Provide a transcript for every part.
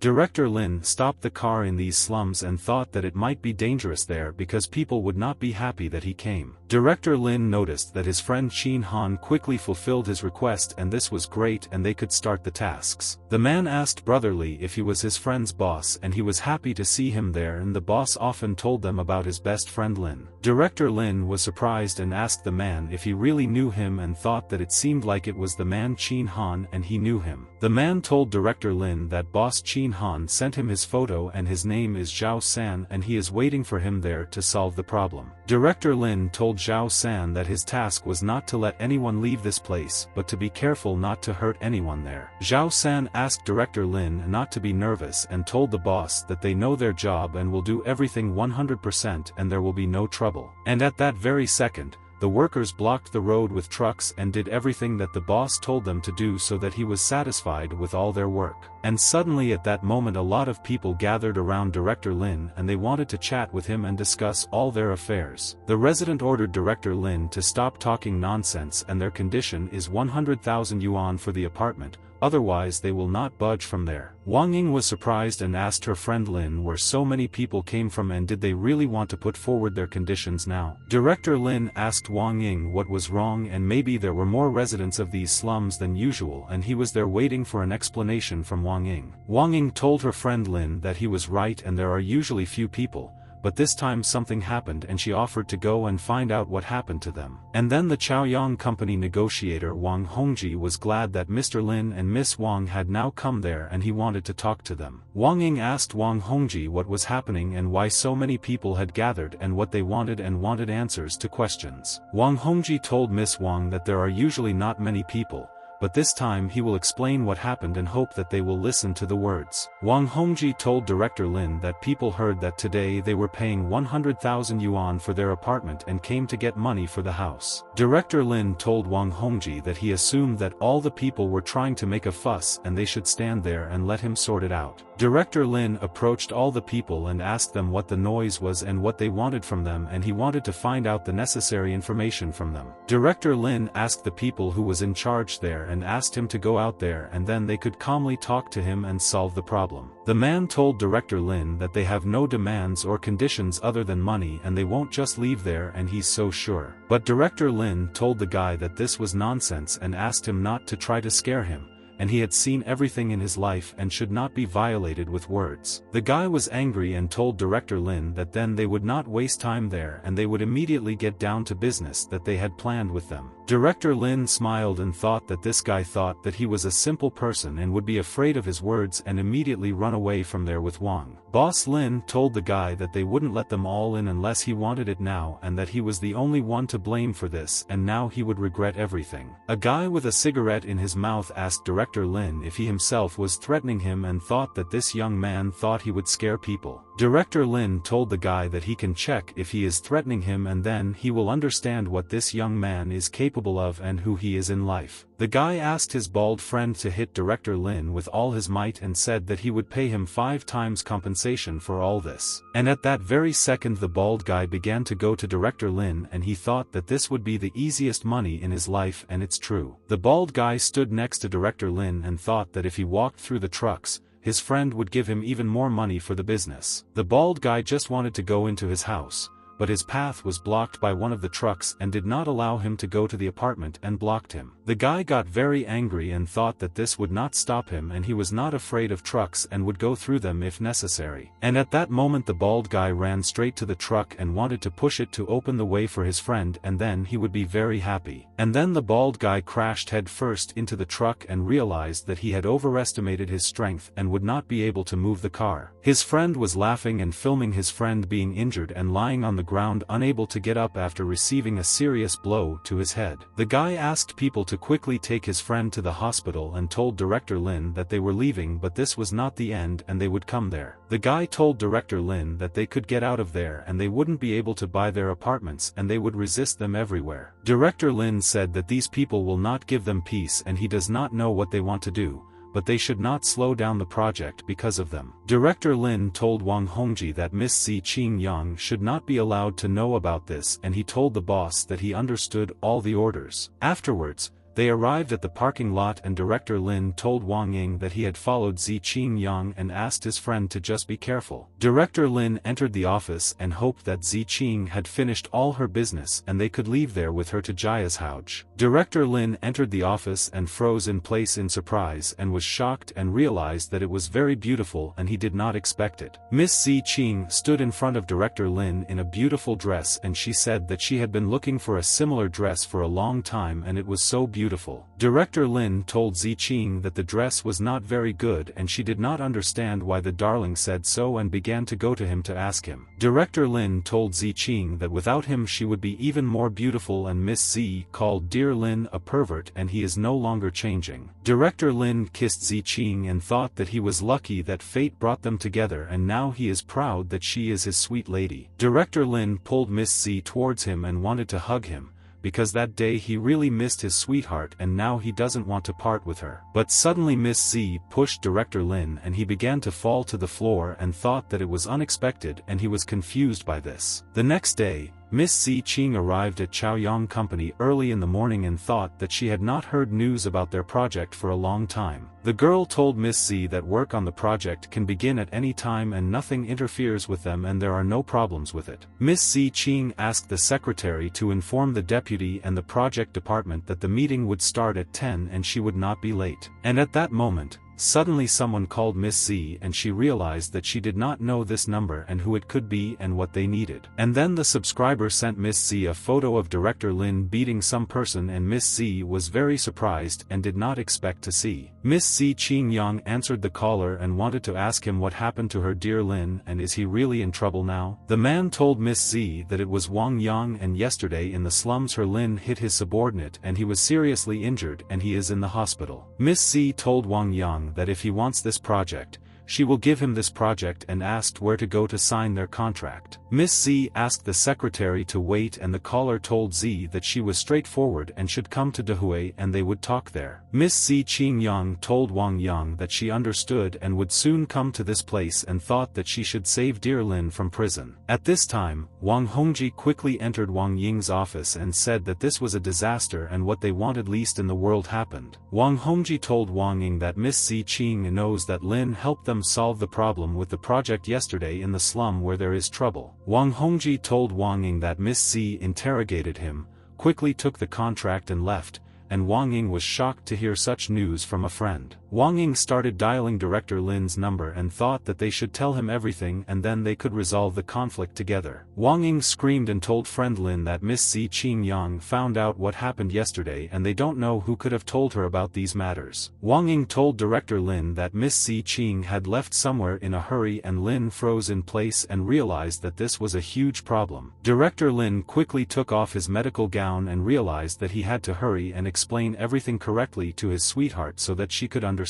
Director Lin stopped the car in these slums and thought that it might be dangerous there because people would not be happy that he came. Director Lin noticed that his friend Chin Han quickly fulfilled his request, and this was great, and they could start the tasks. The man asked brotherly if he was his friend's boss, and he was happy to see him there, and the boss often told them about his best friend Lin. Director Lin was surprised and asked the man if he really knew him, and thought that it seemed like it was the man Chin Han and he knew him. The man told Director Lin that boss Chin Han sent him his photo and his name is Zhao San and he is waiting for him there to solve the problem. Director Lin told Zhao San that his task was not to let anyone leave this place but to be careful not to hurt anyone there. Zhao San asked Director Lin not to be nervous and told the boss that they know their job and will do everything 100% and there will be no trouble. And at that very second, the workers blocked the road with trucks and did everything that the boss told them to do so that he was satisfied with all their work. And suddenly at that moment a lot of people gathered around Director Lin and they wanted to chat with him and discuss all their affairs. The resident ordered Director Lin to stop talking nonsense and their condition is 100,000 yuan for the apartment, otherwise they will not budge from there. Wang Ying was surprised and asked her friend Lin where so many people came from and did they really want to put forward their conditions now. Director Lin asked Wang Ying what was wrong and maybe there were more residents of these slums than usual and he was there waiting for an explanation from Wang Ying. Wang Ying told her friend Lin that he was right and there are usually few people, but this time something happened and she offered to go and find out what happened to them. And then the Chaoyang company negotiator Wang Hongji was glad that Mr. Lin and Miss Wang had now come there and he wanted to talk to them. Wang Ying asked Wang Hongji what was happening and why so many people had gathered and what they wanted and wanted answers to questions. Wang Hongji told Miss Wang that there are usually not many people, but this time he will explain what happened and hope that they will listen to the words. Wang Hongji told Director Lin that people heard that today they were paying 100,000 yuan for their apartment and came to get money for the house. Director Lin told Wang Hongji that he assumed that all the people were trying to make a fuss and they should stand there and let him sort it out. Director Lin approached all the people and asked them what the noise was and what they wanted from them, and he wanted to find out the necessary information from them. Director Lin asked the people who was in charge there and asked him to go out there and then they could calmly talk to him and solve the problem. The man told Director Lin that they have no demands or conditions other than money and they won't just leave there and he's so sure. But Director Lin told the guy that this was nonsense and asked him not to try to scare him, and he had seen everything in his life and should not be violated with words. The guy was angry and told Director Lin that then they would not waste time there and they would immediately get down to business that they had planned with them. Director Lin smiled and thought that this guy thought that he was a simple person and would be afraid of his words and immediately run away from there with Wang. Boss Lin told the guy that they wouldn't let them all in unless he wanted it now and that he was the only one to blame for this and now he would regret everything. A guy with a cigarette in his mouth asked Director Lin if he himself was threatening him and thought that this young man thought he would scare people. Director Lin told the guy that he can check if he is threatening him and then he will understand what this young man is capable of and who he is in life. The guy asked his bald friend to hit Director Lin with all his might and said that he would pay him 5 times compensation for all this. And at that very second the bald guy began to go to Director Lin and he thought that this would be the easiest money in his life, and it's true. The bald guy stood next to Director Lin and thought that if he walked through the trucks, his friend would give him even more money for the business. The bald guy just wanted to go into his house, but his path was blocked by one of the trucks and did not allow him to go to the apartment and blocked him. The guy got very angry and thought that this would not stop him and he was not afraid of trucks and would go through them if necessary. And at that moment the bald guy ran straight to the truck and wanted to push it to open the way for his friend and then he would be very happy. And then the bald guy crashed head first into the truck and realized that he had overestimated his strength and would not be able to move the car. His friend was laughing and filming his friend being injured and lying on the ground unable to get up after receiving a serious blow to his head. The guy asked people to quickly take his friend to the hospital and told Director Lin that they were leaving but this was not the end and they would come there. The guy told Director Lin that they could get out of there and they wouldn't be able to buy their apartments and they would resist them everywhere. Director Lin said that these people will not give them peace and he does not know what they want to do, but they should not slow down the project because of them. Director Lin told Wang Hongji that Miss Si Qing Yang should not be allowed to know about this and he told the boss that he understood all the orders. Afterwards, They arrived at the parking lot and Director Lin told Wang Ying that he had followed Zi Qingyang and asked his friend to just be careful. Director Lin entered the office and hoped that Zi Qing had finished all her business and they could leave there with her to Jaya's house. Director Lin entered the office and froze in place in surprise and was shocked and realized that it was very beautiful and he did not expect it. Miss Zi Qing stood in front of Director Lin in a beautiful dress and she said that she had been looking for a similar dress for a long time and it was so beautiful. Director Lin told Zi Qing that the dress was not very good and she did not understand why the darling said so and began to go to him to ask him. Director Lin told Zi Qing that without him she would be even more beautiful and Miss Zi called Dear Lin a pervert and he is no longer changing. Director Lin kissed Zi Qing and thought that he was lucky that fate brought them together and now he is proud that she is his sweet lady. Director Lin pulled Miss Zi towards him and wanted to hug him, because that day he really missed his sweetheart and now he doesn't want to part with her. But suddenly Miss Zi pushed Director Lin and he began to fall to the floor and thought that it was unexpected and he was confused by this. The next day, Miss Zi Qing arrived at Chaoyang Company early in the morning and thought that she had not heard news about their project for a long time. The girl told Miss Zi that work on the project can begin at any time and nothing interferes with them and there are no problems with it. Miss Zi Qing asked the secretary to inform the deputy and the project department that the meeting would start at 10 and she would not be late. And at that moment, suddenly someone called Miss Zi and she realized that she did not know this number and who it could be and what they needed. And then the subscriber sent Miss Zi a photo of Director Lin beating some person and Miss Zi was very surprised and did not expect to see. Miss Zi Qingyang answered the caller and wanted to ask him what happened to her dear Lin and is he really in trouble now? The man told Miss Zi that it was Wang Yang and yesterday in the slums her Lin hit his subordinate and he was seriously injured and he is in the hospital. Miss Zi told Wang Yang that if he wants this project, she will give him this project and asked where to go to sign their contract. Miss Zi asked the secretary to wait and the caller told Zi that she was straightforward and should come to Dehui and they would talk there. Miss Zi Qingyang told Wang Yang that she understood and would soon come to this place and thought that she should save dear Lin from prison. At this time, Wang Hongji quickly entered Wang Ying's office and said that this was a disaster and what they wanted least in the world happened. Wang Hongji told Wang Ying that Miss Zi Qing knows that Lin helped them solve the problem with the project yesterday in the slum where there is trouble. Wang Hongji told Wang Ying that Miss Zi interrogated him, quickly took the contract and left, and Wang Ying was shocked to hear such news from a friend. Wang Ying started dialing Director Lin's number and thought that they should tell him everything and then they could resolve the conflict together. Wang Ying screamed and told friend Lin that Miss Zi Qingyang found out what happened yesterday and they don't know who could have told her about these matters. Wang Ying told Director Lin that Miss Zi Qing had left somewhere in a hurry and Lin froze in place and realized that this was a huge problem. Director Lin quickly took off his medical gown and realized that he had to hurry and explain everything correctly to his sweetheart so that she could understand.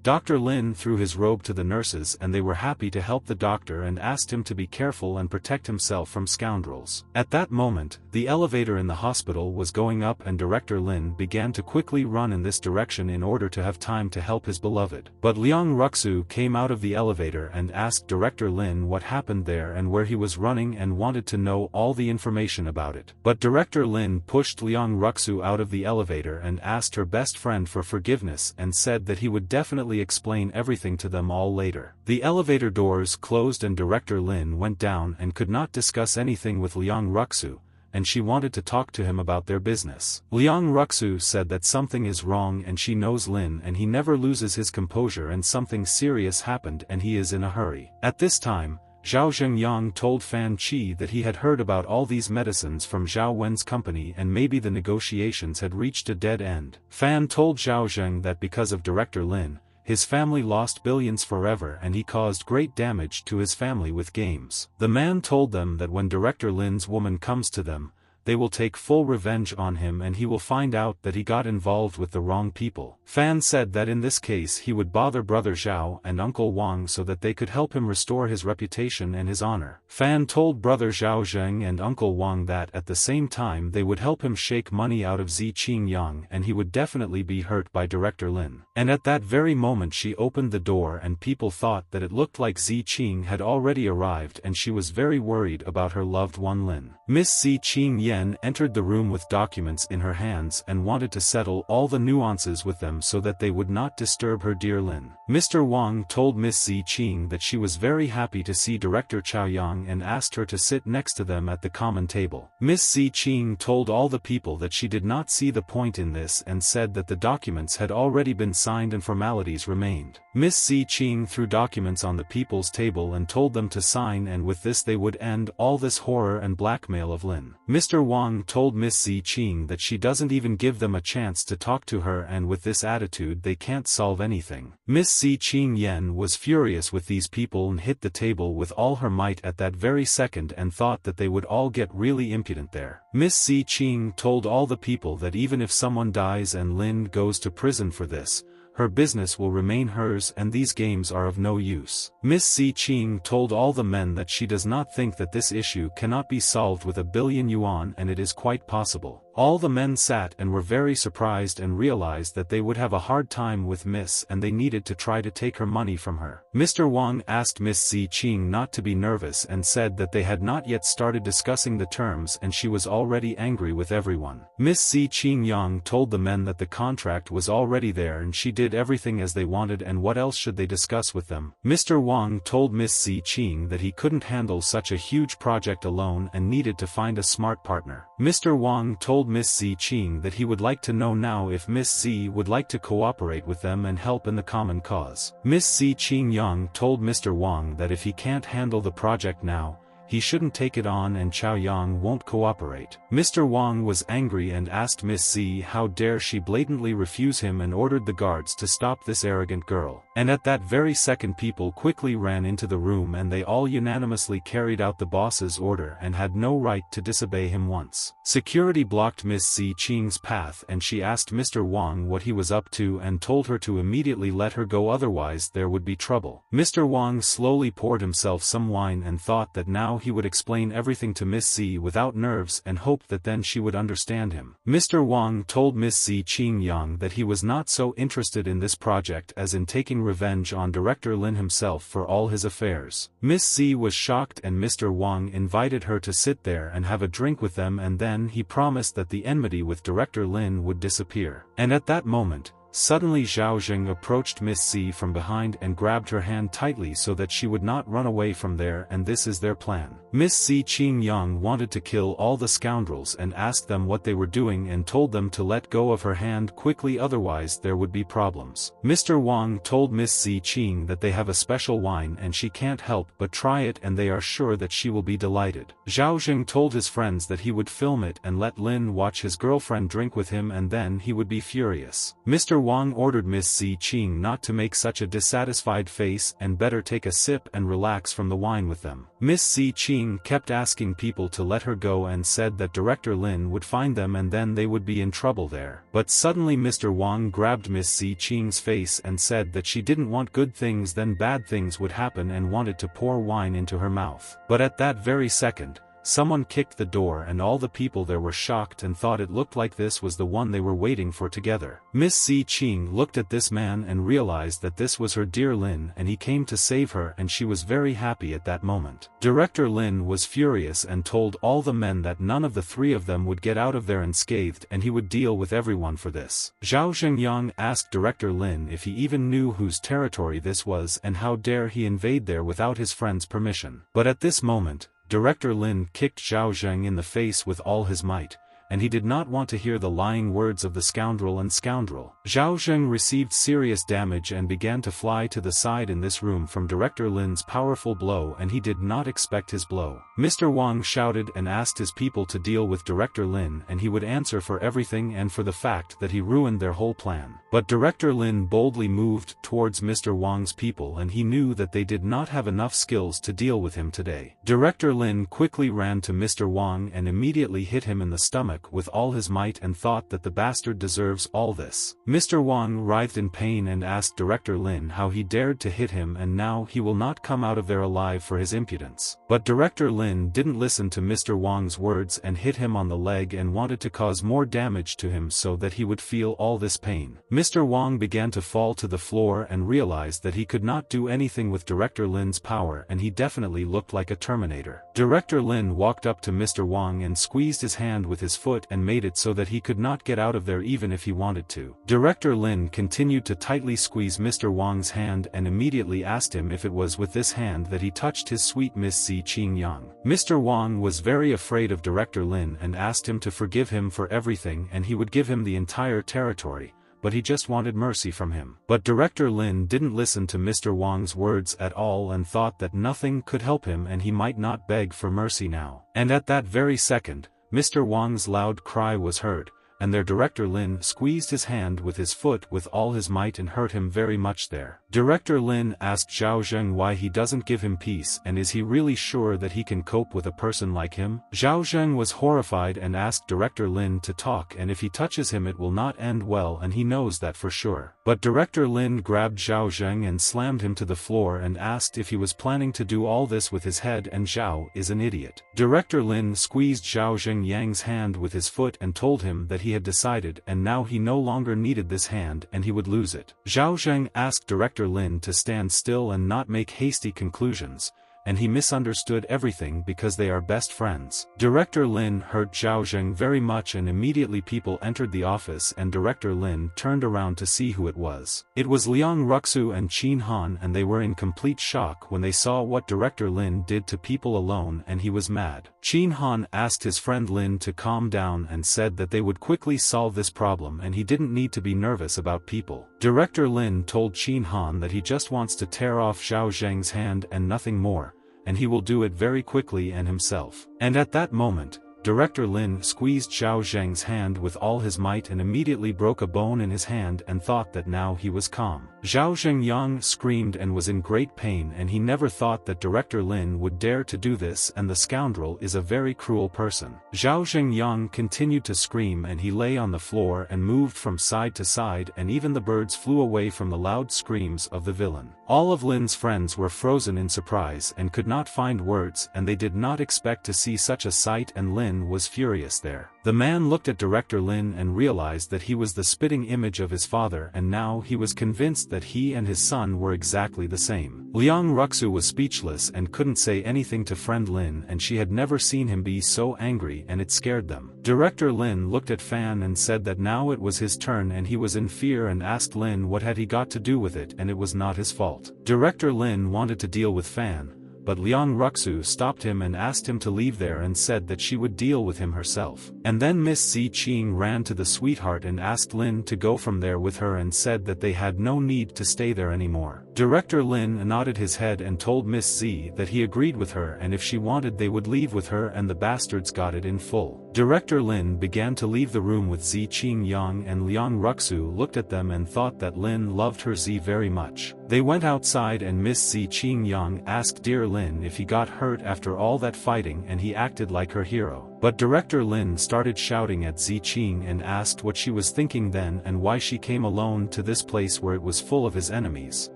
Dr. Lin threw his robe to the nurses and they were happy to help the doctor and asked him to be careful and protect himself from scoundrels. At that moment, the elevator in the hospital was going up and Director Lin began to quickly run in this direction in order to have time to help his beloved. But Liang Ruxu came out of the elevator and asked Director Lin what happened there and where he was running and wanted to know all the information about it. But Director Lin pushed Liang Ruxu out of the elevator and asked her best friend for forgiveness and said that he would definitely explain everything to them all later. The elevator doors closed and Director Lin went down and could not discuss anything with Liang Ruxu, and she wanted to talk to him about their business. Liang Ruxu said that something is wrong and she knows Lin and he never loses his composure and something serious happened and he is in a hurry. At this time, Zhao Zhengyang told Fan Qi that he had heard about all these medicines from Zhao Wen's company and maybe the negotiations had reached a dead end. Fan told Zhao Zheng that because of Director Lin, his family lost billions forever and he caused great damage to his family with games. The man told them that when Director Lin's woman comes to them, they will take full revenge on him and he will find out that he got involved with the wrong people. Fan said that in this case he would bother brother Zhao and uncle Wang so that they could help him restore his reputation and his honor. Fan told brother Zhao Zheng and uncle Wang that at the same time they would help him shake money out of Zi Qingyang and he would definitely be hurt by Director Lin. And at that very moment she opened the door and people thought that it looked like Zi Qing had already arrived and she was very worried about her loved one Lin. Miss Zi Qing Yen entered the room with documents in her hands and wanted to settle all the nuances with them so that they would not disturb her dear Lin. Mr. Wang told Miss Ziqing that she was very happy to see Director Chaoyang and asked her to sit next to them at the common table. Miss Ziqing told all the people that she did not see the point in this and said that the documents had already been signed and formalities remained. Miss Ziqing threw documents on the people's table and told them to sign, and with this they would end all this horror and blackmail of Lin. Mr. Wang told Miss Ziqing that she doesn't even give them a chance to talk to her, and with this attitude they can't solve anything. Miss Ziqing Yen was furious with these people and hit the table with all her might at that very second and thought that they would all get really impudent there. Miss Ziqing told all the people that even if someone dies and Lin goes to prison for this, her business will remain hers and these games are of no use. Miss Ziqing told all the men that she does not think that this issue cannot be solved with 1 billion yuan, and it is quite possible. All the men sat and were very surprised and realized that they would have a hard time with Miss, and they needed to try to take her money from her. Mr. Wang asked Miss Ziqing not to be nervous and said that they had not yet started discussing the terms and she was already angry with everyone. Miss Ziqing Yang told the men that the contract was already there and she did everything as they wanted, and what else should they discuss with them. Mr. Wang told Miss Ziqing that he couldn't handle such a huge project alone and needed to find a smart partner. Mr. Wang told Miss Ziqing that he would like to know now if Miss Z would like to cooperate with them and help in the common cause. Miss Ziqing Yang told Mr. Wang that if he can't handle the project now, he shouldn't take it on and Chaoyang won't cooperate. Mr. Wang was angry and asked Miss Z how dare she blatantly refuse him and ordered the guards to stop this arrogant girl. And at that very second people quickly ran into the room and they all unanimously carried out the boss's order and had no right to disobey him once. Security blocked Miss Ziqing's path and she asked Mr. Wang what he was up to and told her to immediately let her go, otherwise there would be trouble. Mr. Wang slowly poured himself some wine and thought that now he would explain everything to Miss Z without nerves and hoped that then she would understand him. Mr. Wang told Miss Ziqing Yang that he was not so interested in this project as in taking revenge on Director Lin himself for all his affairs. Miss Z was shocked and Mr. Wang invited her to sit there and have a drink with them, and then he promised that the enmity with Director Lin would disappear. And at that moment, suddenly Zhao Zheng approached Miss Z from behind and grabbed her hand tightly so that she would not run away from there, and this is their plan. Miss Ziqing Yang wanted to kill all the scoundrels and asked them what they were doing and told them to let go of her hand quickly, otherwise there would be problems. Mr. Wang told Miss Ziqing that they have a special wine and she can't help but try it and they are sure that she will be delighted. Zhao Zheng told his friends that he would film it and let Lin watch his girlfriend drink with him and then he would be furious. Mr. Wang ordered Miss Ziqing not to make such a dissatisfied face and better take a sip and relax from the wine with them. Miss Ziqing kept asking people to let her go and said that Director Lin would find them and then they would be in trouble there. But suddenly Mr. Wang grabbed Miss Ziqing's face and said that she didn't want good things, then bad things would happen, and wanted to pour wine into her mouth. But at that very second, someone kicked the door and all the people there were shocked and thought it looked like this was the one they were waiting for together. Miss Ziqing looked at this man and realized that this was her dear Lin and he came to save her, and she was very happy at that moment. Director Lin was furious and told all the men that none of the three of them would get out of there unscathed and he would deal with everyone for this. Zhao Zhengyang asked Director Lin if he even knew whose territory this was and how dare he invade there without his friend's permission. But at this moment, Director Lin kicked Zhao Zheng in the face with all his might, and he did not want to hear the lying words of the scoundrel and scoundrel. Zhao Zheng received serious damage and began to fly to the side in this room from Director Lin's powerful blow, and he did not expect his blow. Mr. Wang shouted and asked his people to deal with Director Lin and he would answer for everything and for the fact that he ruined their whole plan. But Director Lin boldly moved towards Mr. Wang's people and he knew that they did not have enough skills to deal with him today. Director Lin quickly ran to Mr. Wang and immediately hit him in the stomach, stomach with all his might and thought that the bastard deserves all this. Mr. Wang writhed in pain and asked Director Lin how he dared to hit him, and now he will not come out of there alive for his impudence. But Director Lin didn't listen to Mr. Wang's words and hit him on the leg and wanted to cause more damage to him so that he would feel all this pain. Mr. Wang began to fall to the floor and realized that he could not do anything with Director Lin's power, and he definitely looked like a Terminator. Director Lin walked up to Mr. Wang and squeezed his hand with his foot and made it so that he could not get out of there even if he wanted to. Director Lin continued to tightly squeeze Mr. Wang's hand and immediately asked him if it was with this hand that he touched his sweet Miss Si Ching Yang. Mr. Wang was very afraid of Director Lin and asked him to forgive him for everything and he would give him the entire territory, but he just wanted mercy from him. But Director Lin didn't listen to Mr. Wang's words at all and thought that nothing could help him and he might not beg for mercy now. And at that very second, Mr. Wang's loud cry was heard, and their Director Lin squeezed his hand with his foot with all his might and hurt him very much there. Director Lin asked Zhao Zheng why he doesn't give him peace and is he really sure that he can cope with a person like him? Zhao Zheng was horrified and asked Director Lin to talk, and if he touches him it will not end well and he knows that for sure. But Director Lin grabbed Zhao Zheng and slammed him to the floor and asked if he was planning to do all this with his head, and Zhao is an idiot. Director Lin squeezed Zhao Zheng Yang's hand with his foot and told him that he had decided and now he no longer needed this hand and he would lose it. Zhao Zheng asked Director Lin to stand still and not make hasty conclusions, and he misunderstood everything because they are best friends. Director Lin hurt Zhao Zheng very much and immediately people entered the office and Director Lin turned around to see who it was. It was Liang Ruxu and Qin Han, and they were in complete shock when they saw what Director Lin did to people alone, and he was mad. Qin Han asked his friend Lin to calm down and said that they would quickly solve this problem and he didn't need to be nervous about people. Director Lin told Qin Han that he just wants to tear off Zhao Zheng's hand and nothing more, and he will do it very quickly and himself. And at that moment, Director Lin squeezed Zhao Zheng's hand with all his might and immediately broke a bone in his hand and thought that now he was calm. Zhao Zhengyang screamed and was in great pain, and he never thought that Director Lin would dare to do this, and the scoundrel is a very cruel person. Zhao Zhengyang continued to scream and he lay on the floor and moved from side to side, and even the birds flew away from the loud screams of the villain. All of Lin's friends were frozen in surprise and could not find words, and they did not expect to see such a sight, and Lin was furious there. The man looked at Director Lin and realized that he was the spitting image of his father, and now he was convinced that he and his son were exactly the same. Liang Ruxu was speechless and couldn't say anything to friend Lin, and she had never seen him be so angry and it scared them. Director Lin looked at Fan and said that now it was his turn and he was in fear and asked Lin what had he got to do with it, and it was not his fault. Director Lin wanted to deal with Fan, but Liang Ruxu stopped him and asked him to leave there and said that she would deal with him herself. And then Miss Si Ching ran to the sweetheart and asked Lin to go from there with her and said that they had no need to stay there anymore. Director Lin nodded his head and told Miss Si that he agreed with her, and if she wanted they would leave with her, and the bastards got it in full. Director Lin began to leave the room with Zi Qing Yang, and Liang Ruxu looked at them and thought that Lin loved her Zi very much. They went outside and Miss Si Qing Yang asked Dear Lin if he got hurt after all that fighting, and he acted like her hero. But Director Lin started shouting at Zi Qing and asked what she was thinking then and why she came alone to this place where it was full of his enemies.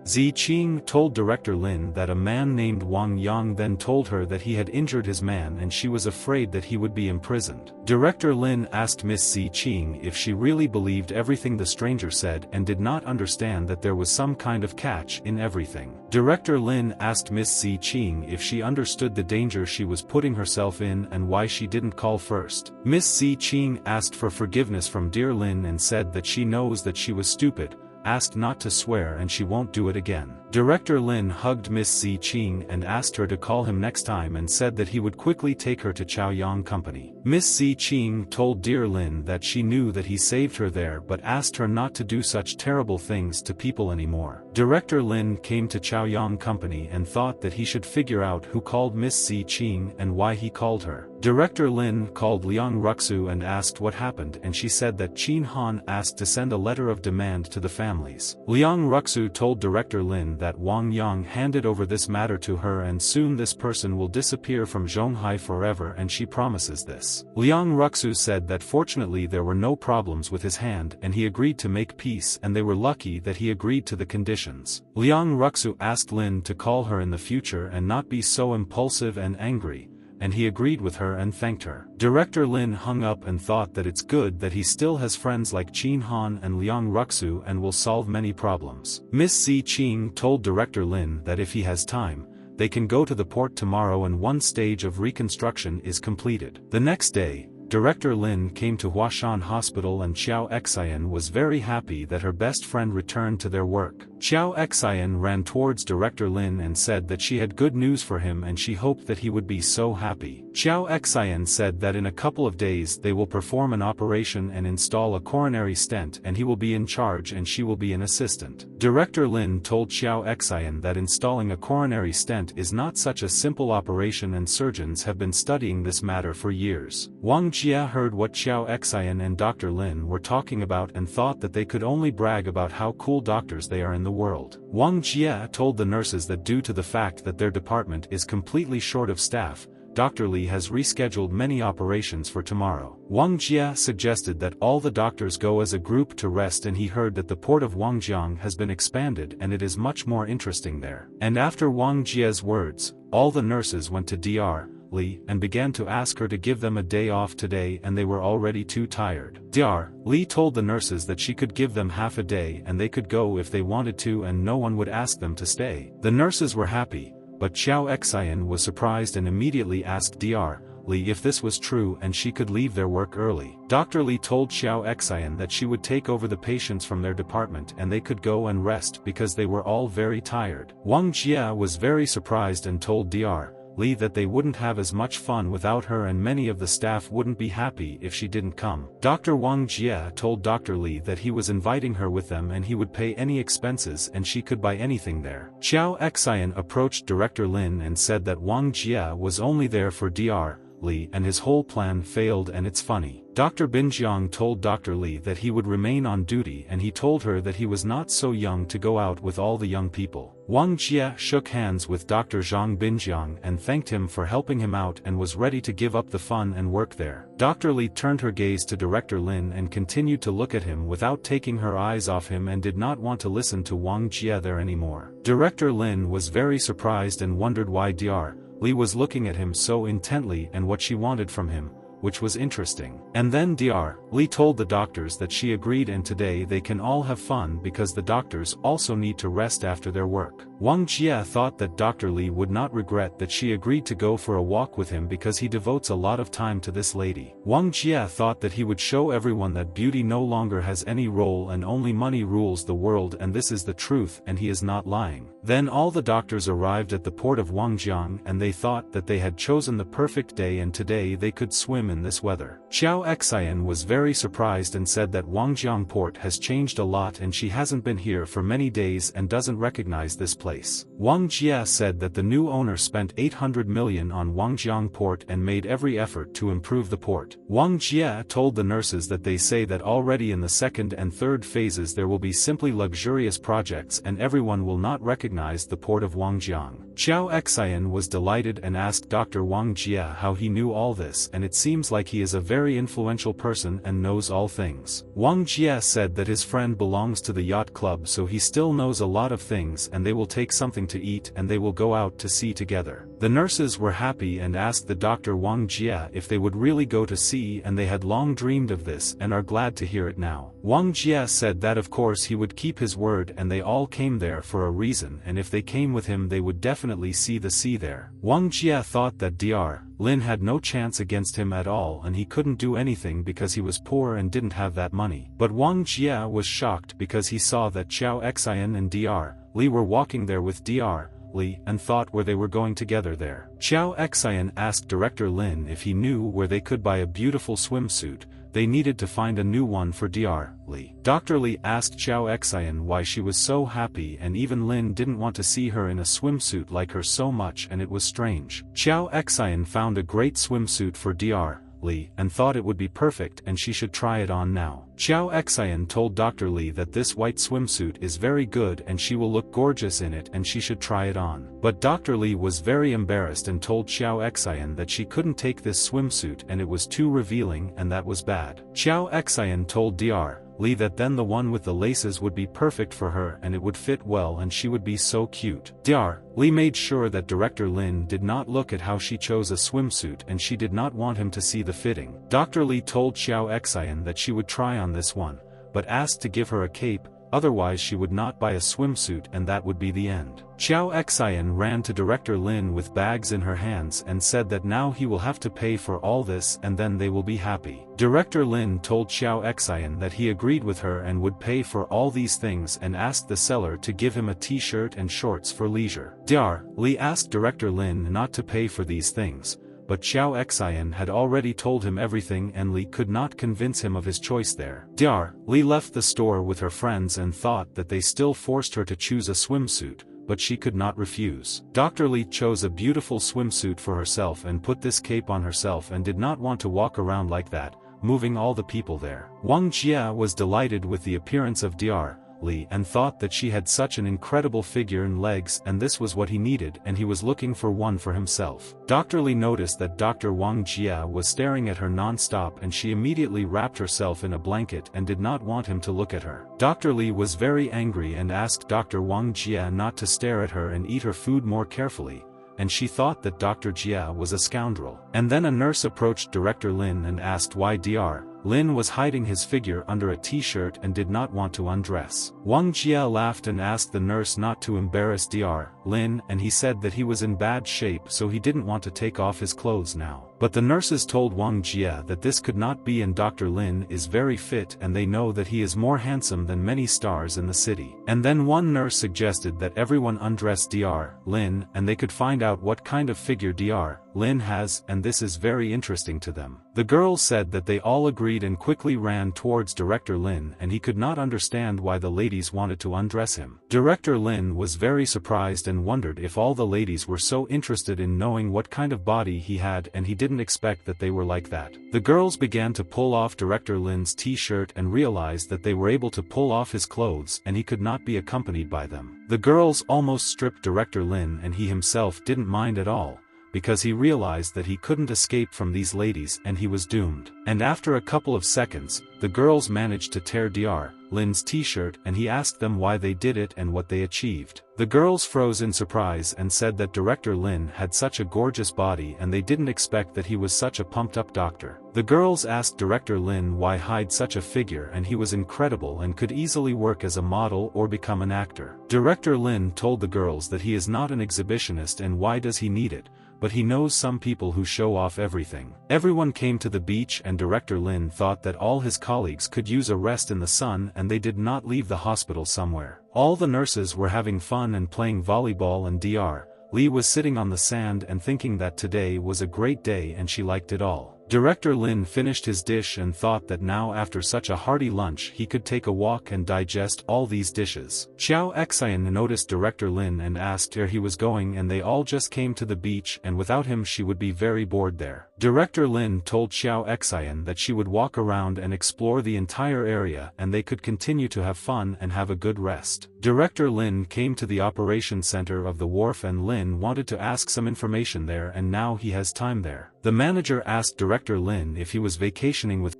Zi Qing told Director Lin that a man named Wang Yang then told her that he had injured his man and she was afraid that he would be imprisoned. Director Lin asked Miss Si Qing if she really believed everything the stranger said and did not understand that there was some kind of catch in everything. Director Lin asked Miss Si Qing if she understood the danger she was putting herself in and why she didn't call first. Miss Si Qing asked for forgiveness from Dear Lin and said that she knows that she was stupid, asked not to swear, and she won't do it again. Director Lin hugged Miss Si Qing and asked her to call him next time and said that he would quickly take her to Chaoyang Company. Miss Si Qing told Dear Lin that she knew that he saved her there but asked her not to do such terrible things to people anymore. Director Lin came to Chaoyang Company and thought that he should figure out who called Miss Si Qing and why he called her. Director Lin called Liang Ruxu and asked what happened, and she said that Qin Han asked to send a letter of demand to the families. Liang Ruxu told Director Lin that Wang Yang handed over this matter to her and soon this person will disappear from Zhonghai forever, and she promises this. Liang Ruxu said that fortunately there were no problems with his hand and he agreed to make peace, and they were lucky that he agreed to the conditions. Liang Ruxu asked Lin to call her in the future and not be so impulsive and angry, and he agreed with her and thanked her. Director Lin hung up and thought that it's good that he still has friends like Qin Han and Liang Ruxu and will solve many problems. Miss Si Qing told Director Lin that if he has time, they can go to the port tomorrow and one stage of reconstruction is completed. The next day, Director Lin came to Huashan Hospital and Xiao Xian was very happy that her best friend returned to their work. Xiao Xian ran towards Director Lin and said that she had good news for him and she hoped that he would be so happy. Xiao Xian said that in a couple of days they will perform an operation and install a coronary stent and he will be in charge and she will be an assistant. Director Lin told Xiao Xian that installing a coronary stent is not such a simple operation and surgeons have been studying this matter for years. Wang Jia heard what Xiao Xian and Dr. Lin were talking about and thought that they could only brag about how cool doctors they are in the world. Wang Jia told the nurses that due to the fact that their department is completely short of staff, Dr. Li has rescheduled many operations for tomorrow. Wang Jia suggested that all the doctors go as a group to rest, and he heard that the port of Wangjiang has been expanded and it is much more interesting there. And after Wang Jia's words, all the nurses went to Dr. Li and began to ask her to give them a day off today, and they were already too tired. Dr. Li told the nurses that she could give them half a day and they could go if they wanted to and no one would ask them to stay. The nurses were happy, but Xiao Xian was surprised and immediately asked Dr. Li if this was true and she could leave their work early. Dr. Li told Xiao Xian that she would take over the patients from their department and they could go and rest because they were all very tired. Wang Jia was very surprised and told Dr. Li that they wouldn't have as much fun without her and many of the staff wouldn't be happy if she didn't come. Dr. Wang Jia told Dr. Li that he was inviting her with them and he would pay any expenses and she could buy anything there. Xiao Xian approached Director Lin and said that Wang Jia was only there for Dr. Li and his whole plan failed and it's funny. Dr. Binjiang told Dr. Li that he would remain on duty and he told her that he was not so young to go out with all the young people. Wang Jia shook hands with Dr. Zhang Binjiang and thanked him for helping him out and was ready to give up the fun and work there. Dr. Li turned her gaze to Director Lin and continued to look at him without taking her eyes off him and did not want to listen to Wang Jia there anymore. Director Lin was very surprised and wondered why Dr. Li was looking at him so intently and what she wanted from him, which was interesting. And then Dr. Li told the doctors that she agreed and today they can all have fun because the doctors also need to rest after their work. Wang Jia thought that Dr. Li would not regret that she agreed to go for a walk with him because he devotes a lot of time to this lady. Wang Jia thought that he would show everyone that beauty no longer has any role and only money rules the world, and this is the truth and he is not lying. Then all the doctors arrived at the port of Wangjiang and they thought that they had chosen the perfect day and today they could swim in this weather. Xiao Xian was very surprised and said that Wangjiang port has changed a lot and she hasn't been here for many days and doesn't recognize this place. Wang Jia said that the new owner spent 800 million on Wangjiang port and made every effort to improve the port. Wang Jia told the nurses that they say that already in the second and third phases there will be simply luxurious projects and everyone will not recognize the port of Wangjiang. Xiao Xian was delighted and asked Dr. Wang Jia how he knew all this, and it seems like he is a very influential person and knows all things. Wang Jia said that his friend belongs to the yacht club, so he still knows a lot of things and they will take something to eat and they will go out to sea together. The nurses were happy and asked the Dr. Wang Jia if they would really go to sea, and they had long dreamed of this and are glad to hear it now. Wang Jia said that of course he would keep his word and they all came there for a reason, and if they came with him they would definitely see the sea there. Wang Jia thought that Dr. Lin had no chance against him at all and he couldn't do anything because he was poor and didn't have that money. But Wang Jia was shocked because he saw that Xiao Xian and Dr. Li were walking there with Dr. Lee, and thought where they were going together there. Chow Exian asked Director Lin if he knew where they could buy a beautiful swimsuit. They needed to find a new one for Dr. Lee. Dr. Lee asked Chow Exian why she was so happy, and even Lin didn't want to see her in a swimsuit like her so much, and it was strange. Chow Exian found a great swimsuit for Dr. Lee, and thought it would be perfect and she should try it on now. Chow Exian told Dr. Lee that this white swimsuit is very good and she will look gorgeous in it and she should try it on. But Dr. Lee was very embarrassed and told Chow Exian that she couldn't take this swimsuit and it was too revealing and that was bad. Chow Exian told Dr. Lee that then the one with the laces would be perfect for her and it would fit well and she would be so cute. Dr. Lee made sure that Director Lin did not look at how she chose a swimsuit and she did not want him to see the fitting. Dr. Lee told Chow Exian that she would try on this one, but asked to give her a cape, otherwise she would not buy a swimsuit and that would be the end. Chow Exian ran to Director Lin with bags in her hands and said that now he will have to pay for all this and then they will be happy. Director Lin told Chow Exian that he agreed with her and would pay for all these things and asked the seller to give him a t-shirt and shorts for leisure. Dr. Lee asked Director Lin not to pay for these things, but Chow Exian had already told him everything and Lee could not convince him of his choice there. Dr. Lee left the store with her friends and thought that they still forced her to choose a swimsuit, but she could not refuse. Dr. Lee chose a beautiful swimsuit for herself and put this cape on herself and did not want to walk around like that, moving all the people there. Wang Jia was delighted with the appearance of Dr. Lee and thought that she had such an incredible figure and legs and this was what he needed and he was looking for one for himself. Dr. Lee noticed that Dr. Wang Jia was staring at her non-stop and she immediately wrapped herself in a blanket and did not want him to look at her. Dr. Lee was very angry and asked Dr. Wang Jia not to stare at her and eat her food more carefully, and she thought that Dr. Jia was a scoundrel. And then a nurse approached Director Lin and asked why Dr. Lin was hiding his figure under a t-shirt and did not want to undress. Wang Jia laughed and asked the nurse not to embarrass Dr. Lin and he said that he was in bad shape so he didn't want to take off his clothes now. But the nurses told Wang Jia that this could not be and Dr. Lin is very fit and they know that he is more handsome than many stars in the city. And then one nurse suggested that everyone undress Dr. Lin and they could find out what kind of figure Dr. Lin has and this is very interesting to them. The girls said that they all agreed and quickly ran towards Director Lin and he could not understand why the ladies wanted to undress him. Director Lin was very surprised and wondered if all the ladies were so interested in knowing what kind of body he had and he didn't expect that they were like that. The girls began to pull off Director Lin's t-shirt and realized that they were able to pull off his clothes and he could not be accompanied by them. The girls almost stripped Director Lin and he himself didn't mind at all, because he realized that he couldn't escape from these ladies and he was doomed. And after a couple of seconds, the girls managed to tear Dr. Lin's t-shirt and he asked them why they did it and what they achieved. The girls froze in surprise and said that Director Lin had such a gorgeous body and they didn't expect that he was such a pumped-up doctor. The girls asked Director Lin why hide such a figure and he was incredible and could easily work as a model or become an actor. Director Lin told the girls that he is not an exhibitionist and why does he need it, but he knows some people who show off everything. Everyone came to the beach and Director Lin thought that all his colleagues could use a rest in the sun and they did not leave the hospital somewhere. All the nurses were having fun and playing volleyball and Dr. Lee was sitting on the sand and thinking that today was a great day and she liked it all. Director Lin finished his dish and thought that now after such a hearty lunch he could take a walk and digest all these dishes. Chow Exian noticed Director Lin and asked where he was going and they all just came to the beach and without him she would be very bored there. Director Lin told Chow Exian that she would walk around and explore the entire area and they could continue to have fun and have a good rest. Director Lin came to the operation center of the wharf and Lin wanted to ask some information there and now he has time there. The manager asked Director Lin if he was vacationing with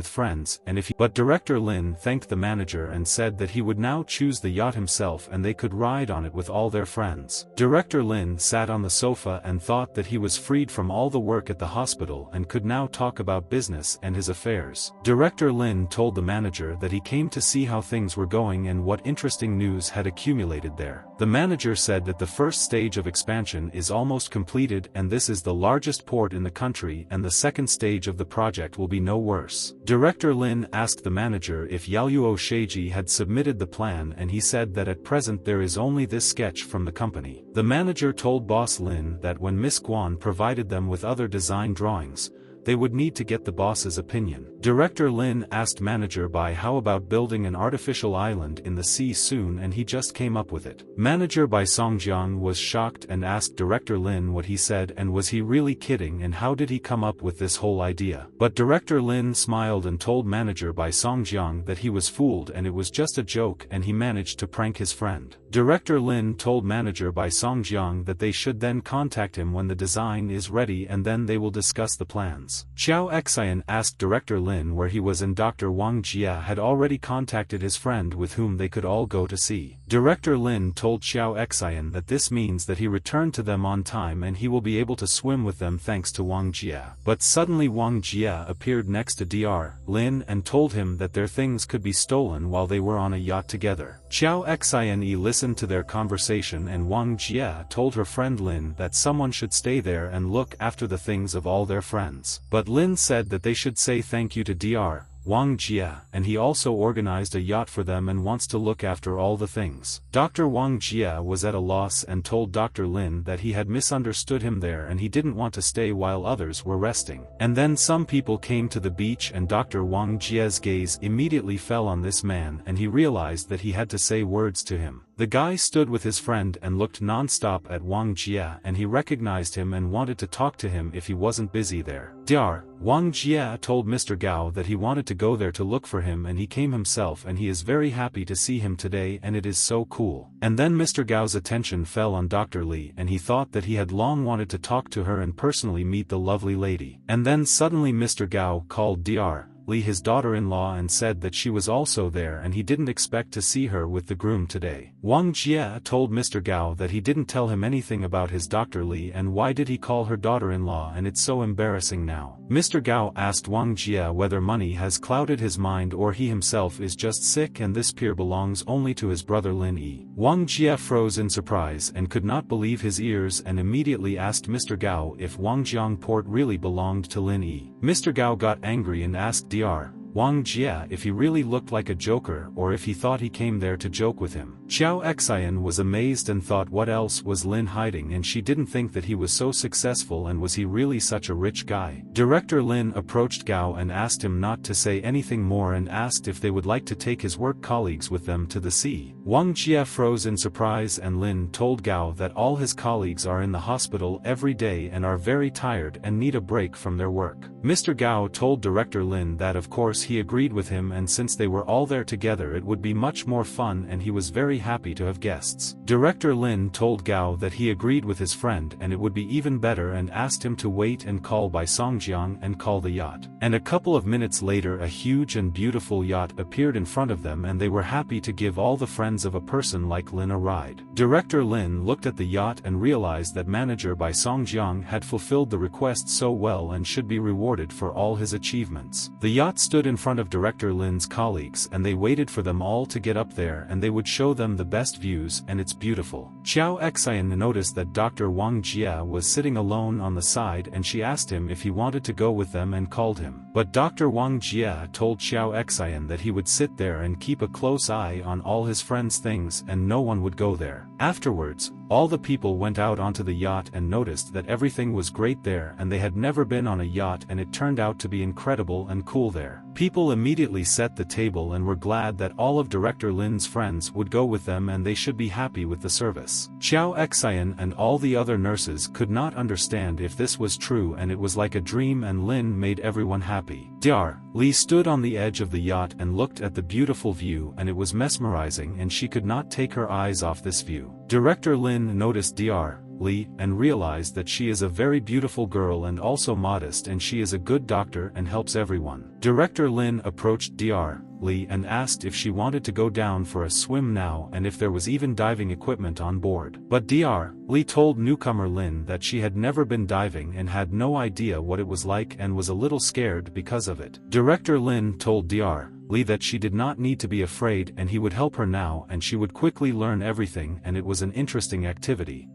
friends and but Director Lin thanked the manager and said that he would now choose the yacht himself and they could ride on it with all their friends. Director Lin sat on the sofa and thought that he was freed from all the work at the hospital and could now talk about business and his affairs. Director Lin told the manager that he came to see how things were going and what interesting news had accumulated there. The manager said that the first stage of expansion is almost almost completed and this is the largest port in the country and the second stage of the project will be no worse. Director Lin asked the manager if Yaluo Sheiji had submitted the plan and he said that at present there is only this sketch from the company. The manager told boss Lin that when Miss Guan provided them with other design drawings, they would need to get the boss's opinion. Director Lin asked manager Bai how about building an artificial island in the sea soon and he just came up with it. Manager Bai Songjiang was shocked and asked Director Lin what he said and was he really kidding and how did he come up with this whole idea. But Director Lin smiled and told manager Bai Songjiang that he was fooled and it was just a joke and he managed to prank his friend. Director Lin told manager Bai Songjiang that they should then contact him when the design is ready and then they will discuss the plans. Xiao Xian asked Director Lin where he was and Dr. Wang Jia had already contacted his friend with whom they could all go to see. Director Lin told Xiao Xian that this means that he returned to them on time and he will be able to swim with them thanks to Wang Jia. But suddenly Wang Jia appeared next to Dr. Lin and told him that their things could be stolen while they were on a yacht together. Xiao Xian listened to their conversation and Wang Jia told her friend Lin that someone should stay there and look after the things of all their friends. But Lin said that they should say thank you to Dr. Wang Jia, and he also organized a yacht for them and wants to look after all the things. Dr. Wang Jia was at a loss and told Dr. Lin that he had misunderstood him there and he didn't want to stay while others were resting. And then some people came to the beach and Dr. Wang Jia's gaze immediately fell on this man and he realized that he had to say words to him. The guy stood with his friend and looked non-stop at Wang Jia and he recognized him and wanted to talk to him if he wasn't busy there. Dr. Wang Jia told Mr. Gao that he wanted to go there to look for him and he came himself and he is very happy to see him today and it is so cool. And then Mr. Gao's attention fell on Dr. Li and he thought that he had long wanted to talk to her and personally meet the lovely lady. And then suddenly Mr. Gao called Dr. Li his daughter-in-law and said that she was also there and he didn't expect to see her with the groom today. Wang Jia told Mr. Gao that he didn't tell him anything about his Dr. Li and why did he call her daughter-in-law and it's so embarrassing now. Mr. Gao asked Wang Jia whether money has clouded his mind or he himself is just sick and this pier belongs only to his brother Lin Yi. Wang Jia froze in surprise and could not believe his ears and immediately asked Mr. Gao if Wangjiang port really belonged to Lin Yi. Mr. Gao got angry and asked Dr. Wang Jia if he really looked like a joker or if he thought he came there to joke with him. Xiao Xian was amazed and thought what else was Lin hiding and she didn't think that he was so successful and was he really such a rich guy. Director Lin approached Gao and asked him not to say anything more and asked if they would like to take his work colleagues with them to the sea. Wang Jia froze in surprise and Lin told Gao that all his colleagues are in the hospital every day and are very tired and need a break from their work. Mr. Gao told Director Lin that of course he agreed with him and since they were all there together it would be much more fun and he was very happy to have guests. Director Lin told Gao that he agreed with his friend and it would be even better and asked him to wait and call by Songjiang and call the yacht. And a couple of minutes later a huge and beautiful yacht appeared in front of them and they were happy to give all the friends of a person like Lin a ride. Director Lin looked at the yacht and realized that manager by Songjiang had fulfilled the request so well and should be rewarded for all his achievements. The yacht stood in front of Director Lin's colleagues and they waited for them all to get up there and they would show them the best views and it's beautiful. Xiao Xian noticed that Dr. Wang Jia was sitting alone on the side and she asked him if he wanted to go with them and called him. But Dr. Wang Jia told Xiao Xian that he would sit there and keep a close eye on all his friends' things and no one would go there. Afterwards, all the people went out onto the yacht and noticed that everything was great there and they had never been on a yacht and it turned out to be incredible and cool there. People immediately set the table and were glad that all of Director Lin's friends would go with them and they should be happy with the service. Xiao Xian and all the other nurses could not understand if this was true and it was like a dream and Lin made everyone happy. Dr. Li stood on the edge of the yacht and looked at the beautiful view and it was mesmerizing and she could not take her eyes off this view. Director Lin noticed Dr. Li and realized that she is a very beautiful girl and also modest and she is a good doctor and helps everyone. Director Lin approached Dr. Li and asked if she wanted to go down for a swim now and if there was even diving equipment on board. But Dr. Li told newcomer Lin that she had never been diving and had no idea what it was like and was a little scared because of it. Director Lin told Dr. Lee that she did not need to be afraid and he would help her now and she would quickly learn everything and it was an interesting activity.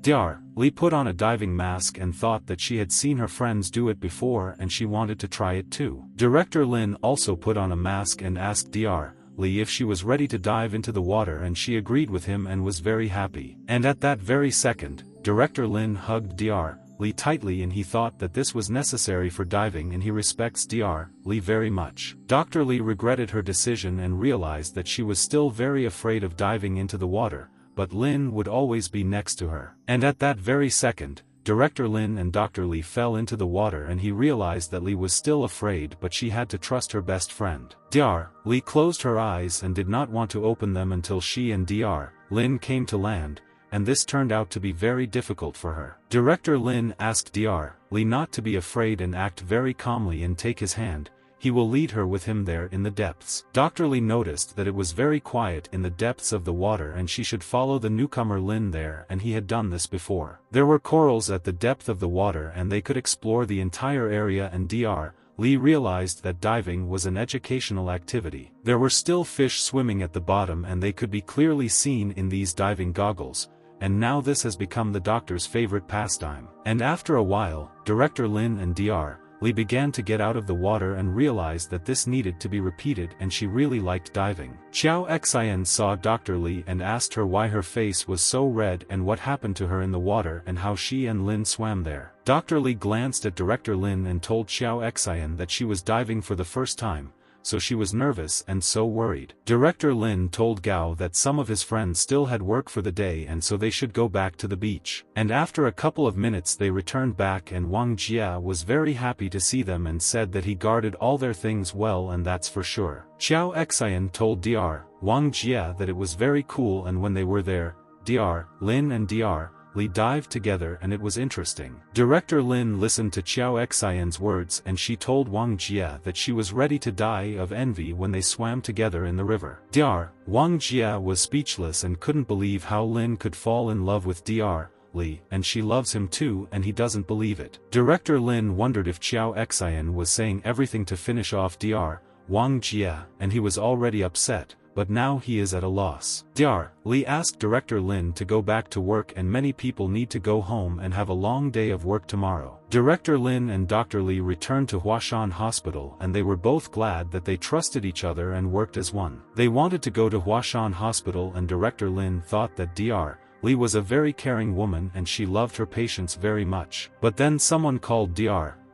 Lee put on a diving mask and thought that she had seen her friends do it before and she wanted to try it too. Director Lin also put on a mask and asked Lee if she was ready to dive into the water and she agreed with him and was very happy. And at that very second, Director Lin hugged Lee tightly and he thought that this was necessary for diving and he respects Lee very much. Dr. Lee regretted her decision and realized that she was still very afraid of diving into the water, but Lin would always be next to her. And at that very second, Director Lin and Dr. Lee fell into the water and he realized that Lee was still afraid but she had to trust her best friend. Lee closed her eyes and did not want to open them until she and Lin came to land, and this turned out to be very difficult for her. Director Lin asked Lee not to be afraid and act very calmly and take his hand. He will lead her with him there in the depths. Dr. Lee noticed that it was very quiet in the depths of the water and she should follow the newcomer Lin there and he had done this before. There were corals at the depth of the water and they could explore the entire area and Lee realized that diving was an educational activity. There were still fish swimming at the bottom and they could be clearly seen in these diving goggles. And now this has become the doctor's favorite pastime. And after a while, Director Lin and Lee began to get out of the water and realized that this needed to be repeated and she really liked diving. Xiao Xian saw Dr. Lee and asked her why her face was so red and what happened to her in the water and how she and Lin swam there. Dr. Lee glanced at Director Lin and told Xiao Xian that she was diving for the first time, so she was nervous and so worried. Director Lin told Gao that some of his friends still had work for the day and so they should go back to the beach. And after a couple of minutes they returned back and Wang Jia was very happy to see them and said that he guarded all their things well and that's for sure. Xiao Xian told Wang Jia that it was very cool and when they were there, Lin and Lee dived together and it was interesting. Director Lin listened to Xiao Xian's words and she told Wang Jia that she was ready to die of envy when they swam together in the river. Wang Jia was speechless and couldn't believe how Lin could fall in love with Lee, and she loves him too and he doesn't believe it. Director Lin wondered if Xiao Xian was saying everything to finish off Wang Jia, and he was already upset. But now he is at a loss. Lee asked Director Lin to go back to work and many people need to go home and have a long day of work tomorrow. Director Lin and Dr. Lee returned to Huashan Hospital and they were both glad that they trusted each other and worked as one. They wanted to go to Huashan Hospital and Director Lin thought that Lee was a very caring woman and she loved her patients very much. But then someone called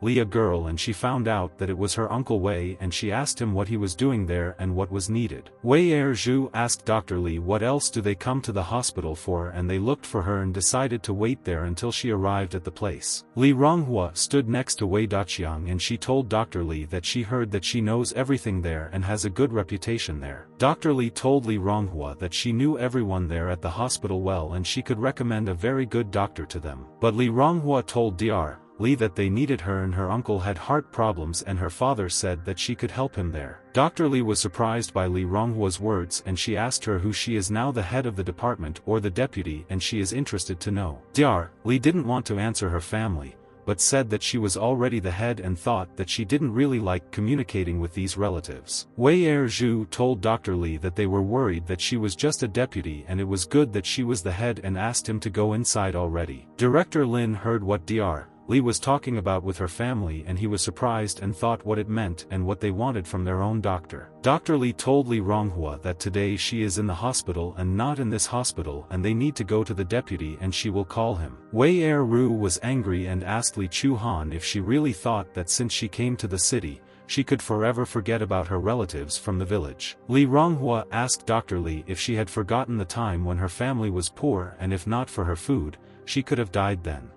Lee a girl and she found out that it was her Uncle Wei and she asked him what he was doing there and what was needed. Wei Zhu asked Dr. Lee what else do they come to the hospital for and they looked for her and decided to wait there until she arrived at the place. Li Ronghua stood next to Wei Daqiang and she told Dr. Lee that she heard that she knows everything there and has a good reputation there. Dr. Lee told Li Ronghua that she knew everyone there at the hospital well and she could recommend a very good doctor to them. But Li Ronghua told Lee that they needed her and her uncle had heart problems and her father said that she could help him there. Dr. Lee was surprised by Li Ronghua's words and she asked her who she is now, the head of the department or the deputy, and she is interested to know. Lee didn't want to answer her family, but said that she was already the head and thought that she didn't really like communicating with these relatives. Wei Zhu told Dr. Lee that they were worried that she was just a deputy and it was good that she was the head and asked him to go inside already. Director Lin heard what Lee was talking about with her family and he was surprised and thought what it meant and what they wanted from their own doctor. Dr. Lee told Li Ronghua that today she is in the hospital and not in this hospital and they need to go to the deputy and she will call him. Wei Ru was angry and asked Li Chuhan if she really thought that since she came to the city, she could forever forget about her relatives from the village. Li Ronghua asked Dr. Lee if she had forgotten the time when her family was poor and if not for her food, she could have died then.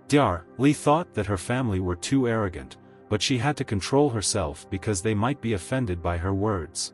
Lee thought that her family were too arrogant, but she had to control herself because they might be offended by her words.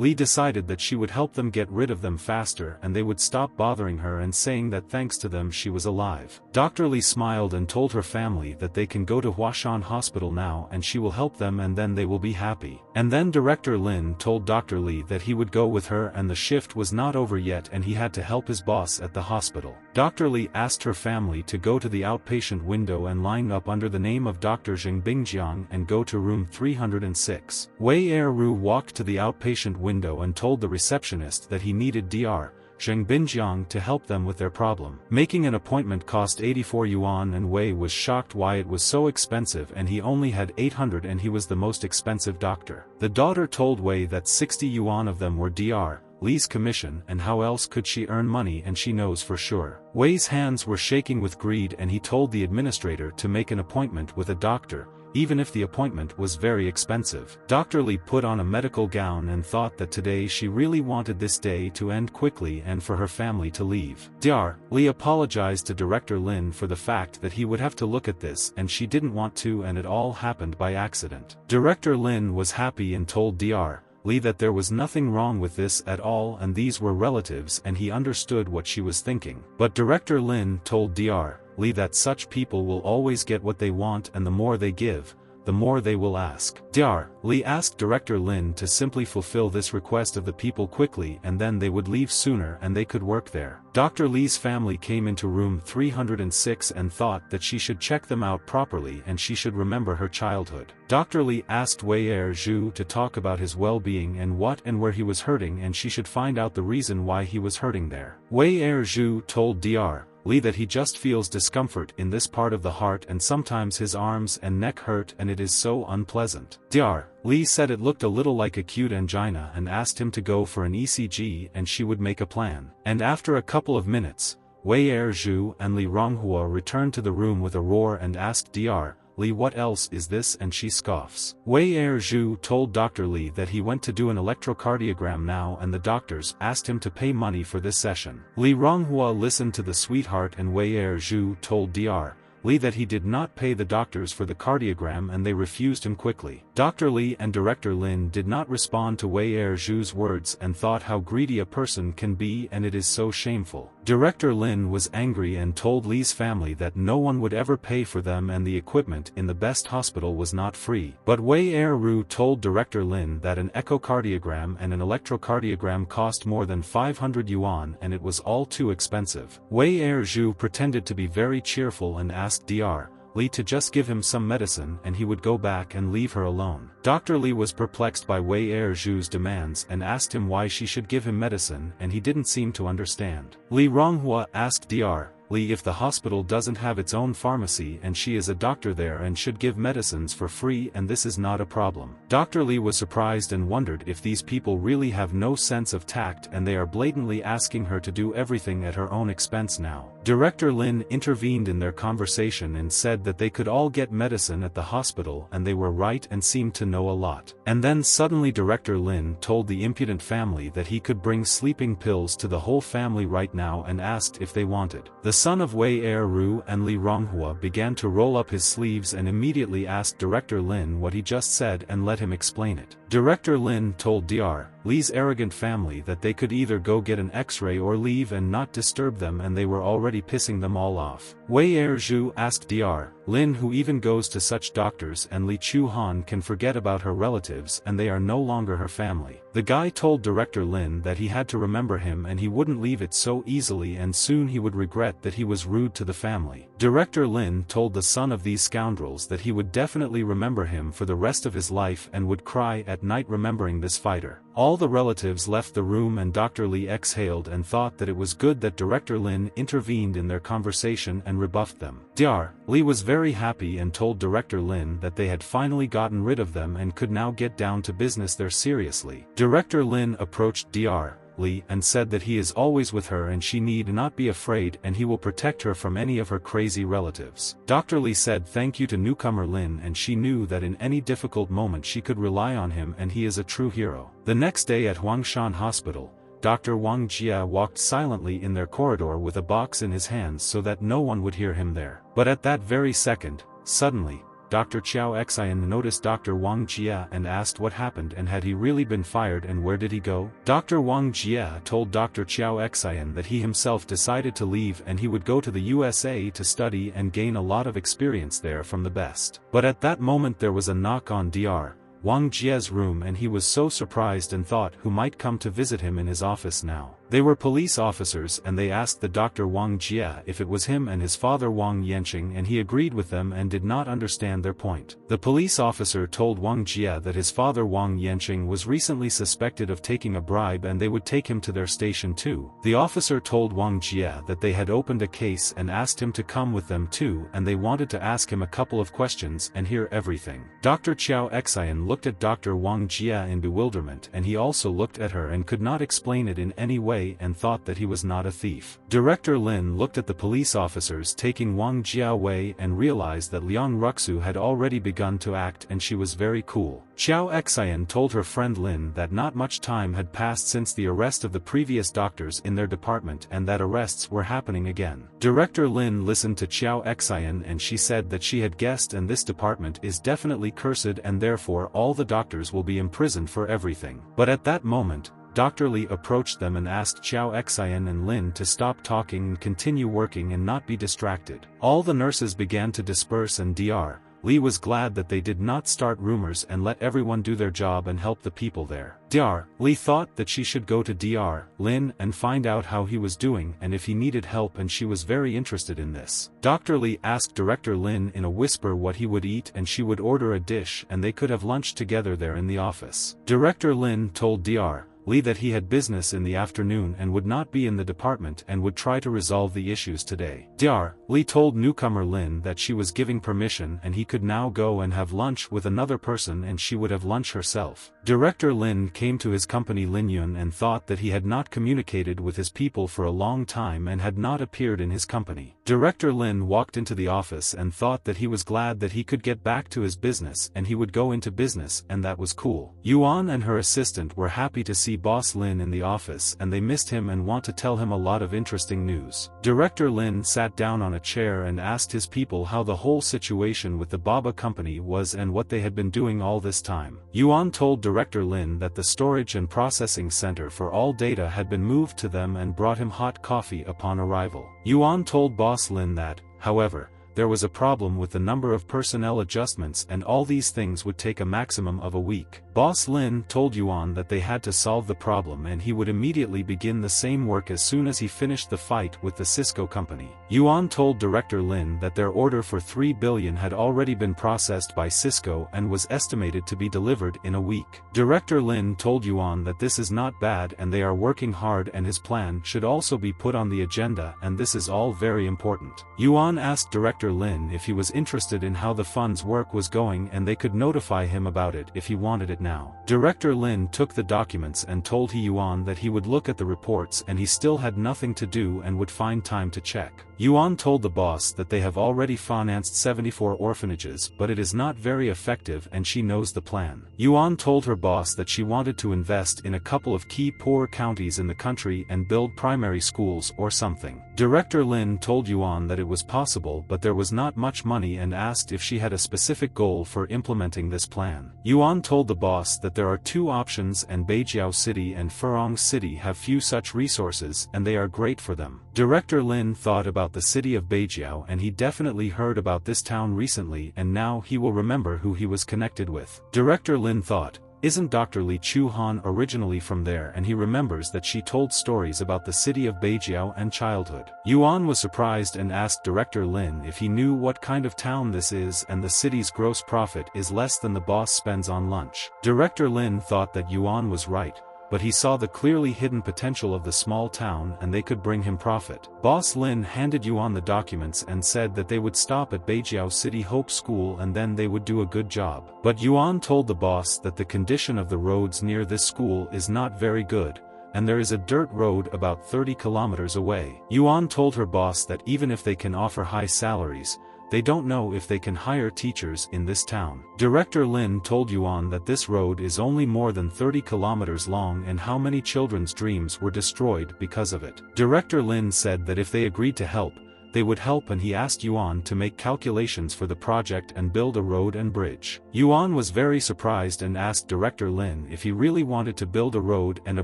Lee decided that she would help them get rid of them faster and they would stop bothering her and saying that thanks to them she was alive. Dr. Lee smiled and told her family that they can go to Huashan Hospital now and she will help them and then they will be happy. And then Director Lin told Dr. Lee that he would go with her and the shift was not over yet and he had to help his boss at the hospital. Dr. Lee asked her family to go to the outpatient window and line up under the name of Dr. Zheng Bingjiang and go to room 306. Wei Ru walked to the outpatient window and told the receptionist that he needed Dr. Zheng Binjiang to help them with their problem. Making an appointment cost 84 yuan and Wei was shocked why it was so expensive and he only had 800 and he was the most expensive doctor. The daughter told Wei that 60 yuan of them were Dr. Li's commission and how else could she earn money and she knows for sure. Wei's hands were shaking with greed and he told the administrator to make an appointment with a doctor, even if the appointment was very expensive. Dr. Li put on a medical gown and thought that today she really wanted this day to end quickly and for her family to leave. Dr. Li apologized to Director Lin for the fact that he would have to look at this and she didn't want to and it all happened by accident. Director Lin was happy and told Dr. Li that there was nothing wrong with this at all and these were relatives and he understood what she was thinking. But Director Lin told Dr. Li that such people will always get what they want and the more they give, the more they will ask. Dr. Li asked Director Lin to simply fulfill this request of the people quickly and then they would leave sooner and they could work there. Dr. Li's family came into room 306 and thought that she should check them out properly and she should remember her childhood. Dr. Li asked Wei Zhu to talk about his well-being and what and where he was hurting and she should find out the reason why he was hurting there. Wei Zhu told Dr. Li that he just feels discomfort in this part of the heart and sometimes his arms and neck hurt and it is so unpleasant. Dr. Li said it looked a little like acute angina and asked him to go for an ECG and she would make a plan. And after a couple of minutes, Wei Zhu and Li Ronghua returned to the room with a roar and asked Dr. Li what else is this and she scoffs. Wei Zhu told Dr. Li that he went to do an electrocardiogram now and the doctors asked him to pay money for this session. Li Ronghua listened to the sweetheart and Wei Zhu told Dr. Li that he did not pay the doctors for the cardiogram and they refused him quickly. Dr. Li and Director Lin did not respond to Wei Zhu's words and thought how greedy a person can be and it is so shameful. Director Lin was angry and told Li's family that no one would ever pay for them and the equipment in the best hospital was not free. But Wei Ru told Director Lin that an echocardiogram and an electrocardiogram cost more than 500 yuan and it was all too expensive. Wei Zhu pretended to be very cheerful and asked Dr. Li to just give him some medicine and he would go back and leave her alone. Dr. Li was perplexed by Wei Zhu's demands and asked him why she should give him medicine and he didn't seem to understand. Li Ronghua asked Dr. Li if the hospital doesn't have its own pharmacy and she is a doctor there and should give medicines for free and this is not a problem. Dr. Li was surprised and wondered if these people really have no sense of tact and they are blatantly asking her to do everything at her own expense now. Director Lin intervened in their conversation and said that they could all get medicine at the hospital and they were right and seemed to know a lot. And then suddenly Director Lin told the impudent family that he could bring sleeping pills to the whole family right now and asked if they wanted. The son of Wei Ru and Li Ronghua began to roll up his sleeves and immediately asked Director Lin what he just said and let him explain it. Director Lin told Dr. Li's arrogant family that they could either go get an x-ray or leave and not disturb them and they were already pissing them all off. Wei Zhu asked Dr. Lin who even goes to such doctors and Li Chuhan can forget about her relatives and they are no longer her family. The guy told Director Lin that he had to remember him and he wouldn't leave it so easily and soon he would regret that he was rude to the family. Director Lin told the son of these scoundrels that he would definitely remember him for the rest of his life and would cry at night remembering this fighter. All the relatives left the room and Dr. Li exhaled and thought that it was good that Director Lin intervened in their conversation and rebuffed them. Dr. Li was very happy and told Director Lin that they had finally gotten rid of them and could now get down to business there seriously. Director Lin approached Dr. Li and said that he is always with her and she need not be afraid and he will protect her from any of her crazy relatives. Dr. Li said thank you to newcomer Lin and she knew that in any difficult moment she could rely on him and he is a true hero. The next day at Huangshan Hospital, Dr. Wang Jia walked silently in their corridor with a box in his hands so that no one would hear him there. But at that very second, suddenly, Dr. Qiao Xian noticed Dr. Wang Jia and asked what happened and had he really been fired and where did he go? Dr. Wang Jia told Dr. Qiao Xian that he himself decided to leave and he would go to the USA to study and gain a lot of experience there from the best. But at that moment there was a knock on Dr. Wang Jia's room and he was so surprised and thought who might come to visit him in his office now. They were police officers and they asked the Dr. Wang Jia if it was him and his father Wang Yanqing, and he agreed with them and did not understand their point. The police officer told Wang Jia that his father Wang Yanqing was recently suspected of taking a bribe and they would take him to their station too. The officer told Wang Jia that they had opened a case and asked him to come with them too, and they wanted to ask him a couple of questions and hear everything. Dr. Qiao Xian looked at Dr. Wang Jia in bewilderment, and he also looked at her and could not explain it in any way and thought that he was not a thief. Director Lin looked at the police officers taking Wang Jia away and realized that Liang Ruxu had already begun to act, and she was very cool. Qiao Xian told her friend Lin that not much time had passed since the arrest of the previous doctors in their department and that arrests were happening again. Director Lin listened to Qiao Xian and she said that she had guessed, and this department is definitely cursed and therefore all the doctors will be imprisoned for everything. But at that moment, Dr. Li approached them and asked Qiao Xian and Lin to stop talking and continue working and not be distracted. All the nurses began to disperse and Dr. Li was glad that they did not start rumors and let everyone do their job and help the people there. Dr. Li thought that she should go to Dr. Lin and find out how he was doing and if he needed help, and she was very interested in this. Dr. Li asked Director Lin in a whisper what he would eat and she would order a dish and they could have lunch together there in the office. Director Lin told Dr. Li that he had business in the afternoon and would not be in the department and would try to resolve the issues today. Dr. Li told newcomer Lin that she was giving permission and he could now go and have lunch with another person and she would have lunch herself. Director Lin came to his company Lin Yun and thought that he had not communicated with his people for a long time and had not appeared in his company. Director Lin walked into the office and thought that he was glad that he could get back to his business and he would go into business, and that was cool. Yuan and her assistant were happy to see Boss Lin in the office and they missed him and want to tell him a lot of interesting news. Director Lin sat down on a chair and asked his people how the whole situation with the Baba company was and what they had been doing all this time. Yuan told Director Lin that the storage and processing center for all data had been moved to them and brought him hot coffee upon arrival. Yuan told Boss Lin that, however, there was a problem with the number of personnel adjustments and all these things would take a maximum of a week. Boss Lin told Yuan that they had to solve the problem and he would immediately begin the same work as soon as he finished the fight with the Cisco company. Yuan told Director Lin that their order for 3 billion had already been processed by Cisco and was estimated to be delivered in a week. Director Lin told Yuan that this is not bad and they are working hard and his plan should also be put on the agenda and this is all very important. Yuan asked Director Lin if he was interested in how the fund's work was going and they could notify him about it if he wanted it now. Director Lin took the documents and told Yuan that he would look at the reports and he still had nothing to do and would find time to check. Yuan told the boss that they have already financed 74 orphanages but it is not very effective and she knows the plan. Yuan told her boss that she wanted to invest in a couple of key poor counties in the country and build primary schools or something. Director Lin told Yuan that it was possible but there was not much money and asked if she had a specific goal for implementing this plan. Yuan told the boss that there are two options and Beijiao City and Furong City have few such resources and they are great for them. Director Lin thought about the city of Beijiao and he definitely heard about this town recently and now he will remember who he was connected with. Director Lin thought, isn't Dr. Li Chuhan originally from there, and he remembers that she told stories about the city of Beijiao and childhood. Yuan was surprised and asked Director Lin if he knew what kind of town this is and the city's gross profit is less than the boss spends on lunch. Director Lin thought that Yuan was right, but he saw the clearly hidden potential of the small town and they could bring him profit. Boss Lin handed Yuan the documents and said that they would stop at Beijiao City Hope School and then they would do a good job. But Yuan told the boss that the condition of the roads near this school is not very good, and there is a dirt road about 30 kilometers away. Yuan told her boss that even if they can offer high salaries, they don't know if they can hire teachers in this town. Director Lin told Yuan that this road is only more than 30 kilometers long and how many children's dreams were destroyed because of it. Director Lin said that if they agreed to help, they would help, and he asked Yuan to make calculations for the project and build a road and bridge. Yuan was very surprised and asked Director Lin if he really wanted to build a road and a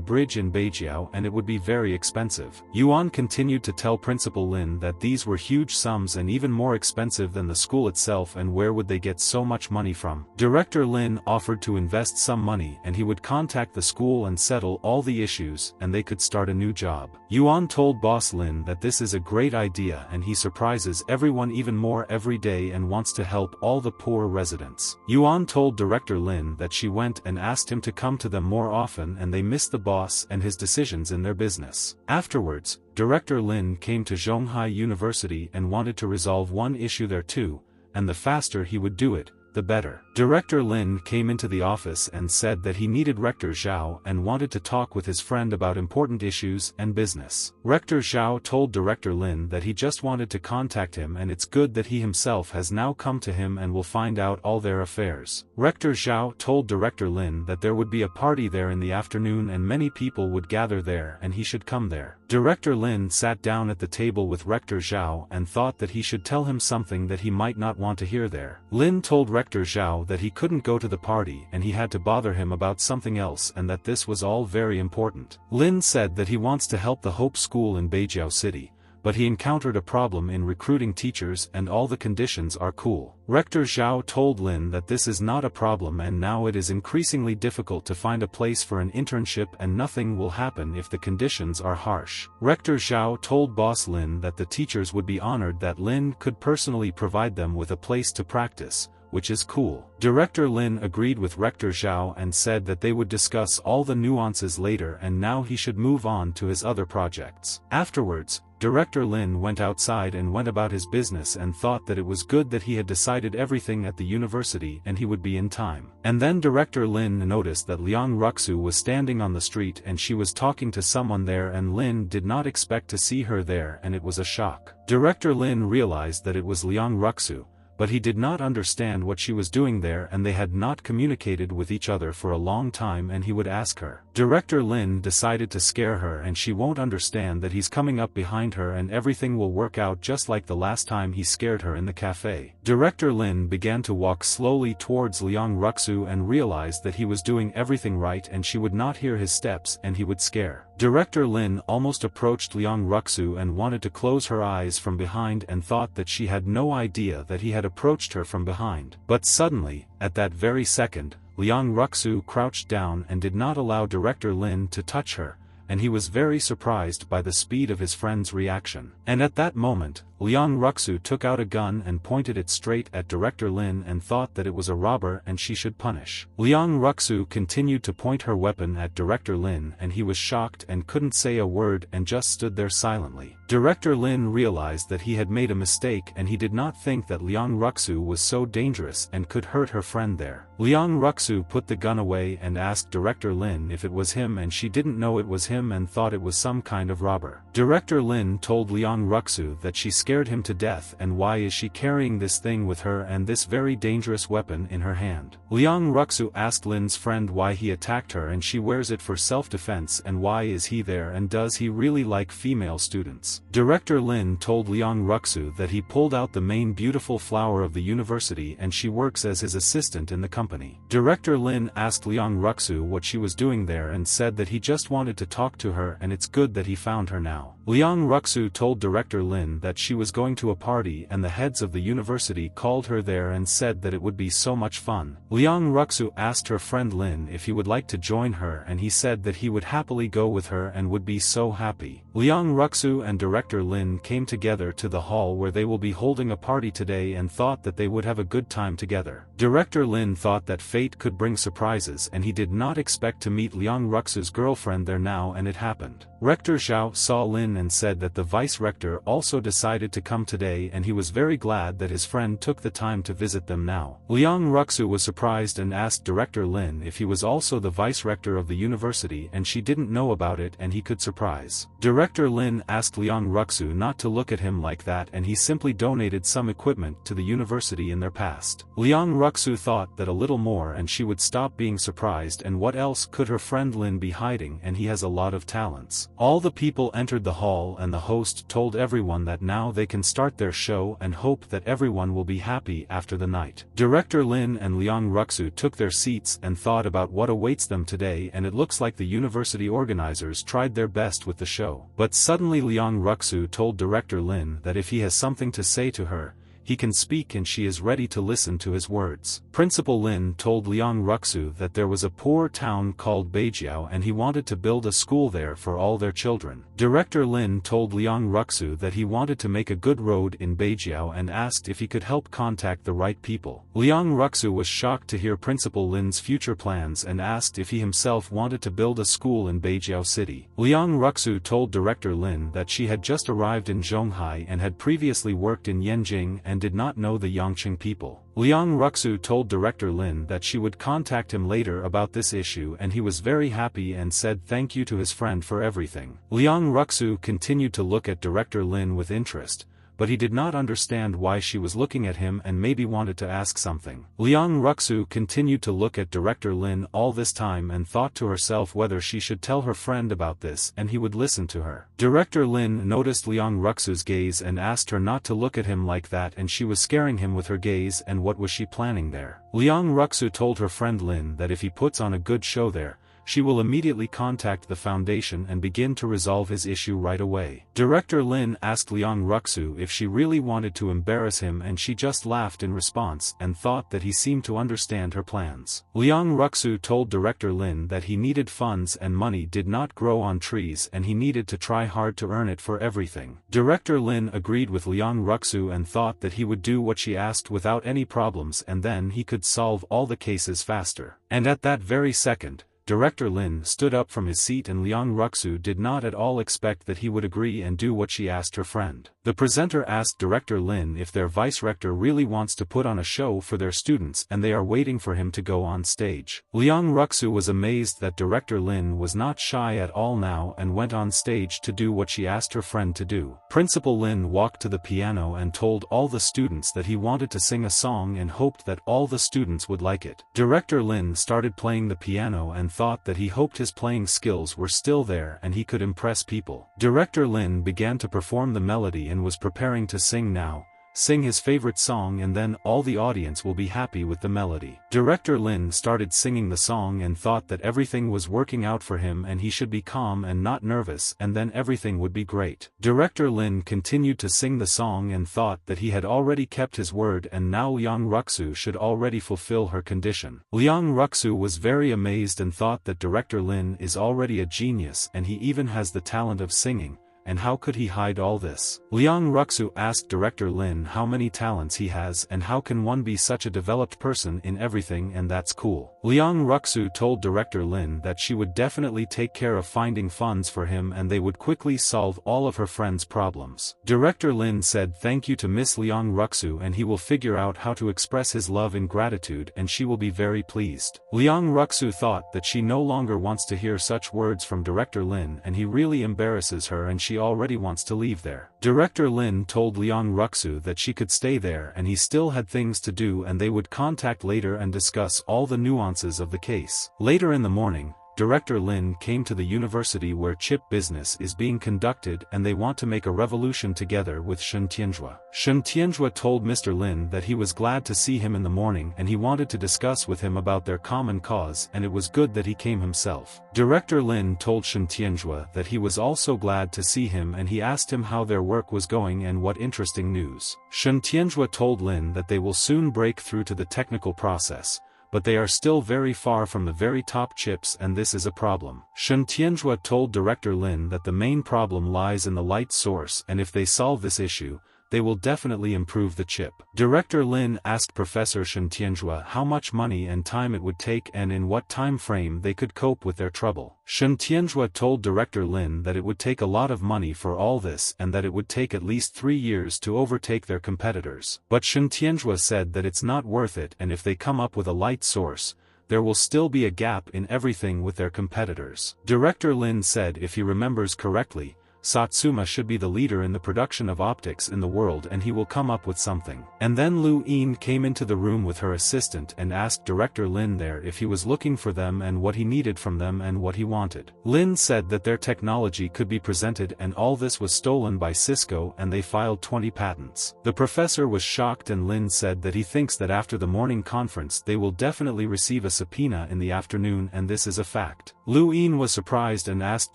bridge in Beijiao, and it would be very expensive. Yuan continued to tell Principal Lin that these were huge sums and even more expensive than the school itself, and where would they get so much money from. Director Lin offered to invest some money and he would contact the school and settle all the issues, and they could start a new job. Yuan told Boss Lin that this is a great idea and he surprises everyone even more every day and wants to help all the poor residents. Yuan told Director Lin that she went and asked him to come to them more often, and they missed the boss and his decisions in their business. Afterwards, Director Lin came to Zhonghai University and wanted to resolve one issue there too, and the faster he would do it, the better. Director Lin came into the office and said that he needed Rector Zhao and wanted to talk with his friend about important issues and business. Rector Zhao told Director Lin that he just wanted to contact him, and it's good that he himself has now come to him and will find out all their affairs. Rector Zhao told Director Lin that there would be a party there in the afternoon and many people would gather there and he should come there. Director Lin sat down at the table with Rector Zhao and thought that he should tell him something that he might not want to hear there. Lin told Rector Zhao that he couldn't go to the party and he had to bother him about something else, and that this was all very important. Lin said that he wants to help the Hope School in Beijiao City, but he encountered a problem in recruiting teachers and all the conditions are cool. Rector Zhao told Lin that this is not a problem and now it is increasingly difficult to find a place for an internship and nothing will happen if the conditions are harsh. Rector Zhao told Boss Lin that the teachers would be honored that Lin could personally provide them with a place to practice, which is cool. Director Lin agreed with Rector Zhao and said that they would discuss all the nuances later, and now he should move on to his other projects. Afterwards, Director Lin went outside and went about his business and thought that it was good that he had decided everything at the university and he would be in time. And then Director Lin noticed that Liang Ruxu was standing on the street and she was talking to someone there, and Lin did not expect to see her there and it was a shock. Director Lin realized that it was Liang Ruxu, but he did not understand what she was doing there, and they had not communicated with each other for a long time, and he would ask her. Director Lin decided to scare her and she won't understand that he's coming up behind her and everything will work out just like the last time he scared her in the cafe. Director Lin began to walk slowly towards Liang Ruxu and realized that he was doing everything right and she would not hear his steps and he would scare. Director Lin almost approached Liang Ruxu and wanted to close her eyes from behind and thought that she had no idea that he had approached her from behind. But suddenly, at that very second, Liang Ruxu crouched down and did not allow Director Lin to touch her, and he was very surprised by the speed of his friend's reaction. And at that moment, Liang Ruxu took out a gun and pointed it straight at Director Lin and thought that it was a robber and she should punish. Liang Ruxu continued to point her weapon at Director Lin and he was shocked and couldn't say a word and just stood there silently. Director Lin realized that he had made a mistake and he did not think that Liang Ruxu was so dangerous and could hurt her friend there. Liang Ruxu put the gun away and asked Director Lin if it was him, and she didn't know it was him and thought it was some kind of robber. Director Lin told Liang Ruxu that she scared him to death, and why is she carrying this thing with her and this very dangerous weapon in her hand. Liang Ruxu asked Lin's friend why he attacked her, and she wears it for self-defense, and why is he there and does he really like female students. Director Lin told Liang Ruxu that he pulled out the main beautiful flower of the university and she works as his assistant in the company. Director Lin asked Liang Ruxu what she was doing there and said that he just wanted to talk to her and it's good that he found her now. Liang Ruxu told Director Lin that she was going to a party and the heads of the university called her there and said that it would be so much fun. Liang Ruxu asked her friend Lin if he would like to join her and he said that he would happily go with her and would be so happy. Liang Ruxu and Director Lin came together to the hall where they will be holding a party today and thought that they would have a good time together. Director Lin thought that fate could bring surprises and he did not expect to meet Liang Ruxu's girlfriend there now, and it happened. Rector Zhao saw Lin and said that the vice-rector also decided to come today and he was very glad that his friend took the time to visit them now. Liang Ruxu was surprised and asked Director Lin if he was also the vice-rector of the university, and she didn't know about it and he could surprise. Director Lin asked Liang Liang Ruxu not to look at him like that, and he simply donated some equipment to the university in their past. Liang Ruxu thought that a little more and she would stop being surprised, and what else could her friend Lin be hiding, and he has a lot of talents. All the people entered the hall and the host told everyone that now they can start their show and hope that everyone will be happy after the night. Director Lin and Liang Ruxu took their seats and thought about what awaits them today, and it looks like the university organizers tried their best with the show. But suddenly Liang Ruxu told Director Lin that if he has something to say to her, he can speak and she is ready to listen to his words. Principal Lin told Liang Ruxu that there was a poor town called Beijiao and he wanted to build a school there for all their children. Director Lin told Liang Ruxu that he wanted to make a good road in Beijiao and asked if he could help contact the right people. Liang Ruxu was shocked to hear Principal Lin's future plans and asked if he himself wanted to build a school in Beijiao City. Liang Ruxu told Director Lin that she had just arrived in Zhonghai and had previously worked in Yanjing and did not know the Yangqing people. Liang Ruxu told Director Lin that she would contact him later about this issue, and he was very happy and said thank you to his friend for everything. Liang Ruxu continued to look at Director Lin with interest, but he did not understand why she was looking at him and maybe wanted to ask something. Liang Ruxu continued to look at Director Lin all this time and thought to herself whether she should tell her friend about this and he would listen to her. Director Lin noticed Liang Ruxu's gaze and asked her not to look at him like that, and she was scaring him with her gaze, and what was she planning there? Liang Ruxu told her friend Lin that if he puts on a good show there, she will immediately contact the foundation and begin to resolve his issue right away. Director Lin asked Liang Ruxu if she really wanted to embarrass him, and she just laughed in response and thought that he seemed to understand her plans. Liang Ruxu told Director Lin that he needed funds and money did not grow on trees and he needed to try hard to earn it for everything. Director Lin agreed with Liang Ruxu and thought that he would do what she asked without any problems, and then he could solve all the cases faster. And at that very second, Director Lin stood up from his seat, and Liang Ruxu did not at all expect that he would agree and do what she asked her friend. The presenter asked Director Lin if their vice-rector really wants to put on a show for their students and they are waiting for him to go on stage. Liang Ruxu was amazed that Director Lin was not shy at all now and went on stage to do what she asked her friend to do. Principal Lin walked to the piano and told all the students that he wanted to sing a song and hoped that all the students would like it. Director Lin started playing the piano and thought that he hoped his playing skills were still there and he could impress people. Director Lin began to perform the melody and was preparing to sing his favorite song, and then all the audience will be happy with the melody. Director Lin started singing the song and thought that everything was working out for him and he should be calm and not nervous, and then everything would be great. Director Lin continued to sing the song and thought that he had already kept his word, and now Liang Ruxu should already fulfill her condition. Liang Ruxu was very amazed and thought that Director Lin is already a genius and he even has the talent of singing. And how could he hide all this? Liang Ruxu asked Director Lin how many talents he has and how can one be such a developed person in everything, and that's cool. Liang Ruxu told Director Lin that she would definitely take care of finding funds for him and they would quickly solve all of her friend's problems. Director Lin said thank you to Miss Liang Ruxu and he will figure out how to express his love and gratitude and she will be very pleased. Liang Ruxu thought that she no longer wants to hear such words from Director Lin and he really embarrasses her and she already wants to leave there. Director Lin told Liang Ruxu that she could stay there and he still had things to do and they would contact later and discuss all the nuances of the case. Later in the morning, Director Lin came to the university where chip business is being conducted and they want to make a revolution together with Shen Tianzhua. Shen Tianzhua told Mr. Lin that he was glad to see him in the morning and he wanted to discuss with him about their common cause, and it was good that he came himself. Director Lin told Shen Tianzhua that he was also glad to see him and he asked him how their work was going and what interesting news. Shen Tianzhua told Lin that they will soon break through to the technical process, but they are still very far from the very top chips and this is a problem. Shen Tianzhua told Director Lin that the main problem lies in the light source and if they solve this issue, they will definitely improve the chip. Director Lin asked Professor Shen Tianzhua how much money and time it would take and in what time frame they could cope with their trouble. Shen Tianzhua told Director Lin that it would take a lot of money for all this and that it would take at least 3 years to overtake their competitors. But Shen Tianzhua said that it's not worth it, and if they come up with a light source, there will still be a gap in everything with their competitors. Director Lin said if he remembers correctly, Satsuma should be the leader in the production of optics in the world and he will come up with something. And then Lu Yin came into the room with her assistant and asked Director Lin there if he was looking for them and what he needed from them and what he wanted. Lin said that their technology could be presented and all this was stolen by Cisco and they filed 20 patents. The professor was shocked and Lin said that he thinks that after the morning conference they will definitely receive a subpoena in the afternoon and this is a fact. Lu Yin was surprised and asked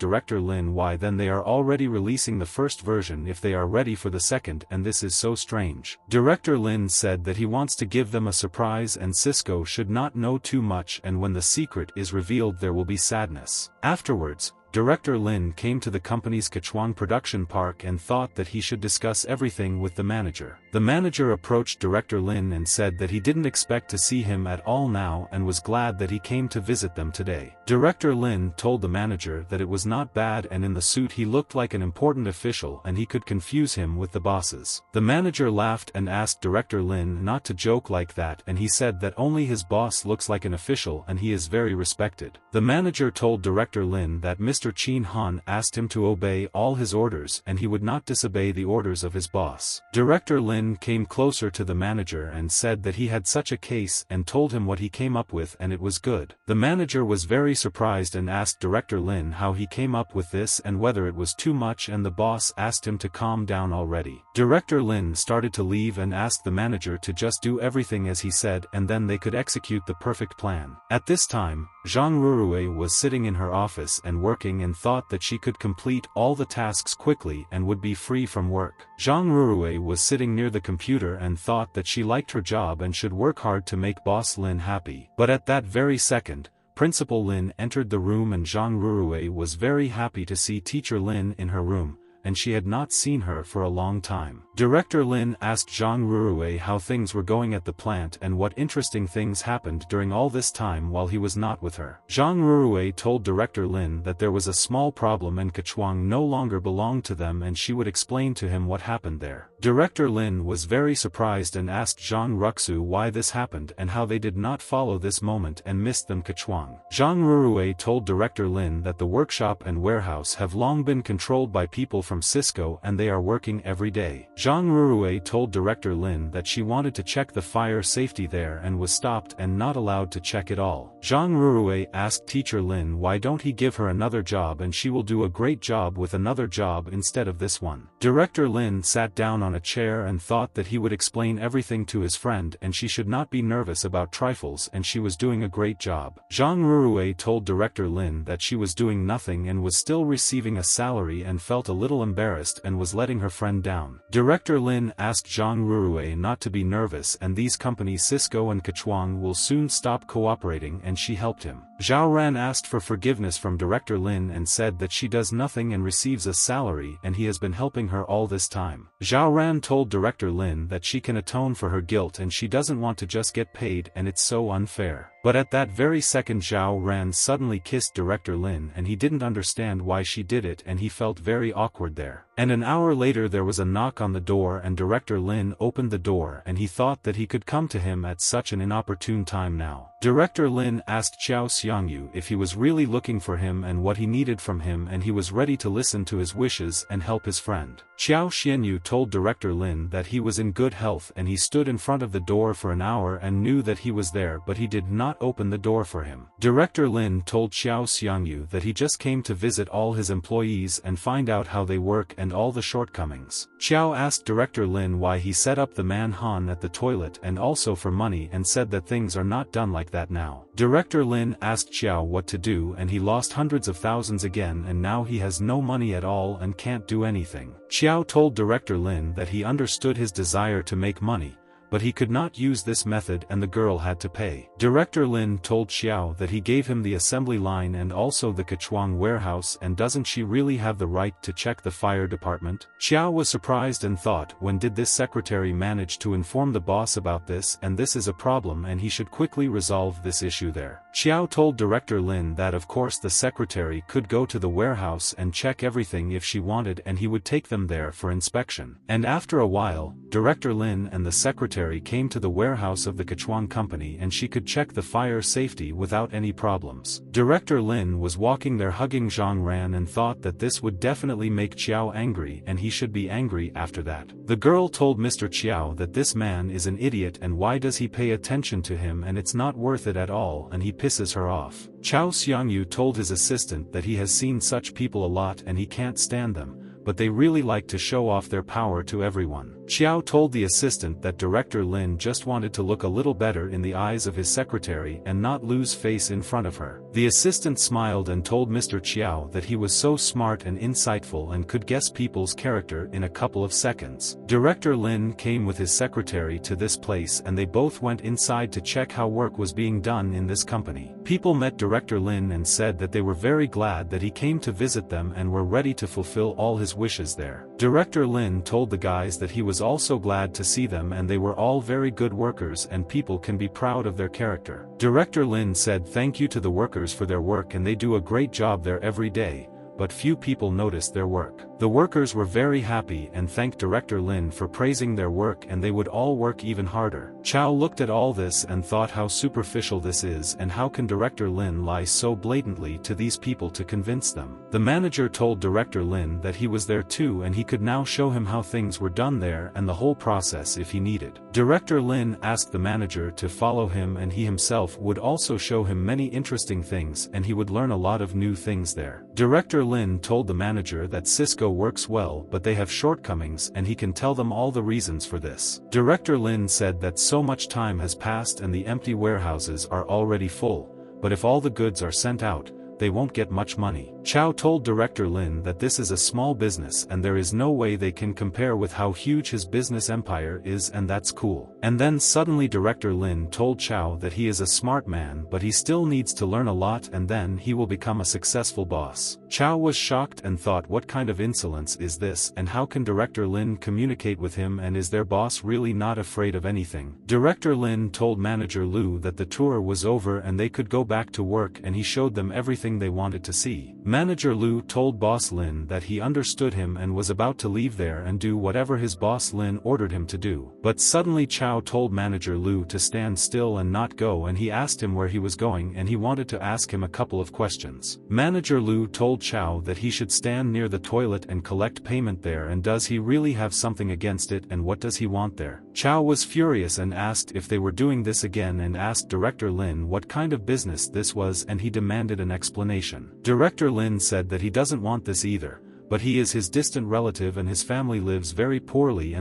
Director Lin why then they are already releasing the first version if they are ready for the second and this is so strange. Director Lin said that he wants to give them a surprise and Cisco should not know too much and when the secret is revealed there will be sadness. Afterwards, Director Lin came to the company's Kechuang production park and thought that he should discuss everything with the manager. The manager approached Director Lin and said that he didn't expect to see him at all now and was glad that he came to visit them today. Director Lin told the manager that it was not bad and in the suit he looked like an important official and he could confuse him with the bosses. The manager laughed and asked Director Lin not to joke like that and he said that only his boss looks like an official and he is very respected. The manager told Director Lin that Mr. Qin Han asked him to obey all his orders and he would not disobey the orders of his boss. Director Lin came closer to the manager and said that he had such a case and told him what he came up with and it was good. The manager was very surprised and asked Director Lin how he came up with this and whether it was too much and the boss asked him to calm down already. Director Lin started to leave and asked the manager to just do everything as he said and then they could execute the perfect plan. At this time, Zhang Rurue was sitting in her office and working and thought that she could complete all the tasks quickly and would be free from work. Zhang Rurue was sitting near the computer and thought that she liked her job and should work hard to make Boss Lin happy. But at that very second, Principal Lin entered the room and Zhang Rurue was very happy to see Teacher Lin in her room, and she had not seen her for a long time. Director Lin asked Zhang Rurue how things were going at the plant and what interesting things happened during all this time while he was not with her. Zhang Rurue told Director Lin that there was a small problem and Kechuang no longer belonged to them and she would explain to him what happened there. Director Lin was very surprised and asked Zhang Ruxu why this happened and how they did not follow this moment and missed them Kechuang. Zhang Rurue told Director Lin that the workshop and warehouse have long been controlled by people from Cisco and they are working every day. Zhang Rurue told Director Lin that she wanted to check the fire safety there and was stopped and not allowed to check it all. Zhang Rurue asked Teacher Lin why don't he give her another job and she will do a great job with another job instead of this one. Director Lin sat down on a chair and thought that he would explain everything to his friend and she should not be nervous about trifles and she was doing a great job. Zhang Rurue told Director Lin that she was doing nothing and was still receiving a salary and felt a little embarrassed and was letting her friend down. Director Lin asked Zhang Rurue not to be nervous and these companies Cisco and Kechuang will soon stop cooperating and she helped him. Zhao Ran asked for forgiveness from Director Lin and said that she does nothing and receives a salary and he has been helping her all this time. Zhao Ran told Director Lin that she can atone for her guilt and she doesn't want to just get paid and it's so unfair. But at that very second Zhao Ran suddenly kissed Director Lin and he didn't understand why she did it and he felt very awkward there. And an hour later there was a knock on the door and Director Lin opened the door and he thought that he could come to him at such an inopportune time now. Director Lin asked Xiao Xiangyu if he was really looking for him and what he needed from him and he was ready to listen to his wishes and help his friend. Xiao Xianyu told Director Lin that he was in good health and he stood in front of the door for an hour and knew that he was there but he did not open the door for him. Director Lin told Xiao Xiangyu that he just came to visit all his employees and find out how they work and all the shortcomings. Xiao asked Director Lin why he set up the man Han at the toilet and also for money and said that things are not done like that now. Director Lin asked Xiao what to do and he lost hundreds of thousands again and now he has no money at all and can't do anything. Xiao told Director Lin that he understood his desire to make money, but he could not use this method and the girl had to pay. Director Lin told Xiao that he gave him the assembly line and also the Kechuang warehouse and doesn't she really have the right to check the fire department? Xiao was surprised and thought when did this secretary manage to inform the boss about this and this is a problem and he should quickly resolve this issue there. Xiao told Director Lin that of course the secretary could go to the warehouse and check everything if she wanted and he would take them there for inspection. And after a while, Director Lin and the secretary secretary came to the warehouse of the Kechuang company and she could check the fire safety without any problems. Director Lin was walking there hugging Zhang Ran and thought that this would definitely make Chiao angry and he should be angry after that. The girl told Mr. Chiao that this man is an idiot and why does he pay attention to him and it's not worth it at all and he pisses her off. Chao Xiangyu told his assistant that he has seen such people a lot and he can't stand them, but they really like to show off their power to everyone. Chiao told the assistant that Director Lin just wanted to look a little better in the eyes of his secretary and not lose face in front of her. The assistant smiled and told Mr. Chiao that he was so smart and insightful and could guess people's character in a couple of seconds. Director Lin came with his secretary to this place and they both went inside to check how work was being done in this company. People met Director Lin and said that they were very glad that he came to visit them and were ready to fulfill all his wishes there. Director Lin told the guys that he was also glad to see them and they were all very good workers and people can be proud of their character. Director Lin said thank you to the workers for their work and they do a great job there every day, but few people noticed their work. The workers were very happy and thanked Director Lin for praising their work and they would all work even harder. Chao looked at all this and thought how superficial this is and how can Director Lin lie so blatantly to these people to convince them. The manager told Director Lin that he was there too and he could now show him how things were done there and the whole process if he needed. Director Lin asked the manager to follow him and he himself would also show him many interesting things and he would learn a lot of new things there. Director Lin told the manager that Cisco works well but they have shortcomings and he can tell them all the reasons for this. Director Lin said that so much time has passed and the empty warehouses are already full, but if all the goods are sent out, they won't get much money. Chao told Director Lin that this is a small business and there is no way they can compare with how huge his business empire is and that's cool. And then suddenly Director Lin told Chao that he is a smart man but he still needs to learn a lot and then he will become a successful boss. Chao was shocked and thought what kind of insolence is this and how can Director Lin communicate with him and is their boss really not afraid of anything? Director Lin told Manager Lu that the tour was over and they could go back to work and he showed them everything they wanted to see. Manager Lu told Boss Lin that he understood him and was about to leave there and do whatever his boss Lin ordered him to do. But suddenly Chao told Manager Lu to stand still and not go and he asked him where he was going and he wanted to ask him a couple of questions. Manager Lu told Chao that he should stand near the toilet and collect payment there and does he really have something against it and what does he want there? Chao was furious and asked if they were doing this again and asked Director Lin what kind of business this was and he demanded an explanation. Director Lin said that he doesn't want this either, but he is his distant relative and his family lives very poorly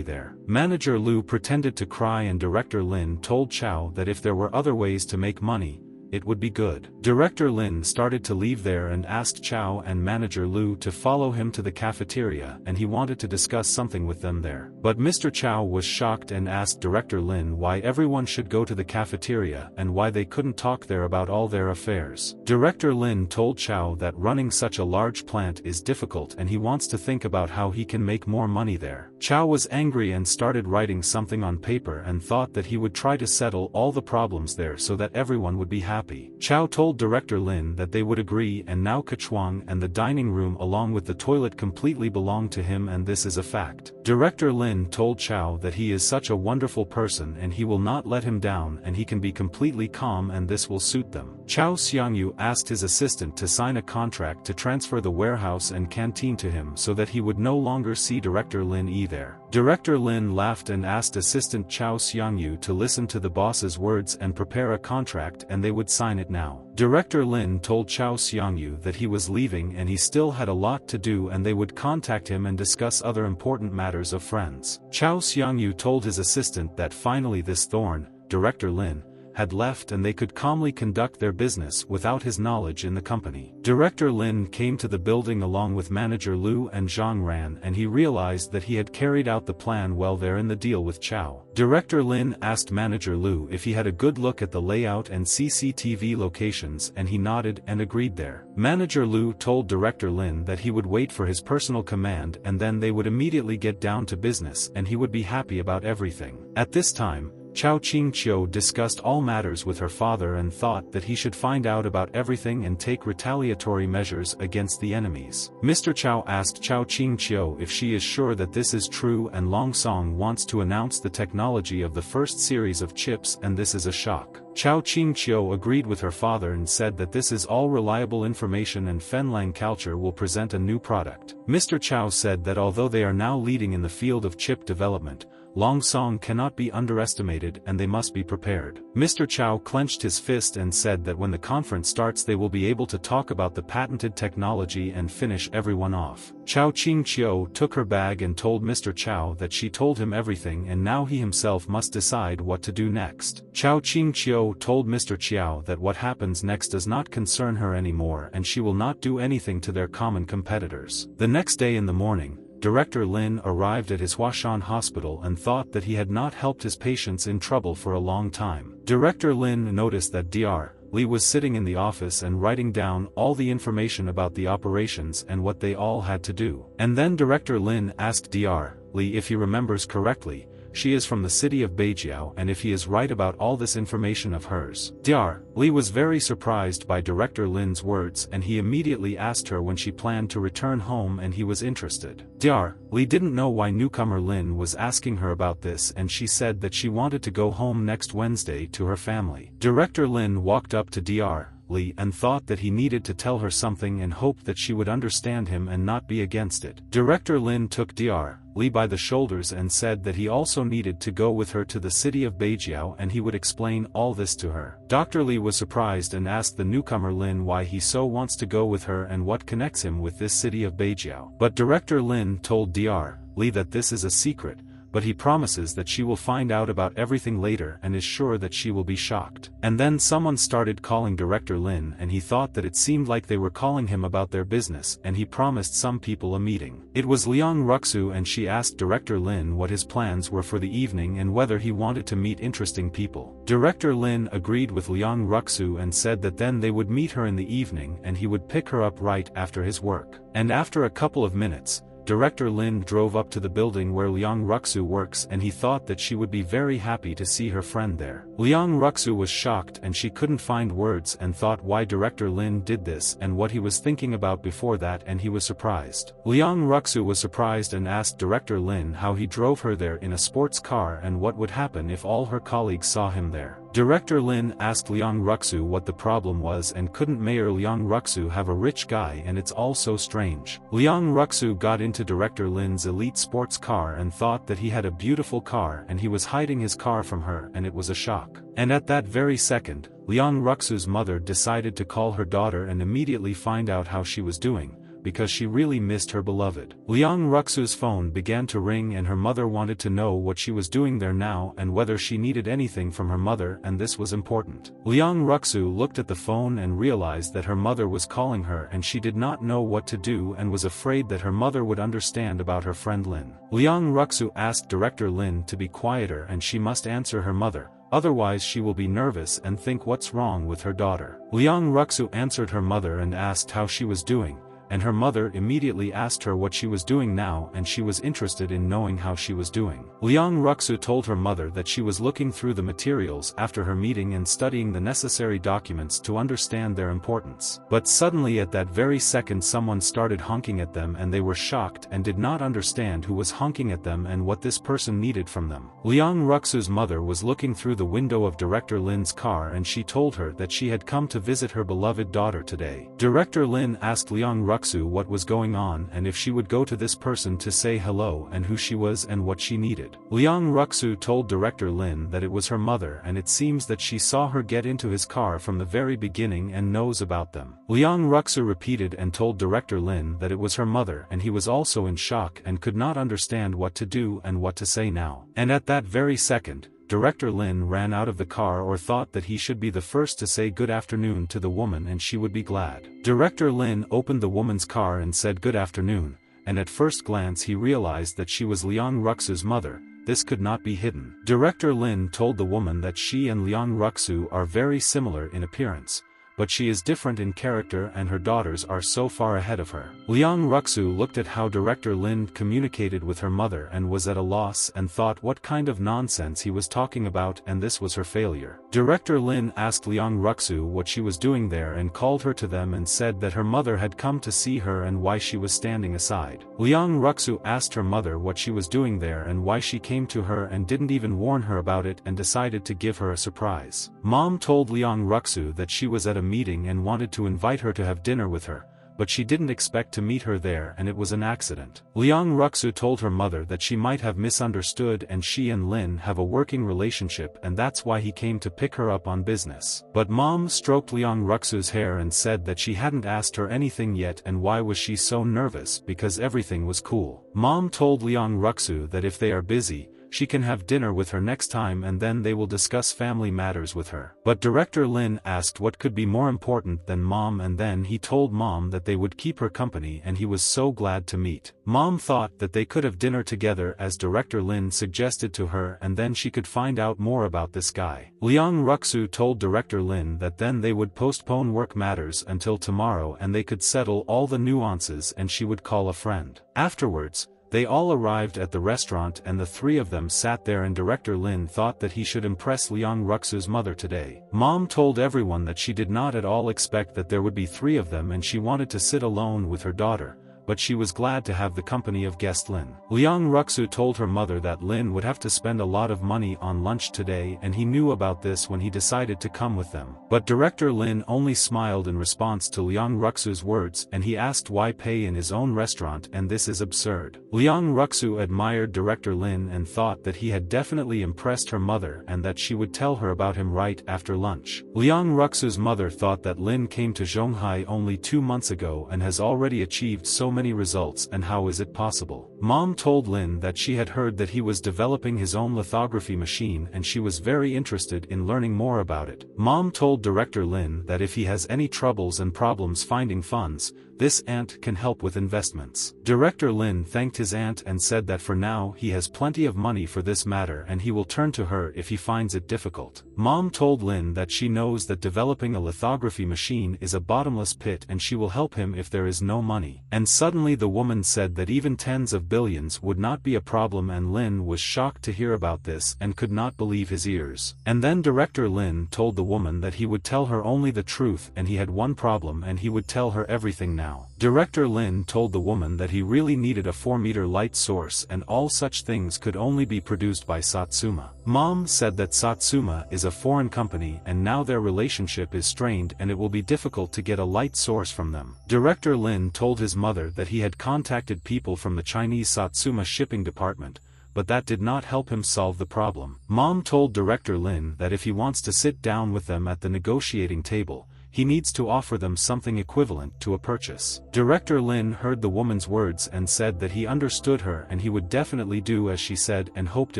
there. Manager Lu pretended to cry and Director Lin told Chao that if there were other ways to make money, it would be good. Director Lin started to leave there and asked Chao and Manager Lu to follow him to the cafeteria and he wanted to discuss something with them there. But Mr. Chao was shocked and asked Director Lin why everyone should go to the cafeteria and why they couldn't talk there about all their affairs. Director Lin told Chao that running such a large plant is difficult and he wants to think about how he can make more money there. Chao was angry and started writing something on paper and thought that he would try to settle all the problems there so that everyone would be happy. Chao told Director Lin that they would agree and now Kechuang and the dining room along with the toilet completely belong to him and this is a fact. Director Lin told Chao that he is such a wonderful person and he will not let him down and he can be completely calm and this will suit them. Chao Xiangyu asked his assistant to sign a contract to transfer the warehouse and canteen to him so that he would no longer see Director Lin either. Director Lin laughed and asked assistant Chao Xiangyu to listen to the boss's words and prepare a contract and they would sign it now. Director Lin told Chao Xiangyu that he was leaving and he still had a lot to do and they would contact him and discuss other important matters of friends. Chao Xiangyu told his assistant that finally this thorn, Director Lin, had left and they could calmly conduct their business without his knowledge in the company. Director Lin came to the building along with Manager Lu and Zhang Ran and he realized that he had carried out the plan well there in the deal with Chao. Director Lin asked Manager Lu if he had a good look at the layout and CCTV locations and he nodded and agreed there. Manager Lu told Director Lin that he would wait for his personal command and then they would immediately get down to business and he would be happy about everything. At this time, Chao Qing-chio discussed all matters with her father and thought that he should find out about everything and take retaliatory measures against the enemies. Mr. Chao asked Chao Qing-chio if she is sure that this is true, and Long Song wants to announce the technology of the first series of chips, and this is a shock. Chao Qing-chio agreed with her father and said that this is all reliable information and Fenlang Culture will present a new product. Mr. Chao said that although they are now leading in the field of chip development, Long Song cannot be underestimated and they must be prepared. Mr. Chao clenched his fist and said that when the conference starts they will be able to talk about the patented technology and finish everyone off. Chao Qing-chio took her bag and told Mr. Chao that she told him everything and now he himself must decide what to do next. Chao Qing-chio told Mr. Chao that what happens next does not concern her anymore and she will not do anything to their common competitors. The next day in the morning, Director Lin arrived at his Huashan hospital and thought that he had not helped his patients in trouble for a long time. Director Lin noticed that Dr. Li was sitting in the office and writing down all the information about the operations and what they all had to do. And then Director Lin asked Dr. Li if he remembers correctly, she is from the city of Beijiao, and if he is right about all this information of hers. Dr. Li was very surprised by Director Lin's words and he immediately asked her when she planned to return home and he was interested. Dr. Li didn't know why newcomer Lin was asking her about this and she said that she wanted to go home next Wednesday to her family. Director Lin walked up to Dr. Li and thought that he needed to tell her something and hoped that she would understand him and not be against it. Director Lin took Dr. Li by the shoulders and said that he also needed to go with her to the city of Beijiao and he would explain all this to her. Dr. Li was surprised and asked the newcomer Lin why he so wants to go with her and what connects him with this city of Beijiao. But Director Lin told Dr. Li that this is a secret, but he promises that she will find out about everything later and is sure that she will be shocked. And then someone started calling Director Lin and he thought that it seemed like they were calling him about their business and he promised some people a meeting. It was Liang Ruxu and she asked Director Lin what his plans were for the evening and whether he wanted to meet interesting people. Director Lin agreed with Liang Ruxu and said that then they would meet her in the evening and he would pick her up right after his work. And after a couple of minutes, Director Lin drove up to the building where Liang Ruxu works and he thought that she would be very happy to see her friend there. Liang Ruxu was shocked and she couldn't find words and thought why Director Lin did this and what he was thinking about before that, and he was surprised. Liang Ruxu was surprised and asked Director Lin how he drove her there in a sports car and what would happen if all her colleagues saw him there. Director Lin asked Liang Ruxu what the problem was and couldn't Mayor Liang Ruxu have a rich guy and it's all so strange. Liang Ruxu got into Director Lin's elite sports car and thought that he had a beautiful car and he was hiding his car from her and it was a shock. And at that very second, Liang Ruxu's mother decided to call her daughter and immediately find out how she was doing, because she really missed her beloved. Liang Ruxu's phone began to ring and her mother wanted to know what she was doing there now and whether she needed anything from her mother, and this was important. Liang Ruxu looked at the phone and realized that her mother was calling her and she did not know what to do and was afraid that her mother would understand about her friend Lin. Liang Ruxu asked Director Lin to be quieter and she must answer her mother, otherwise she will be nervous and think what's wrong with her daughter. Liang Ruxu answered her mother and asked how she was doing, and her mother immediately asked her what she was doing now and she was interested in knowing how she was doing. Liang Ruxu told her mother that she was looking through the materials after her meeting and studying the necessary documents to understand their importance. But suddenly at that very second someone started honking at them and they were shocked and did not understand who was honking at them and what this person needed from them. Liang Ruxu's mother was looking through the window of Director Lin's car and she told her that she had come to visit her beloved daughter today. Director Lin asked Liang Ruxu what was going on and if she would go to this person to say hello and who she was and what she needed. Liang Ruxu told Director Lin that it was her mother and it seems that she saw her get into his car from the very beginning and knows about them. Liang Ruxu repeated and told Director Lin that it was her mother and he was also in shock and could not understand what to do and what to say now. And at that very second, Director Lin ran out of the car or thought that he should be the first to say good afternoon to the woman and she would be glad. Director Lin opened the woman's car and said good afternoon, and at first glance he realized that she was Liang Ruxu's mother. This could not be hidden. Director Lin told the woman that she and Liang Ruxu are very similar in appearance, but she is different in character and her daughters are so far ahead of her. Liang Ruxu looked at how Director Lin communicated with her mother and was at a loss and thought what kind of nonsense he was talking about, and this was her failure. Director Lin asked Liang Ruxu what she was doing there and called her to them and said that her mother had come to see her and why she was standing aside. Liang Ruxu asked her mother what she was doing there and why she came to her and didn't even warn her about it and decided to give her a surprise. Mom told Liang Ruxu that she was at a meeting and wanted to invite her to have dinner with her, but she didn't expect to meet her there and it was an accident. Liang Ruxu told her mother that she might have misunderstood and she and Lin have a working relationship and that's why he came to pick her up on business. But Mom stroked Liang Ruxu's hair and said that she hadn't asked her anything yet and why was she so nervous because everything was cool. Mom told Liang Ruxu that if they are busy, she can have dinner with her next time and then they will discuss family matters with her. But Director Lin asked what could be more important than Mom and then he told Mom that they would keep her company and he was so glad to meet. Mom thought that they could have dinner together as Director Lin suggested to her and then she could find out more about this guy. Liang Ruxu told Director Lin that then they would postpone work matters until tomorrow and they could settle all the nuances and she would call a friend. Afterwards, they all arrived at the restaurant and the three of them sat there and Director Lin thought that he should impress Liang Ruxu's mother today. Mom told everyone that she did not at all expect that there would be three of them and she wanted to sit alone with her daughter, but she was glad to have the company of guest Lin. Liang Ruxu told her mother that Lin would have to spend a lot of money on lunch today and he knew about this when he decided to come with them. But Director Lin only smiled in response to Liang Ruxu's words and he asked why pay in his own restaurant and this is absurd. Liang Ruxu admired Director Lin and thought that he had definitely impressed her mother and that she would tell her about him right after lunch. Liang Ruxu's mother thought that Lin came to Zhonghai only 2 months ago and has already achieved so many results and how is it possible. Mom told Lin that she had heard that he was developing his own lithography machine and she was very interested in learning more about it. Mom told Director Lin that if he has any troubles and problems finding funds, this aunt can help with investments. Director Lin thanked his aunt and said that for now he has plenty of money for this matter and he will turn to her if he finds it difficult. Mom told Lin that she knows that developing a lithography machine is a bottomless pit and she will help him if there is no money. And suddenly the woman said that even tens of billions would not be a problem and Lin was shocked to hear about this and could not believe his ears. And then Director Lin told the woman that he would tell her only the truth and he had one problem and he would tell her everything now. Director Lin told the woman that he really needed a 4-meter light source and all such things could only be produced by Satsuma. Mom said that Satsuma is a foreign company and now their relationship is strained and it will be difficult to get a light source from them. Director Lin told his mother that he had contacted people from the Chinese Satsuma shipping department, but that did not help him solve the problem. Mom told Director Lin that if he wants to sit down with them at the negotiating table, he needs to offer them something equivalent to a purchase. Director Lin heard the woman's words and said that he understood her and he would definitely do as she said and hoped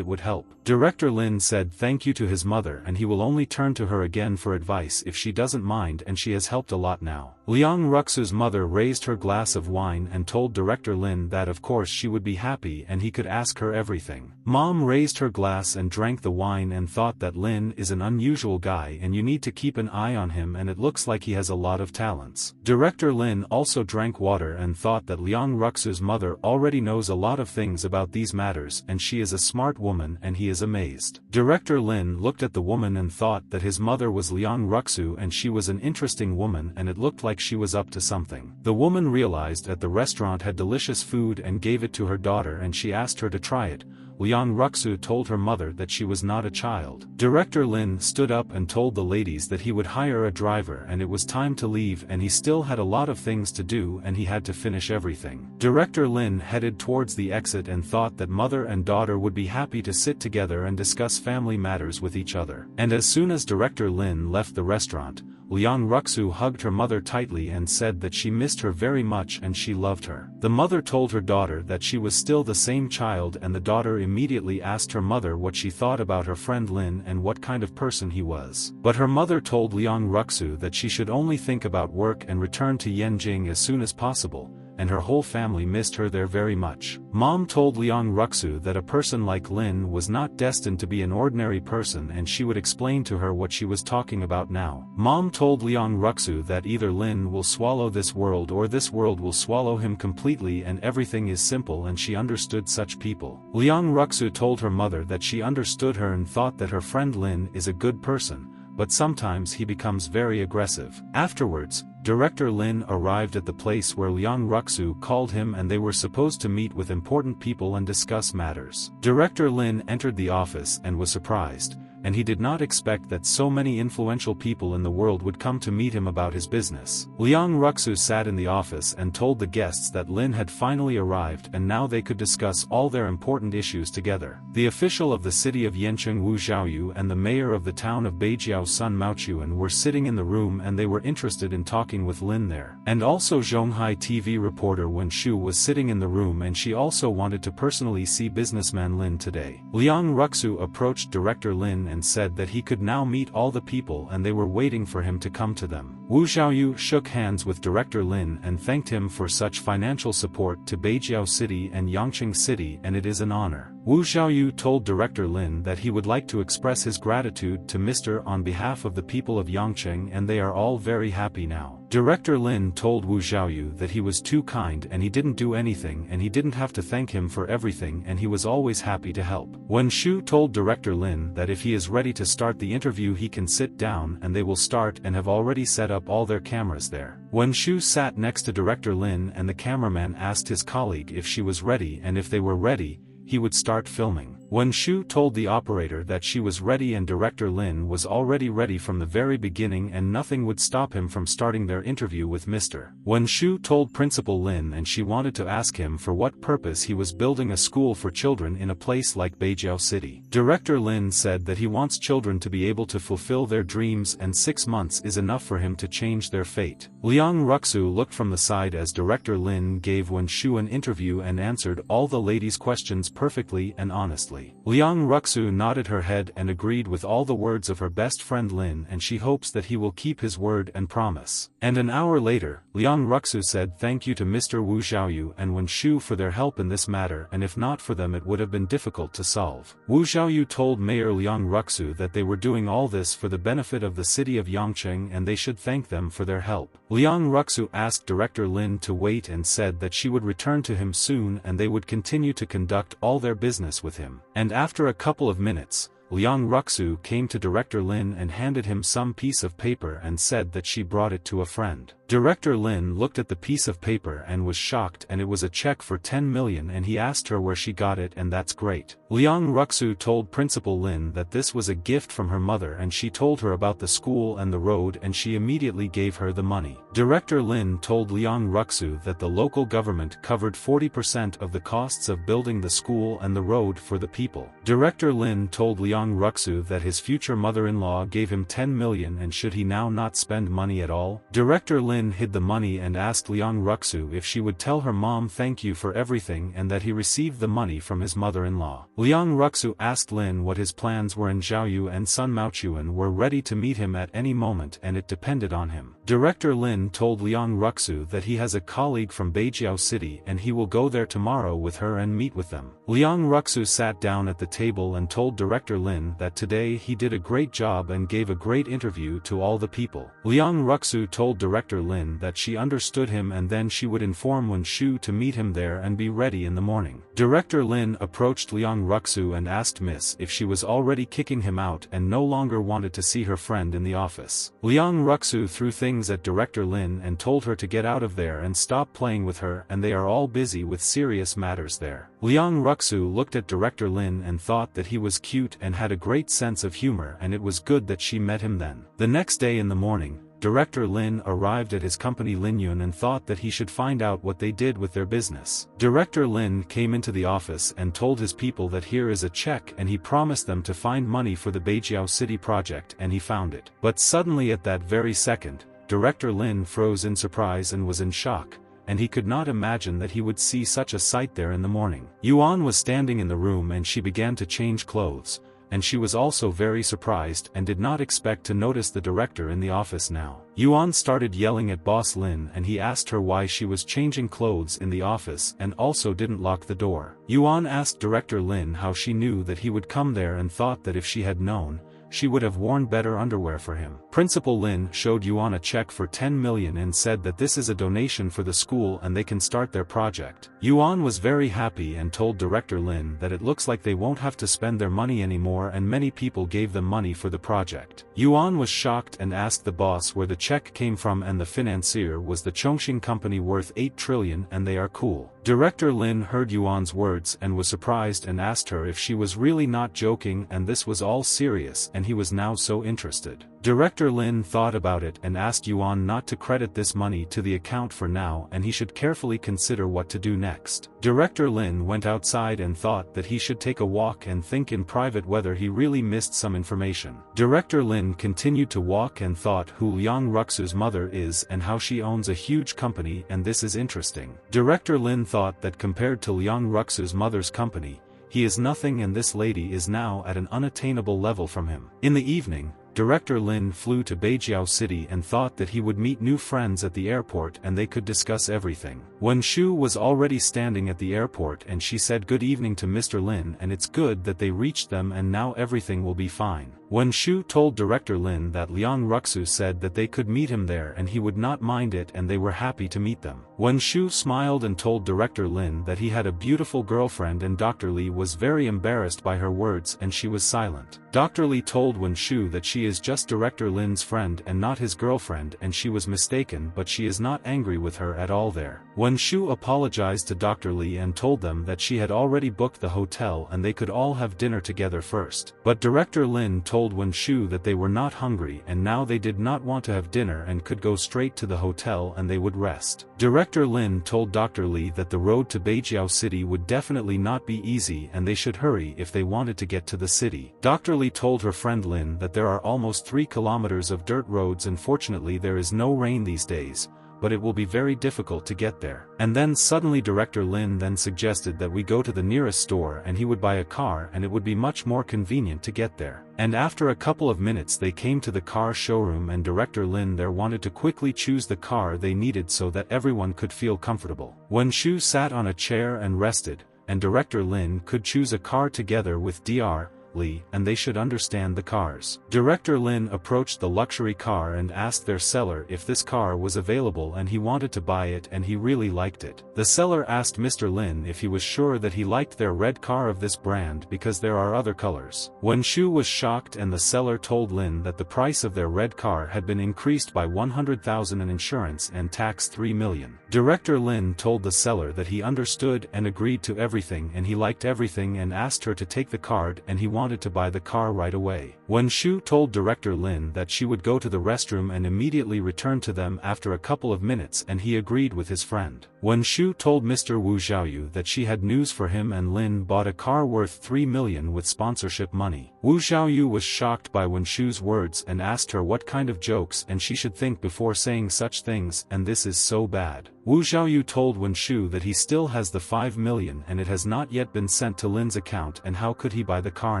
it would help. Director Lin said thank you to his mother and he will only turn to her again for advice if she doesn't mind and she has helped a lot now. Liang Ruxu's mother raised her glass of wine and told Director Lin that of course she would be happy and he could ask her everything. Mom raised her glass and drank the wine and thought that Lin is an unusual guy and you need to keep an eye on him and it looks like he has a lot of talents. Director Lin also drank water and thought that Liang Ruxu's mother already knows a lot of things about these matters and she is a smart woman and he is amazed. Director Lin looked at the woman and thought that his mother was Liang Ruxu and she was an interesting woman and it looked like she was up to something. The woman realized that the restaurant had delicious food and gave it to her daughter and she asked her to try it. Liang Ruxu told her mother that she was not a child. Director Lin stood up and told the ladies that he would hire a driver and it was time to leave and he still had a lot of things to do and he had to finish everything. Director Lin headed towards the exit and thought that mother and daughter would be happy to sit together and discuss family matters with each other. And as soon as Director Lin left the restaurant, Liang Ruxu hugged her mother tightly and said that she missed her very much and she loved her. The mother told her daughter that she was still the same child and the daughter immediately asked her mother what she thought about her friend Lin and what kind of person he was. But her mother told Liang Ruxu that she should only think about work and return to Yanjing as soon as possible, and her whole family missed her there very much. Mom told Liang Ruxu that a person like Lin was not destined to be an ordinary person, and she would explain to her what she was talking about now. Mom told Liang Ruxu that either Lin will swallow this world or this world will swallow him completely, and everything is simple, and she understood such people. Liang Ruxu told her mother that she understood her and thought that her friend Lin is a good person, but sometimes he becomes very aggressive. Afterwards, Director Lin arrived at the place where Liang Ruxu called him, and they were supposed to meet with important people and discuss matters. Director Lin entered the office and was surprised, and he did not expect that so many influential people in the world would come to meet him about his business. Liang Ruxu sat in the office and told the guests that Lin had finally arrived, and now they could discuss all their important issues together. The official of the city of Yancheng Wu Xiaoyu and the mayor of the town of Beijiao Sun Maochuan were sitting in the room, and they were interested in talking with Lin there. And also Zhonghai TV reporter Wen Shu was sitting in the room, and she also wanted to personally see businessman Lin today. Liang Ruxu approached Director Lin and said that he could now meet all the people, and they were waiting for him to come to them. Wu Xiaoyu shook hands with Director Lin and thanked him for such financial support to Beijiao City and Yangcheng City, and it is an honor. Wu Xiaoyu told Director Lin that he would like to express his gratitude to Mr. on behalf of the people of Yangcheng, and they are all very happy now. Director Lin told Wu Xiaoyu that he was too kind and he didn't do anything, and he didn't have to thank him for everything, and he was always happy to help. Wen Shu told Director Lin that if he is ready to start the interview he can sit down, and they will start, and have already set up all their cameras there. Wen Shu sat next to Director Lin, and the cameraman asked his colleague if she was ready, and if they were ready, he would start filming. Wen Shu told the operator that she was ready, and Director Lin was already ready from the very beginning, and nothing would stop him from starting their interview with Mr. Wen Shu told Principal Lin, and she wanted to ask him for what purpose he was building a school for children in a place like Beijiao City. Director Lin said that he wants children to be able to fulfill their dreams, and 6 months is enough for him to change their fate. Liang Ruxu looked from the side as Director Lin gave Wen Shu an interview and answered all the ladies' questions perfectly and honestly. Liang Ruxu nodded her head and agreed with all the words of her best friend Lin, and she hopes that he will keep his word and promise. And an hour later, Liang Ruxu said thank you to Mr. Wu Xiaoyu and Wen Shu for their help in this matter, and if not for them it would have been difficult to solve. Wu Xiaoyu told Mayor Liang Ruxu that they were doing all this for the benefit of the city of Yangcheng, and they should thank them for their help. Liang Ruxu asked Director Lin to wait and said that she would return to him soon, and they would continue to conduct all their business with him. And after a couple of minutes, Liang Ruxu came to Director Lin and handed him some piece of paper and said that she brought it to a friend. Director Lin looked at the piece of paper and was shocked, and it was a check for 10 million, and he asked her where she got it, and that's great. Liang Ruxu told Principal Lin that this was a gift from her mother, and she told her about the school and the road, and she immediately gave her the money. Director Lin told Liang Ruxu that the local government covered 40% of the costs of building the school and the road for the people. Director Lin told Liang Ruxu that his future mother-in-law gave him 10 million, and should he now not spend money at all? Director Lin hid the money and asked Liang Ruxu if she would tell her mom thank you for everything, and that he received the money from his mother-in-law. Liang Ruxu asked Lin what his plans were, and Xiaoyu and Sun Maochuan were ready to meet him at any moment, and it depended on him. Director Lin told Liang Ruxu that he has a colleague from Beijiao City, and he will go there tomorrow with her and meet with them. Liang Ruxu sat down at the table and told Director Lin that today he did a great job and gave a great interview to all the people. Liang Ruxu told Director Lin that she understood him, and then she would inform Wen Shu to meet him there and be ready in the morning. Director Lin approached Liang Ruxu and asked Miss if she was already kicking him out and no longer wanted to see her friend in the office. Liang Ruxu threw things at Director Lin and told her to get out of there and stop playing with her, and they are all busy with serious matters there. Liang Ruxu looked at Director Lin and thought that he was cute and had a great sense of humor, and it was good that she met him then. The next day in the morning, Director Lin arrived at his company Linyun and thought that he should find out what they did with their business. Director Lin came into the office and told his people that here is a check, and he promised them to find money for the Beijiao City project, and he found it. But suddenly at that very second, Director Lin froze in surprise and was in shock, and he could not imagine that he would see such a sight there in the morning. Yuan was standing in the room and she began to change clothes, and she was also very surprised and did not expect to notice the director in the office now. Yuan started yelling at Boss Lin and he asked her why she was changing clothes in the office and also didn't lock the door. Yuan asked Director Lin how she knew that he would come there and thought that if she had known, she would have worn better underwear for him. Principal Lin showed Yuan a check for 10 million and said that this is a donation for the school and they can start their project. Yuan was very happy and told Director Lin that it looks like they won't have to spend their money anymore and many people gave them money for the project. Yuan was shocked and asked the boss where the check came from and the financier was the Chongqing company worth 8 trillion and they are cool. Director Lin heard Yuan's words and was surprised and asked her if she was really not joking and this was all serious and he was now so interested. Director Lin thought about it and asked Yuan not to credit this money to the account for now and he should carefully consider what to do next. Director Lin went outside and thought that he should take a walk and think in private whether he really missed some information. Director Lin continued to walk and thought who Liang Ruxu's mother is and how she owns a huge company and this is interesting. Director Lin thought that compared to Liang Ruxu's mother's company, he is nothing and this lady is now at an unattainable level from him. In the evening, Director Lin flew to Beijiao City and thought that he would meet new friends at the airport and they could discuss everything. Wen Shu was already standing at the airport and she said good evening to Mr. Lin and it's good that they reached them and now everything will be fine. Wen Shu told Director Lin that Liang Ruxu said that they could meet him there and he would not mind it and they were happy to meet them. Wen Shu smiled and told Director Lin that he had a beautiful girlfriend and Dr. Li was very embarrassed by her words and she was silent. Dr. Li told Wen Shu that she is just Director Lin's friend and not his girlfriend and she was mistaken but she is not angry with her at all there. Wen Shu apologized to Dr. Li and told them that she had already booked the hotel and they could all have dinner together first. But Director Lin told Wen Shu that they were not hungry and now they did not want to have dinner and could go straight to the hotel and they would rest. Director Lin told Dr. Li that the road to Beijiao City would definitely not be easy and they should hurry if they wanted to get to the city. Dr. Li told her friend Lin that there are almost 3 kilometers of dirt roads and fortunately there is no rain these days, but it will be very difficult to get there. And then suddenly Director Lin then suggested that we go to the nearest store and he would buy a car and it would be much more convenient to get there. And after a couple of minutes they came to the car showroom and Director Lin there wanted to quickly choose the car they needed so that everyone could feel comfortable. Wen Shu sat on a chair and rested, and Director Lin could choose a car together with Dr. Li, and they should understand the cars. Director Lin approached the luxury car and asked their seller if this car was available and he wanted to buy it and he really liked it. The seller asked Mr. Lin if he was sure that he liked their red car of this brand because there are other colors. Wen Shu was shocked and the seller told Lin that the price of their red car had been increased by 100,000 and insurance and tax 3 million. Director Lin told the seller that he understood and agreed to everything and he liked everything and asked her to take the card and he wanted to buy the car right away. Wen Shu told Director Lin that she would go to the restroom and immediately return to them after a couple of minutes and he agreed with his friend. Wen Shu told Mr. Wu Xiaoyu that she had news for him and Lin bought a car worth 3 million with sponsorship money. Wu Xiaoyu was shocked by Wen Shu's words and asked her what kind of jokes and she should think before saying such things and this is so bad. Wu Xiaoyu told Wen Shu that he still has the 5 million and it has not yet been sent to Lin's account and how could he buy the car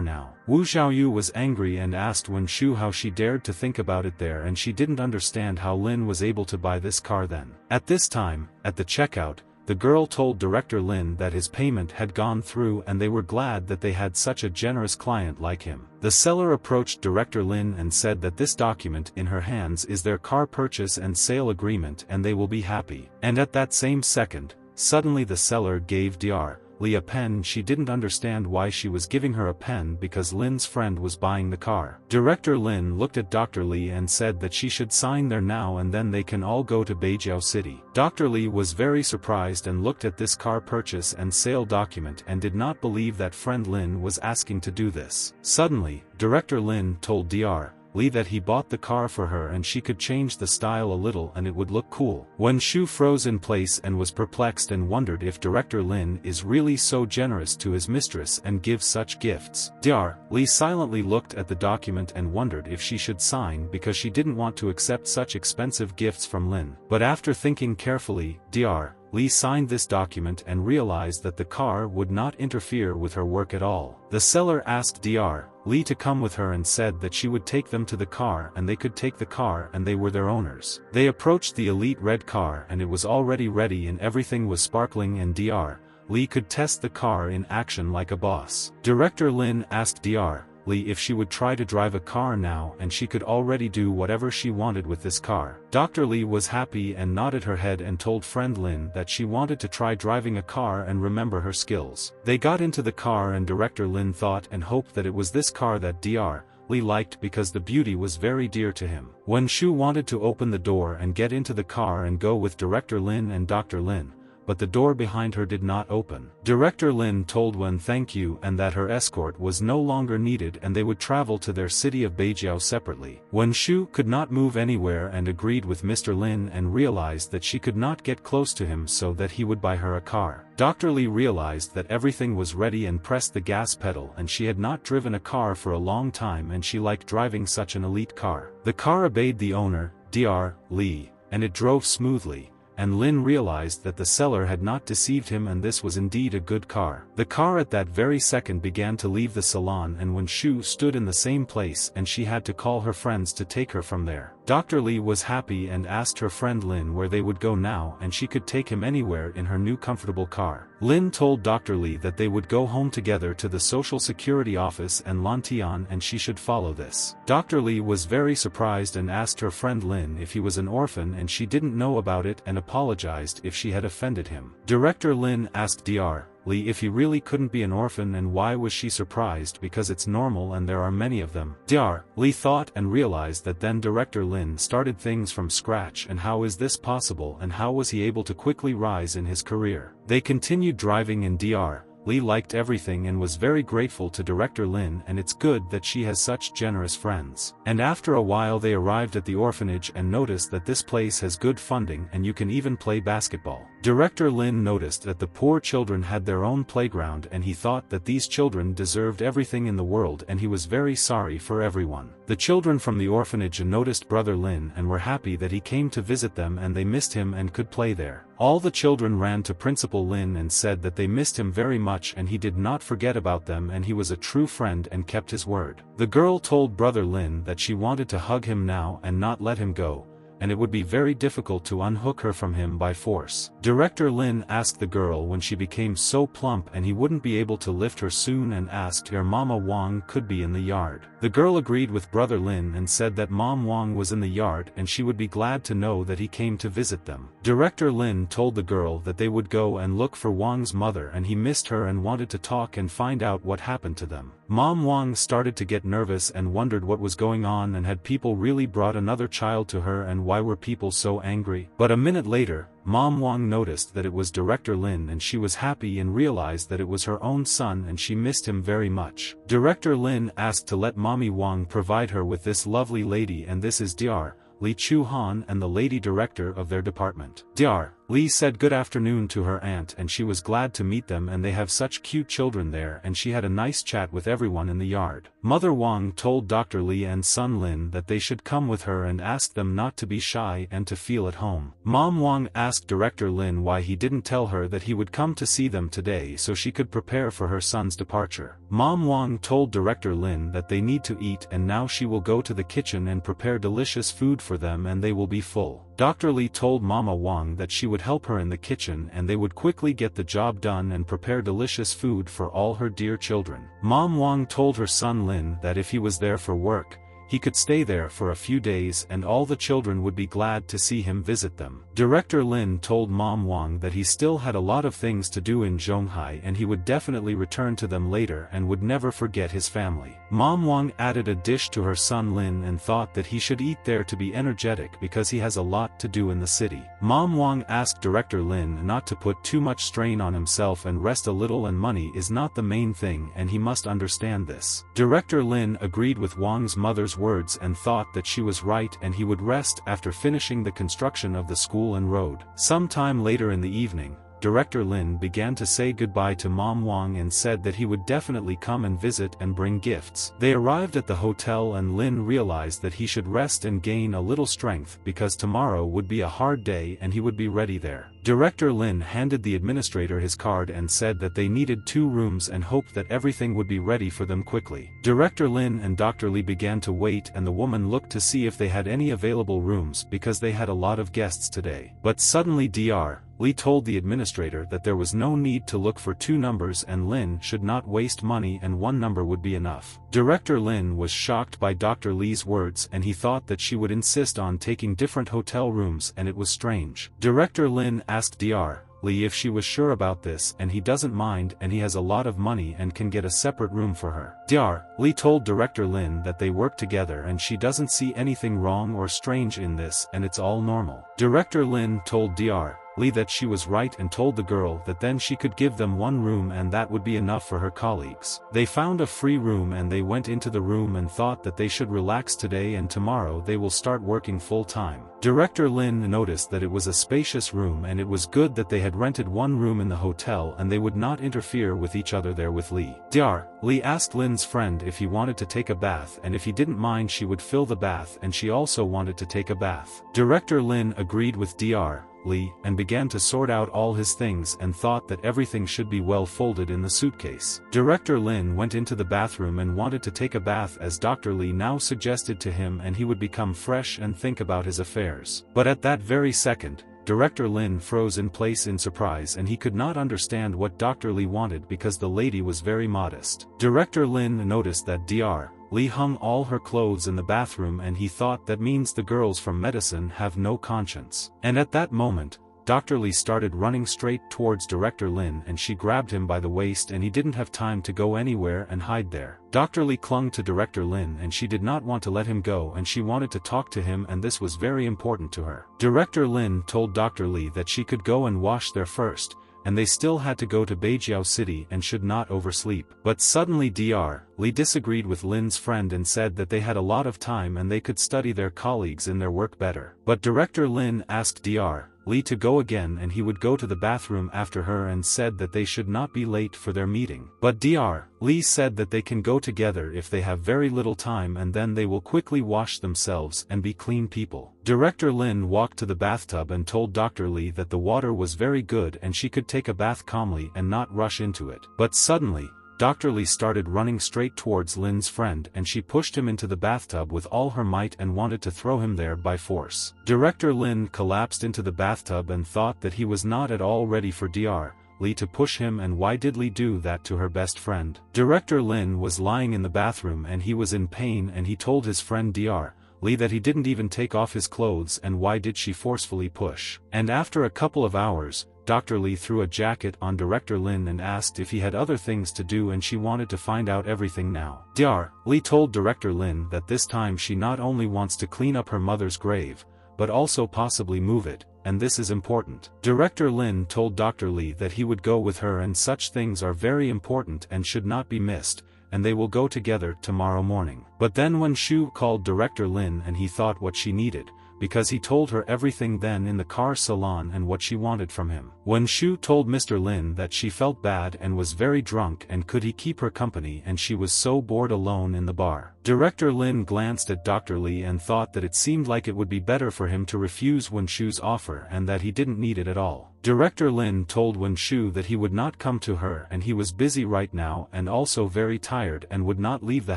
now. Wu Xiaoyu was angry and asked Wen Shu how she dared to think about it there and she didn't understand how Lin was able to buy this car then. At this time, at the checkout, the girl told Director Lin that his payment had gone through and they were glad that they had such a generous client like him. The seller approached Director Lin and said that this document in her hands is their car purchase and sale agreement and they will be happy. And at that same second, suddenly the seller gave Dr. Li a pen. She didn't understand why she was giving her a pen because Lin's friend was buying the car. Director Lin looked at Dr. Li and said that she should sign there now and then they can all go to Beijiao City. Dr. Li was very surprised and looked at this car purchase and sale document and did not believe that friend Lin was asking to do this. Suddenly, Director Lin told Dr. Li that he bought the car for her and she could change the style a little and it would look cool. Wen Shu froze in place and was perplexed and wondered if Director Lin is really so generous to his mistress and gives such gifts. Dr. Li silently looked at the document and wondered if she should sign because she didn't want to accept such expensive gifts from Lin. But after thinking carefully, Dr. Li signed this document and realized that the car would not interfere with her work at all. The seller asked Dr. Lee to come with her and said that she would take them to the car and they could take the car and they were their owners. They approached the elite red car and it was already ready and everything was sparkling and Dr. Lee could test the car in action like a boss. Director Lin asked Dr. Lee if she would try to drive a car now and she could already do whatever she wanted with this car. Dr. Lee was happy and nodded her head and told friend Lin that she wanted to try driving a car and remember her skills. They got into the car and Director Lin thought and hoped that it was this car that Dr. Lee liked because the beauty was very dear to him. When Shu wanted to open the door and get into the car and go with Director Lin and Dr. Lin, but the door behind her did not open. Director Lin told Wen thank you and that her escort was no longer needed and they would travel to their city of Beijiao separately. Wen Shu could not move anywhere and agreed with Mr. Lin and realized that she could not get close to him so that he would buy her a car. Dr. Lee realized that everything was ready and pressed the gas pedal and she had not driven a car for a long time and she liked driving such an elite car. The car obeyed the owner, Dr. Lee, and it drove smoothly. And Lin realized that the seller had not deceived him and this was indeed a good car. The car at that very second began to leave the salon and when Shu stood in the same place and she had to call her friends to take her from there. Dr. Lee was happy and asked her friend Lin where they would go now and she could take him anywhere in her new comfortable car. Lin told Dr. Lee that they would go home together to the Social Security office and Lantian and she should follow this. Dr. Lee was very surprised and asked her friend Lin if he was an orphan and she didn't know about it and apologized if she had offended him. Director Lin asked Dr. Lee if he really couldn't be an orphan and why was she surprised because it's normal and there are many of them. Dr. Lee thought and realized that then Director Lin started things from scratch and how is this possible and how was he able to quickly rise in his career. They continued driving and Dr. Lee liked everything and was very grateful to Director Lin and it's good that she has such generous friends. And after a while they arrived at the orphanage and noticed that this place has good funding and you can even play basketball. Director Lin noticed that the poor children had their own playground and he thought that these children deserved everything in the world and he was very sorry for everyone. The children from the orphanage noticed Brother Lin and were happy that he came to visit them and they missed him and could play there. All the children ran to Principal Lin and said that they missed him very much and he did not forget about them and he was a true friend and kept his word. The girl told Brother Lin that she wanted to hug him now and not let him go, and it would be very difficult to unhook her from him by force. Director Lin asked the girl when she became so plump and he wouldn't be able to lift her soon and asked her Mama Wang could be in the yard. The girl agreed with Brother Lin and said that Mom Wang was in the yard and she would be glad to know that he came to visit them. Director Lin told the girl that they would go and look for Wang's mother and he missed her and wanted to talk and find out what happened to them. Mom Wang started to get nervous and wondered what was going on and had people really brought another child to her and why were people so angry? But a minute later, Mom Wang noticed that it was Director Lin and she was happy and realized that it was her own son and she missed him very much. Director Lin asked to let Mommy Wang provide her with this lovely lady and this is Dr. Lee Chu-han and the lady director of their department. Dr. Lee said good afternoon to her aunt and she was glad to meet them and they have such cute children there and she had a nice chat with everyone in the yard. Mother Wang told Dr. Lee and son Lin that they should come with her and asked them not to be shy and to feel at home. Mom Wang asked Director Lin why he didn't tell her that he would come to see them today so she could prepare for her son's departure. Mom Wang told Director Lin that they need to eat and now she will go to the kitchen and prepare delicious food for them and they will be full. Dr. Lee told Mama Wang that she would help her in the kitchen and they would quickly get the job done and prepare delicious food for all her dear children. Mom Wang told her son Lin that if he was there for work, he could stay there for a few days and all the children would be glad to see him visit them. Director Lin told Mom Wang that he still had a lot of things to do in Zhonghai and he would definitely return to them later and would never forget his family. Mom Wang added a dish to her son Lin and thought that he should eat there to be energetic because he has a lot to do in the city. Mom Wang asked Director Lin not to put too much strain on himself and rest a little and money is not the main thing and he must understand this. Director Lin agreed with Wang's mother's words and thought that she was right and he would rest after finishing the construction of the school and road. Sometime later in the evening, Director Lin began to say goodbye to Mom Wang and said that he would definitely come and visit and bring gifts. They arrived at the hotel and Lin realized that he should rest and gain a little strength because tomorrow would be a hard day and he would be ready there. Director Lin handed the administrator his card and said that they needed 2 rooms and hoped that everything would be ready for them quickly. Director Lin and Dr. Lee began to wait and the woman looked to see if they had any available rooms because they had a lot of guests today. But suddenly Dr. Lee told the administrator that there was no need to look for 2 numbers and Lin should not waste money and 1 number would be enough. Director Lin was shocked by Dr. Lee's words and he thought that she would insist on taking different hotel rooms and it was strange. Director Lin asked Dr. Lee if she was sure about this and he doesn't mind and he has a lot of money and can get a separate room for her. Dr. Lee told Director Lin that they work together and she doesn't see anything wrong or strange in this and it's all normal. Director Lin told Dr. Lee that she was right and told the girl that then she could give them 1 room and that would be enough for her colleagues. They found a free room and they went into the room and thought that they should relax today and tomorrow they will start working full time. Director Lin noticed that it was a spacious room and it was good that they had rented 1 room in the hotel and they would not interfere with each other there with Lee. Dr. Lee asked Lin's friend if he wanted to take a bath and if he didn't mind she would fill the bath and she also wanted to take a bath. Director Lin agreed with Dr. Lee and began to sort out all his things and thought that everything should be well folded in the suitcase. Director Lin went into the bathroom and wanted to take a bath as Dr. Lee now suggested to him and he would become fresh and think about his affairs. But at that very second, Director Lin froze in place in surprise and he could not understand what Dr. Lee wanted because the lady was very modest. Director Lin noticed that Dr. Lee hung all her clothes in the bathroom and he thought that means the girls from medicine have no conscience. And at that moment, Dr. Lee started running straight towards Director Lin and she grabbed him by the waist and he didn't have time to go anywhere and hide there. Dr. Lee clung to Director Lin and she did not want to let him go and she wanted to talk to him and this was very important to her. Director Lin told Dr. Lee that she could go and wash there first, and they still had to go to Beijiao City and should not oversleep. But suddenly Dr. Lee disagreed with Lin's friend and said that they had a lot of time and they could study their colleagues in their work better. But Director Lin asked Dr. Lee to go again and he would go to the bathroom after her and said that they should not be late for their meeting. But Dr. Lee said that they can go together if they have very little time and then they will quickly wash themselves and be clean people. Director Lin walked to the bathtub and told Dr. Lee that the water was very good and she could take a bath calmly and not rush into it. But suddenly, Dr. Lee started running straight towards Lin's friend and she pushed him into the bathtub with all her might and wanted to throw him there by force. Director Lin collapsed into the bathtub and thought that he was not at all ready for Dr. Lee to push him and why did Lee do that to her best friend? Director Lin was lying in the bathroom and he was in pain and he told his friend Dr. Lee that he didn't even take off his clothes and why did she forcefully push? And after a couple of hours, Dr. Lee threw a jacket on Director Lin and asked if he had other things to do and she wanted to find out everything now. Dr. Lee told Director Lin that this time she not only wants to clean up her mother's grave, but also possibly move it, and this is important. Director Lin told Dr. Lee that he would go with her and such things are very important and should not be missed, and they will go together tomorrow morning. But then when Shu called Director Lin and he thought what she needed, because he told her everything then in the car salon and what she wanted from him. When Shu told Mr. Lin that she felt bad and was very drunk and could he keep her company and she was so bored alone in the bar. Director Lin glanced at Dr. Lee and thought that it seemed like it would be better for him to refuse Wen Shu's offer and that he didn't need it at all. Director Lin told Wen Shu that he would not come to her and he was busy right now and also very tired and would not leave the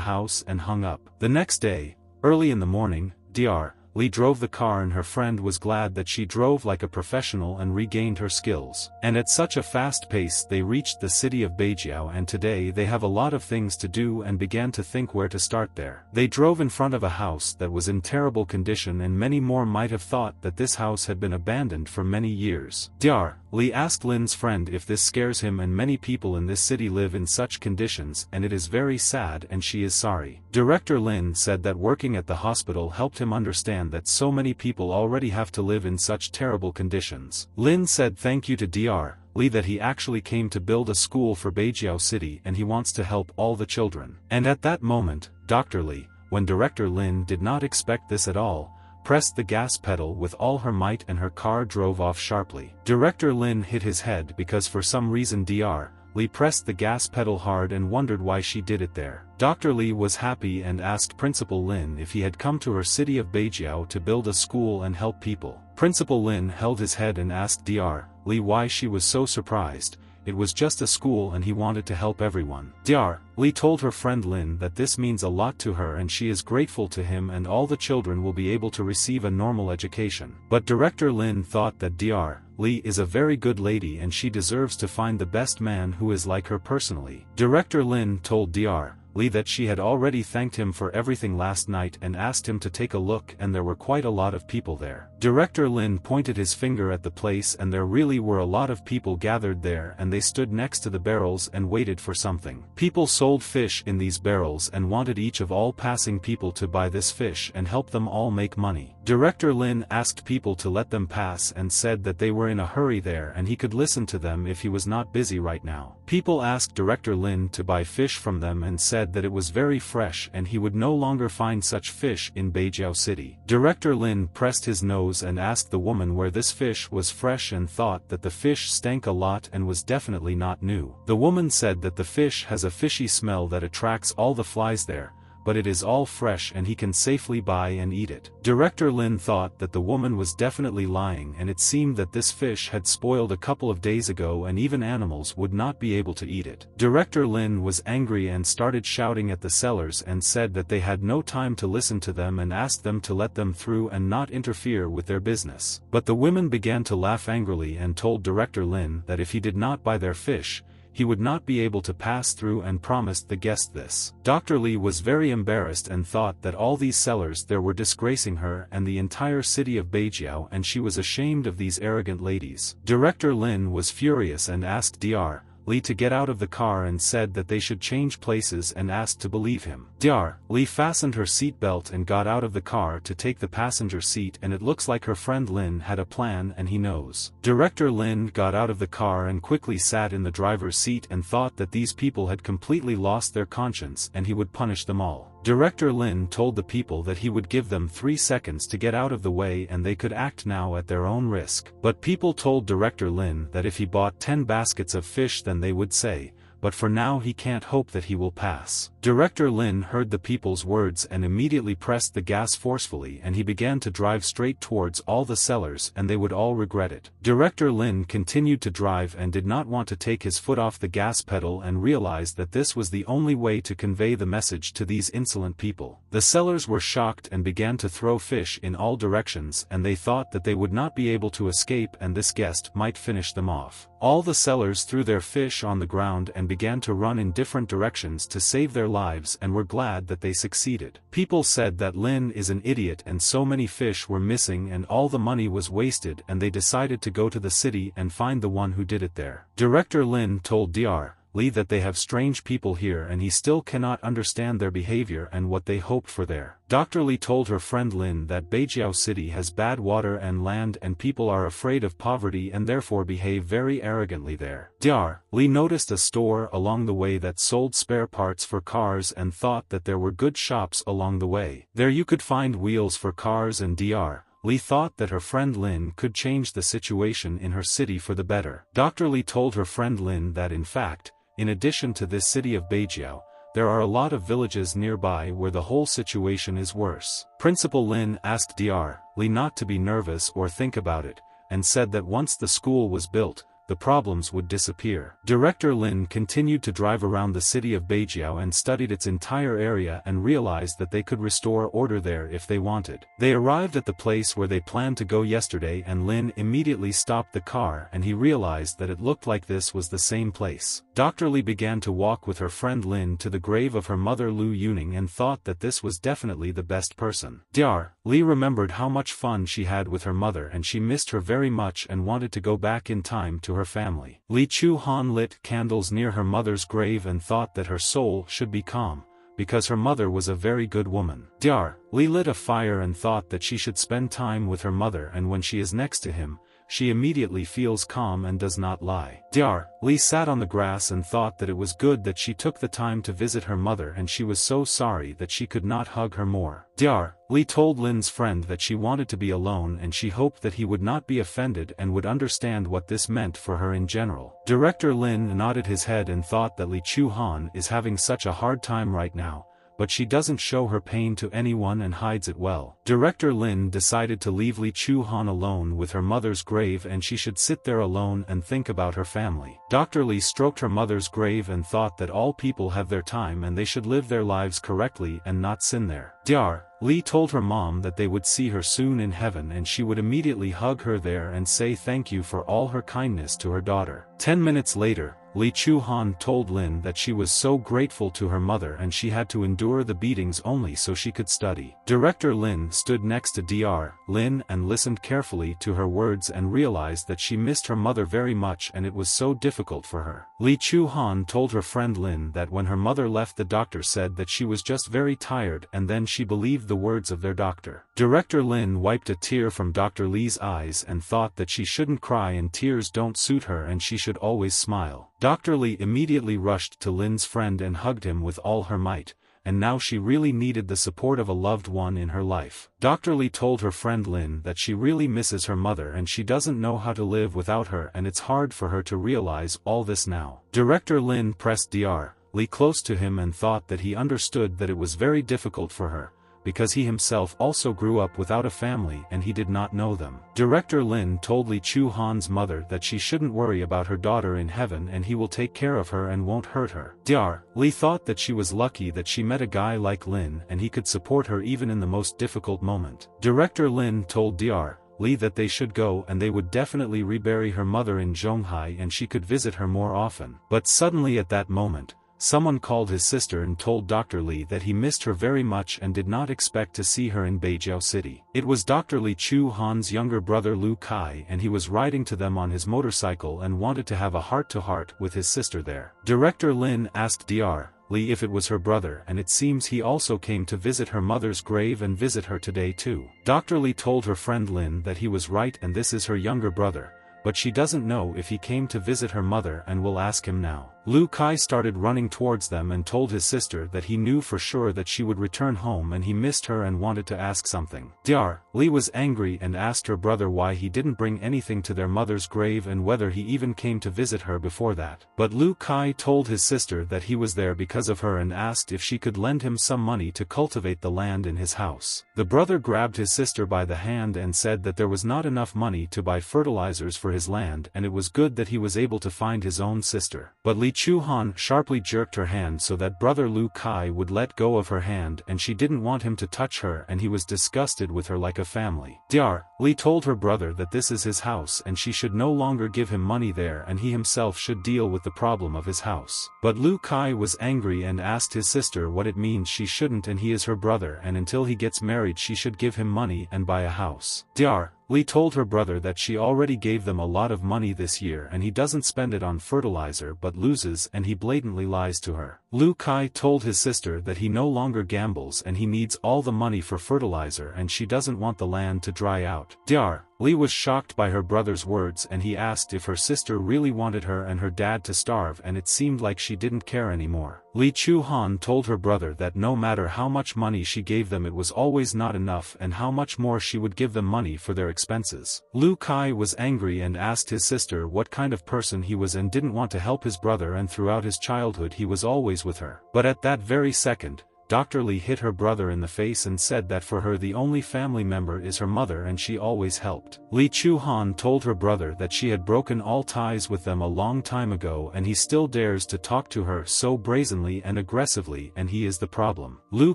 house and hung up. The next day, early in the morning, Dr. Lee drove the car and her friend was glad that she drove like a professional and regained her skills. And at such a fast pace they reached the city of Beijiao and today they have a lot of things to do and began to think where to start there. They drove in front of a house that was in terrible condition and many more might have thought that this house had been abandoned for many years. Dr. Lee asked Lin's friend if this scares him and many people in this city live in such conditions and it is very sad and she is sorry. Director Lin said that working at the hospital helped him understand that so many people already have to live in such terrible conditions. Lin said thank you to Dr. Lee that he actually came to build a school for Beijiao City and he wants to help all the children. And at that moment, Dr. Lee, when Director Lin did not expect this at all, pressed the gas pedal with all her might and her car drove off sharply. Director Lin hit his head because for some reason Dr. Lee pressed the gas pedal hard and wondered why she did it there. Dr. Lee was happy and asked Principal Lin if he had come to her city of Beijiao to build a school and help people. Principal Lin held his head and asked Dr. Lee why she was so surprised. It was just a school and he wanted to help everyone. Dr. Lee told her friend Lin that this means a lot to her and she is grateful to him and all the children will be able to receive a normal education. But Director Lin thought that Dr. Lee is a very good lady and she deserves to find the best man who is like her personally. Director Lin told Dr. Lee that she had already thanked him for everything last night and asked him to take a look and there were quite a lot of people there. Director Lin pointed his finger at the place and there really were a lot of people gathered there and they stood next to the barrels and waited for something. People sold fish in these barrels and wanted each of all passing people to buy this fish and help them all make money. Director Lin asked people to let them pass and said that they were in a hurry there and he could listen to them if he was not busy right now. People asked Director Lin to buy fish from them and said that it was very fresh and he would no longer find such fish in Beijiao City. Director Lin pressed his nose and asked the woman where this fish was fresh and thought that the fish stank a lot and was definitely not new. The woman said that the fish has a fishy smell that attracts all the flies there, but it is all fresh and he can safely buy and eat it. Director Lin thought that the woman was definitely lying and it seemed that this fish had spoiled a couple of days ago and even animals would not be able to eat it. Director Lin was angry and started shouting at the sellers and said that they had no time to listen to them and asked them to let them through and not interfere with their business. But the women began to laugh angrily and told Director Lin that if he did not buy their fish, he would not be able to pass through and promised the guest this. Dr. Lee was very embarrassed and thought that all these sellers there were disgracing her and the entire city of Beijiao and she was ashamed of these arrogant ladies. Director Lin was furious and asked Dr. Lee to get out of the car and said that they should change places and asked to believe him. Dr. Lee fastened her seatbelt and got out of the car to take the passenger seat and it looks like her friend Lin had a plan and he knows. Director Lin got out of the car and quickly sat in the driver's seat and thought that these people had completely lost their conscience and he would punish them all. Director Lin told the people that he would give them 3 seconds to get out of the way and they could act now at their own risk. But people told Director Lin that if he bought 10 baskets of fish then they would say, but for now he can't hope that he will pass. Director Lin heard the people's words and immediately pressed the gas forcefully and he began to drive straight towards all the sellers and they would all regret it. Director Lin continued to drive and did not want to take his foot off the gas pedal and realized that this was the only way to convey the message to these insolent people. The sellers were shocked and began to throw fish in all directions and they thought that they would not be able to escape and this guest might finish them off. All the sellers threw their fish on the ground and began to run in different directions to save their lives and were glad that they succeeded. People said that Lin is an idiot and so many fish were missing and all the money was wasted and they decided to go to the city and find the one who did it there. Director Lin told Dr. Lee that they have strange people here and he still cannot understand their behavior and what they hoped for there. Dr. Lee told her friend Lin that Beijiao City has bad water and land and people are afraid of poverty and therefore behave very arrogantly there. Dr. Lee noticed a store along the way that sold spare parts for cars and thought that there were good shops along the way. There you could find wheels for cars and Dr. Lee thought that her friend Lin could change the situation in her city for the better. Dr. Lee told her friend Lin that in fact, in addition to this city of Beijiao, there are a lot of villages nearby where the whole situation is worse. Principal Lin asked Dr. Lee not to be nervous or think about it, and said that once the school was built, the problems would disappear. Director Lin continued to drive around the city of Beijiao and studied its entire area and realized that they could restore order there if they wanted. They arrived at the place where they planned to go yesterday and Lin immediately stopped the car and he realized that it looked like this was the same place. Dr. Lee began to walk with her friend Lin to the grave of her mother Lu Yuning and thought that this was definitely the best person. Dr. Lee remembered how much fun she had with her mother and she missed her very much and wanted to go back in time to her family. Li Chu Han lit candles near her mother's grave and thought that her soul should be calm, because her mother was a very good woman. Dr. Lee lit a fire and thought that she should spend time with her mother and when she is next to him, she immediately feels calm and does not lie. Dr. Lee sat on the grass and thought that it was good that she took the time to visit her mother, and she was so sorry that she could not hug her more. Dr. Lee told Lin's friend that she wanted to be alone and she hoped that he would not be offended and would understand what this meant for her in general. Director Lin nodded his head and thought that Lee Chu-han is having such a hard time right now, but she doesn't show her pain to anyone and hides it well. Director Lin decided to leave Lee Chu-han alone with her mother's grave, and she should sit there alone and think about her family. Dr. Lee stroked her mother's grave and thought that all people have their time and they should live their lives correctly and not sin there. Dr. Lee told her mom that they would see her soon in heaven and she would immediately hug her there and say thank you for all her kindness to her daughter. 10 minutes later, Lee Chu-han told Lin that she was so grateful to her mother and she had to endure the beatings only so she could study. Director Lin stood next to Dr. Lin and listened carefully to her words and realized that she missed her mother very much and it was so difficult for her. Lee Chu-han told her friend Lin that when her mother left, the doctor said that she was just very tired, and then she believed the words of their doctor. Director Lin wiped a tear from Dr. Lee's eyes and thought that she shouldn't cry and tears don't suit her and she should always smile. Dr. Lee immediately rushed to Lin's friend and hugged him with all her might, and now she really needed the support of a loved one in her life. Dr. Lee told her friend Lin that she really misses her mother and she doesn't know how to live without her, and it's hard for her to realize all this now. Director Lin pressed Dr. Lee close to him and thought that he understood that it was very difficult for her, because he himself also grew up without a family and he did not know them. Director Lin told Lee Chu-han's mother that she shouldn't worry about her daughter in heaven and he will take care of her and won't hurt her. Dr. Lee thought that she was lucky that she met a guy like Lin and he could support her even in the most difficult moment. Director Lin told Dr. Lee that they should go and they would definitely rebury her mother in Zhonghai and she could visit her more often. But suddenly at that moment, someone called his sister and told Dr. Lee that he missed her very much and did not expect to see her in Beijiao City. It was Dr. Lee Chu-han's younger brother Lu Kai, and he was riding to them on his motorcycle and wanted to have a heart-to-heart with his sister there. Director Lin asked Dr. Lee if it was her brother, and it seems he also came to visit her mother's grave and visit her today too. Dr. Lee told her friend Lin that he was right and this is her younger brother, but she doesn't know if he came to visit her mother and will ask him now. Lu Kai started running towards them and told his sister that he knew for sure that she would return home and he missed her and wanted to ask something. Dr. Lee was angry and asked her brother why he didn't bring anything to their mother's grave and whether he even came to visit her before that. But Lu Kai told his sister that he was there because of her and asked if she could lend him some money to cultivate the land in his house. The brother grabbed his sister by the hand and said that there was not enough money to buy fertilizers for his land and it was good that he was able to find his own sister. But Lee Chu-han sharply jerked her hand so that brother Lu Kai would let go of her hand, and she didn't want him to touch her and he was disgusted with her like a family. Dr. Lee told her brother that this is his house and she should no longer give him money there and he himself should deal with the problem of his house. But Lu Kai was angry and asked his sister what it means she shouldn't, and he is her brother and until he gets married she should give him money and buy a house. Dr. Lee told her brother that she already gave them a lot of money this year and he doesn't spend it on fertilizer but loses, and he blatantly lies to her. Lu Kai told his sister that he no longer gambles and he needs all the money for fertilizer and she doesn't want the land to dry out. Dr. Lee was shocked by her brother's words and he asked if her sister really wanted her and her dad to starve, and it seemed like she didn't care anymore. Lee Chu-han told her brother that no matter how much money she gave them it was always not enough and how much more she would give them money for their expenses. Lu Kai was angry and asked his sister what kind of person he was and didn't want to help his brother, and throughout his childhood he was always with her. But at that very second, Dr. Lee hit her brother in the face and said that for her the only family member is her mother and she always helped. Lee Chu-han told her brother that she had broken all ties with them a long time ago and he still dares to talk to her so brazenly and aggressively, and he is the problem. Lu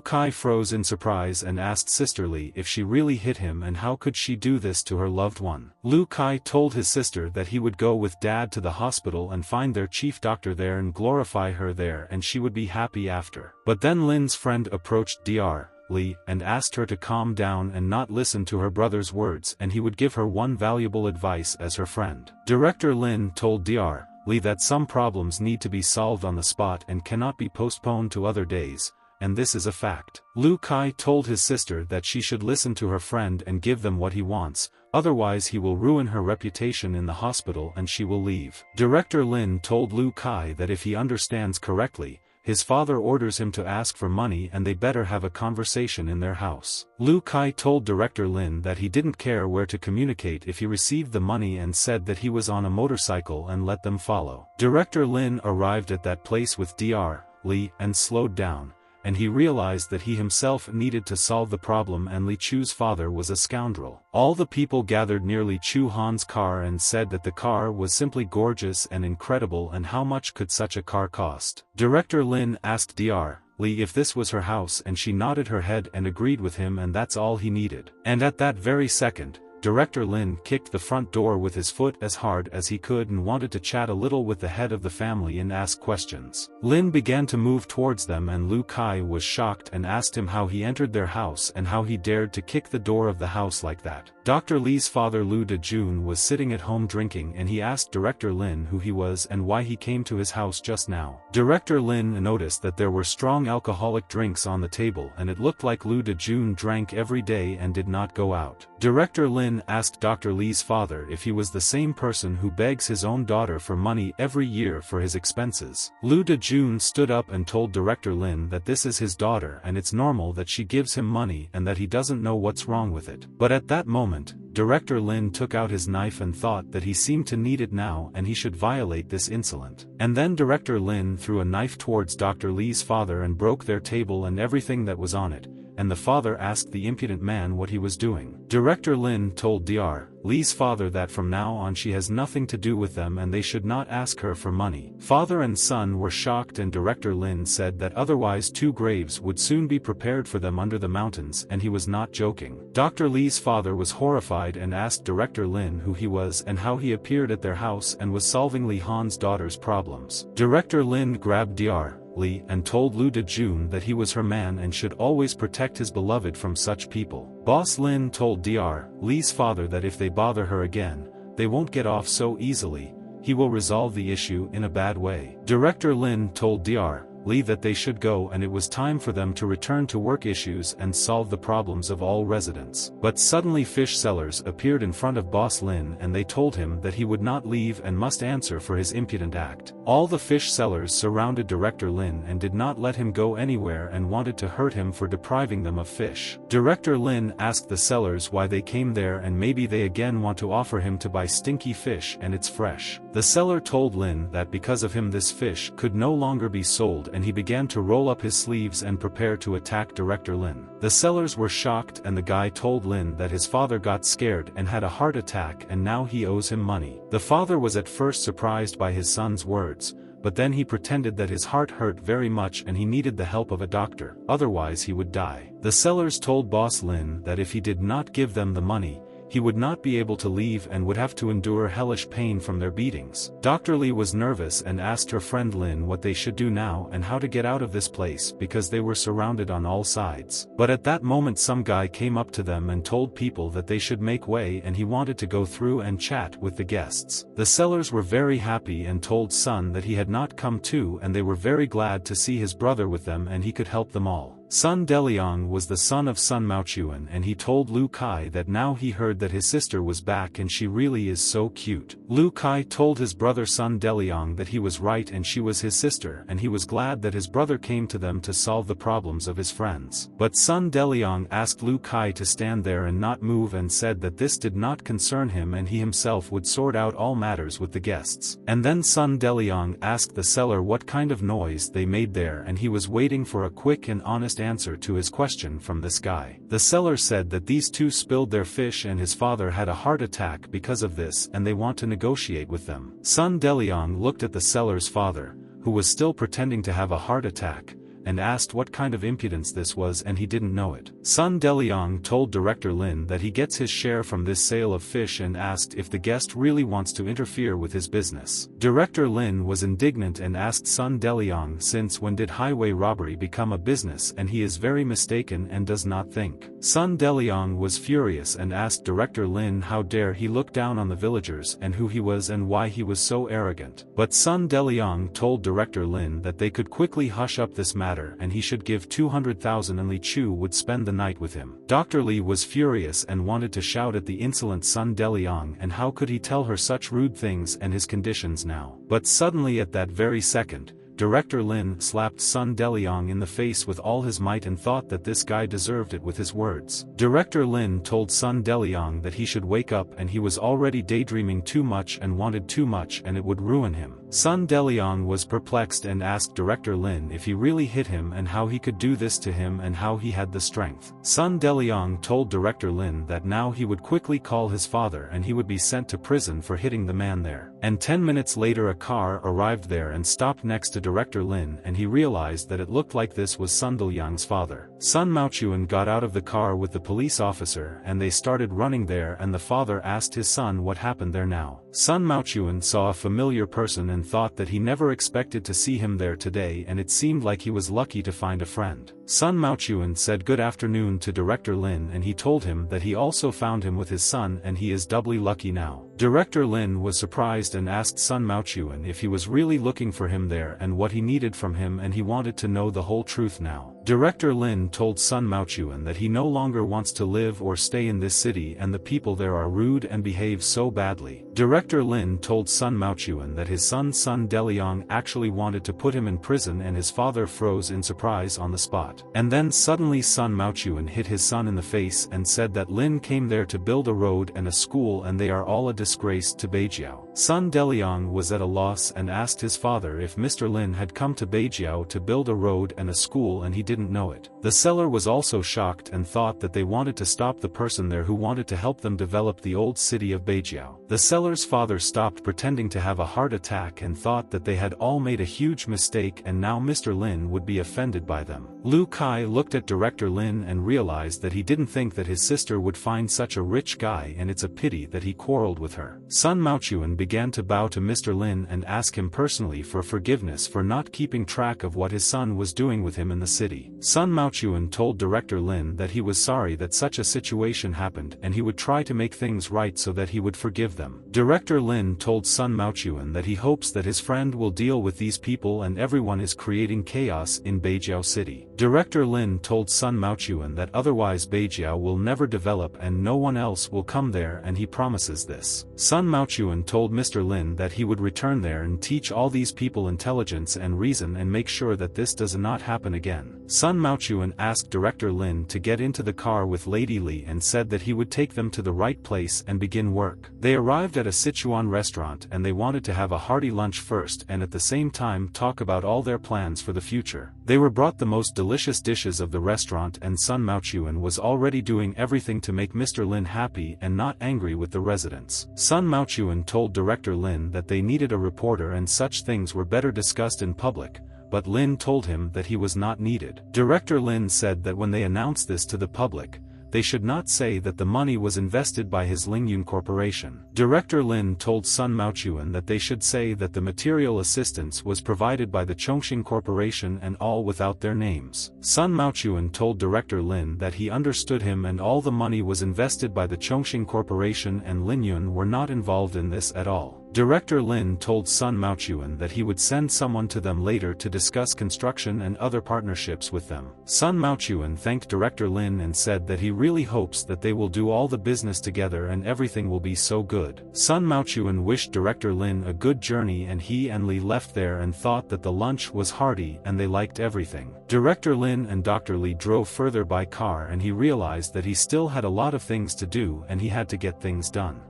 Kai froze in surprise and asked Sister Lee if she really hit him and how could she do this to her loved one. Lu Kai told his sister that he would go with dad to the hospital and find their chief doctor there and glorify her there and she would be happy after. But then Lin's friend approached Dr. Lee and asked her to calm down and not listen to her brother's words and he would give her one valuable advice as her friend. Director Lin told Dr. Lee that some problems need to be solved on the spot and cannot be postponed to other days, and this is a fact. Lu Kai told his sister that she should listen to her friend and give them what he wants, otherwise he will ruin her reputation in the hospital and she will leave. Director Lin told Lu Kai that if he understands correctly, his father orders him to ask for money and they better have a conversation in their house. Lu Kai told Director Lin that he didn't care where to communicate if he received the money and said that he was on a motorcycle and let them follow. Director Lin arrived at that place with Dr. Li and slowed down, and he realized that he himself needed to solve the problem and Li Chu's father was a scoundrel. All the people gathered near Li Chu Han's car and said that the car was simply gorgeous and incredible and how much could such a car cost. Director Lin asked Dr. Li if this was her house and she nodded her head and agreed with him and that's all he needed. And at that very second, Director Lin kicked the front door with his foot as hard as he could and wanted to chat a little with the head of the family and ask questions. Lin began to move towards them and Lu Kai was shocked and asked him how he entered their house and how he dared to kick the door of the house like that. Dr. Li's father Lu Dejun was sitting at home drinking and he asked Director Lin who he was and why he came to his house just now. Director Lin noticed that there were strong alcoholic drinks on the table and it looked like Lu Dejun drank every day and did not go out. Director Lin asked Dr. Li's father if he was the same person who begs his own daughter for money every year for his expenses. Lu Dejun stood up and told Director Lin that this is his daughter and it's normal that she gives him money and that he doesn't know what's wrong with it. But at that moment, Director Lin took out his knife and thought that he seemed to need it now and he should violate this insolent. And then Director Lin threw a knife towards Dr. Li's father and broke their table and everything that was on it, and the father asked the impudent man what he was doing. Director Lin told Dr. Li's father that from now on she has nothing to do with them and they should not ask her for money. Father and son were shocked and Director Lin said that otherwise 2 graves would soon be prepared for them under the mountains and he was not joking. Dr. Li's father was horrified and asked Director Lin who he was and how he appeared at their house and was solving Li Han's daughter's problems. Director Lin grabbed Dr. Li and told Lu Dejun that he was her man and should always protect his beloved from such people. Boss Lin told Dr. Li's father that if they bother her again, they won't get off so easily, he will resolve the issue in a bad way. Director Lin told Dr. Li that they should go and it was time for them to return to work issues and solve the problems of all residents. But suddenly fish sellers appeared in front of Boss Lin and they told him that he would not leave and must answer for his impudent act. All the fish sellers surrounded Director Lin and did not let him go anywhere and wanted to hurt him for depriving them of fish. Director Lin asked the sellers why they came there and maybe they again want to offer him to buy stinky fish and it's fresh. The seller told Lin that because of him this fish could no longer be sold and he began to roll up his sleeves and prepare to attack Director Lin. The sellers were shocked and the guy told Lin that his father got scared and had a heart attack and now he owes him money. The father was at first surprised by his son's words, but then he pretended that his heart hurt very much and he needed the help of a doctor, otherwise he would die. The sellers told Boss Lin that if he did not give them the money, he would not be able to leave and would have to endure hellish pain from their beatings. Dr. Li was nervous and asked her friend Lin what they should do now and how to get out of this place because they were surrounded on all sides. But at that moment some guy came up to them and told people that they should make way and he wanted to go through and chat with the guests. The sellers were very happy and told Sun that he had not come too and they were very glad to see his brother with them and he could help them all. Sun Deliang was the son of Sun Maochuan and he told Lu Kai that now he heard that his sister was back and she really is so cute. Lu Kai told his brother Sun Deliang that he was right and she was his sister and he was glad that his brother came to them to solve the problems of his friends. But Sun Deliang asked Lu Kai to stand there and not move and said that this did not concern him and he himself would sort out all matters with the guests. And then Sun Deliang asked the seller what kind of noise they made there and he was waiting for a quick and honest answer to his question from this guy. The seller said that these two spilled their fish and his father had a heart attack because of this and they want to negotiate with them. Sun Deliang looked at the seller's father, who was still pretending to have a heart attack, and asked what kind of impudence this was and he didn't know it. Sun Deliang told Director Lin that he gets his share from this sale of fish and asked if the guest really wants to interfere with his business. Director Lin was indignant and asked Sun Deliang since when did highway robbery become a business and he is very mistaken and does not think. Sun Deliang was furious and asked Director Lin how dare he look down on the villagers and who he was and why he was so arrogant. But Sun Deliang told Director Lin that they could quickly hush up this matter and he should give 200,000 and Li Chu would spend the night with him. Dr. Li was furious and wanted to shout at the insolent Sun Deliang, and how could he tell her such rude things and his conditions now. But suddenly at that very second, Director Lin slapped Sun Deliang in the face with all his might and thought that this guy deserved it with his words. Director Lin told Sun Deliang that he should wake up and he was already daydreaming too much and wanted too much and it would ruin him. Sun Deliang was perplexed and asked Director Lin if he really hit him and how he could do this to him and how he had the strength. Sun Deliang told Director Lin that now he would quickly call his father and he would be sent to prison for hitting the man there. And 10 minutes later a car arrived there and stopped next to Director Lin and he realized that it looked like this was Sun Deliang's father. Sun Maochuan got out of the car with the police officer and they started running there and the father asked his son what happened there now. Sun Maochuan saw a familiar person and thought that he never expected to see him there today and it seemed like he was lucky to find a friend. Sun Maochuan said good afternoon to Director Lin and he told him that he also found him with his son and he is doubly lucky now. Director Lin was surprised and asked Sun Maochuan if he was really looking for him there and what he needed from him and he wanted to know the whole truth now. Director Lin told Sun Maochuan that he no longer wants to live or stay in this city and the people there are rude and behave so badly. Director Lin told Sun Maochuan that his son Sun Deliang actually wanted to put him in prison and his father froze in surprise on the spot. And then suddenly Sun Maochuan hit his son in the face and said that Lin came there to build a road and a school and they are all a disgrace to Beijiao. Sun Deliang was at a loss and asked his father if Mr. Lin had come to Beijiao to build a road and a school and he didn't know it. The seller was also shocked and thought that they wanted to stop the person there who wanted to help them develop the old city of Beijiao. The seller's father stopped pretending to have a heart attack and thought that they had all made a huge mistake and now Mr. Lin would be offended by them. Lu Kai looked at Director Lin and realized that he didn't think that his sister would find such a rich guy and it's a pity that he quarreled with her. Sun Maochuan began to bow to Mr. Lin and ask him personally for forgiveness for not keeping track of what his son was doing with him in the city. Sun Maochuan told Director Lin that he was sorry that such a situation happened and he would try to make things right so that he would forgive them. Director Lin told Sun Maochuan that he hopes that his friend will deal with these people and everyone is creating chaos in Beijiao City. Director Lin told Sun Maochuan that otherwise Beijiao will never develop and no one else will come there and he promises this. Sun Maochuan told Mr. Lin that he would return there and teach all these people intelligence and reason and make sure that this does not happen again. Sun Maochuan asked Director Lin to get into the car with Lady Li and said that he would take them to the right place and begin work. They arrived at a Sichuan restaurant and they wanted to have a hearty lunch first and at the same time talk about all their plans for the future. They were brought the most delicious dishes of the restaurant and Sun Maochuan was already doing everything to make Mr. Lin happy and not angry with the residents. Sun Maochuan told Director Lin that they needed a reporter and such things were better discussed in public, but Lin told him that he was not needed. Director Lin said that when they announced this to the public, they should not say that the money was invested by his Lingyun Corporation. Director Lin told Sun Maochuan that they should say that the material assistance was provided by the Chongqing Corporation and all without their names. Sun Maochuan told Director Lin that he understood him and all the money was invested by the Chongqing Corporation and Lingyun were not involved in this at all. Director Lin told Sun Maochuan that he would send someone to them later to discuss construction and other partnerships with them. Sun Maochuan thanked Director Lin and said that he really hopes that they will do all the business together and everything will be so good. Sun Maochuan wished Director Lin a good journey and he and Li left there and thought that the lunch was hearty and they liked everything. Director Lin and Dr. Li drove further by car and he realized that he still had a lot of things to do and he had to get things done.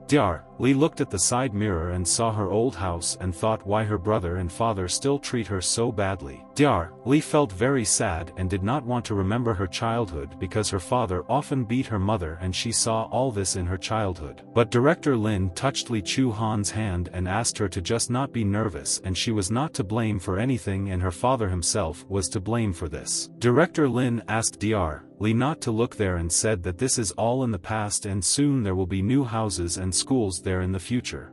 Li looked at the side mirror and saw her old house and thought why her brother and father still treat her so badly. Li felt very sad and did not want to remember her childhood because her father often beat her mother and she saw all this in her childhood. But Director Lin touched Li Chu Han's hand and asked her to just not be nervous and she was not to blame for anything and her father himself was to blame for this. Director Lin asked Li not to look there and said that this is all in the past and soon there will be new houses and schools there in the future.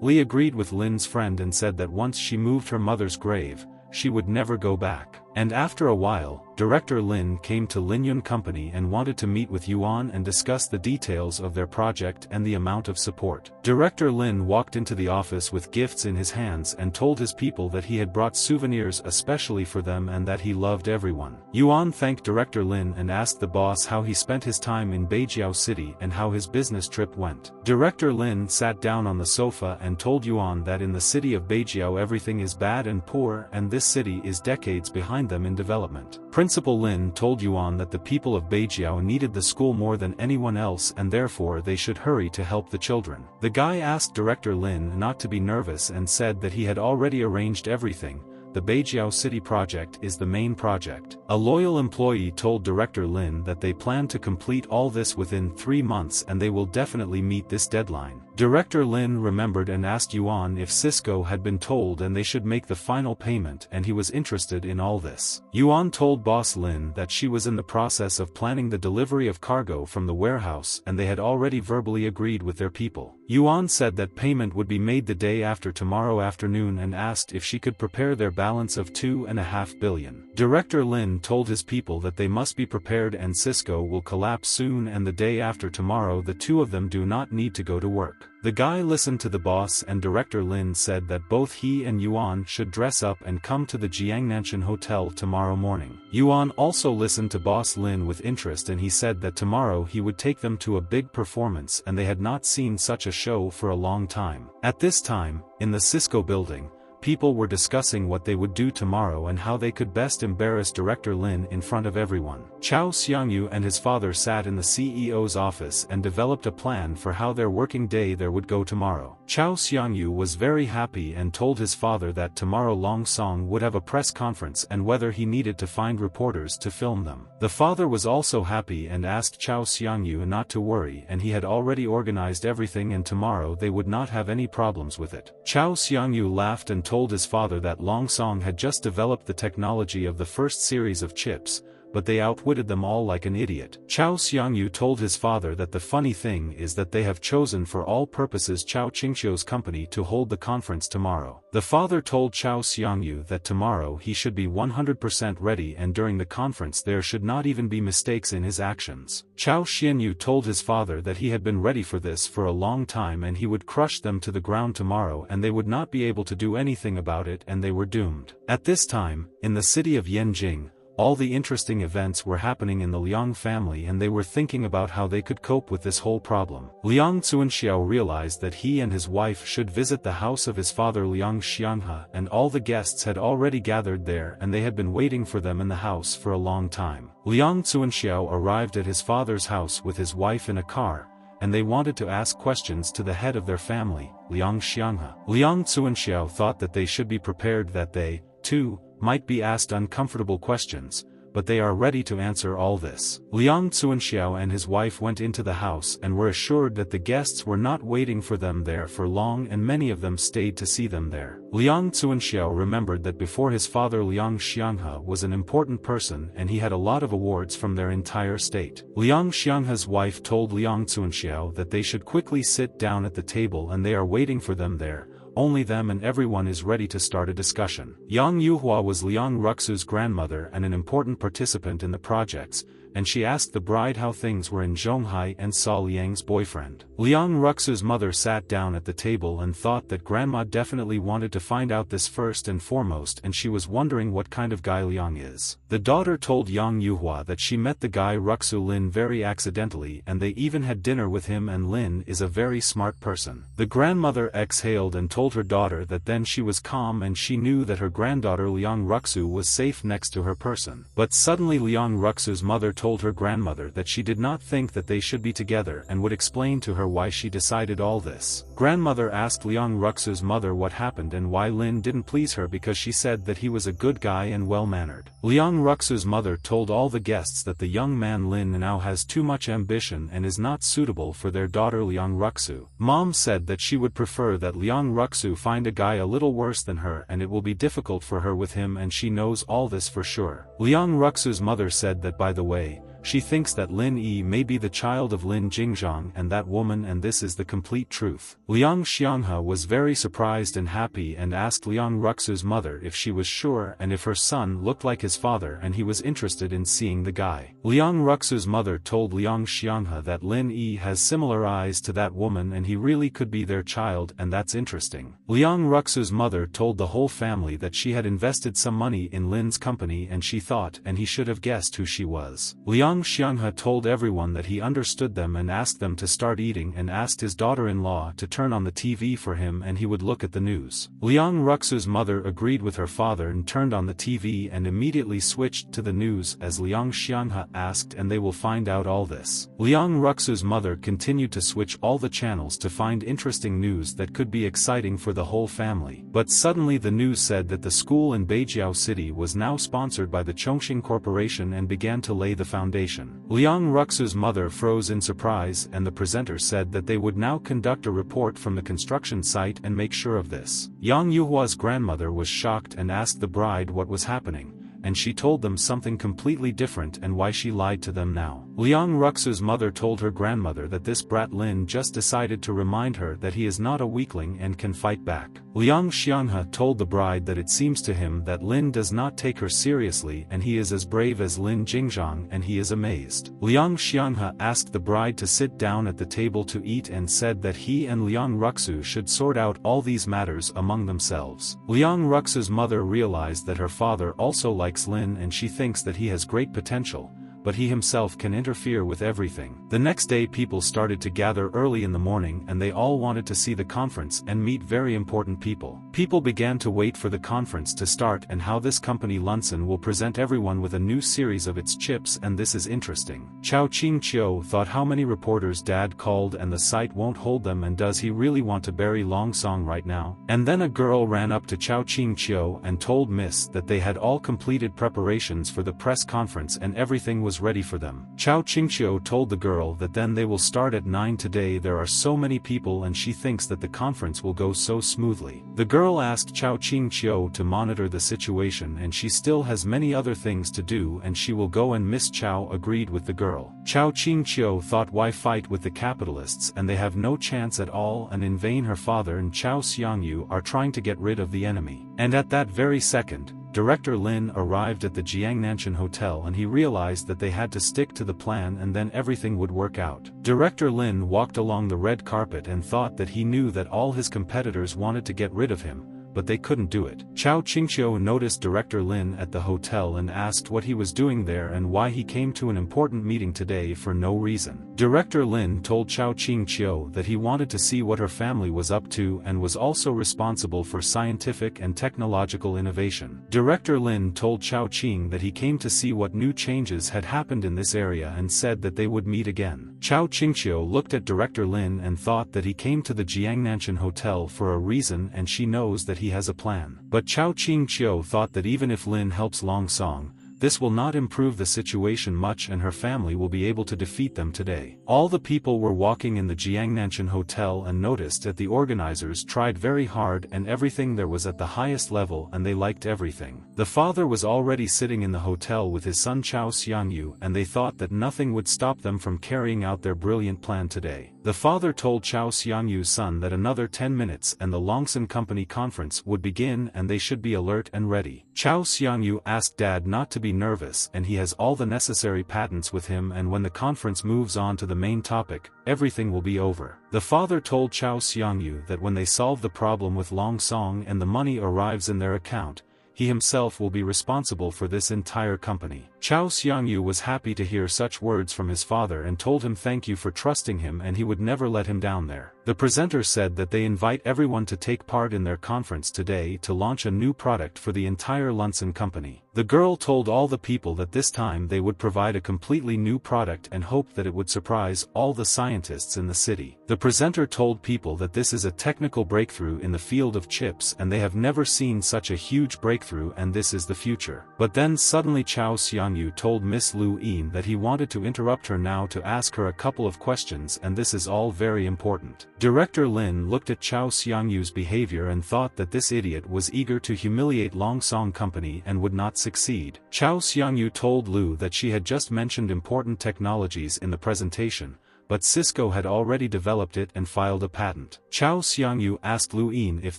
Li agreed with Lin's friend and said that once she moved her mother's grave, she would never go back. And after a while, Director Lin came to Lin Yun Company and wanted to meet with Yuan and discuss the details of their project and the amount of support. Director Lin walked into the office with gifts in his hands and told his people that he had brought souvenirs especially for them and that he loved everyone. Yuan thanked Director Lin and asked the boss how he spent his time in Beijiao City and how his business trip went. Director Lin sat down on the sofa and told Yuan that in the city of Beijiao everything is bad and poor and this city is decades behind them in development. Principal Lin told Yuan that the people of Beijiao needed the school more than anyone else and therefore they should hurry to help the children. The guy asked Director Lin not to be nervous and said that he had already arranged everything. The Beijiao City project is the main project. A loyal employee told Director Lin that they plan to complete all this within 3 months and they will definitely meet this deadline. Director Lin remembered and asked Yuan if Cisco had been told and they should make the final payment and he was interested in all this. Yuan told Boss Lin that she was in the process of planning the delivery of cargo from the warehouse and they had already verbally agreed with their people. Yuan said that payment would be made the day after tomorrow afternoon and asked if she could prepare their balance of 2.5 billion. Director Lin told his people that they must be prepared and Cisco will collapse soon and the day after tomorrow the two of them do not need to go to work. The guy listened to the boss and Director Lin said that both he and Yuan should dress up and come to the Jiangnanshan Hotel tomorrow morning. Yuan also listened to Boss Lin with interest and he said that tomorrow he would take them to a big performance and they had not seen such a show for a long time. At this time, in the Cisco building, people were discussing what they would do tomorrow and how they could best embarrass Director Lin in front of everyone. Chao Xiangyu and his father sat in the CEO's office and developed a plan for how their working day there would go tomorrow. Chao Xiangyu was very happy and told his father that tomorrow Long Song would have a press conference and whether he needed to find reporters to film them. The father was also happy and asked Chao Xiangyu not to worry and he had already organized everything and tomorrow they would not have any problems with it. Chao Xiangyu laughed and told his father that Long Song had just developed the technology of the first series of chips, but they outwitted them all like an idiot. Chao Xiangyu told his father that the funny thing is that they have chosen for all purposes Chao Qingqiu's company to hold the conference tomorrow. The father told Chao Xiangyu that tomorrow he should be 100% ready and during the conference there should not even be mistakes in his actions. Chao Xiangyu told his father that he had been ready for this for a long time and he would crush them to the ground tomorrow and they would not be able to do anything about it and they were doomed. At this time, in the city of Yanjing, all the interesting events were happening in the Liang family and they were thinking about how they could cope with this whole problem. Liang Zuanxiao realized that he and his wife should visit the house of his father Liang Xianghe and all the guests had already gathered there and they had been waiting for them in the house for a long time. Liang Zuanxiao arrived at his father's house with his wife in a car, and they wanted to ask questions to the head of their family, Liang Xianghe. Liang Zuanxiao thought that they should be prepared that they, too, might be asked uncomfortable questions, but they are ready to answer all this. Liang Zuanxiao and his wife went into the house and were assured that the guests were not waiting for them there for long and many of them stayed to see them there. Liang Zuanxiao remembered that before his father Liang Xianghe was an important person and he had a lot of awards from their entire state. Liang Xianghe's wife told Liang Zuanxiao that they should quickly sit down at the table and they are waiting for them there. Only them and everyone is ready to start a discussion. Yang Yuhua was Liang Ruxu's grandmother and an important participant in the projects, and she asked the bride how things were in Zhonghai and saw Liang's boyfriend. Liang Ruxu's mother sat down at the table and thought that grandma definitely wanted to find out this first and foremost and she was wondering what kind of guy Liang is. The daughter told Yang Yuhua that she met the guy Ruxu Lin very accidentally and they even had dinner with him and Lin is a very smart person. The grandmother exhaled and told her daughter that then she was calm and she knew that her granddaughter Liang Ruxu was safe next to her person. But suddenly Liang Ruxu's mother told her grandmother that she did not think that they should be together and would explain to her why she decided all this. Grandmother asked Liang Ruxu's mother what happened and why Lin didn't please her because she said that he was a good guy and well-mannered. Liang Ruxu's mother told all the guests that the young man Lin now has too much ambition and is not suitable for their daughter Liang Ruxu. Mom said that she would prefer that Liang Ruxu find a guy a little worse than her and it will be difficult for her with him and she knows all this for sure. Liang Ruxu's mother said that by the way, She thinks that Lin Yi may be the child of Lin Jingzhang and that woman, and this is the complete truth. Liang Xianghe was very surprised and happy and asked Liang Ruxu's mother if she was sure and if her son looked like his father, and he was interested in seeing the guy. Liang Ruxu's mother told Liang Xianghe that Lin Yi has similar eyes to that woman and he really could be their child, and that's interesting. Liang Ruxu's mother told the whole family that she had invested some money in Lin's company and she thought and he should have guessed who she was. Liang Xianghe told everyone that he understood them and asked them to start eating and asked his daughter-in-law to turn on the TV for him and he would look at the news. Liang Ruxu's mother agreed with her father and turned on the TV and immediately switched to the news as Liang Xianghe asked, and they will find out all this. Liang Ruxu's mother continued to switch all the channels to find interesting news that could be exciting for the whole family. But suddenly the news said that the school in Beijiao City was now sponsored by the Chongqing Corporation and began to lay the foundation. Liang Ruxu's mother froze in surprise, and the presenter said that they would now conduct a report from the construction site and make sure of this. Yang Yuhua's grandmother was shocked and asked the bride what was happening, and she told them something completely different and why she lied to them now. Liang Ruxu's mother told her grandmother that this brat Lin just decided to remind her that he is not a weakling and can fight back. Liang Xianghe told the bride that it seems to him that Lin does not take her seriously and he is as brave as Lin Jingzhang, and he is amazed. Liang Xianghe asked the bride to sit down at the table to eat and said that he and Liang Ruxu should sort out all these matters among themselves. Liang Ruxu's mother realized that her father also likes Lin and she thinks that he has great potential, but he himself can interfere with everything. The next day people started to gather early in the morning and they all wanted to see the conference and meet very important people. People began to wait for the conference to start and how this company Lunsen will present everyone with a new series of its chips, and this is interesting. Chao Qingqiu thought how many reporters dad called and the site won't hold them, and does he really want to bury Long Song right now? And then a girl ran up to Chao Qingqiu and told Miss that they had all completed preparations for the press conference and everything was ready for them. Chao Qingqiu told the girl that then they will start at 9 today. There are so many people and she thinks that the conference will go so smoothly. The girl asked Chao Qingqiu to monitor the situation and she still has many other things to do and she will go, and Miss Chao agreed with the girl. Chao Qingqiu thought why fight with the capitalists and they have no chance at all, and in vain her father and Chao Xiangyu are trying to get rid of the enemy. And at that very second, Director Lin arrived at the Jiangnanshan Hotel and he realized that they had to stick to the plan and then everything would work out. Director Lin walked along the red carpet and thought that he knew that all his competitors wanted to get rid of him, but they couldn't do it. Chao Qingqiu noticed Director Lin at the hotel and asked what he was doing there and why he came to an important meeting today for no reason. Director Lin told Chao Qingqiu that he wanted to see what her family was up to and was also responsible for scientific and technological innovation. Director Lin told Chao Qing that he came to see what new changes had happened in this area and said that they would meet again. Chao Qingqiu looked at Director Lin and thought that he came to the Jiangnanshan Hotel for a reason and she knows that he has a plan. But Chao Qingqiu thought that even if Lin helps Long Song, this will not improve the situation much and her family will be able to defeat them today. All the people were walking in the Jiangnanshan Hotel and noticed that the organizers tried very hard and everything there was at the highest level and they liked everything. The father was already sitting in the hotel with his son Chao Xiangyu and they thought that nothing would stop them from carrying out their brilliant plan today. The father told Chao Xiangyu's son that another 10 minutes and the Longsan Company conference would begin and they should be alert and ready. Chao Xiangyu asked dad not to be nervous and he has all the necessary patents with him, and when the conference moves on to the main topic, everything will be over. The father told Chao Xiangyu that when they solve the problem with Long Song and the money arrives in their account, he himself will be responsible for this entire company. Chao Xiangyu was happy to hear such words from his father and told him thank you for trusting him and he would never let him down there. The presenter said that they invite everyone to take part in their conference today to launch a new product for the entire Lunsen company. The girl told all the people that this time they would provide a completely new product and hoped that it would surprise all the scientists in the city. The presenter told people that this is a technical breakthrough in the field of chips and they have never seen such a huge breakthrough breakthrough and this is the future. But then suddenly Chao Xiangyu told Miss Lu Yin that he wanted to interrupt her now to ask her a couple of questions, and this is all very important. Director Lin looked at Chao Xiangyu's behavior and thought that this idiot was eager to humiliate Longsong Company and would not succeed. Chao Xiangyu told Lu that she had just mentioned important technologies in the presentation, but Cisco had already developed it and filed a patent. Chao Xiangyu asked Lu Yin if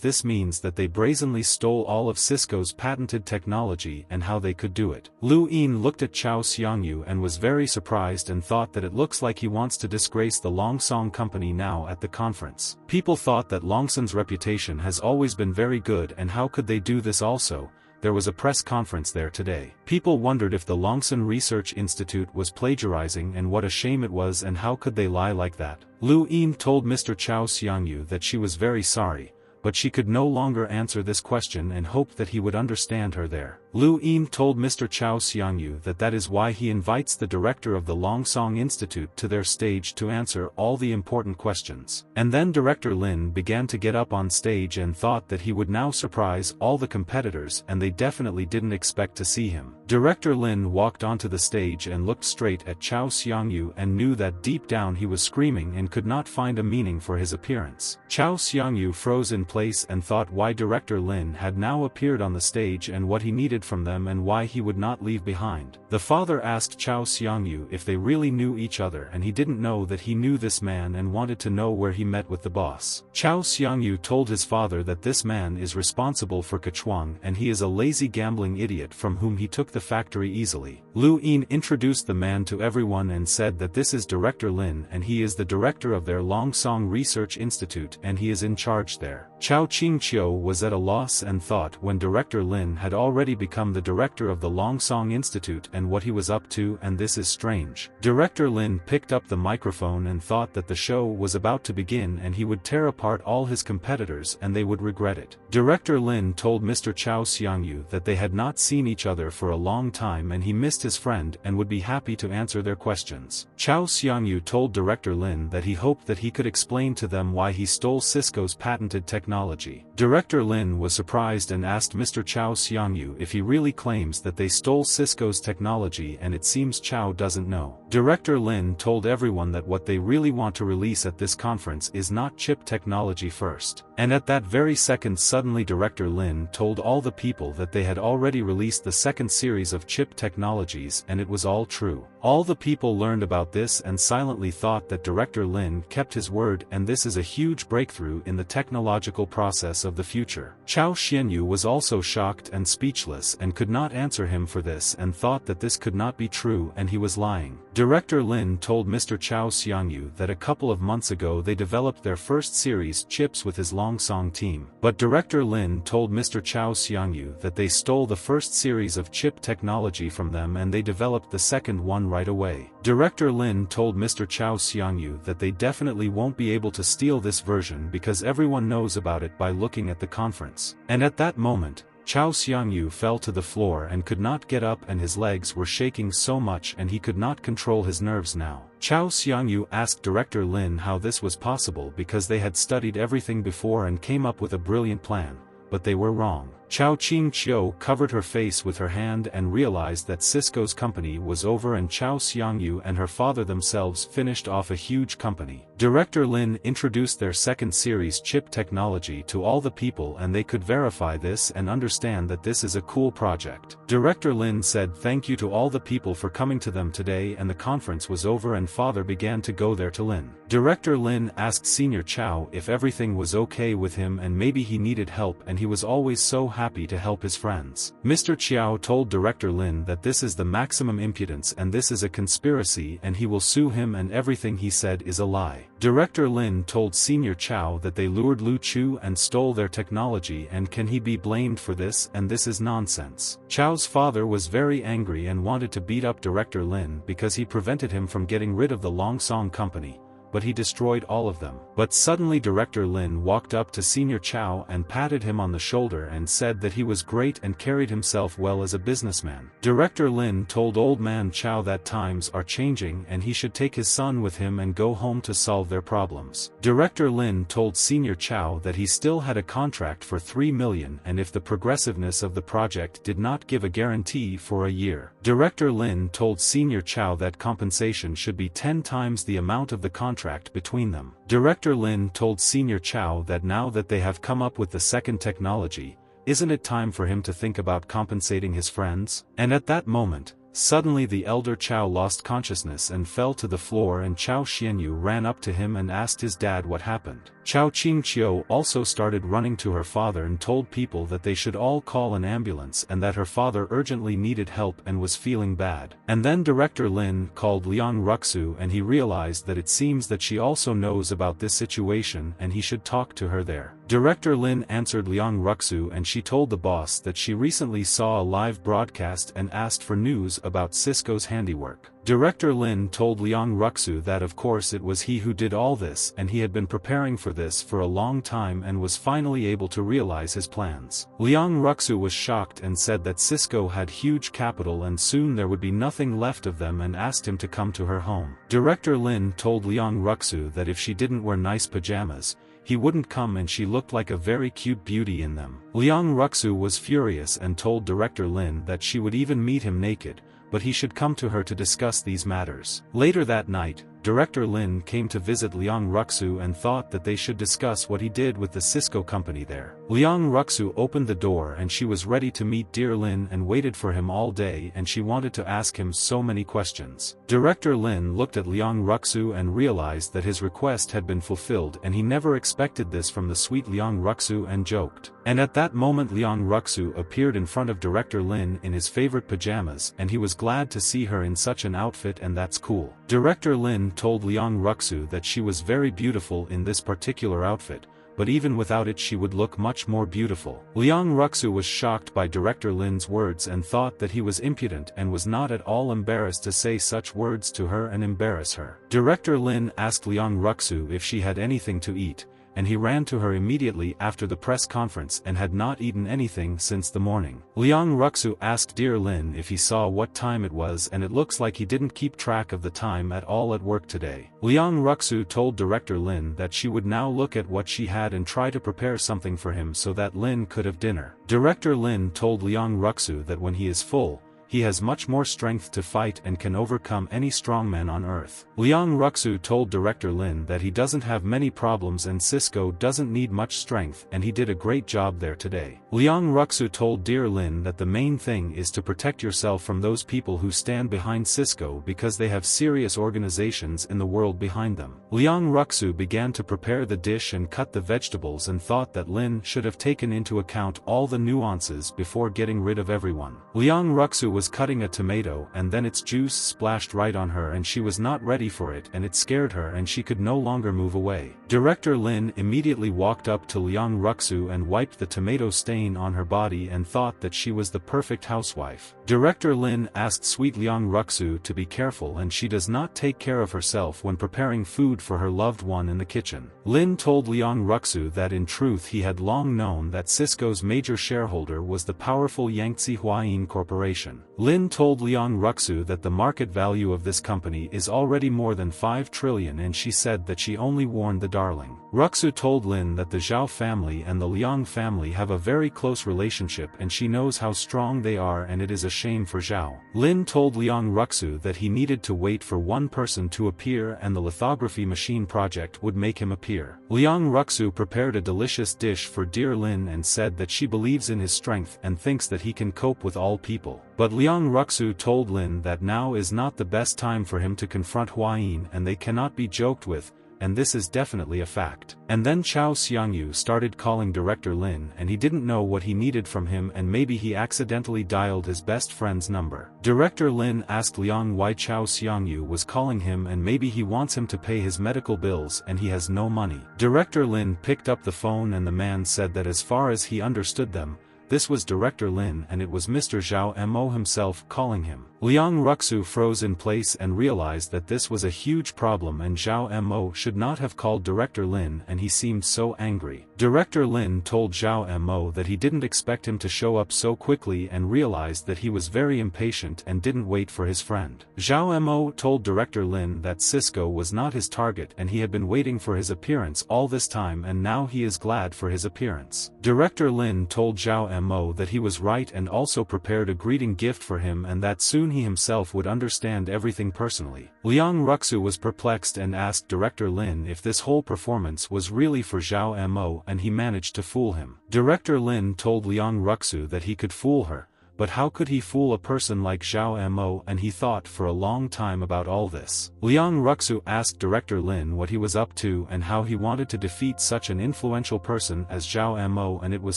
this means that they brazenly stole all of Cisco's patented technology and how they could do it. Lu Yin looked at Chao Xiangyu and was very surprised and thought that it looks like he wants to disgrace the Longsong Company now at the conference. People thought that Longson's reputation has always been very good, and how could they do this also? There was a press conference there today. People wondered if the Longson Research Institute was plagiarizing, and what a shame it was, and how could they lie like that. Lu Yin told Mr. Chao Xiangyu that she was very sorry, but she could no longer answer this question and hoped that he would understand her there. Lu Yin told Mr. Chao Xiangyu that that is why he invites the director of the Longsong Institute to their stage to answer all the important questions. And then Director Lin began to get up on stage and thought that he would now surprise all the competitors, and they definitely didn't expect to see him. Director Lin walked onto the stage and looked straight at Chao Xiangyu and knew that deep down he was screaming and could not find a meaning for his appearance. Chao Xiangyu froze in place and thought why Director Lin had now appeared on the stage and what he needed from them and why he would not leave behind. The father asked Chao Xiangyu if they really knew each other, and he didn't know that he knew this man and wanted to know where he met with the boss. Chao Xiangyu told his father that this man is responsible for Kechuang and he is a lazy gambling idiot from whom he took the factory easily. Lu Yin introduced the man to everyone and said that this is Director Lin and he is the director of their Longsong Research Institute and he is in charge there. Chao Qingqiu was at a loss and thought when Director Lin had already become the director of the Longsong Institute and what he was up to, and this is strange. Director Lin picked up the microphone and thought that the show was about to begin and he would tear apart all his competitors and they would regret it. Director Lin told Mr. Chao Xiangyu that they had not seen each other for a long time and he missed his friend and would be happy to answer their questions. Chao Xiangyu told Director Lin that he hoped that he could explain to them why he stole Cisco's patented technology. Director Lin was surprised and asked Mr. Chao Xiangyu if he really claims that they stole Cisco's technology, and it seems Chao doesn't know. Director Lin told everyone that what they really want to release at this conference is not chip technology first. And at that very second suddenly Director Lin told all the people that they had already released the second series of chip technologies, and it was all true. All the people learned about this and silently thought that Director Lin kept his word, and this is a huge breakthrough in the technological process of the future. Chao Xianyu was also shocked and speechless and could not answer him for this and thought that this could not be true and he was lying. Director Lin told Mr. Chao Xiangyu that a couple of months ago they developed their first series chips with his Longsong team. But Director Lin told Mr. Chao Xiangyu that they stole the first series of chip technology from them and they developed the second one right away. Director Lin told Mr. Chao Xiangyu that they definitely won't be able to steal this version because everyone knows about it by looking at the conference. And at that moment, Chao Xiangyu fell to the floor and could not get up and his legs were shaking so much and he could not control his nerves now. Chao Xiangyu asked Director Lin how this was possible because they had studied everything before and came up with a brilliant plan, but they were wrong. Chao Qingqiu covered her face with her hand and realized that Cisco's company was over and Chao Xiangyu and her father themselves finished off a huge company. Director Lin introduced their second series chip technology to all the people and they could verify this and understand that this is a cool project. Director Lin said thank you to all the people for coming to them today, and the conference was over and father began to go there to Lin. Director Lin asked Senior Chao if everything was okay with him and maybe he needed help, and he was always so happy to help his friends. Mr. Chiao told Director Lin that this is the maximum impudence and this is a conspiracy and he will sue him and everything he said is a lie. Director Lin told Senior Chao that they lured Lu Chu and stole their technology and can he be blamed for this, and this is nonsense. Chao's father was very angry and wanted to beat up Director Lin because he prevented him from getting rid of the Longsong company. but he destroyed all of them. But suddenly Director Lin walked up to Senior Chow and patted him on the shoulder and said that he was great and carried himself well as a businessman. Director Lin told Old Man Chow that times are changing and he should take his son with him and go home to solve their problems. Director Lin told Senior Chow that he still had a contract for 3 million and if the progressiveness of the project did not give a guarantee for a year. Director Lin told Senior Chow that compensation should be 10 times the amount of the contract between them. Director Lin told Senior Chow that now that they have come up with the second technology, isn't it time for him to think about compensating his friends? And at that moment, suddenly the elder Chow lost consciousness and fell to the floor and Chow Xianyu ran up to him and asked his dad what happened. Chow Qingqiu also started running to her father and told people that they should all call an ambulance and that her father urgently needed help and was feeling bad. And then Director Lin called Liang Ruxu and he realized that it seems that she also knows about this situation and he should talk to her there. Director Lin answered Liang Ruxu and she told the boss that she recently saw a live broadcast and asked for news about Cisco's handiwork. Director Lin told Liang Ruxu that of course it was he who did all this and he had been preparing for this for a long time and was finally able to realize his plans. Liang Ruxu was shocked and said that Cisco had huge capital and soon there would be nothing left of them and asked him to come to her home. Director Lin told Liang Ruxu that if she didn't wear nice pajamas, he wouldn't come and she looked like a very cute beauty in them. Liang Ruxu was furious and told Director Lin that she would even meet him naked, but he should come to her to discuss these matters. Later that night, Director Lin came to visit Liang Ruxu and thought that they should discuss what he did with the Cisco company there. Liang Ruxu opened the door and she was ready to meet dear Lin and waited for him all day and she wanted to ask him so many questions. Director Lin looked at Liang Ruxu and realized that his request had been fulfilled and he never expected this from the sweet Liang Ruxu and joked. And at that moment Liang Ruxu appeared in front of Director Lin in his favorite pajamas and he was glad to see her in such an outfit and that's cool. Director Lin told Liang Ruxu that she was very beautiful in this particular outfit, but even without it she would look much more beautiful. Liang Ruxu was shocked by Director Lin's words and thought that he was impudent and was not at all embarrassed to say such words to her and embarrass her. Director Lin asked Liang Ruxu if she had anything to eat, and he ran to her immediately after the press conference and had not eaten anything since the morning. Liang Ruxu asked dear Lin if he saw what time it was and it looks like he didn't keep track of the time at all at work today. Liang Ruxu told Director Lin that she would now look at what she had and try to prepare something for him so that Lin could have dinner. Director Lin told Liang Ruxu that when he is full, he has much more strength to fight and can overcome any strongman on earth. Liang Ruxu told Director Lin that he doesn't have many problems and Cisco doesn't need much strength and he did a great job there today. Liang Ruxu told dear Lin that the main thing is to protect yourself from those people who stand behind Cisco because they have serious organizations in the world behind them. Liang Ruxu began to prepare the dish and cut the vegetables and thought that Lin should have taken into account all the nuances before getting rid of everyone. Liang Ruxu was cutting a tomato and then its juice splashed right on her and she was not ready for it and it scared her and she could no longer move away. Director Lin immediately walked up to Liang Ruxu and wiped the tomato stain on her body and thought that she was the perfect housewife. Director Lin asked sweet Liang Ruxu to be careful and she does not take care of herself when preparing food for her loved one in the kitchen. Lin told Liang Ruxu that in truth he had long known that Cisco's major shareholder was the powerful Yangtze Huayin Corporation. Lin told Liang Ruxu that the market value of this company is already more than 5 trillion and she said that she only warned the darling. Ruxu told Lin that the Zhao family and the Liang family have a very close relationship and she knows how strong they are and it is a shame for Zhao. Lin told Liang Ruxu that he needed to wait for one person to appear and the lithography machine project would make him appear. Liang Ruxu prepared a delicious dish for dear Lin and said that she believes in his strength and thinks that he can cope with all people. But Liang Ruxu told Lin that now is not the best time for him to confront Huayin and they cannot be joked with, and this is definitely a fact. And then Chow Xiangyu started calling Director Lin and he didn't know what he needed from him and maybe he accidentally dialed his best friend's number. Director Lin asked Liang why Chow Xiangyu was calling him and maybe he wants him to pay his medical bills and he has no money. Director Lin picked up the phone and the man said that as far as he understood them, this was Director Lin and it was Mr. Zhao Mo himself calling him. Liang Ruxu froze in place and realized that this was a huge problem and Zhao Mo should not have called Director Lin, and he seemed so angry. Director Lin told Zhao Mo that he didn't expect him to show up so quickly and realized that he was very impatient and didn't wait for his friend. Zhao Mo told Director Lin that Cisco was not his target and he had been waiting for his appearance all this time, and now he is glad for his appearance. Director Lin told Zhao Mo that he was right and also prepared a greeting gift for him and that soon he himself would understand everything personally. Liang Ruxu was perplexed and asked Director Lin if this whole performance was really for Zhao Mo, and he managed to fool him. Director Lin told Liang Ruxu that he could fool her, but how could he fool a person like Zhao Mo, and he thought for a long time about all this. Liang Ruxu asked Director Lin what he was up to and how he wanted to defeat such an influential person as Zhao Mo, and it was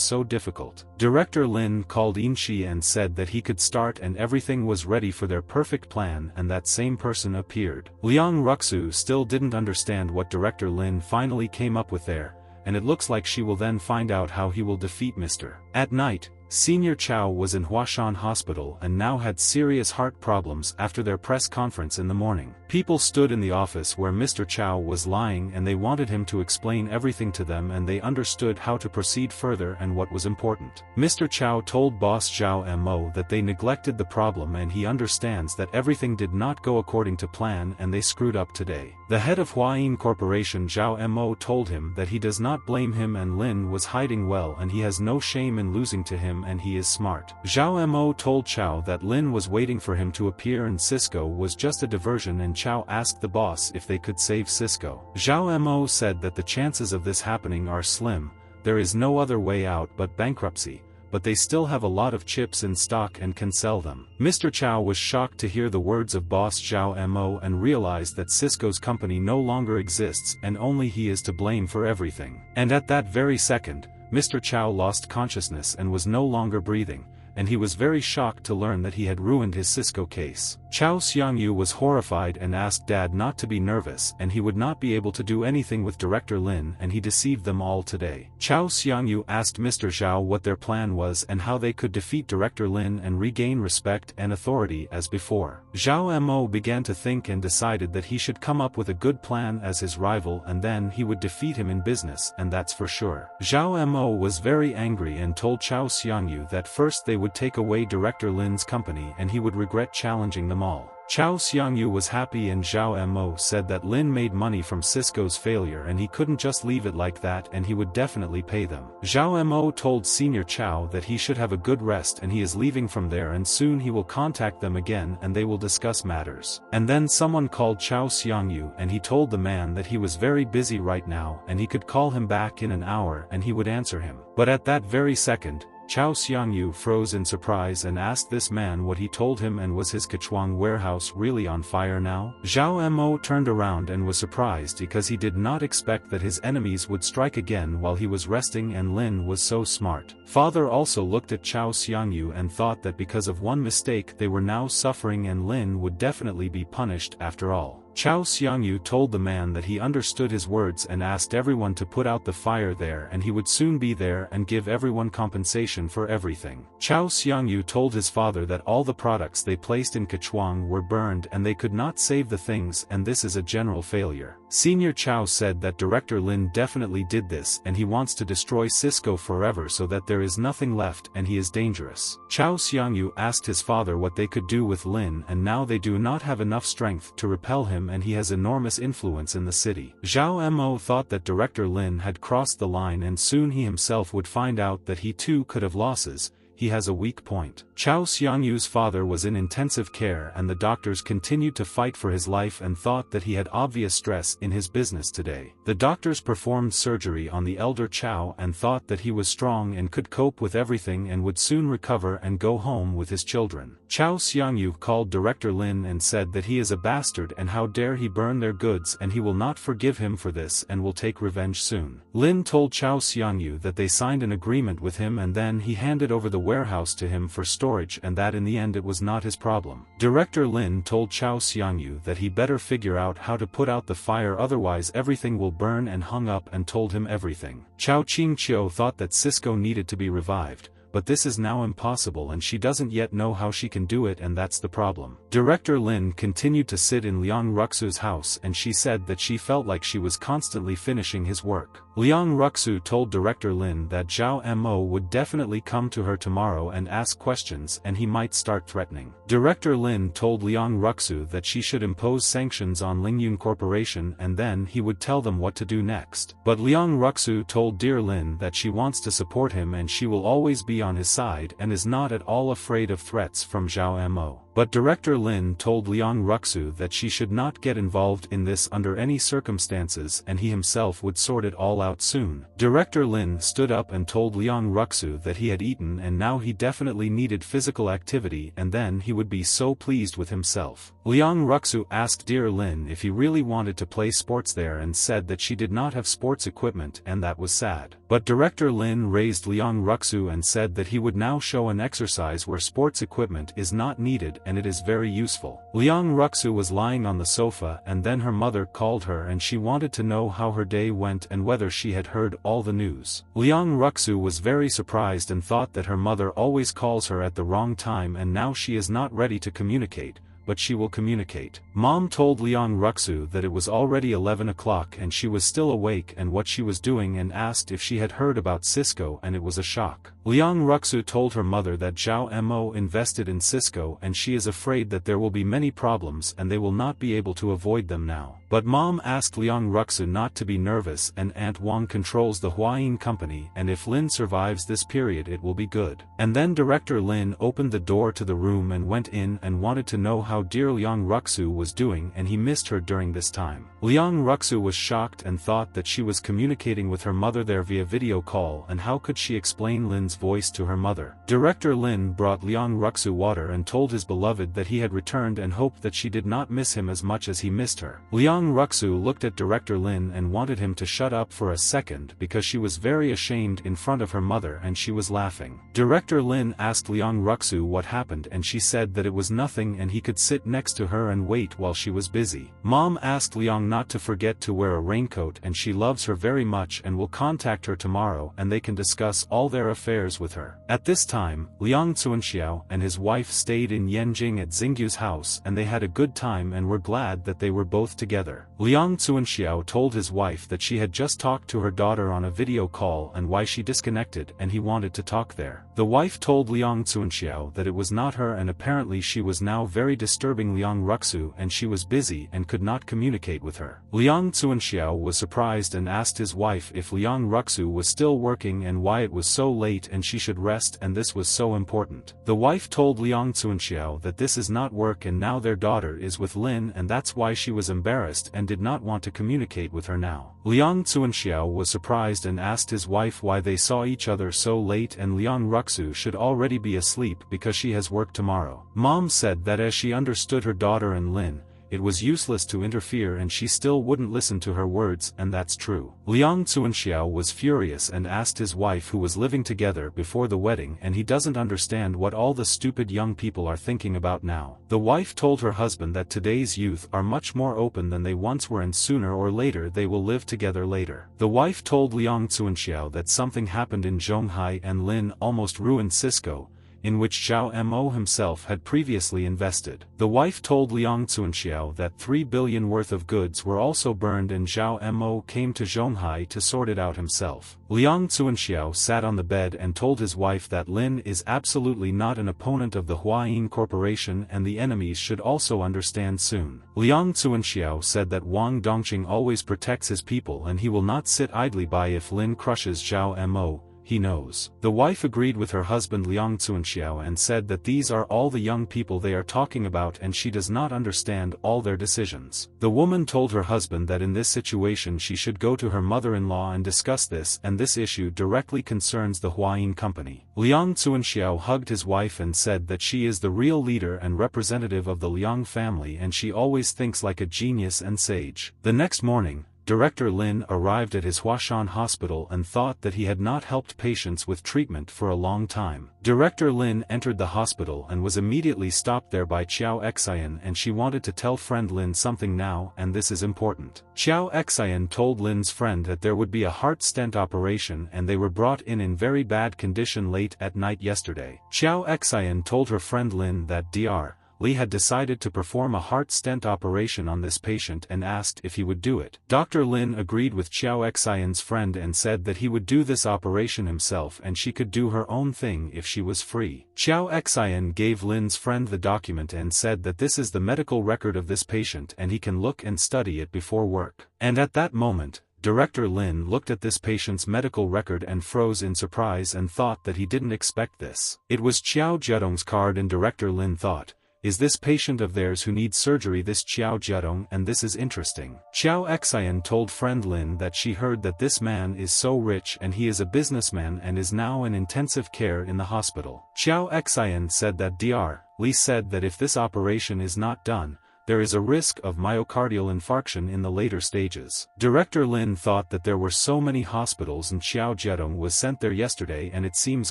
so difficult. Director Lin called Inchi and said that he could start and everything was ready for their perfect plan, and that same person appeared. Liang Ruxu still didn't understand what Director Lin finally came up with there, and it looks like she will then find out how he will defeat Mr. At night, Senior Chow was in Huashan Hospital and now had serious heart problems after their press conference in the morning. People stood in the office where Mr. Chow was lying and they wanted him to explain everything to them, and they understood how to proceed further and what was important. Mr. Chow told boss Zhao Mo that they neglected the problem and he understands that everything did not go according to plan and they screwed up today. The head of Huayin Corporation Zhao Mo told him that he does not blame him and Lin was hiding well and he has no shame in losing to him and he is smart. Zhao Mo told Chow that Lin was waiting for him to appear and Cisco was just a diversion, and Chow asked the boss if they could save Cisco. Zhao Mo said that the chances of this happening are slim, there is no other way out but bankruptcy, but they still have a lot of chips in stock and can sell them. Mr. Chow was shocked to hear the words of boss Zhao Mo and realized that Cisco's company no longer exists and only he is to blame for everything. And at that very second, Mr. Chow lost consciousness and was no longer breathing, and he was very shocked to learn that he had ruined his Cisco case. Chow Xiangyu was horrified and asked Dad not to be nervous, and he would not be able to do anything with Director Lin, and he deceived them all today. Chow Xiangyu asked Mr. Zhao what their plan was and how they could defeat Director Lin and regain respect and authority as before. Zhao Mo began to think and decided that he should come up with a good plan as his rival, and then he would defeat him in business, and that's for sure. Zhao Mo was very angry and told Chow Xiangyu that first they would take away Director Lin's company and he would regret challenging them all. Chow Xiangyu was happy and Zhao Mo said that Lin made money from Cisco's failure and he couldn't just leave it like that and he would definitely pay them. Zhao Mo told Senior Chow that he should have a good rest and he is leaving from there and soon he will contact them again and they will discuss matters. And then someone called Chow Xiangyu and he told the man that he was very busy right now and he could call him back in an hour and he would answer him. But at that very second, Chow Xiangyu froze in surprise and asked this man what he told him, and was his Kechuang warehouse really on fire now? Zhao Mo turned around and was surprised because he did not expect that his enemies would strike again while he was resting, and Lin was so smart. Father also looked at Chow Xiangyu and thought that because of one mistake they were now suffering and Lin would definitely be punished after all. Chow Xiangyu told the man that he understood his words and asked everyone to put out the fire there and he would soon be there and give everyone compensation for everything. Chow Xiangyu told his father that all the products they placed in Kechuang were burned and they could not save the things, and this is a general failure. Senior Chow said that Director Lin definitely did this and he wants to destroy Cisco forever so that there is nothing left and he is dangerous. Chow Xiangyu asked his father what they could do with Lin, and now they do not have enough strength to repel him and he has enormous influence in the city. Zhao Mo thought that Director Lin had crossed the line and soon he himself would find out that he too could have losses. He has a weak point. Chow Xiangyu's father was in intensive care and the doctors continued to fight for his life and thought that he had obvious stress in his business today. The doctors performed surgery on the elder Chow and thought that he was strong and could cope with everything and would soon recover and go home with his children. Chow Xiangyu called Director Lin and said that he is a bastard and how dare he burn their goods, and he will not forgive him for this and will take revenge soon. Lin told Chow Xiangyu that they signed an agreement with him and then he handed over the warehouse to him for storage and that in the end it was not his problem. Director Lin told Chow Xiangyu that he better figure out how to put out the fire, otherwise everything will burn, and hung up and told him everything. Chow Qingqiu thought that Cisco needed to be revived, but this is now impossible and she doesn't yet know how she can do it, and that's the problem. Director Lin continued to sit in Liang Ruxu's house, and she said that she felt like she was constantly finishing his work. Liang Ruxu told Director Lin that Zhao Mo would definitely come to her tomorrow and ask questions, and he might start threatening. Director Lin told Liang Ruxu that she should impose sanctions on Lingyun Corporation and then he would tell them what to do next. But Liang Ruxu told Dear Lin that she wants to support him and she will always be on his side and is not at all afraid of threats from Zhao Mo. But Director Lin told Liang Ruxu that she should not get involved in this under any circumstances and he himself would sort it all out soon. Director Lin stood up and told Liang Ruxu that he had eaten and now he definitely needed physical activity and then he would be so pleased with himself. Liang Ruxu asked Dear Lin if he really wanted to play sports there and said that she did not have sports equipment and that was sad. But Director Lin raised Liang Ruxu and said that he would now show an exercise where sports equipment is not needed and it is very useful. Liang Ruxu was lying on the sofa and then her mother called her and she wanted to know how her day went and whether she had heard all the news. Liang Ruxu was very surprised and thought that her mother always calls her at the wrong time and now she is not ready to communicate, but she will communicate. Mom told Liang Ruxu that it was already 11 o'clock and she was still awake and what she was doing and asked if she had heard about Cisco and it was a shock. Liang Ruxu told her mother that Zhao Mo invested in Cisco and she is afraid that there will be many problems and they will not be able to avoid them now. But Mom asked Liang Ruxu not to be nervous and Aunt Wang controls the Huayin company and if Lin survives this period it will be good. And then Director Lin opened the door to the room and went in and wanted to know how dear Liang Ruxu was doing and he missed her during this time. Liang Ruxu was shocked and thought that she was communicating with her mother there via video call and how could she explain Lin's voice to her mother. Director Lin brought Liang Ruxu water and told his beloved that he had returned and hoped that she did not miss him as much as he missed her. Liang Ruxu looked at Director Lin and wanted him to shut up for a second because she was very ashamed in front of her mother and she was laughing. Director Lin asked Liang Ruxu what happened and she said that it was nothing and he could sit next to her and wait while she was busy. Mom asked Liang not to forget to wear a raincoat and she loves her very much and will contact her tomorrow and they can discuss all their affairs with her. At this time, Liang Zuanxiao and his wife stayed in Yanjing at Xingyu's house and they had a good time and were glad that they were both together. Liang Zuanxiao told his wife that she had just talked to her daughter on a video call and why she disconnected and he wanted to talk there. The wife told Liang Zuanxiao that it was not her and apparently she was now very disturbing Liang Ruxu and she was busy and could not communicate with her. Liang Zuanxiao was surprised and asked his wife if Liang Ruxu was still working and why it was so late and she should rest and this was so important. The wife told Liang Zuanxiao that this is not work and now their daughter is with Lin and that's why she was embarrassed and did not want to communicate with her now. Liang Zuanxiao was surprised and asked his wife why they saw each other so late and Liang Ruxu should already be asleep because she has work tomorrow. Mom said that as she understood her daughter and Lin, it was useless to interfere and she still wouldn't listen to her words and that's true. Liang Zuanxiao was furious and asked his wife who was living together before the wedding and he doesn't understand what all the stupid young people are thinking about now. The wife told her husband that today's youth are much more open than they once were and sooner or later they will live together later. The wife told Liang Zuanxiao that something happened in Zhonghai and Lin almost ruined Cisco, in which Zhao Mo himself had previously invested. The wife told Liang Zuanxiao that 3 billion worth of goods were also burned and Zhao Mo came to Zhonghai to sort it out himself. Liang Zuanxiao sat on the bed and told his wife that Lin is absolutely not an opponent of the Huayin Corporation and the enemies should also understand soon. Liang Zuanxiao said that Wang Dongqing always protects his people and he will not sit idly by if Lin crushes Zhao Mo. He knows. The wife agreed with her husband Liang Zuanxiao and said that these are all the young people they are talking about and she does not understand all their decisions. The woman told her husband that in this situation she should go to her mother-in-law and discuss this and this issue directly concerns the Huayin company. Liang Zuanxiao hugged his wife and said that she is the real leader and representative of the Liang family and she always thinks like a genius and sage. The next morning, Director Lin arrived at his Huashan hospital and thought that he had not helped patients with treatment for a long time. Director Lin entered the hospital and was immediately stopped there by Xiao Xian, and she wanted to tell friend Lin something now, and this is important. Xiao Xian told Lin's friend that there would be a heart stent operation and they were brought in very bad condition late at night yesterday. Xiao Xian told her friend Lin that Dr. Li had decided to perform a heart stent operation on this patient and asked if he would do it. Dr. Lin agreed with Xiao Xian's friend and said that he would do this operation himself and she could do her own thing if she was free. Xiao Xian gave Lin's friend the document and said that this is the medical record of this patient and he can look and study it before work. And at that moment, Director Lin looked at this patient's medical record and froze in surprise and thought that he didn't expect this. It was Qiao Jiedong's card, and Director Lin thought, "Is this patient of theirs who needs surgery this Qiao Jiedong, and this is interesting." Xiao Xian told friend Lin that she heard that this man is so rich and he is a businessman and is now in intensive care in the hospital. Xiao Xian said that Dr. Li said that if this operation is not done, there is a risk of myocardial infarction in the later stages. Director Lin thought that there were so many hospitals and Xiao Jiedong was sent there yesterday and it seems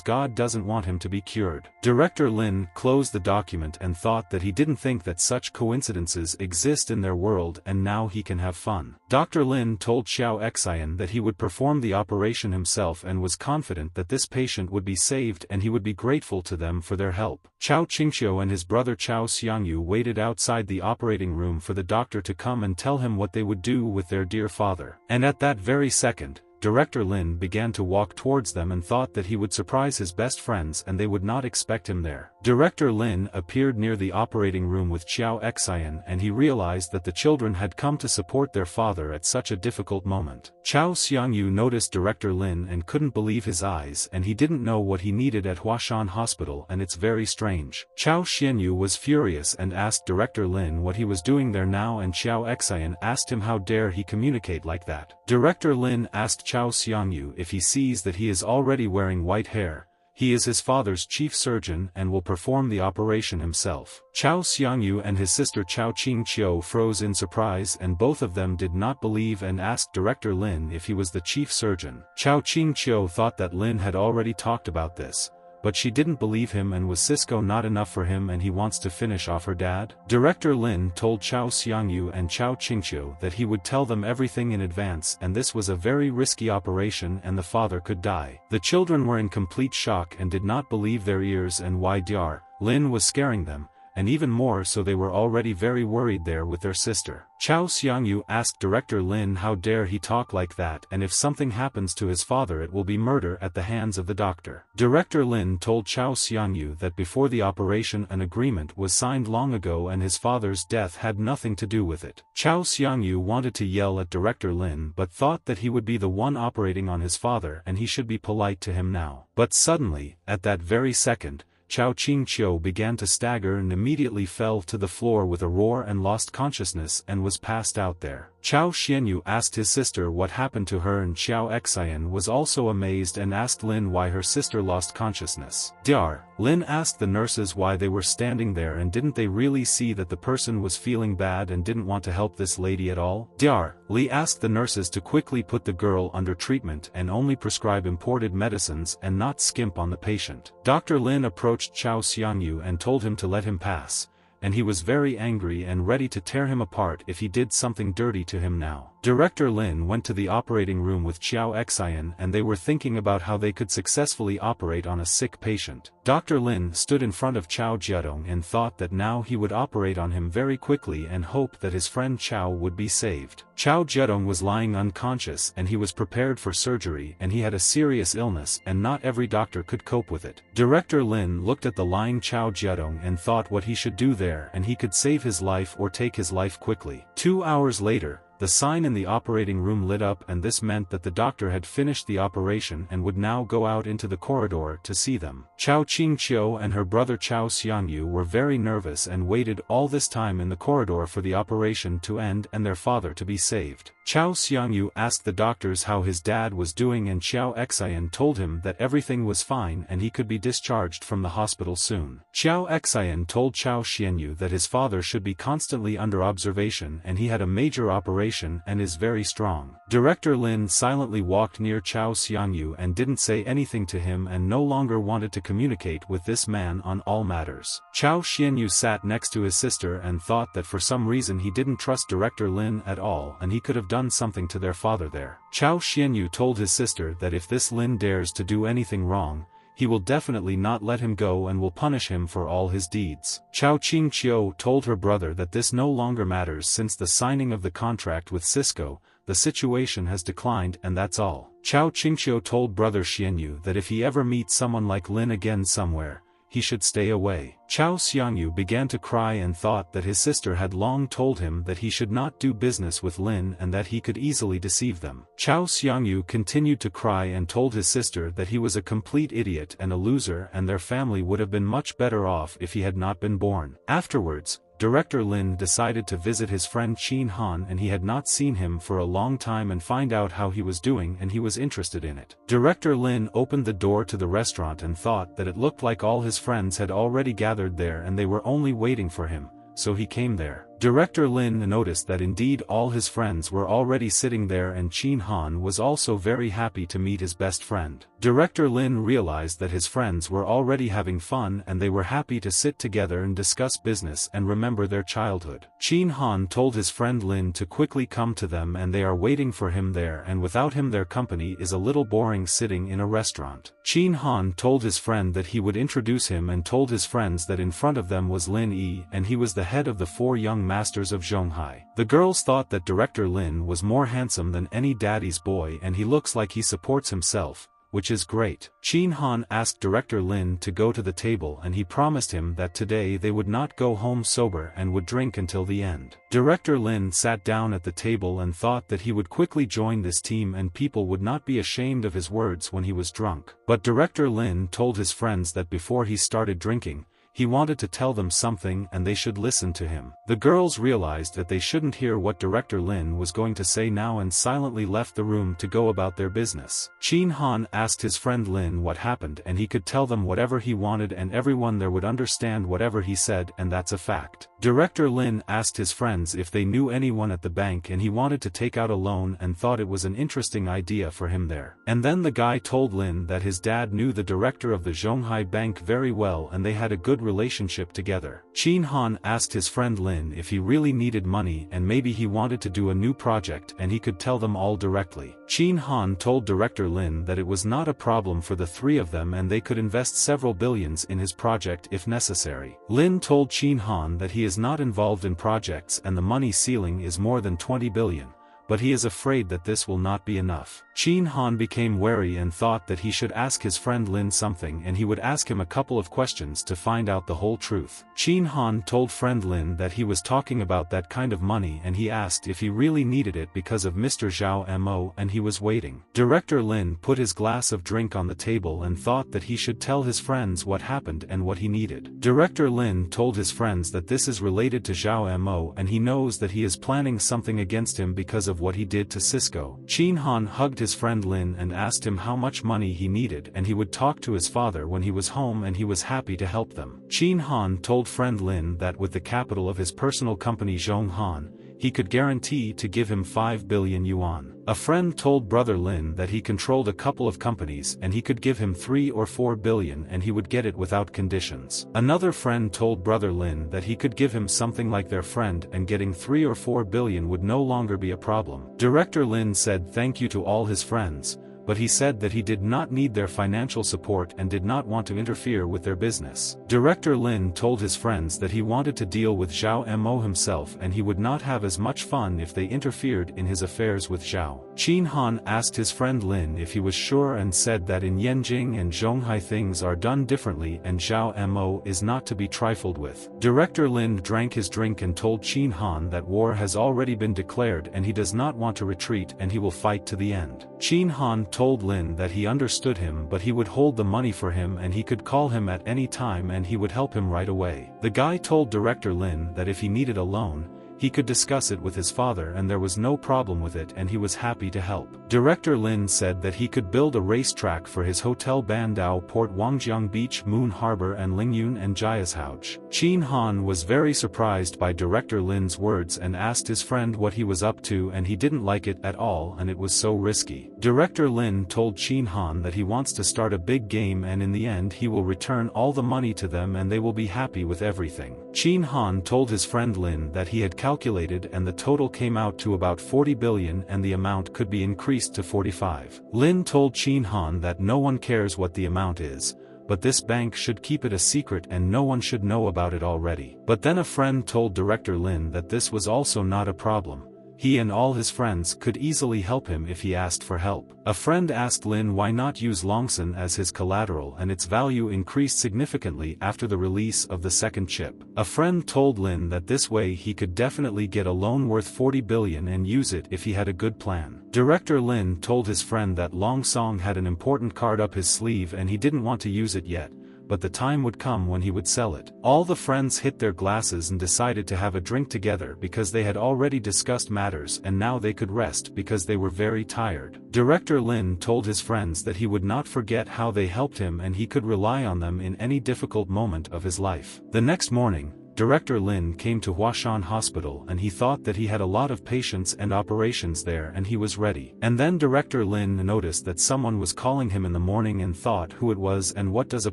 God doesn't want him to be cured. Director Lin closed the document and thought that he didn't think that such coincidences exist in their world and now he can have fun. Dr. Lin told Xiao Xian that he would perform the operation himself and was confident that this patient would be saved and he would be grateful to them for their help. Chao Qingqiu and his brother Chao Xiangyu waited outside the operating room for the doctor to come and tell him what they would do with their dear father. And at that very second, Director Lin began to walk towards them and thought that he would surprise his best friends and they would not expect him there. Director Lin appeared near the operating room with Xiao Xian and he realized that the children had come to support their father at such a difficult moment. Chao Xiangyu noticed Director Lin and couldn't believe his eyes, and he didn't know what he needed at Huashan Hospital, and it's very strange. Chao Xianyu was furious and asked Director Lin what he was doing there now, and Xiao Xian asked him how dare he communicate like that. Director Lin asked Chao Xiangyu if he sees that he is already wearing white hair. He is his father's chief surgeon and will perform the operation himself. Chao Xiangyu and his sister Chao Qingqiu froze in surprise, and both of them did not believe and asked Director Lin if he was the chief surgeon. Chao Qingqiu thought that Lin had already talked about this, but she didn't believe him, and was Cisco not enough for him and he wants to finish off her dad? Director Lin told Chao Xiangyu and Chao Qingqiu that he would tell them everything in advance, and this was a very risky operation and the father could die. The children were in complete shock and did not believe their ears, and why Dr. Lin was scaring them, and even more so they were already very worried there with their sister. Chao Xiangyu asked Director Lin how dare he talk like that, and if something happens to his father it will be murder at the hands of the doctor. Director Lin told Chao Xiangyu that before the operation an agreement was signed long ago and his father's death had nothing to do with it. Chao Xiangyu wanted to yell at Director Lin but thought that he would be the one operating on his father and he should be polite to him now. But suddenly, at that very second, Chao Qingqiu began to stagger and immediately fell to the floor with a roar and lost consciousness and was passed out there. Chao Xianyu asked his sister what happened to her, and Xiao Xian was also amazed and asked Lin why her sister lost consciousness. Dr. Lin asked the nurses why they were standing there and didn't they really see that the person was feeling bad and didn't want to help this lady at all. Dr. Li asked the nurses to quickly put the girl under treatment and only prescribe imported medicines and not skimp on the patient. Dr. Lin approached Chao Xiangyu and told him to let him pass, and he was very angry and ready to tear him apart if he did something dirty to him now. Director Lin went to the operating room with Xiao Xian and they were thinking about how they could successfully operate on a sick patient. Dr. Lin stood in front of Chao Jiedong and thought that now he would operate on him very quickly and hoped that his friend Chao would be saved. Chao Jiedong was lying unconscious and he was prepared for surgery, and he had a serious illness and not every doctor could cope with it. Director Lin looked at the lying Chao Jiedong and thought what he should do there, and he could save his life or take his life quickly. 2 hours later, the sign in the operating room lit up, and this meant that the doctor had finished the operation and would now go out into the corridor to see them. Chao Qingqiu and her brother Chao Xiangyu were very nervous and waited all this time in the corridor for the operation to end and their father to be saved. Chao Xiangyu asked the doctors how his dad was doing and Xiao Xian told him that everything was fine and he could be discharged from the hospital soon. Xiao Xian told Chao Xiangyu that his father should be constantly under observation and he had a major operation and is very strong. Director Lin silently walked near Chao Xiangyu and didn't say anything to him and no longer wanted to communicate with this man on all matters. Chao Xiangyu sat next to his sister and thought that for some reason he didn't trust Director Lin at all and he could have done something to their father there. Chao Xiangyu told his sister that if this Lin dares to do anything wrong, he will definitely not let him go and will punish him for all his deeds. Chao Qingqiu told her brother that this no longer matters since the signing of the contract with Cisco, the situation has declined and that's all. Chao Qingqiu told brother Xianyu that if he ever meets someone like Lin again somewhere, he should stay away. Chao Xiangyu began to cry and thought that his sister had long told him that he should not do business with Lin and that he could easily deceive them. Chao Xiangyu continued to cry and told his sister that he was a complete idiot and a loser and their family would have been much better off if he had not been born. Afterwards, Director Lin decided to visit his friend Qin Han and he had not seen him for a long time and find out how he was doing and he was interested in it. Director Lin opened the door to the restaurant and thought that it looked like all his friends had already gathered there and they were only waiting for him, so he came there. Director Lin noticed that indeed all his friends were already sitting there and Qin Han was also very happy to meet his best friend. Director Lin realized that his friends were already having fun and they were happy to sit together and discuss business and remember their childhood. Qin Han told his friend Lin to quickly come to them and they are waiting for him there and without him their company is a little boring sitting in a restaurant. Qin Han told his friend that he would introduce him and told his friends that in front of them was Lin Yi and he was the head of the 4 young masters of Zhonghai. The girls thought that Director Lin was more handsome than any daddy's boy and he looks like he supports himself, which is great. Qin Han asked Director Lin to go to the table and he promised him that today they would not go home sober and would drink until the end. Director Lin sat down at the table and thought that he would quickly join this team and people would not be ashamed of his words when he was drunk. But Director Lin told his friends that before he started drinking, he wanted to tell them something and they should listen to him. The girls realized that they shouldn't hear what Director Lin was going to say now and silently left the room to go about their business. Qin Han asked his friend Lin what happened and he could tell them whatever he wanted and everyone there would understand whatever he said and that's a fact. Director Lin asked his friends if they knew anyone at the bank and he wanted to take out a loan and thought it was an interesting idea for him there. And then the guy told Lin that his dad knew the director of the Zhonghai Bank very well and they had a good relationship together. Qin Han asked his friend Lin if he really needed money and maybe he wanted to do a new project and he could tell them all directly. Qin Han told Director Lin that it was not a problem for the 3 of them and they could invest several billions in his project if necessary. Lin told Qin Han that he is not involved in projects and the money ceiling is more than 20 billion. But he is afraid that this will not be enough. Qin Han became wary and thought that he should ask his friend Lin something and he would ask him a couple of questions to find out the whole truth. Qin Han told friend Lin that he was talking about that kind of money and he asked if he really needed it because of Mr. Zhao Mo and he was waiting. Director Lin put his glass of drink on the table and thought that he should tell his friends what happened and what he needed. Director Lin told his friends that this is related to Zhao Mo and he knows that he is planning something against him because of what he did to Cisco. Qin Han hugged his friend Lin and asked him how much money he needed and he would talk to his father when he was home and he was happy to help them. Qin Han told friend Lin that with the capital of his personal company Zhonghan, he could guarantee to give him 5 billion yuan. A friend told brother Lin that he controlled a couple of companies and he could give him 3 or 4 billion and he would get it without conditions. Another friend told brother Lin that he could give him something like their friend and getting 3 or 4 billion would no longer be a problem. Director Lin said thank you to all his friends, but he said that he did not need their financial support and did not want to interfere with their business. Director Lin told his friends that he wanted to deal with Zhao Mo himself and he would not have as much fun if they interfered in his affairs with Zhao. Qin Han asked his friend Lin if he was sure and said that in Yanjing and Zhonghai things are done differently and Zhao Mo is not to be trifled with. Director Lin drank his drink and told Qin Han that war has already been declared and he does not want to retreat and he will fight to the end. Qin Han told Lin that he understood him but he would hold the money for him and he could call him at any time and he would help him right away. The guy told Director Lin that if he needed a loan, he could discuss it with his father and there was no problem with it and he was happy to help. Director Lin said that he could build a racetrack for his Hotel Bandao Port Wangjiang Beach, Moon Harbor and Lingyun and Jiashouch. Qin Han was very surprised by Director Lin's words and asked his friend what he was up to and he didn't like it at all and it was so risky. Director Lin told Qin Han that he wants to start a big game and in the end he will return all the money to them and they will be happy with everything. Qin Han told his friend Lin that he had calculated and the total came out to about 40 billion and the amount could be increased to 45. Lin told Qin Han that no one cares what the amount is, but this bank should keep it a secret and no one should know about it already. But then a friend told Director Lin that this was also not a problem. He and all his friends could easily help him if he asked for help. A friend asked Lin why not use Longsun as his collateral and its value increased significantly after the release of the second chip. A friend told Lin that this way he could definitely get a loan worth 40 billion and use it if he had a good plan. Director Lin told his friend that Long Song had an important card up his sleeve and he didn't want to use it yet, but the time would come when he would sell it. All the friends hit their glasses and decided to have a drink together because they had already discussed matters and now they could rest because they were very tired. Director Lin told his friends that he would not forget how they helped him and he could rely on them in any difficult moment of his life. The next morning, Director Lin came to Huashan Hospital and he thought that he had a lot of patients and operations there and he was ready. And then Director Lin noticed that someone was calling him in the morning and thought who it was and what does a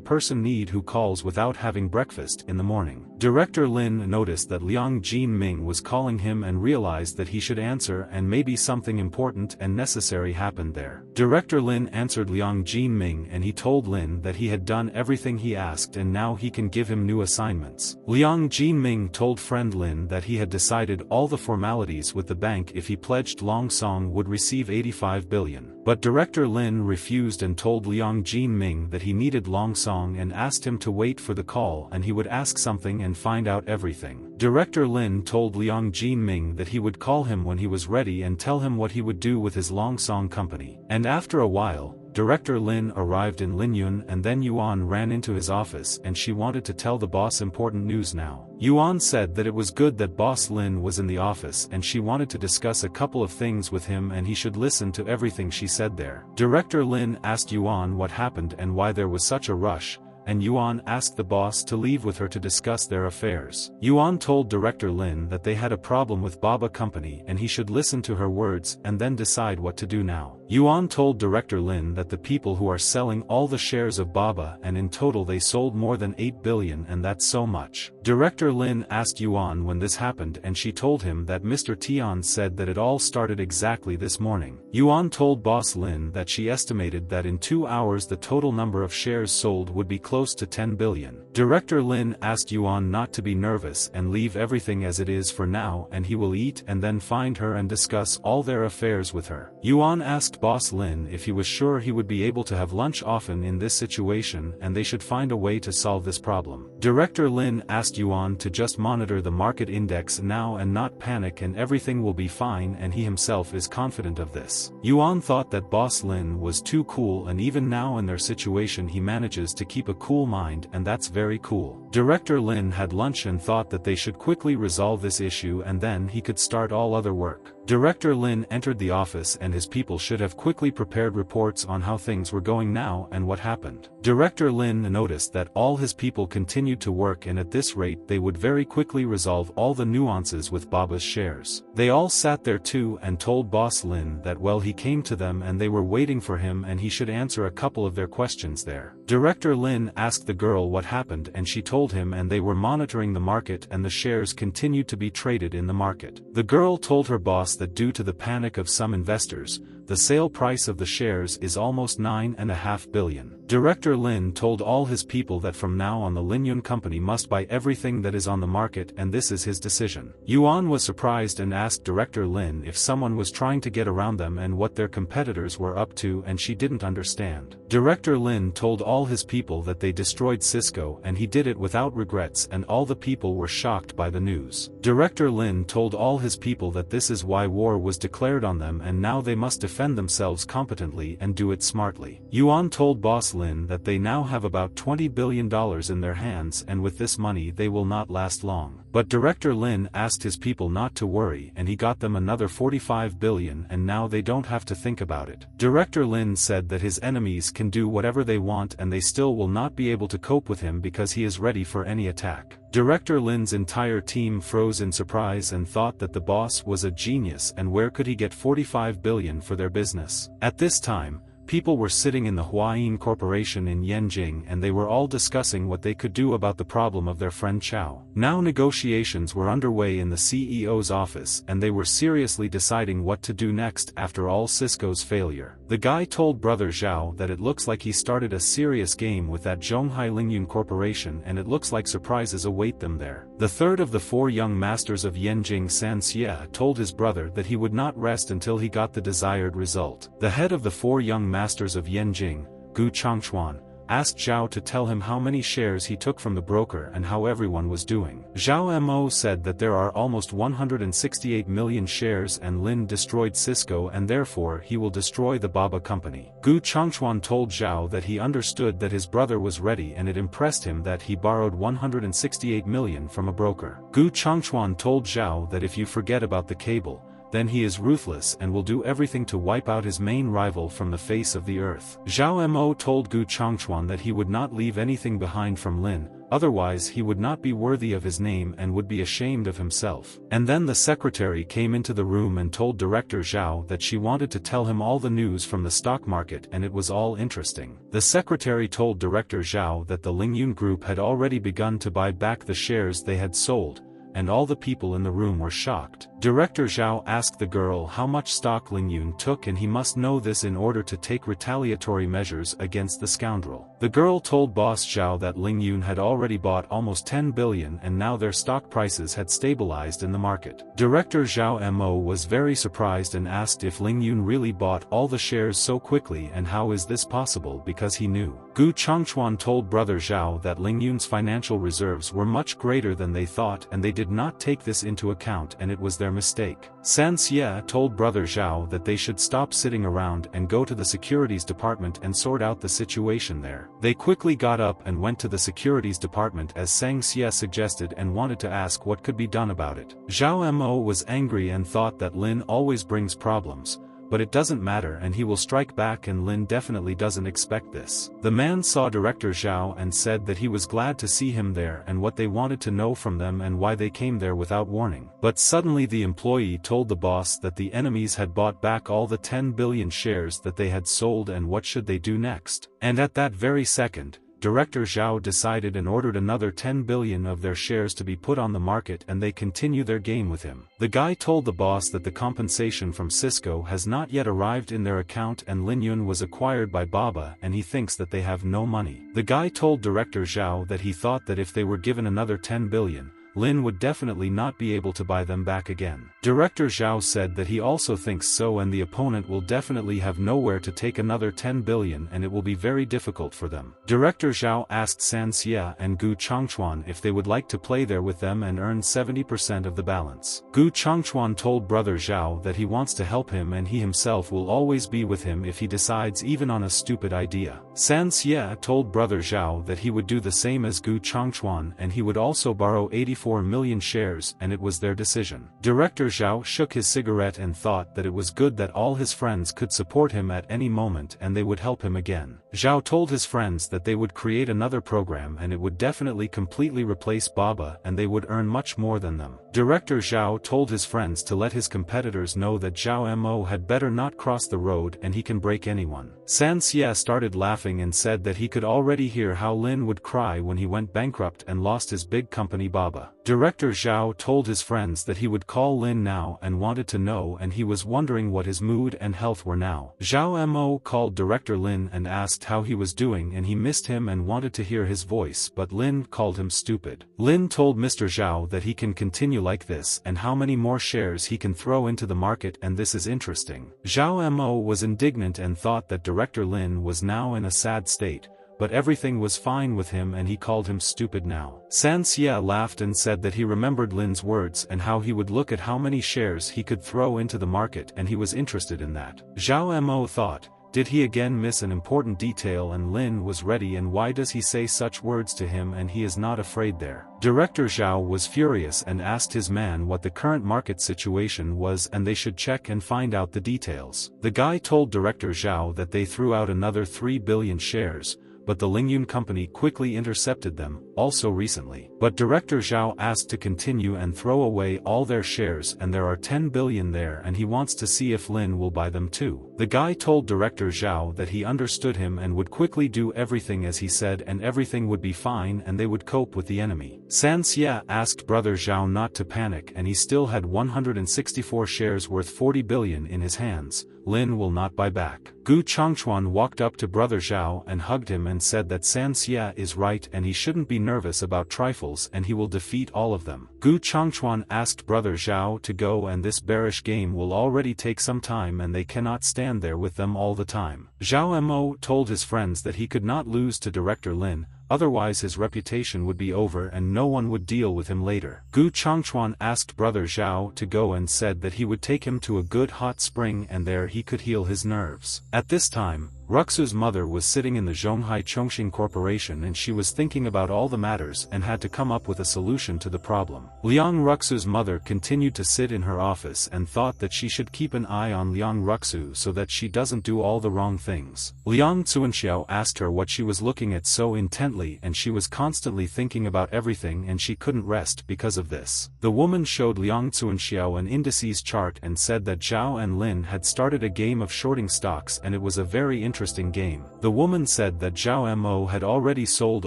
person need who calls without having breakfast in the morning. Director Lin noticed that Liang Jinming was calling him and realized that he should answer and maybe something important and necessary happened there. Director Lin answered Liang Jinming and he told Lin that he had done everything he asked and now he can give him new assignments. Liang Jinming told friend Lin that he had decided all the formalities with the bank if he pledged Long Song would receive 85 billion. But Director Lin refused and told Liang Jinming that he needed Long Song and asked him to wait for the call and he would ask something and find out everything. Director Lin told Liang Jinming that he would call him when he was ready and tell him what he would do with his Long Song company. And after a while, Director Lin arrived in Linyun and then Yuan ran into his office and she wanted to tell the boss important news now. Yuan said that it was good that boss Lin was in the office and she wanted to discuss a couple of things with him and he should listen to everything she said there. Director Lin asked Yuan what happened and why there was such a rush, and Yuan asked the boss to leave with her to discuss their affairs. Yuan told Director Lin that they had a problem with Baba Company and he should listen to her words and then decide what to do now. Yuan told Director Lin that the people who are selling all the shares of Baba and in total they sold more than 8 billion and that's so much. Director Lin asked Yuan when this happened and she told him that Mr. Tian said that it all started exactly this morning. Yuan told boss Lin that she estimated that in 2 hours the total number of shares sold would be close to 10 billion. Director Lin asked Yuan not to be nervous and leave everything as it is for now and he will eat and then find her and discuss all their affairs with her. Yuan asked boss Lin if he was sure he would be able to have lunch often in this situation and they should find a way to solve this problem. Director Lin asked Yuan to just monitor the market index now and not panic and everything will be fine and he himself is confident of this. Yuan thought that boss Lin was too cool and even now in their situation he manages to keep a cool mind and that's very cool. Director Lin had lunch and thought that they should quickly resolve this issue and then he could start all other work. Director Lin entered the office and his people should have quickly prepared reports on how things were going now and what happened. Director Lin noticed that all his people continued to work and at this rate they would very quickly resolve all the nuances with Baba's shares. They all sat there too and told boss Lin that well he came to them and they were waiting for him and he should answer a couple of their questions there. Director Lin asked the girl what happened and she told him and they were monitoring the market and the shares continued to be traded in the market. The girl told her boss that due to the panic of some investors, the sale price of the shares is almost 9.5 billion. Director Lin told all his people that from now on the Linyun company must buy everything that is on the market and this is his decision. Yuan was surprised and asked Director Lin if someone was trying to get around them and what their competitors were up to and she didn't understand. Director Lin told all his people that they destroyed Cisco and he did it without regrets and all the people were shocked by the news. Director Lin told all his people that this is why war was declared on them and now they must defend themselves competently and do it smartly. Yuan told boss Lin that they now have about $20 billion in their hands and with this money they will not last long. But Director Lin asked his people not to worry and he got them another 45 billion and now they don't have to think about it. Director Lin said that his enemies can do whatever they want and they still will not be able to cope with him because he is ready for any attack. Director Lin's entire team froze in surprise and thought that the boss was a genius and where could he get 45 billion for their business. At this time, people were sitting in the Huayin Corporation in Yanjing and they were all discussing what they could do about the problem of their friend Chao. Now negotiations were underway in the CEO's office and they were seriously deciding what to do next after all Cisco's failure. The guy told Brother Zhao that it looks like he started a serious game with that Zhonghai Lingyun Corporation and it looks like surprises await them there. The third of the four young masters of Yanjing, San Xie, told his brother that he would not rest until he got the desired result. The head of the four young masters of Yanjing, Gu Changchuan, asked Zhao to tell him how many shares he took from the broker and how everyone was doing. Zhao Mo said that there are almost 168 million shares and Lin destroyed Cisco and therefore he will destroy the Baba company. Gu Changchuan told Zhao that he understood that his brother was ready and it impressed him that he borrowed 168 million from a broker. Gu Changchuan told Zhao that if you forget about the cable, then he is ruthless and will do everything to wipe out his main rival from the face of the earth. Zhao Mo told Gu Changchuan that he would not leave anything behind from Lin, otherwise he would not be worthy of his name and would be ashamed of himself. And then the secretary came into the room and told Director Zhao that she wanted to tell him all the news from the stock market and it was all interesting. The secretary told Director Zhao that the Lingyun Group had already begun to buy back the shares they had sold, and all the people in the room were shocked. Director Zhao asked the girl how much stock Lingyun took and he must know this in order to take retaliatory measures against the scoundrel. The girl told Boss Zhao that Lingyun had already bought almost 10 billion and now their stock prices had stabilized in the market. Director Zhao Mo was very surprised and asked if Lingyun really bought all the shares so quickly and how is this possible because he knew. Gu Changchuan told Brother Zhao that Lingyun's financial reserves were much greater than they thought and they did not take this into account and it was their mistake. San Xie told Brother Zhao that they should stop sitting around and go to the securities department and sort out the situation there. They quickly got up and went to the securities department as San Xie suggested and wanted to ask what could be done about it. Zhao Mo was angry and thought that Lin always brings problems, but it doesn't matter and he will strike back and Lin definitely doesn't expect this. The man saw Director Zhao and said that he was glad to see him there and what they wanted to know from them and why they came there without warning. But suddenly the employee told the boss that the enemies had bought back all the 10 billion shares that they had sold and what should they do next. And at that very second, Director Zhao decided and ordered another 10 billion of their shares to be put on the market and they continue their game with him. The guy told the boss that the compensation from Cisco has not yet arrived in their account and Lingyun was acquired by Baba and he thinks that they have no money. The guy told Director Zhao that he thought that if they were given another 10 billion, Lin would definitely not be able to buy them back again. Director Zhao said that he also thinks so and the opponent will definitely have nowhere to take another 10 billion and it will be very difficult for them. Director Zhao asked San Xie and Gu Changchuan if they would like to play there with them and earn 70% of the balance. Gu Changchuan told Brother Zhao that he wants to help him and he himself will always be with him if he decides even on a stupid idea. San Xie told Brother Zhao that he would do the same as Gu Changchuan and he would also borrow 84 million shares and it was their decision. Director Zhao shook his cigarette and thought that it was good that all his friends could support him at any moment and they would help him again. Zhao told his friends that they would create another program and it would definitely completely replace Baba and they would earn much more than them. Director Zhao told his friends to let his competitors know that Zhao Mo had better not cross the road and he can break anyone. San Xie started laughing and said that he could already hear how Lin would cry when he went bankrupt and lost his big company Baba. Director Zhao told his friends that he would call Lin now and wanted to know and he was wondering what his mood and health were now. Zhao Mo called Director Lin and asked how he was doing and he missed him and wanted to hear his voice but Lin called him stupid. Lin told Mr. Zhao that he can continue like this and how many more shares he can throw into the market and this is interesting. Zhao Mo was indignant and thought that Director Lin was now in a sad state, but everything was fine with him and he called him stupid now. San Xie laughed and said that he remembered Lin's words and how he would look at how many shares he could throw into the market and he was interested in that. Zhao Mo thought, Did he again miss an important detail and Lin was ready, and why does he say such words to him and he is not afraid there? Director Zhao was furious and asked his man what the current market situation was and they should check and find out the details. The guy told Director Zhao that they threw out another 3 billion shares, but the Lingyun company quickly intercepted them, also recently. But Director Zhao asked to continue and throw away all their shares, and there are 10 billion there, and he wants to see if Lin will buy them too. The guy told Director Zhao that he understood him and would quickly do everything as he said and everything would be fine and they would cope with the enemy. San Xia asked Brother Zhao not to panic, and he still had 164 shares worth 40 billion in his hands. Lin will not buy back. Gu Changchuan walked up to Brother Zhao and hugged him and said that San Xia is right and he shouldn't be nervous about trifles and he will defeat all of them. Gu Changchuan asked Brother Zhao to go, and this bearish game will already take some time and they cannot stand there with them all the time. Zhao Mo told his friends that he could not lose to Director Lin, otherwise his reputation would be over and no one would deal with him later. Gu Changchuan asked Brother Zhao to go and said that he would take him to a good hot spring and there he could heal his nerves. At this time, Ruxu's mother was sitting in the Zhonghai Chongqing Corporation and she was thinking about all the matters and had to come up with a solution to the problem. Liang Ruxu's mother continued to sit in her office and thought that she should keep an eye on Liang Ruxu so that she doesn't do all the wrong things. Liang Zuanxiao asked her what she was looking at so intently, and she was constantly thinking about everything and she couldn't rest because of this. The woman showed Liang Zuanxiao an indices chart and said that Zhao and Lin had started a game of shorting stocks and it was a very interesting game. The woman said that Zhao Mo had already sold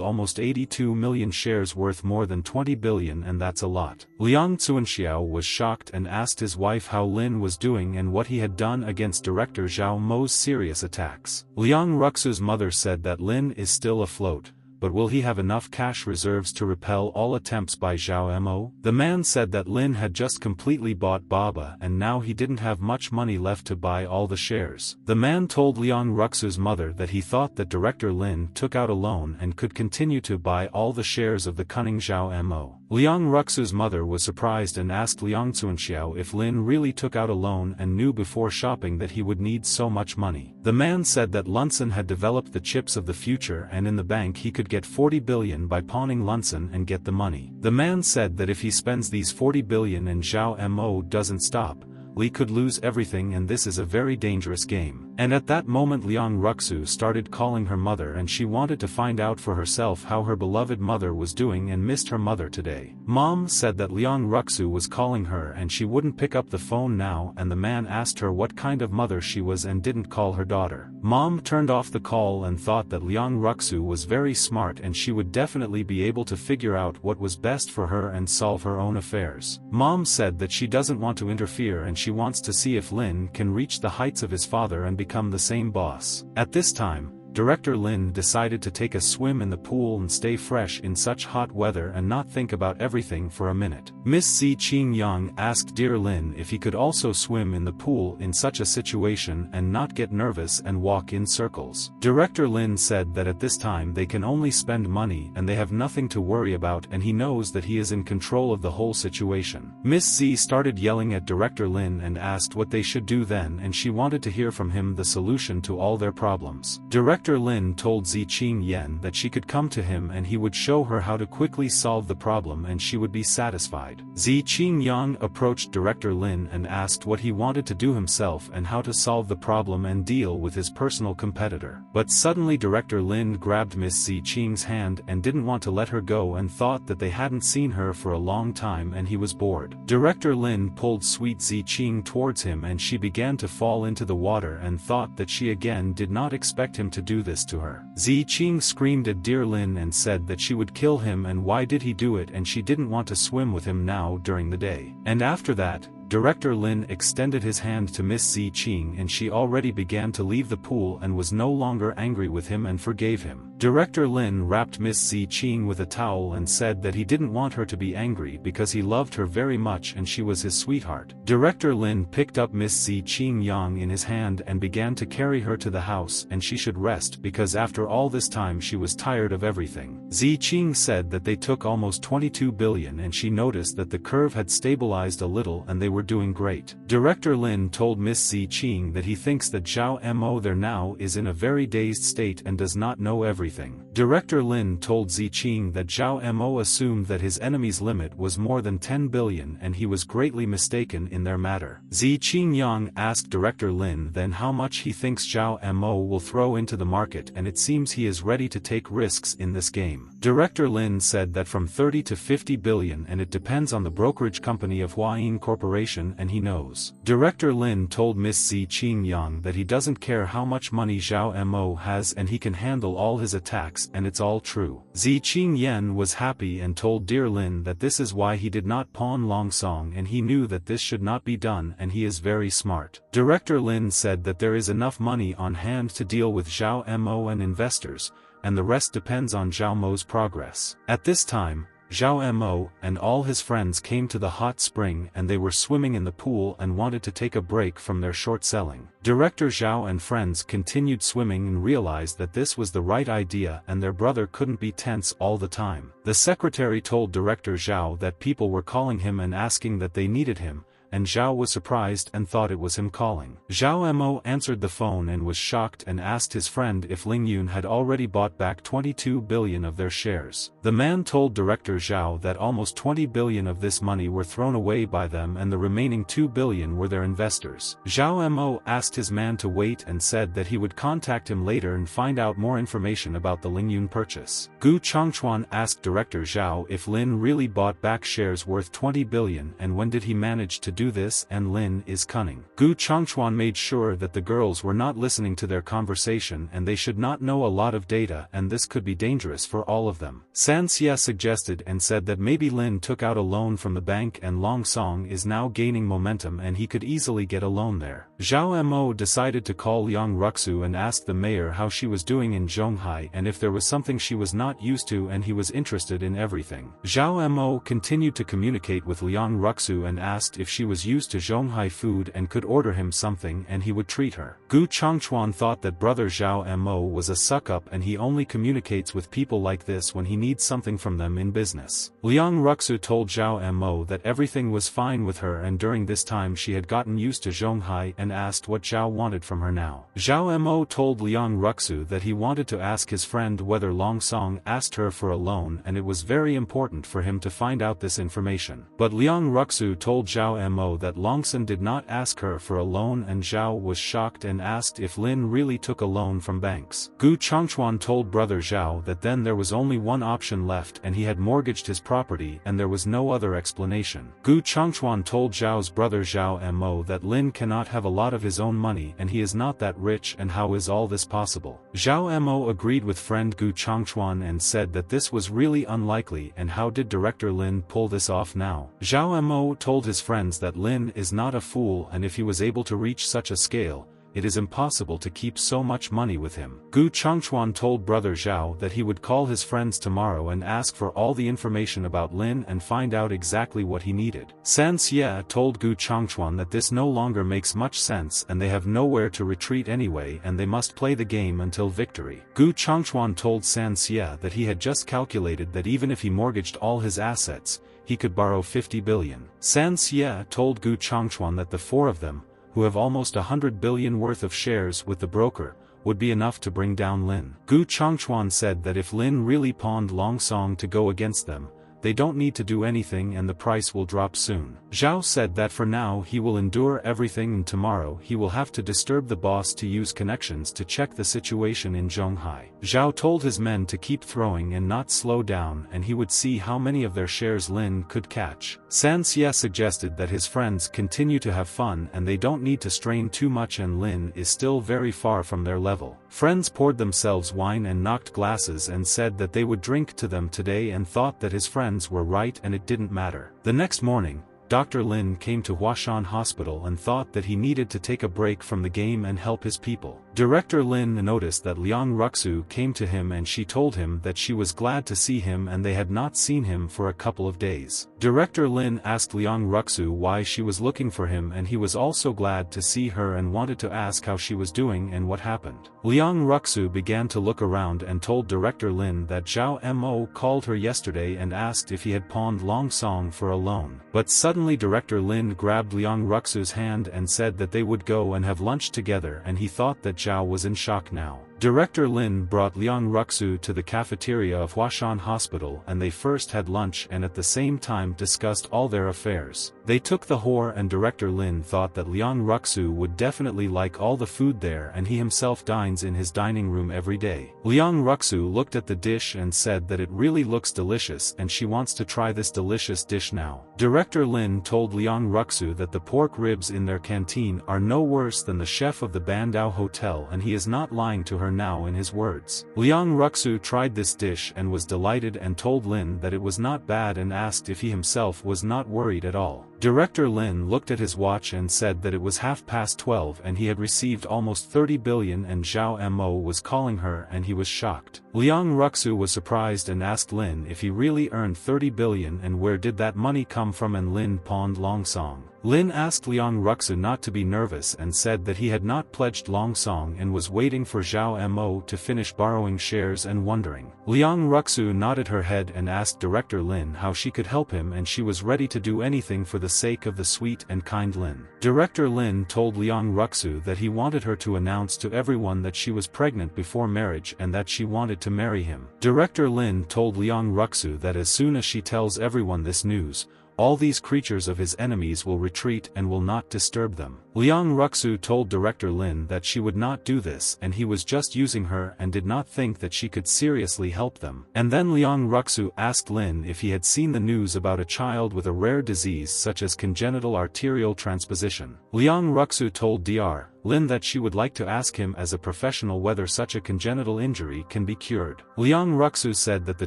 almost 82 million shares worth more than 20 billion, and that's a lot. Liang Zuanxiao was shocked and asked his wife how Lin was doing and what he had done against Director Zhao Mo's serious attacks. Liang Ruxu's mother said that Lin is still afloat, but will he have enough cash reserves to repel all attempts by Zhao Mo? The man said that Lin had just completely bought Baba and now he didn't have much money left to buy all the shares. The man told Liang Ruxu's mother that he thought that Director Lin took out a loan and could continue to buy all the shares of the cunning Zhao Mo. Liang Ruxu's mother was surprised and asked Liang Zuanxiao if Lin really took out a loan and knew before shopping that he would need so much money. The man said that Lunsen had developed the chips of the future and in the bank he could get 40 billion by pawning Lunsen and get the money. The man said that if he spends these 40 billion and Zhao Mo doesn't stop, Li could lose everything and this is a very dangerous game. And at that moment Liang Ruxu started calling her mother and she wanted to find out for herself how her beloved mother was doing and missed her mother today. Mom said that Liang Ruxu was calling her and she wouldn't pick up the phone now, and the man asked her what kind of mother she was and didn't call her daughter. Mom turned off the call and thought that Liang Ruxu was very smart and she would definitely be able to figure out what was best for her and solve her own affairs. Mom said that she doesn't want to interfere and she wants to see if Lin can reach the heights of his father and become the same boss. At this time, Director Lin decided to take a swim in the pool and stay fresh in such hot weather and not think about everything for a minute. Miss Zi Qingyang asked Dear Lin if he could also swim in the pool in such a situation and not get nervous and walk in circles. Director Lin said that at this time they can only spend money and they have nothing to worry about, and he knows that he is in control of the whole situation. Miss Zi started yelling at Director Lin and asked what they should do then, and she wanted to hear from him the solution to all their problems. Director Lin told Zi Qingyan that she could come to him and he would show her how to quickly solve the problem and she would be satisfied. Zi Qingyang approached Director Lin and asked what he wanted to do himself and how to solve the problem and deal with his personal competitor. But suddenly Director Lin grabbed Miss Zi Qing's hand and didn't want to let her go and thought that they hadn't seen her for a long time and he was bored. Director Lin pulled sweet Zi Qing towards him and she began to fall into the water and thought that she again did not expect him to do this to her. Zi Qing screamed at Dear Lin and said that she would kill him and why did he do it, and she didn't want to swim with him now during the day. And after that, Director Lin extended his hand to Miss Zi Qing and she already began to leave the pool and was no longer angry with him and forgave him. Director Lin wrapped Miss Zi Qing with a towel and said that he didn't want her to be angry because he loved her very much and she was his sweetheart. Director Lin picked up Miss Zi Qingyang in his hand and began to carry her to the house, and she should rest because after all this time she was tired of everything. Zi Qing said that they took almost 22 billion and she noticed that the curve had stabilized a little and they were were doing great. Director Lin told Miss Ziqing that he thinks that Zhao Mo there now is in a very dazed state and does not know everything. Director Lin told Ziqing that Zhao Mo assumed that his enemy's limit was more than 10 billion and he was greatly mistaken in their matter. Ziqing Yang asked Director Lin then how much he thinks Zhao Mo will throw into the market, and it seems he is ready to take risks in this game. Director Lin said that from 30 to 50 billion, and it depends on the brokerage company of Huayin Corporation, and he knows. Director Lin told Miss Ziqing Yang that he doesn't care how much money Zhao Mo has and he can handle all his attacks, and it's all true. Ziqing Yan was happy and told Dear Lin that this is why he did not pawn Long Song, and he knew that this should not be done, and he is very smart. Director Lin said that there is enough money on hand to deal with Zhao Mo and investors, and the rest depends on Zhao Mo's progress. At this time, Zhao Mo and all his friends came to the hot spring and they were swimming in the pool and wanted to take a break from their short selling. Director Zhao and friends continued swimming and realized that this was the right idea and their brother couldn't be tense all the time. The secretary told Director Zhao that people were calling him and asking that they needed him, and Zhao was surprised and thought it was him calling. Zhao Mo answered the phone and was shocked and asked his friend if Ling Yun had already bought back 22 billion of their shares. The man told Director Zhao that almost 20 billion of this money were thrown away by them and the remaining 2 billion were their investors. Zhao Mo asked his man to wait and said that he would contact him later and find out more information about the Ling Yun purchase. Gu Changchuan asked Director Zhao if Lin really bought back shares worth 20 billion and when did he manage to do this, and Lin is cunning. Gu Changchuan made sure that the girls were not listening to their conversation and they should not know a lot of data and this could be dangerous for all of them. San Xie suggested and said that maybe Lin took out a loan from the bank and Long Song is now gaining momentum and he could easily get a loan there. Zhao Mo decided to call Liang Ruxu and ask the mayor how she was doing in Zhonghai and if there was something she was not used to, and he was interested in everything. Zhao Mo continued to communicate with Liang Ruxu and asked if she was used to Zhonghai food and could order him something and he would treat her. Gu Changchuan thought that brother Zhao Mo was a suck-up and he only communicates with people like this when he needs something from them in business. Liang Ruxu told Zhao Mo that everything was fine with her and during this time she had gotten used to Zhonghai and asked what Zhao wanted from her now. Zhao Mo told Liang Ruxu that he wanted to ask his friend whether Long Song asked her for a loan and it was very important for him to find out this information. But Liang Ruxu told Zhao Mo that Longson did not ask her for a loan and Zhao was shocked and asked if Lin really took a loan from banks. Gu Changchuan told brother Zhao that then there was only one option left and he had mortgaged his property and there was no other explanation. Gu Changchuan told Zhao's brother Zhao Mo that Lin cannot have a lot of his own money and he is not that rich, and how is all this possible? Zhao Mo agreed with friend Gu Changchuan and said that this was really unlikely, and how did Director Lin pull this off now? Zhao Mo told his friends that Lin is not a fool and if he was able to reach such a scale, it is impossible to keep so much money with him. Gu Changchuan told brother Zhao that he would call his friends tomorrow and ask for all the information about Lin and find out exactly what he needed. San Xie told Gu Changchuan that this no longer makes much sense and they have nowhere to retreat anyway and they must play the game until victory. Gu Changchuan told San Xie that he had just calculated that even if he mortgaged all his assets, he could borrow 50 billion. San Xie told Gu Changchuan that the four of them, who have almost 100 billion worth of shares with the broker, would be enough to bring down Lin. Gu Changchuan said that if Lin really pawned Long Song to go against them, they don't need to do anything and the price will drop soon. Zhao said that for now he will endure everything and tomorrow he will have to disturb the boss to use connections to check the situation in Zhonghai. Zhao told his men to keep throwing and not slow down and he would see how many of their shares Lin could catch. San Xie suggested that his friends continue to have fun and they don't need to strain too much and Lin is still very far from their level. Friends poured themselves wine and knocked glasses and said that they would drink to them today and thought that his friends were right and it didn't matter. The next morning, Dr. Lin came to Huashan Hospital and thought that he needed to take a break from the game and help his people. Director Lin noticed that Liang Ruxu came to him and she told him that she was glad to see him and they had not seen him for a couple of days. Director Lin asked Liang Ruxu why she was looking for him and he was also glad to see her and wanted to ask how she was doing and what happened. Liang Ruxu began to look around and told Director Lin that Zhao Mo called her yesterday and asked if he had pawned Long Song for a loan. But suddenly Suddenly Director Lin grabbed Liang Ruxu's hand and said that they would go and have lunch together, and he thought that Zhao was in shock now. Director Lin brought Liang Ruxu to the cafeteria of Huashan Hospital, and they first had lunch and at the same time discussed all their affairs. They took the whore, and Director Lin thought that Liang Ruxu would definitely like all the food there, and he himself dines in his dining room every day. Liang Ruxu looked at the dish and said that it really looks delicious and she wants to try this delicious dish now. Director Lin told Liang Ruxu that the pork ribs in their canteen are no worse than the chef of the Bandao Hotel, and he is not lying to her now in his words. Liang Ruxu tried this dish and was delighted and told Lin that it was not bad and asked if he himself was not worried at all. Director Lin looked at his watch and said that it was 12:30 and he had received almost 30 billion, and Zhao Mo was calling her, and he was shocked. Liang Ruxu was surprised and asked Lin if he really earned 30 billion and where did that money come from, and Lin pawned Longsong. Lin asked Liang Ruxu not to be nervous and said that he had not pledged Longsong and was waiting for Zhao Mo to finish borrowing shares and wondering. Liang Ruxu nodded her head and asked Director Lin how she could help him, and she was ready to do anything for the sake of the sweet and kind Lin. Director Lin told Liang Ruxu that he wanted her to announce to everyone that she was pregnant before marriage and that she wanted to marry him. Director Lin told Liang Ruxu that as soon as she tells everyone this news, all these creatures of his enemies will retreat and will not disturb them. Liang Ruxu told Director Lin that she would not do this and he was just using her and did not think that she could seriously help them. And then Liang Ruxu asked Lin if he had seen the news about a child with a rare disease such as congenital arterial transposition. Liang Ruxu told Dr. Lin that she would like to ask him as a professional whether such a congenital injury can be cured. Liang Ruxu said that the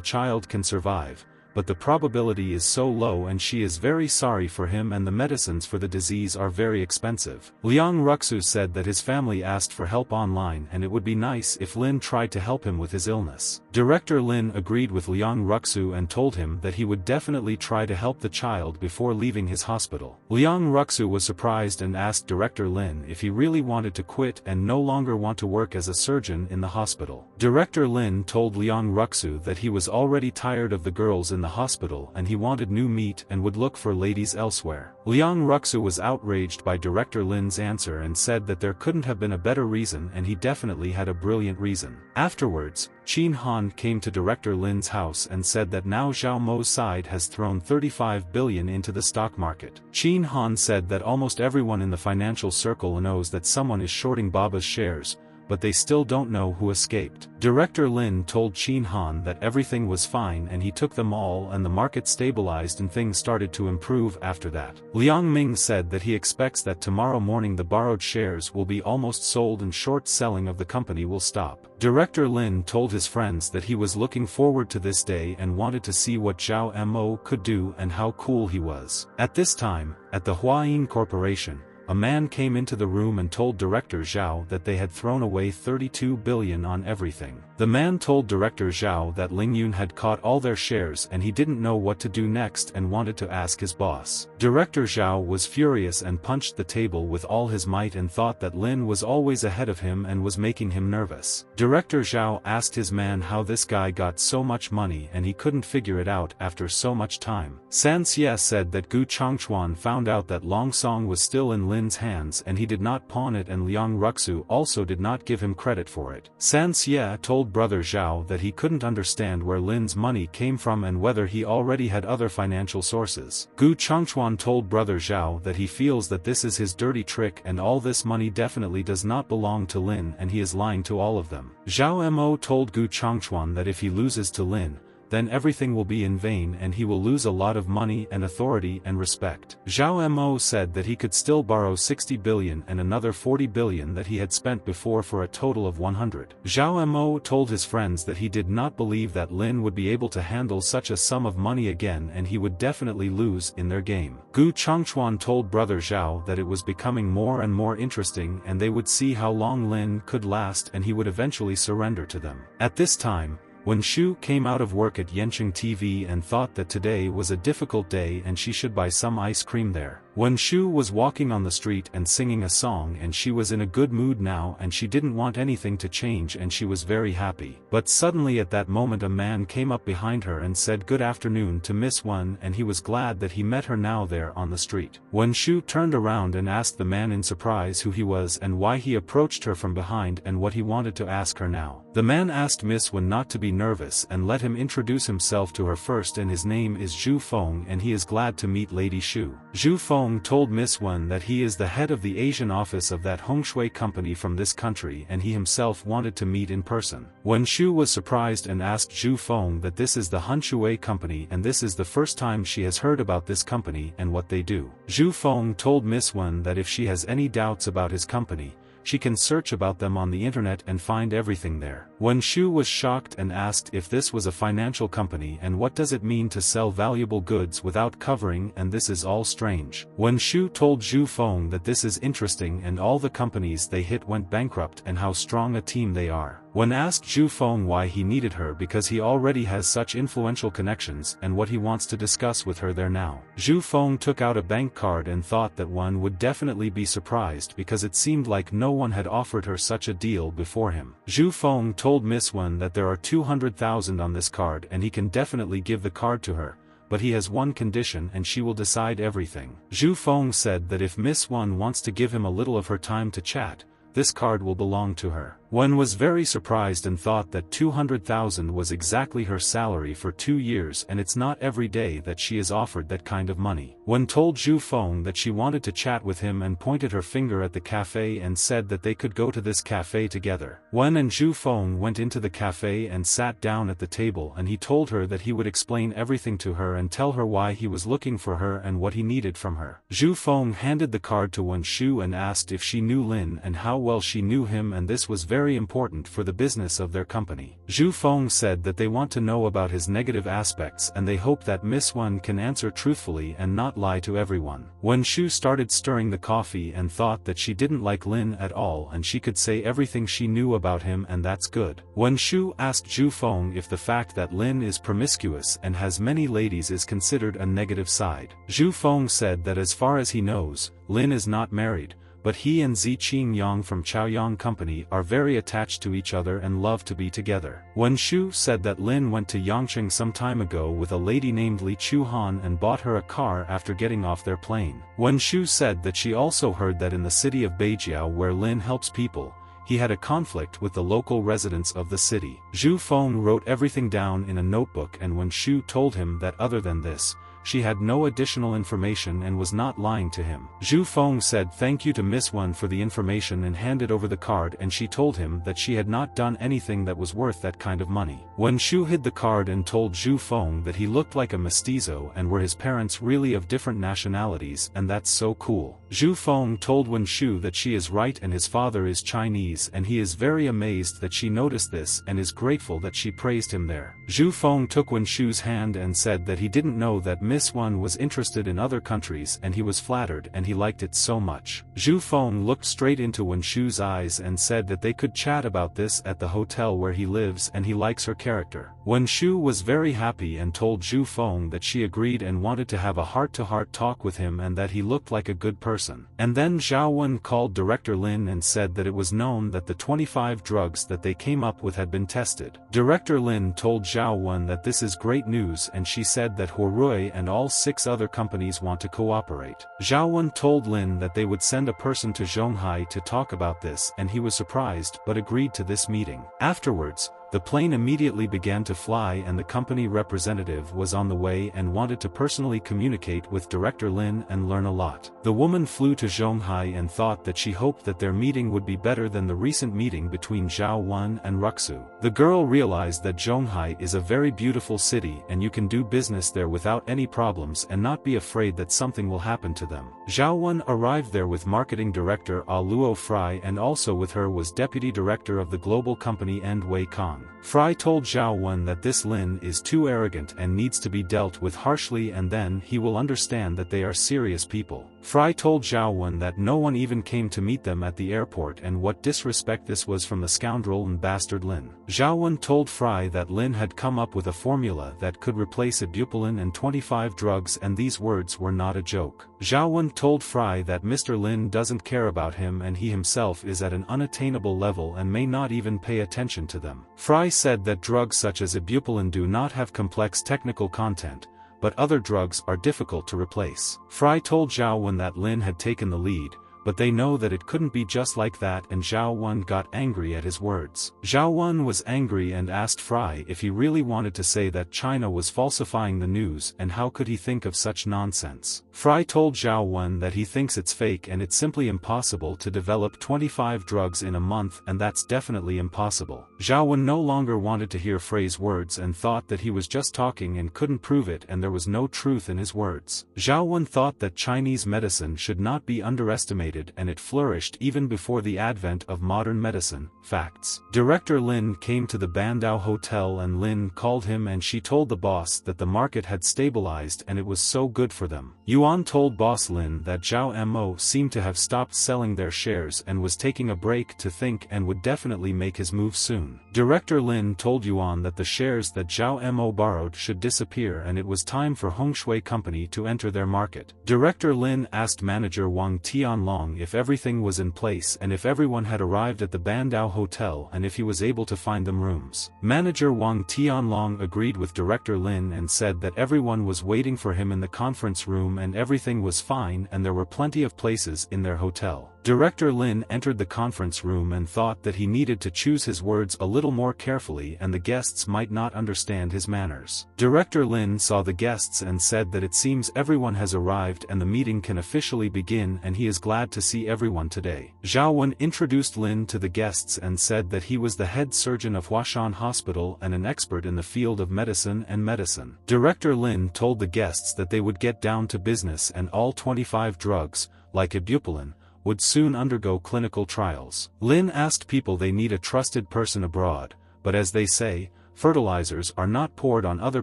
child can survive, but the probability is so low and she is very sorry for him, and the medicines for the disease are very expensive. Liang Ruxu said that his family asked for help online and it would be nice if Lin tried to help him with his illness. Director Lin agreed with Liang Ruxu and told him that he would definitely try to help the child before leaving his hospital. Liang Ruxu was surprised and asked Director Lin if he really wanted to quit and no longer want to work as a surgeon in the hospital. Director Lin told Liang Ruxu that he was already tired of the girls in the hospital and he wanted new meat and would look for ladies elsewhere. Liang Ruxu was outraged by Director Lin's answer and said that there couldn't have been a better reason, and he definitely had a brilliant reason. Afterwards, Qin Han came to Director Lin's house and said that now Zhao Mo's side has thrown 35 billion into the stock market. Qin Han said that almost everyone in the financial circle knows that someone is shorting Baba's shares, but they still don't know who escaped. Director Lin told Qin Han that everything was fine and he took them all and the market stabilized and things started to improve after that. Liang Ming said that he expects that tomorrow morning the borrowed shares will be almost sold and short selling of the company will stop. Director Lin told his friends that he was looking forward to this day and wanted to see what Zhao Mo could do and how cool he was. At this time, at the Huayin Corporation, a man came into the room and told Director Zhao that they had thrown away 32 billion on everything. The man told Director Zhao that Ling Yun had caught all their shares and he didn't know what to do next and wanted to ask his boss. Director Zhao was furious and punched the table with all his might and thought that Lin was always ahead of him and was making him nervous. Director Zhao asked his man how this guy got so much money and he couldn't figure it out after so much time. San Xie said that Gu Changchuan found out that Longsong was still in Lin's hands and he did not pawn it, and Liang Ruxu also did not give him credit for it. San Xie told Brother Zhao that he couldn't understand where Lin's money came from and whether he already had other financial sources. Gu Changchuan told Brother Zhao that he feels that this is his dirty trick and all this money definitely does not belong to Lin and he is lying to all of them. Zhao Mo told Gu Changchuan that if he loses to Lin, then everything will be in vain and he will lose a lot of money and authority and respect. Zhao Mo said that he could still borrow 60 billion and another 40 billion that he had spent before for a total of 100. Zhao Mo told his friends that he did not believe that Lin would be able to handle such a sum of money again and he would definitely lose in their game. Gu Changchuan told Brother Zhao that it was becoming more and more interesting and they would see how long Lin could last and he would eventually surrender to them. At this time, when Shu came out of work at Yancheng TV and thought that today was a difficult day and she should buy some ice cream there. Wen Shu was walking on the street and singing a song, and she was in a good mood now and she didn't want anything to change and she was very happy. But suddenly at that moment a man came up behind her and said good afternoon to Miss Wen, and he was glad that he met her now there on the street. Wen Shu turned around and asked the man in surprise who he was and why he approached her from behind and what he wanted to ask her now. The man asked Miss Wen not to be nervous and let him introduce himself to her first, and his name is Zhu Feng and he is glad to meet Lady Shu. Zhu Feng told Miss Wen that he is the head of the Asian office of that Hongshui company from this country and he himself wanted to meet in person. Wen Shu was surprised and asked Zhu Feng that this is the Hongshui company and this is the first time she has heard about this company and what they do. Zhu Feng told Miss Wen that if she has any doubts about his company, she can search about them on the internet and find everything there. Wen Shu was shocked and asked if this was a financial company and what does it mean to sell valuable goods without covering, and this is all strange. Wen Shu told Zhu Feng that this is interesting and all the companies they hit went bankrupt and how strong a team they are. When asked Zhu Feng why he needed her, because he already has such influential connections and what he wants to discuss with her there now. Zhu Feng took out a bank card and thought that one would definitely be surprised because it seemed like no one had offered her such a deal before him. Zhu Feng told Miss Wen that there are 200,000 on this card and he can definitely give the card to her, but he has one condition and she will decide everything. Zhu Feng said that if Miss Wen wants to give him a little of her time to chat, this card will belong to her. Wen was very surprised and thought that 200,000 was exactly her salary for 2 years, and it's not every day that she is offered that kind of money. Wen told Zhu Feng that she wanted to chat with him and pointed her finger at the cafe and said that they could go to this cafe together. Wen and Zhu Feng went into the cafe and sat down at the table, and he told her that he would explain everything to her and tell her why he was looking for her and what he needed from her. Zhu Feng handed the card to Wen Shu and asked if she knew Lin and how well she knew him, and this was very important for the business of their company. Zhu Feng said that they want to know about his negative aspects and they hope that Miss Wen can answer truthfully and not lie to everyone. Wen Shu started stirring the coffee and thought that she didn't like Lin at all and she could say everything she knew about him, and that's good. Wen Shu asked Zhu Feng if the fact that Lin is promiscuous and has many ladies is considered a negative side. Zhu Feng said that as far as he knows, Lin is not married, but he and Zi Qingyang from Chaoyang Company are very attached to each other and love to be together. Wen Shu said that Lin went to Yangcheng some time ago with a lady named Li Chuhan and bought her a car after getting off their plane. Wen Shu said that she also heard that in the city of Beijiao, where Lin helps people, he had a conflict with the local residents of the city. Zhu Feng wrote everything down in a notebook, and Wen Shu told him that other than this, she had no additional information and was not lying to him. Zhu Feng said thank you to Miss Wen for the information and handed over the card, and she told him that she had not done anything that was worth that kind of money. Wen Shu hid the card and told Zhu Feng that he looked like a mestizo and were his parents really of different nationalities, and that's so cool. Zhu Feng told Wen Shu that she is right and his father is Chinese, and he is very amazed that she noticed this and is grateful that she praised him there. Zhu Feng took Wen Shu's hand and said that he didn't know that Miss Wen was interested in other countries, and he was flattered and he liked it so much. Zhu Feng looked straight into Wen Shu's eyes and said that they could chat about this at the hotel where he lives and he likes her character. Wen Shu was very happy and told Zhu Feng that she agreed and wanted to have a heart-to-heart talk with him and that he looked like a good person. And then Zhao Wen called Director Lin and said that it was known that the 25 drugs that they came up with had been tested. Director Lin told Zhao Wen that this is great news, and she said that Horui and all 6 other companies want to cooperate. Zhao Wen told Lin that they would send a person to Zhonghai to talk about this, and he was surprised but agreed to this meeting. Afterwards, the plane immediately began to fly and the company representative was on the way and wanted to personally communicate with Director Lin and learn a lot. The woman flew to Zhonghai and thought that she hoped that their meeting would be better than the recent meeting between Zhao Wen and Ruxu. The girl realized that Zhonghai is a very beautiful city and you can do business there without any problems and not be afraid that something will happen to them. Zhao Wen arrived there with marketing director A Luo Fry, and also with her was deputy director of the global company End Wei Kong. Fry told Zhao Wen that this Lin is too arrogant and needs to be dealt with harshly, and then he will understand that they are serious people. Fry told Zhao Wen that no one even came to meet them at the airport and what disrespect this was from the scoundrel and bastard Lin. Zhao Wen told Fry that Lin had come up with a formula that could replace ibuprofen and 25 drugs, and these words were not a joke. Zhao Wen told Fry that Mr. Lin doesn't care about him and he himself is at an unattainable level and may not even pay attention to them. Fry said that drugs such as ibuprofen do not have complex technical content, but other drugs are difficult to replace. Fry told Zhao Wen that Lin had taken the lead, but they know that it couldn't be just like that, and Zhao Wen got angry at his words. Zhao Wen was angry and asked Fry if he really wanted to say that China was falsifying the news and how could he think of such nonsense. Fry told Zhao Wen that he thinks it's fake and it's simply impossible to develop 25 drugs in a month, and that's definitely impossible. Zhao Wen no longer wanted to hear Fry's words and thought that he was just talking and couldn't prove it and there was no truth in his words. Zhao Wen thought that Chinese medicine should not be underestimated and it flourished even before the advent of modern medicine. Facts. Director Lin came to the Bandao Hotel and Lin called him and she told the boss that the market had stabilized and it was so good for them. Yuan told boss Lin that Zhao Mo seemed to have stopped selling their shares and was taking a break to think and would definitely make his move soon. Director Lin told Yuan that the shares that Zhao Mo borrowed should disappear and it was time for Hongshui Company to enter their market. Director Lin asked manager Wang Tianlong if everything was in place and if everyone had arrived at the Bandao Hotel and if he was able to find them rooms. Manager Wang Tianlong agreed with Director Lin and said that everyone was waiting for him in the conference room and everything was fine and there were plenty of places in their hotel. Director Lin entered the conference room and thought that he needed to choose his words a little more carefully and the guests might not understand his manners. Director Lin saw the guests and said that it seems everyone has arrived and the meeting can officially begin and he is glad to see everyone today. Zhao Wen introduced Lin to the guests and said that he was the head surgeon of Huashan Hospital and an expert in the field of medicine and medicine. Director Lin told the guests that they would get down to business and all 25 drugs, like ibuprofen, would soon undergo clinical trials. Lin asked people they need a trusted person abroad, but as they say, fertilizers are not poured on other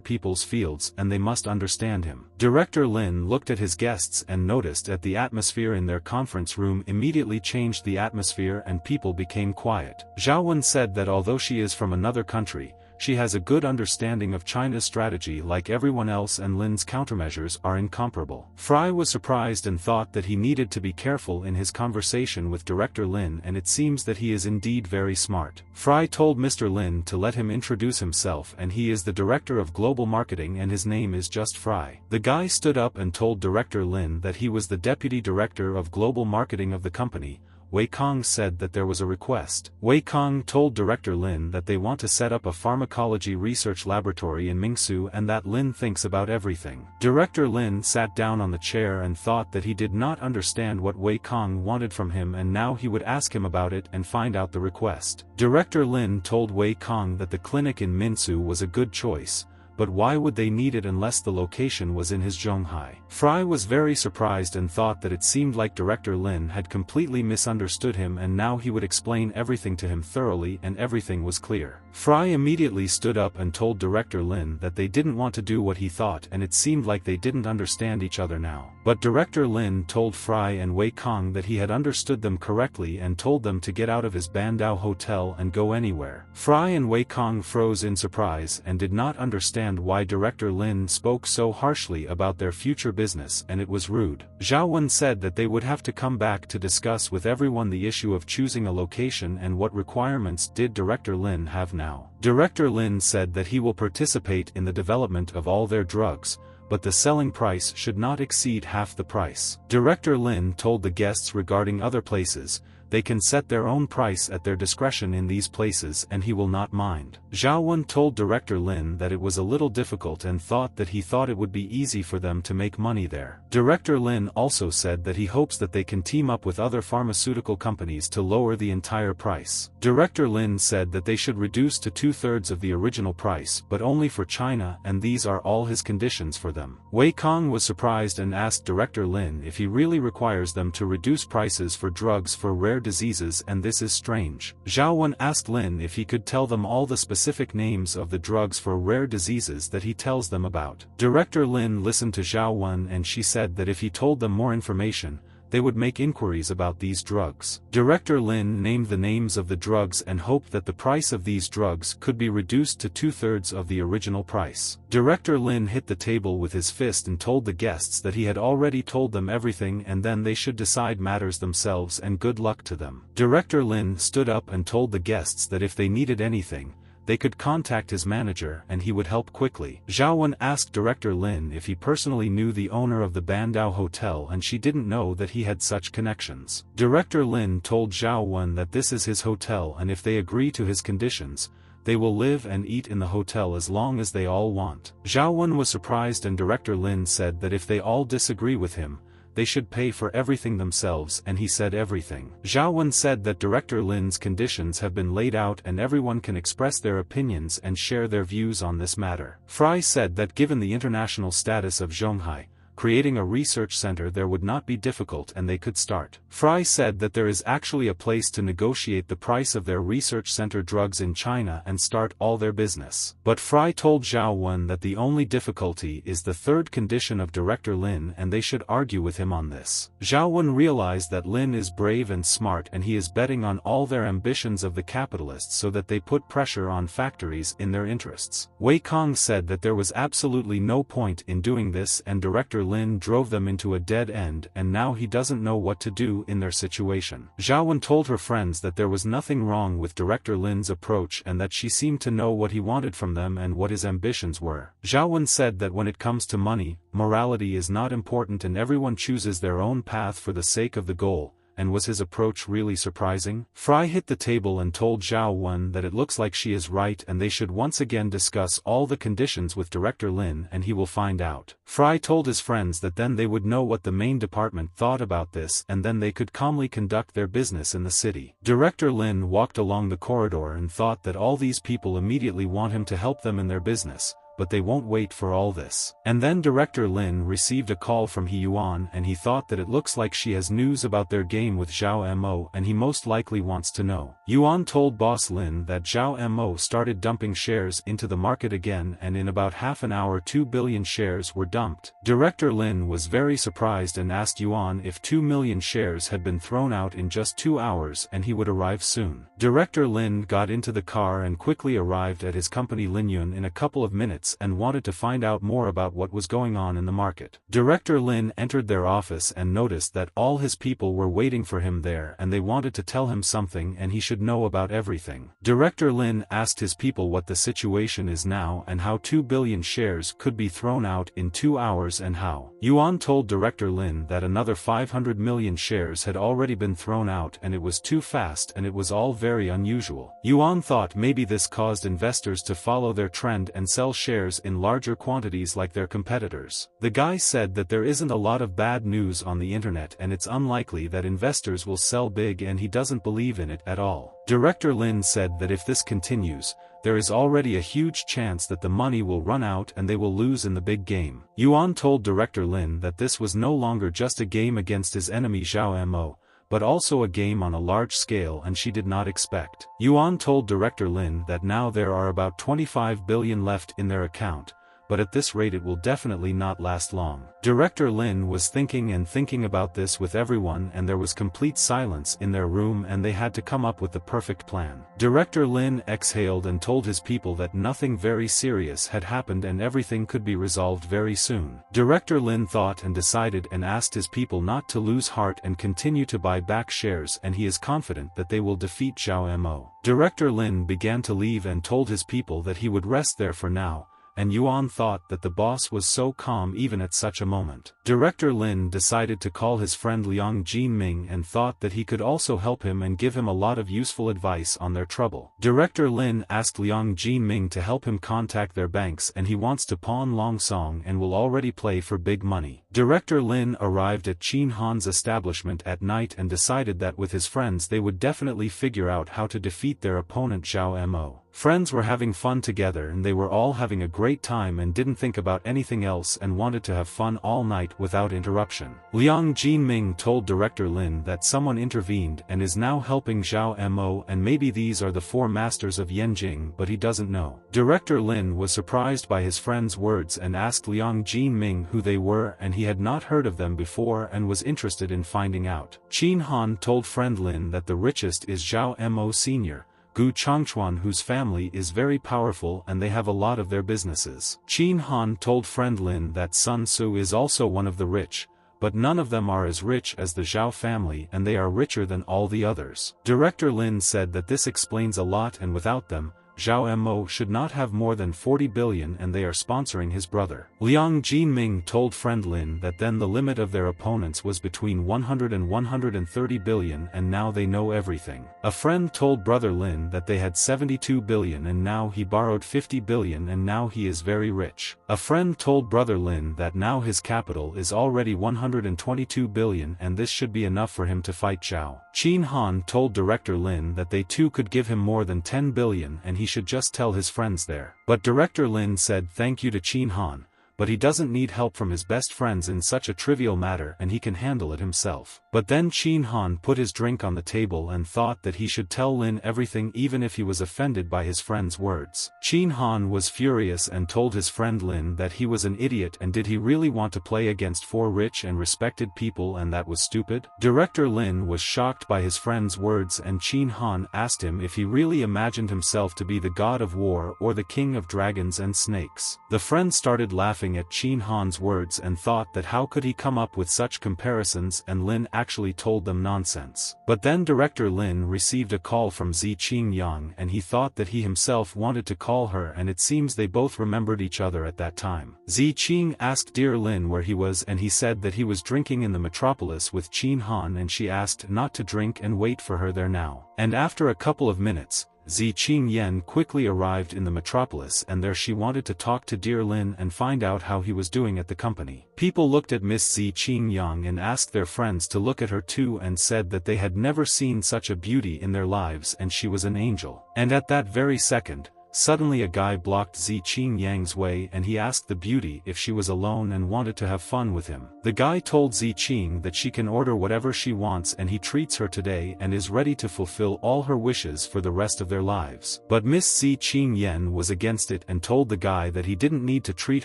people's fields and they must understand him. Director Lin looked at his guests and noticed that the atmosphere in their conference room immediately changed the atmosphere and people became quiet. Zhao Wen said that although she is from another country, she has a good understanding of China's strategy like everyone else and Lin's countermeasures are incomparable. Fry was surprised and thought that he needed to be careful in his conversation with Director Lin and it seems that he is indeed very smart. Fry told Mr. Lin to let him introduce himself and he is the Director of Global Marketing and his name is just Fry. The guy stood up and told Director Lin that he was the Deputy Director of Global Marketing of the company. Wei Kong said that there was a request. Wei Kong told Director Lin that they want to set up a pharmacology research laboratory in Mingsu and that Lin thinks about everything. Director Lin sat down on the chair and thought that he did not understand what Wei Kong wanted from him and now he would ask him about it and find out the request. Director Lin told Wei Kong that the clinic in Minsu was a good choice, but why would they need it unless the location was in his Zhonghai? Fry was very surprised and thought that it seemed like Director Lin had completely misunderstood him and now he would explain everything to him thoroughly and everything was clear. Fry immediately stood up and told Director Lin that they didn't want to do what he thought and it seemed like they didn't understand each other now. But Director Lin told Fry and Wei Kong that he had understood them correctly and told them to get out of his Bandao hotel and go anywhere. Fry and Wei Kong froze in surprise and did not understand why Director Lin spoke so harshly about their future business and it was rude. Zhao Wen said that they would have to come back to discuss with everyone the issue of choosing a location and what requirements did Director Lin have now. Director Lin said that he will participate in the development of all their drugs, but the selling price should not exceed half the price. Director Lin told the guests regarding other places, they can set their own price at their discretion in these places and he will not mind. Zhao Wen told Director Lin that it was a little difficult and thought it would be easy for them to make money there. Director Lin also said that he hopes that they can team up with other pharmaceutical companies to lower the entire price. Director Lin said that they should reduce to 2/3 of the original price but only for China and these are all his conditions for them. Wei Kong was surprised and asked Director Lin if he really requires them to reduce prices for drugs for rare diseases and this is strange. Zhao Wen asked Lin if he could tell them all the specific names of the drugs for rare diseases that he tells them about. Director Lin listened to Zhao Wen and she said that if he told them more information, they would make inquiries about these drugs. Director Lin named the names of the drugs and hoped that the price of these drugs could be reduced to 2/3 of the original price. Director Lin hit the table with his fist and told the guests that he had already told them everything and then they should decide matters themselves and good luck to them. Director Lin stood up and told the guests that if they needed anything, they could contact his manager and he would help quickly. Zhao Wen asked Director Lin if he personally knew the owner of the Bandao Hotel and she didn't know that he had such connections. Director Lin told Zhao Wen that this is his hotel and if they agree to his conditions, they will live and eat in the hotel as long as they all want. Zhao Wen was surprised and Director Lin said that if they all disagree with him, they should pay for everything themselves and he said everything. Zhao Wen said that Director Lin's conditions have been laid out and everyone can express their opinions and share their views on this matter. Fry said that given the international status of Zhonghai, creating a research center there would not be difficult and they could start. Fry said that there is actually a place to negotiate the price of their research center drugs in China and start all their business. But Fry told Zhao Wen that the only difficulty is the third condition of Director Lin and they should argue with him on this. Zhao Wen realized that Lin is brave and smart and he is betting on all their ambitions of the capitalists so that they put pressure on factories in their interests. Wei Kong said that there was absolutely no point in doing this and Director Lin drove them into a dead end and now he doesn't know what to do in their situation. Zhao Wen told her friends that there was nothing wrong with Director Lin's approach and that she seemed to know what he wanted from them and what his ambitions were. Zhao Wen said that when it comes to money, morality is not important and everyone chooses their own path for the sake of the goal. And was his approach really surprising? Fry hit the table and told Zhao Wen that it looks like she is right and they should once again discuss all the conditions with Director Lin and he will find out. Fry told his friends that then they would know what the main department thought about this and then they could calmly conduct their business in the city. Director Lin walked along the corridor and thought that all these people immediately want him to help them in their business. But they won't wait for all this. And then Director Lin received a call from He Yuan and he thought that it looks like she has news about their game with Zhao Mo and he most likely wants to know. Yuan told Boss Lin that Zhao Mo started dumping shares into the market again and in about half an hour 2 billion shares were dumped. Director Lin was very surprised and asked Yuan if 2 million shares had been thrown out in just 2 hours and he would arrive soon. Director Lin got into the car and quickly arrived at his company Linyun in a couple of minutes and wanted to find out more about what was going on in the market. Director Lin entered their office and noticed that all his people were waiting for him there and they wanted to tell him something and he should know about everything. Director Lin asked his people what the situation is now and how 2 billion shares could be thrown out in 2 hours and how. Yuan told Director Lin that another 500 million shares had already been thrown out and it was too fast and it was all very unusual. Yuan thought maybe this caused investors to follow their trend and sell shares in larger quantities like their competitors. The guy said that there isn't a lot of bad news on the internet and it's unlikely that investors will sell big and he doesn't believe in it at all. Director Lin said that if this continues, there is already a huge chance that the money will run out and they will lose in the big game. Yuan told Director Lin that this was no longer just a game against his enemy Zhao Mo, but also a game on a large scale and she did not expect. Yuan told Director Lin that now there are about 25 billion left in their account, but at this rate it will definitely not last long. Director Lin was thinking about this with everyone and there was complete silence in their room and they had to come up with the perfect plan. Director Lin exhaled and told his people that nothing very serious had happened and everything could be resolved very soon. Director Lin thought and decided and asked his people not to lose heart and continue to buy back shares and he is confident that they will defeat Zhao Mo. Director Lin began to leave and told his people that he would rest there for now. And Yuan thought that the boss was so calm even at such a moment. Director Lin decided to call his friend Liang Jinming and thought that he could also help him and give him a lot of useful advice on their trouble. Director Lin asked Liang Jinming to help him contact their banks and he wants to pawn Long Song and will already play for big money. Director Lin arrived at Qin Han's establishment at night and decided that with his friends they would definitely figure out how to defeat their opponent Zhao Mo. Friends were having fun together and they were all having a great time and didn't think about anything else and wanted to have fun all night without interruption. Liang Jinming told Director Lin that someone intervened and is now helping Zhao Mo and maybe these are the four masters of Yanjing, but he doesn't know. Director Lin was surprised by his friend's words and asked Liang Jinming who they were, and he had not heard of them before and was interested in finding out. Qin Han told friend Lin that the richest is Zhao Mo Sr., Gu Changchuan, whose family is very powerful and they have a lot of their businesses. Qin Han told friend Lin that Sun Tzu is also one of the rich, but none of them are as rich as the Zhao family and they are richer than all the others. Director Lin said that this explains a lot and without them, Zhao Mo should not have more than 40 billion and they are sponsoring his brother. Liang Jinming told friend Lin that then the limit of their opponents was between 100 and 130 billion and now they know everything. A friend told brother Lin that they had 72 billion and now he borrowed 50 billion and now he is very rich. A friend told brother Lin that now his capital is already 122 billion and this should be enough for him to fight Zhao. Qin Han told Director Lin that they too could give him more than 10 billion and he should just tell his friends there. But Director Lin said thank you to Qin Han, but he doesn't need help from his best friends in such a trivial matter and he can handle it himself. But then Qin Han put his drink on the table and thought that he should tell Lin everything even if he was offended by his friend's words. Qin Han was furious and told his friend Lin that he was an idiot and did he really want to play against four rich and respected people and that was stupid? Director Lin was shocked by his friend's words and Qin Han asked him if he really imagined himself to be the god of war or the king of dragons and snakes. The friend started laughing at Qin Han's words and thought that how could he come up with such comparisons, and Lin actually told them nonsense. But then Director Lin received a call from Ziqing Yang and he thought that he himself wanted to call her and it seems they both remembered each other at that time. Ziqing asked dear Lin where he was and he said that he was drinking in the metropolis with Qin Han and she asked not to drink and wait for her there now. And after a couple of minutes, Ziqing Yan quickly arrived in the metropolis and there she wanted to talk to dear Lin and find out how he was doing at the company. People looked at Miss Ziqing Yang and asked their friends to look at her too and said that they had never seen such a beauty in their lives and she was an angel. And at that very second, suddenly a guy blocked Ziqing Yang's way and he asked the beauty if she was alone and wanted to have fun with him. The guy told Ziqing that she can order whatever she wants and he treats her today and is ready to fulfill all her wishes for the rest of their lives. But Miss Ziqing Yan was against it and told the guy that he didn't need to treat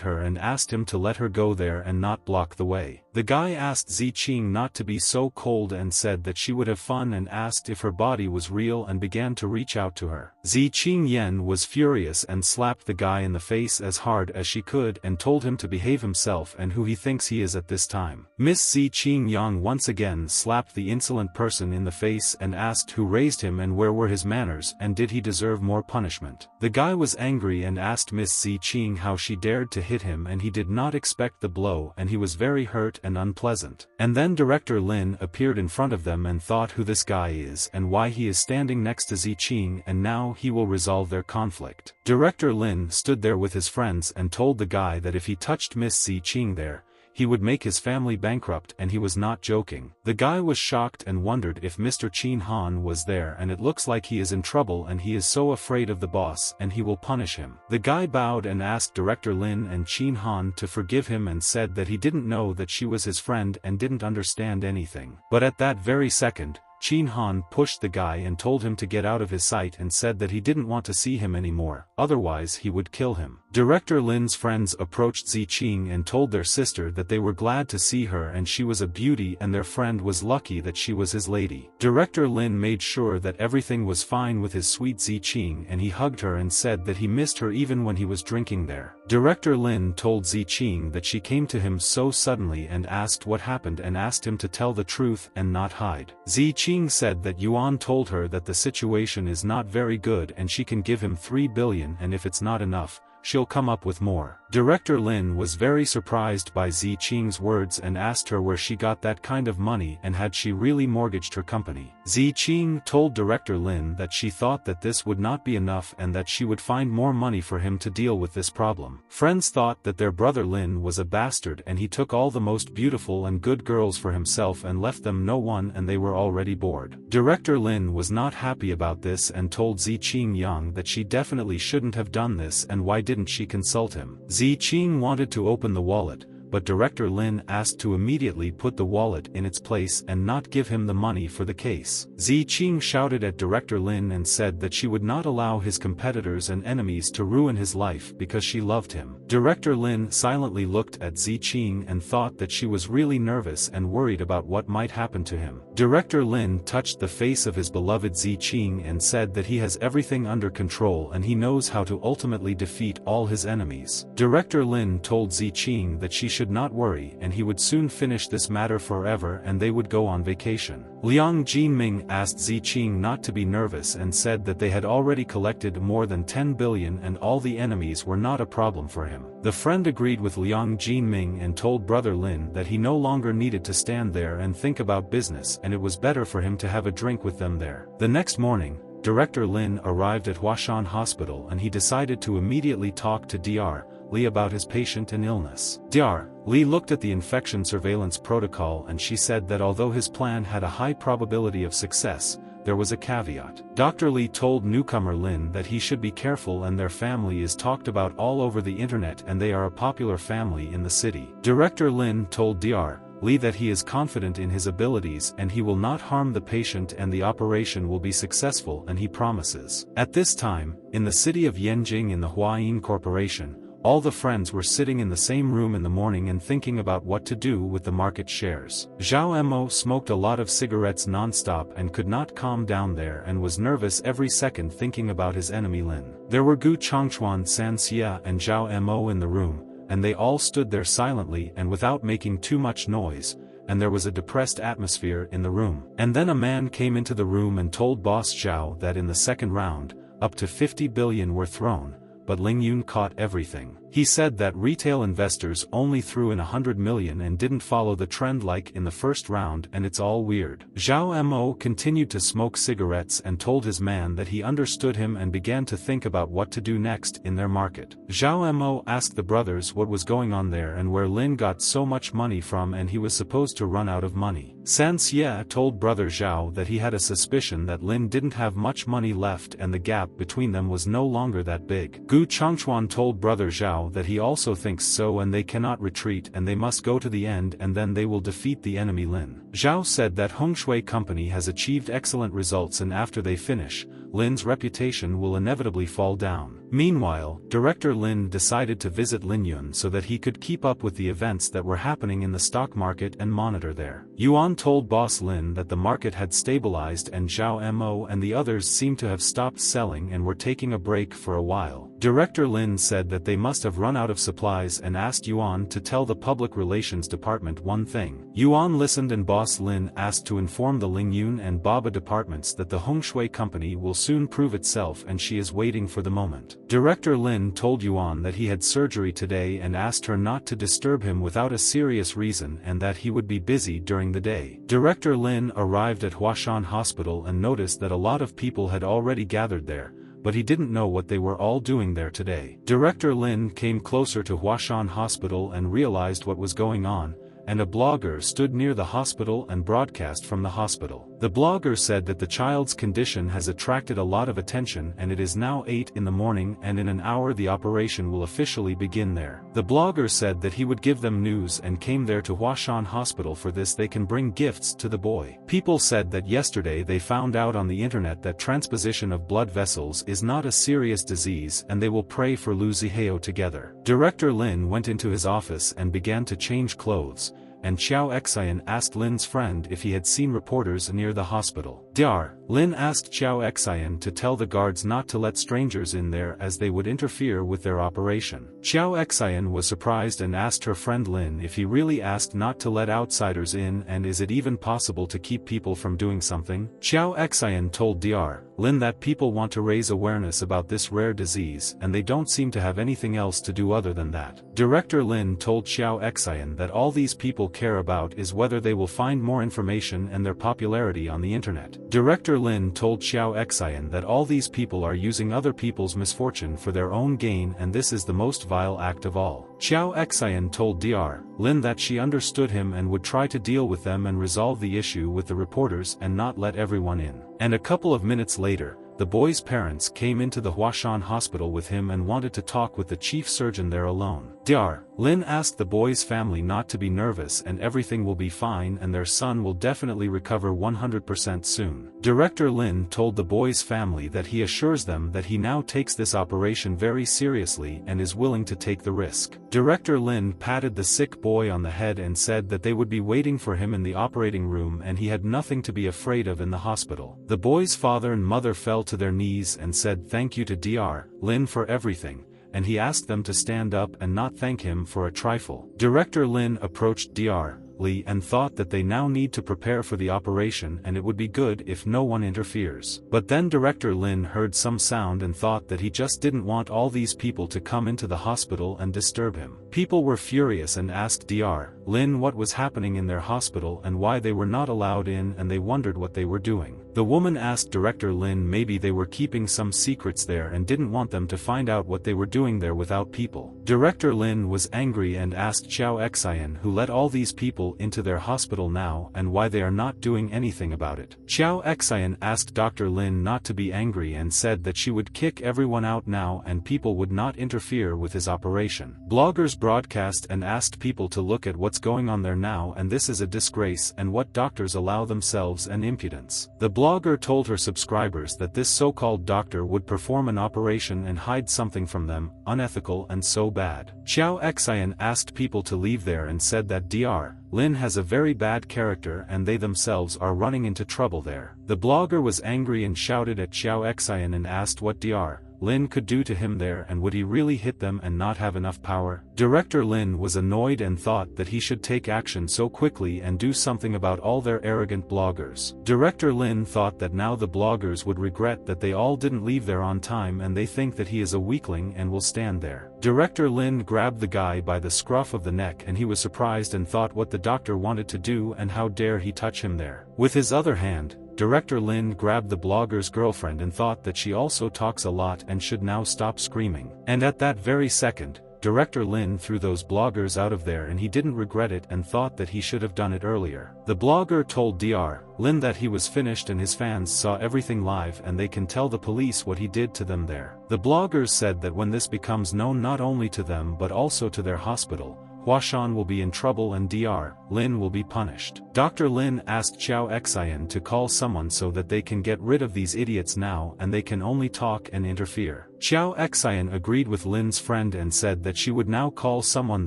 her and asked him to let her go there and not block the way. The guy asked Ziqing not to be so cold and said that she would have fun and asked if her body was real and began to reach out to her. Ziqing Yan was furious and slapped the guy in the face as hard as she could and told him to behave himself and who he thinks he is at this time. Miss Ziqing Yang once again slapped the insolent person in the face and asked who raised him and where were his manners and did he deserve more punishment. The guy was angry and asked Miss Ziqing how she dared to hit him and he did not expect the blow and he was very hurt and unpleasant. And then Director Lin appeared in front of them and thought who this guy is and why he is standing next to Ziqing and now he will resolve their conflict. Director Lin stood there with his friends and told the guy that if he touched Miss Ziqing there, he would make his family bankrupt and he was not joking. The guy was shocked and wondered if Mr. Qin Han was there and it looks like he is in trouble and he is so afraid of the boss and he will punish him. The guy bowed and asked Director Lin and Qin Han to forgive him and said that he didn't know that she was his friend and didn't understand anything. But at that very second, Qin Han pushed the guy and told him to get out of his sight and said that he didn't want to see him anymore, otherwise he would kill him. Director Lin's friends approached Ziqing and told their sister that they were glad to see her and she was a beauty and their friend was lucky that she was his lady. Director Lin made sure that everything was fine with his sweet Ziqing and he hugged her and said that he missed her even when he was drinking there. Director Lin told Ziqing that she came to him so suddenly and asked what happened and asked him to tell the truth and not hide. Ziqing said that Yuan told her that the situation is not very good and she can give him 3 billion and if it's not enough, she'll come up with more. Director Lin was very surprised by Zi Qing's words and asked her where she got that kind of money and had she really mortgaged her company. Zi Qing told Director Lin that she thought that this would not be enough and that she would find more money for him to deal with this problem. Friends thought that their brother Lin was a bastard and he took all the most beautiful and good girls for himself and left them no one, and they were already bored. Director Lin was not happy about this and told Zi Qing that she definitely shouldn't have done this, and why didn't she consult him. Zi Qing wanted to open the wallet, but Director Lin asked to immediately put the wallet in its place and not give him the money for the case. Zi Qing shouted at Director Lin and said that she would not allow his competitors and enemies to ruin his life because she loved him. Director Lin silently looked at Zi Qing and thought that she was really nervous and worried about what might happen to him. Director Lin touched the face of his beloved Zi Qing and said that he has everything under control and he knows how to ultimately defeat all his enemies. Director Lin told Zi Qing that she should not worry and he would soon finish this matter forever and they would go on vacation. Liang Jinming asked Zi Qing not to be nervous and said that they had already collected more than 10 billion and all the enemies were not a problem for him. The friend agreed with Liang Jinming and told brother Lin that he no longer needed to stand there and think about business and it was better for him to have a drink with them there. The next morning, Director Lin arrived at Huashan Hospital and he decided to immediately talk to Dr. Li about his patient and illness. Dr. Li looked at the infection surveillance protocol and she said that although his plan had a high probability of success, there was a caveat. Dr. Li told newcomer Lin that he should be careful and their family is talked about all over the internet and they are a popular family in the city. Director Lin told Dr. Li that he is confident in his abilities and he will not harm the patient and the operation will be successful and he promises. At this time, in the city of Yanjing in the Huayin Corporation, all the friends were sitting in the same room in the morning and thinking about what to do with the market shares. Zhao Mo smoked a lot of cigarettes non-stop and could not calm down there and was nervous every second thinking about his enemy Lin. There were Gu Chongchuan, San Xia and Zhao Mo in the room, and they all stood there silently and without making too much noise, and there was a depressed atmosphere in the room. And then a man came into the room and told Boss Zhao that in the second round, up to 50 billion were thrown, but Ling Yun caught everything. He said that retail investors only threw in 100 million and didn't follow the trend like in the first round and it's all weird. Zhao Mo continued to smoke cigarettes and told his man that he understood him and began to think about what to do next in their market. Zhao Mo asked the brothers what was going on there and where Lin got so much money from and he was supposed to run out of money. San Xie told brother Zhao that he had a suspicion that Lin didn't have much money left and the gap between them was no longer that big. Gu Chongchuan told brother Zhao that he also thinks so and they cannot retreat and they must go to the end and then they will defeat the enemy Lin. Zhao said that Hongshui Company has achieved excellent results and after they finish, Lin's reputation will inevitably fall down. Meanwhile, Director Lin decided to visit Lin Yun so that he could keep up with the events that were happening in the stock market and monitor there. Yuan told Boss Lin that the market had stabilized and Zhao Mo and the others seemed to have stopped selling and were taking a break for a while. Director Lin said that they must have run out of supplies and asked Yuan to tell the public relations department one thing. Yuan listened and Boss Lin asked to inform the Ling Yun and Baba departments that the Hongshui Company will soon prove itself and she is waiting for the moment. Director Lin told Yuan that he had surgery today and asked her not to disturb him without a serious reason and that he would be busy during the day. Director Lin arrived at Huashan Hospital and noticed that a lot of people had already gathered there, but he didn't know what they were all doing there today. Director Lin came closer to Huashan Hospital and realized what was going on, and a blogger stood near the hospital and broadcast from the hospital. The blogger said that the child's condition has attracted a lot of attention and it is now 8 in the morning and in an hour the operation will officially begin there. The blogger said that he would give them news and came there to Huashan Hospital for this they can bring gifts to the boy. People said that yesterday they found out on the internet that transposition of blood vessels is not a serious disease and they will pray for Lu Zihao together. Director Lin went into his office and began to change clothes, and Xiao Xian asked Lin's friend if he had seen reporters near the hospital. Dr. Lin asked Xiao Xian to tell the guards not to let strangers in there as they would interfere with their operation. Xiao Xian was surprised and asked her friend Lin if he really asked not to let outsiders in, and is it even possible to keep people from doing something. Xiao Xian told Dr. Lin that people want to raise awareness about this rare disease and they don't seem to have anything else to do other than that. Director Lin told Xiao Xian that all these people care about is whether they will find more information and their popularity on the internet. Director Lin told Xiao Xian that all these people are using other people's misfortune for their own gain, and this is the most vile act of all. Xiao Xian told Dr. Lin that she understood him and would try to deal with them and resolve the issue with the reporters and not let everyone in. And a couple of minutes later, the boy's parents came into the Huashan hospital with him and wanted to talk with the chief surgeon there alone. Dr. Lin asked the boy's family not to be nervous and everything will be fine and their son will definitely recover 100% soon. Director Lin told the boy's family that he assures them that he now takes this operation very seriously and is willing to take the risk. Director Lin patted the sick boy on the head and said that they would be waiting for him in the operating room and he had nothing to be afraid of in the hospital. The boy's father and mother fell to their knees and said thank you to Dr. Lin for everything, and he asked them to stand up and not thank him for a trifle. Director Lin approached Dr. Li and thought that they now need to prepare for the operation and it would be good if no one interferes. But then Director Lin heard some sound and thought that he just didn't want all these people to come into the hospital and disturb him. People were furious and asked Dr. Lin what was happening in their hospital and why they were not allowed in, and they wondered what they were doing. The woman asked Director Lin maybe they were keeping some secrets there and didn't want them to find out what they were doing there without people. Director Lin was angry and asked Xiao Xian who let all these people into their hospital now and why they are not doing anything about it. Xiao Xian asked Dr. Lin not to be angry and said that she would kick everyone out now and people would not interfere with his operation. Bloggers broadcast and asked people to look at what's going on there now, and this is a disgrace and what doctors allow themselves, and impudence. The blogger told her subscribers that this so-called doctor would perform an operation and hide something from them, unethical and so bad. Xiao Xian asked people to leave there and said that Dr. Lin has a very bad character and they themselves are running into trouble there. The blogger was angry and shouted at Xiao Xian and asked what Dr. Lin could do to him there and would he really hit them and not have enough power. Director Lin was annoyed and thought that he should take action so quickly and do something about all their arrogant bloggers. Director Lin thought that now the bloggers would regret that they all didn't leave there on time and they think that he is a weakling and will stand there. Director Lin grabbed the guy by the scruff of the neck and he was surprised and thought what the doctor wanted to do and how dare he touch him there. With his other hand, Director Lin grabbed the blogger's girlfriend and thought that she also talks a lot and should now stop screaming. And at that very second, Director Lin threw those bloggers out of there and he didn't regret it and thought that he should have done it earlier. The blogger told Dr. Lin that he was finished and his fans saw everything live and they can tell the police what he did to them there. The bloggers said that when this becomes known not only to them but also to their hospital, Huashan will be in trouble and Dr. Lin will be punished. Dr. Lin asked Xiao Xian to call someone so that they can get rid of these idiots now and they can only talk and interfere. Xiao Xian agreed with Lin's friend and said that she would now call someone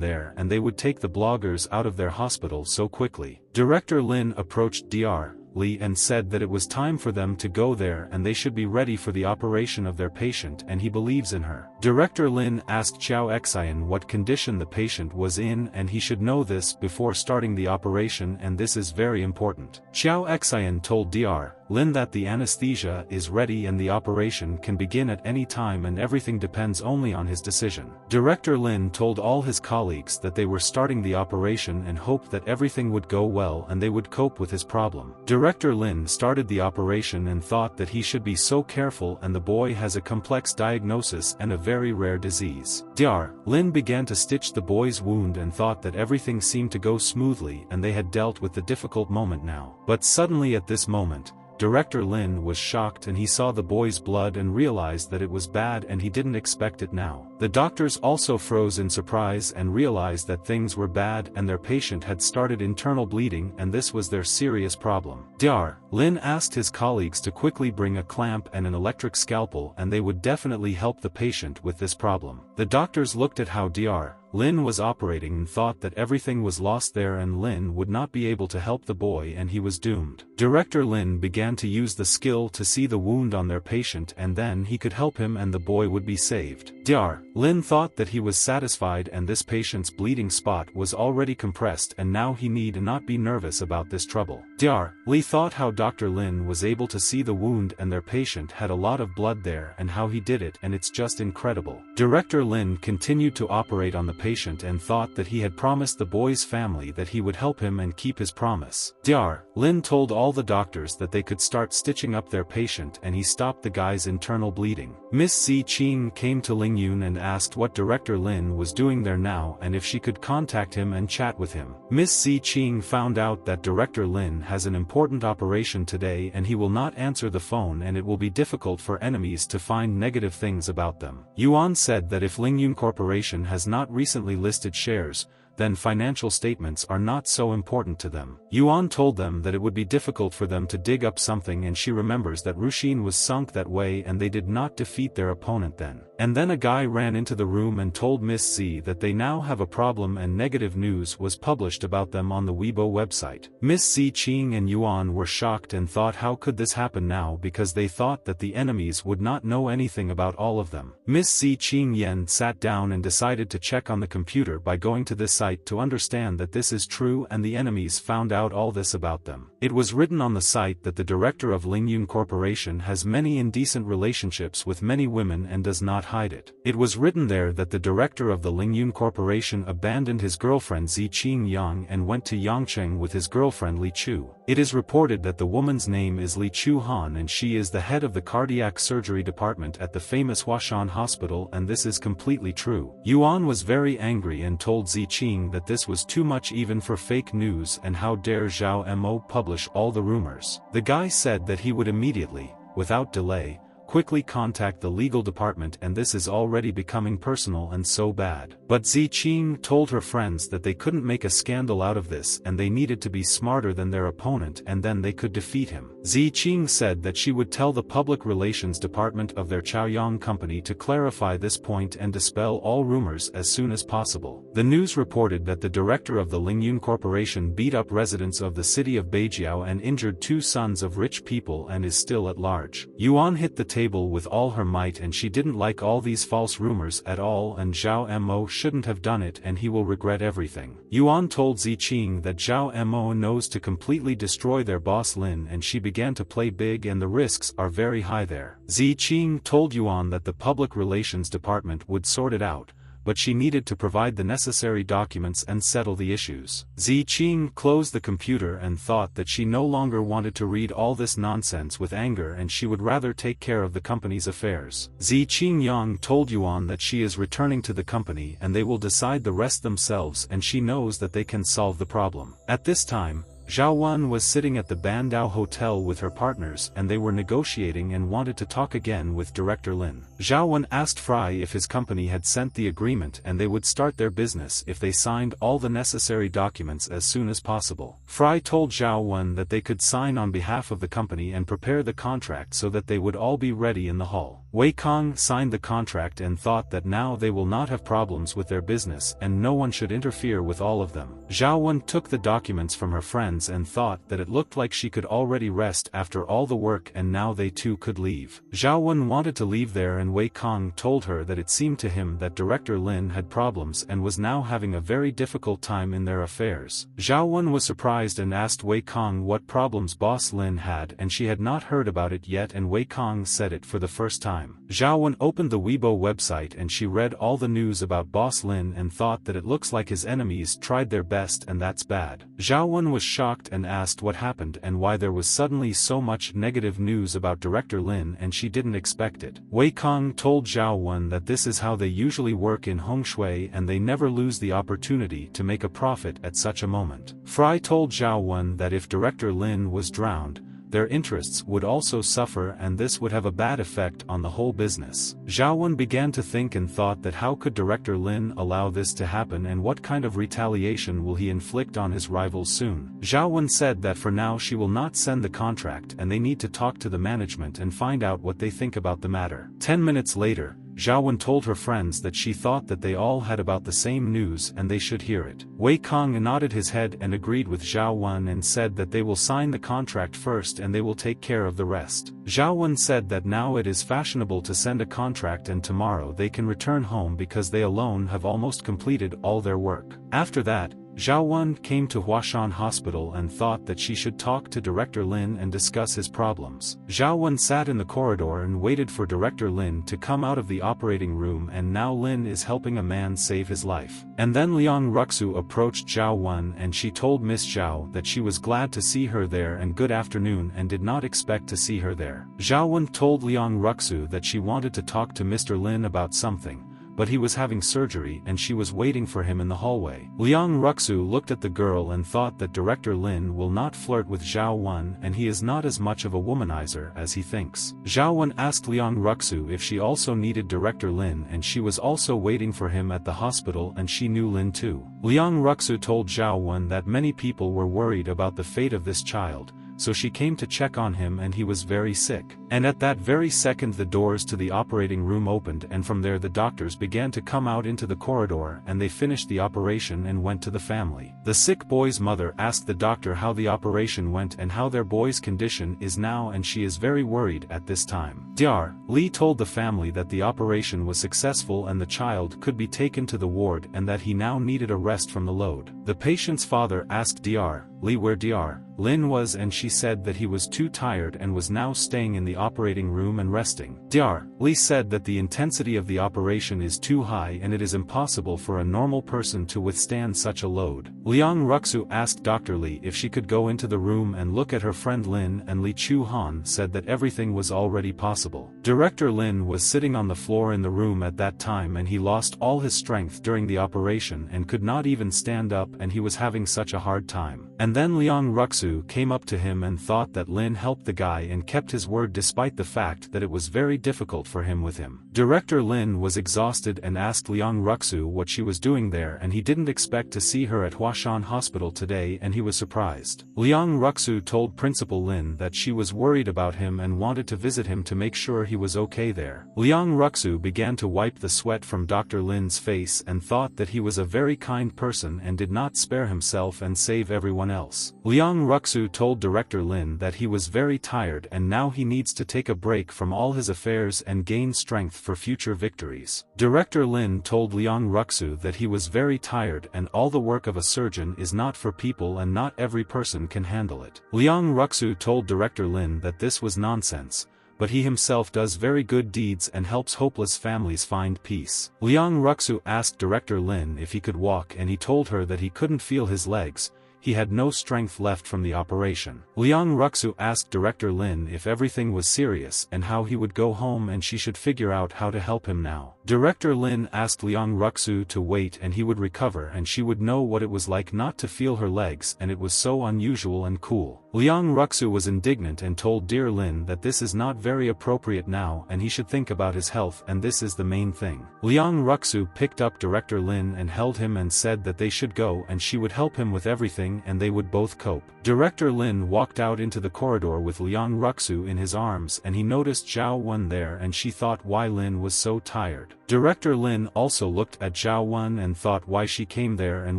there and they would take the bloggers out of their hospital so quickly. Director Lin approached Dr. Li and said that it was time for them to go there and they should be ready for the operation of their patient and he believes in her. Director Lin asked Xiao Xian what condition the patient was in and he should know this before starting the operation and this is very important. Xiao Xian told Dr. Lin that the anesthesia is ready and the operation can begin at any time and everything depends only on his decision. Director Lin told all his colleagues that they were starting the operation and hoped that everything would go well and they would cope with his problem. Director Lin started the operation and thought that he should be so careful and the boy has a complex diagnosis and a very rare disease. Dr. Lin began to stitch the boy's wound and thought that everything seemed to go smoothly and they had dealt with the difficult moment now. But suddenly at this moment, Director Lin was shocked and he saw the boy's blood and realized that it was bad and he didn't expect it now. The doctors also froze in surprise and realized that things were bad and their patient had started internal bleeding and this was their serious problem. Dr. Lin asked his colleagues to quickly bring a clamp and an electric scalpel and they would definitely help the patient with this problem. The doctors looked at how Dr. Lin was operating and thought that everything was lost there and Lin would not be able to help the boy and he was doomed. Director Lin began to use the skill to see the wound on their patient and then he could help him and the boy would be saved. Dr. Lin thought that he was satisfied and this patient's bleeding spot was already compressed and now he need not be nervous about this trouble. Dr. Li thought how Dr. Lin was able to see the wound and their patient had a lot of blood there and how he did it and it's just incredible. Director Lin continued to operate on the patient and thought that he had promised the boy's family that he would help him and keep his promise. Dr. Lin told all the doctors that they could start stitching up their patient and he stopped the guy's internal bleeding. Miss Si Ching came to Ling Yun and asked what Director Lin was doing there now and if she could contact him and chat with him. Miss Si Ching found out that Director Lin has an important operation today and he will not answer the phone and it will be difficult for enemies to find negative things about them. Yuan said that if Ling Yun Corporation has not recently listed shares, then financial statements are not so important to them. Yuan told them that it would be difficult for them to dig up something and she remembers that Ruxin was sunk that way and they did not defeat their opponent then. And then a guy ran into the room and told Miss C that they now have a problem and negative news was published about them on the Weibo website. Miss Si Ching and Yuan were shocked and thought how could this happen now because they thought that the enemies would not know anything about all of them. Miss Si Ching Yen sat down and decided to check on the computer by going to this site to understand that this is true and the enemies found out all this about them. It was written on the site that the director of Ling Yun Corporation has many indecent relationships with many women and does not hide it. It was written there that the director of the Ling Yun Corporation abandoned his girlfriend Zi Qing Yang and went to Yangcheng with his girlfriend Li Chu. It is reported that the woman's name is Li Chu Han and she is the head of the cardiac surgery department at the famous Huashan Hospital and this is completely true. Yuan was very angry and told Zi Qing that this was too much even for fake news and how dare Zhao Mo publish all the rumors. The guy said that he would immediately, without delay, quickly contact the legal department and this is already becoming personal and so bad. But Zi Qing told her friends that they couldn't make a scandal out of this and they needed to be smarter than their opponent and then they could defeat him. Zi Qing said that she would tell the public relations department of their Chaoyang company to clarify this point and dispel all rumors as soon as possible. The news reported that the director of the Ling Yun Corporation beat up residents of the city of Beijiao and injured two sons of rich people and is still at large. Yuan hit the table with all her might and she didn't like all these false rumors at all and Zhao Mo shouldn't have done it and he will regret everything. Yuan told Zi Qing that Zhao Mo knows to completely destroy their boss Lin and she began to play big and the risks are very high there. Zi Qing told Yuan that the public relations department would sort it out, but she needed to provide the necessary documents and settle the issues. Zi Qing closed the computer and thought that she no longer wanted to read all this nonsense with anger and she would rather take care of the company's affairs. Zi Qing Yang told Yuan that she is returning to the company and they will decide the rest themselves and she knows that they can solve the problem. At this time, Zhao Wen was sitting at the Bandao Hotel with her partners and they were negotiating and wanted to talk again with Director Lin. Zhao Wen asked Fry if his company had sent the agreement and they would start their business if they signed all the necessary documents as soon as possible. Fry told Zhao Wen that they could sign on behalf of the company and prepare the contract so that they would all be ready in the hall. Wei Kong signed the contract and thought that now they will not have problems with their business and no one should interfere with all of them. Zhao Wen took the documents from her friends and thought that it looked like she could already rest after all the work and now they too could leave. Zhao Wen wanted to leave there and Wei Kong told her that it seemed to him that Director Lin had problems and was now having a very difficult time in their affairs. Zhao Wen was surprised and asked Wei Kong what problems boss Lin had and she had not heard about it yet and Wei Kong said it for the first time. Zhao Wen opened the Weibo website and she read all the news about boss Lin and thought that it looks like his enemies tried their best and that's bad. Zhao Wen was shocked and asked what happened and why there was suddenly so much negative news about Director Lin and she didn't expect it. Wei Kong told Zhao Wen that this is how they usually work in Hongshui and they never lose the opportunity to make a profit at such a moment. Fry told Zhao Wen that if Director Lin was drowned, their interests would also suffer and this would have a bad effect on the whole business. Zhao Wen began to think and thought that how could Director Lin allow this to happen and what kind of retaliation will he inflict on his rivals soon. Zhao Wen said that for now she will not send the contract and they need to talk to the management and find out what they think about the matter. 10 minutes later, Zhao Wen told her friends that she thought that they all had about the same news and they should hear it. Wei Kong nodded his head and agreed with Zhao Wen and said that they will sign the contract first and they will take care of the rest. Zhao Wen said that now it is fashionable to send a contract and tomorrow they can return home because they alone have almost completed all their work. After that, Zhao Wen came to Huashan Hospital and thought that she should talk to Director Lin and discuss his problems. Zhao Wen sat in the corridor and waited for Director Lin to come out of the operating room, and now Lin is helping a man save his life. And then Liang Ruxu approached Zhao Wen and she told Miss Zhao that she was glad to see her there and good afternoon and did not expect to see her there. Zhao Wen told Liang Ruxu that she wanted to talk to Mr. Lin about something, but he was having surgery and she was waiting for him in the hallway. Liang Ruxu looked at the girl and thought that Director Lin will not flirt with Zhao Wen and he is not as much of a womanizer as he thinks. Zhao Wen asked Liang Ruxu if she also needed Director Lin and she was also waiting for him at the hospital and she knew Lin too. Liang Ruxu told Zhao Wen that many people were worried about the fate of this child, so she came to check on him and he was very sick. And at that very second the doors to the operating room opened and from there the doctors began to come out into the corridor and they finished the operation and went to the family. The sick boy's mother asked the doctor how the operation went and how their boy's condition is now, and she is very worried at this time. Dr. Li told the family that the operation was successful and the child could be taken to the ward and that he now needed a rest from the load. The patient's father asked Dr. Li where Dr. Lin was and she said that he was too tired and was now staying in the operating room and resting. Dr. Li said that the intensity of the operation is too high and it is impossible for a normal person to withstand such a load. Liang Ruxu asked Dr. Li if she could go into the room and look at her friend Lin, and Li Chu Han said that everything was already possible. Director Lin was sitting on the floor in the room at that time and he lost all his strength during the operation and could not even stand up and he was having such a hard time. And then Liang Ruxu came up to him and thought that Lin helped the guy and kept his word despite the fact that it was very difficult for him with him. Director Lin was exhausted and asked Liang Ruxu what she was doing there, and he didn't expect to see her at Huashan Hospital today and he was surprised. Liang Ruxu told Principal Lin that she was worried about him and wanted to visit him to make sure he was okay there. Liang Ruxu began to wipe the sweat from Dr. Lin's face and thought that he was a very kind person and did not spare himself and save everyone else. Liang Ruxu told Director Lin that he was very tired and now he needs to take a break from all his affairs and gain strength for future victories. Director Lin told Liang Ruxu that he was very tired and all the work of a surgeon is not for people and not every person can handle it. Liang Ruxu told Director Lin that this was nonsense, but he himself does very good deeds and helps hopeless families find peace. Liang Ruxu asked Director Lin if he could walk and he told her that he couldn't feel his legs. He had no strength left from the operation. Liang Ruxu asked Director Lin if everything was serious and how he would go home and she should figure out how to help him now. Director Lin asked Liang Ruxu to wait and he would recover and she would know what it was like not to feel her legs, and it was so unusual and cool. Liang Ruxu was indignant and told Dear Lin that this is not very appropriate now and he should think about his health, and this is the main thing. Liang Ruxu picked up Director Lin and held him and said that they should go and she would help him with everything and they would both cope. Director Lin walked out into the corridor with Liang Ruxu in his arms and he noticed Zhao Wen there and she thought why Lin was so tired. Director Lin also looked at Zhao Wen and thought why she came there and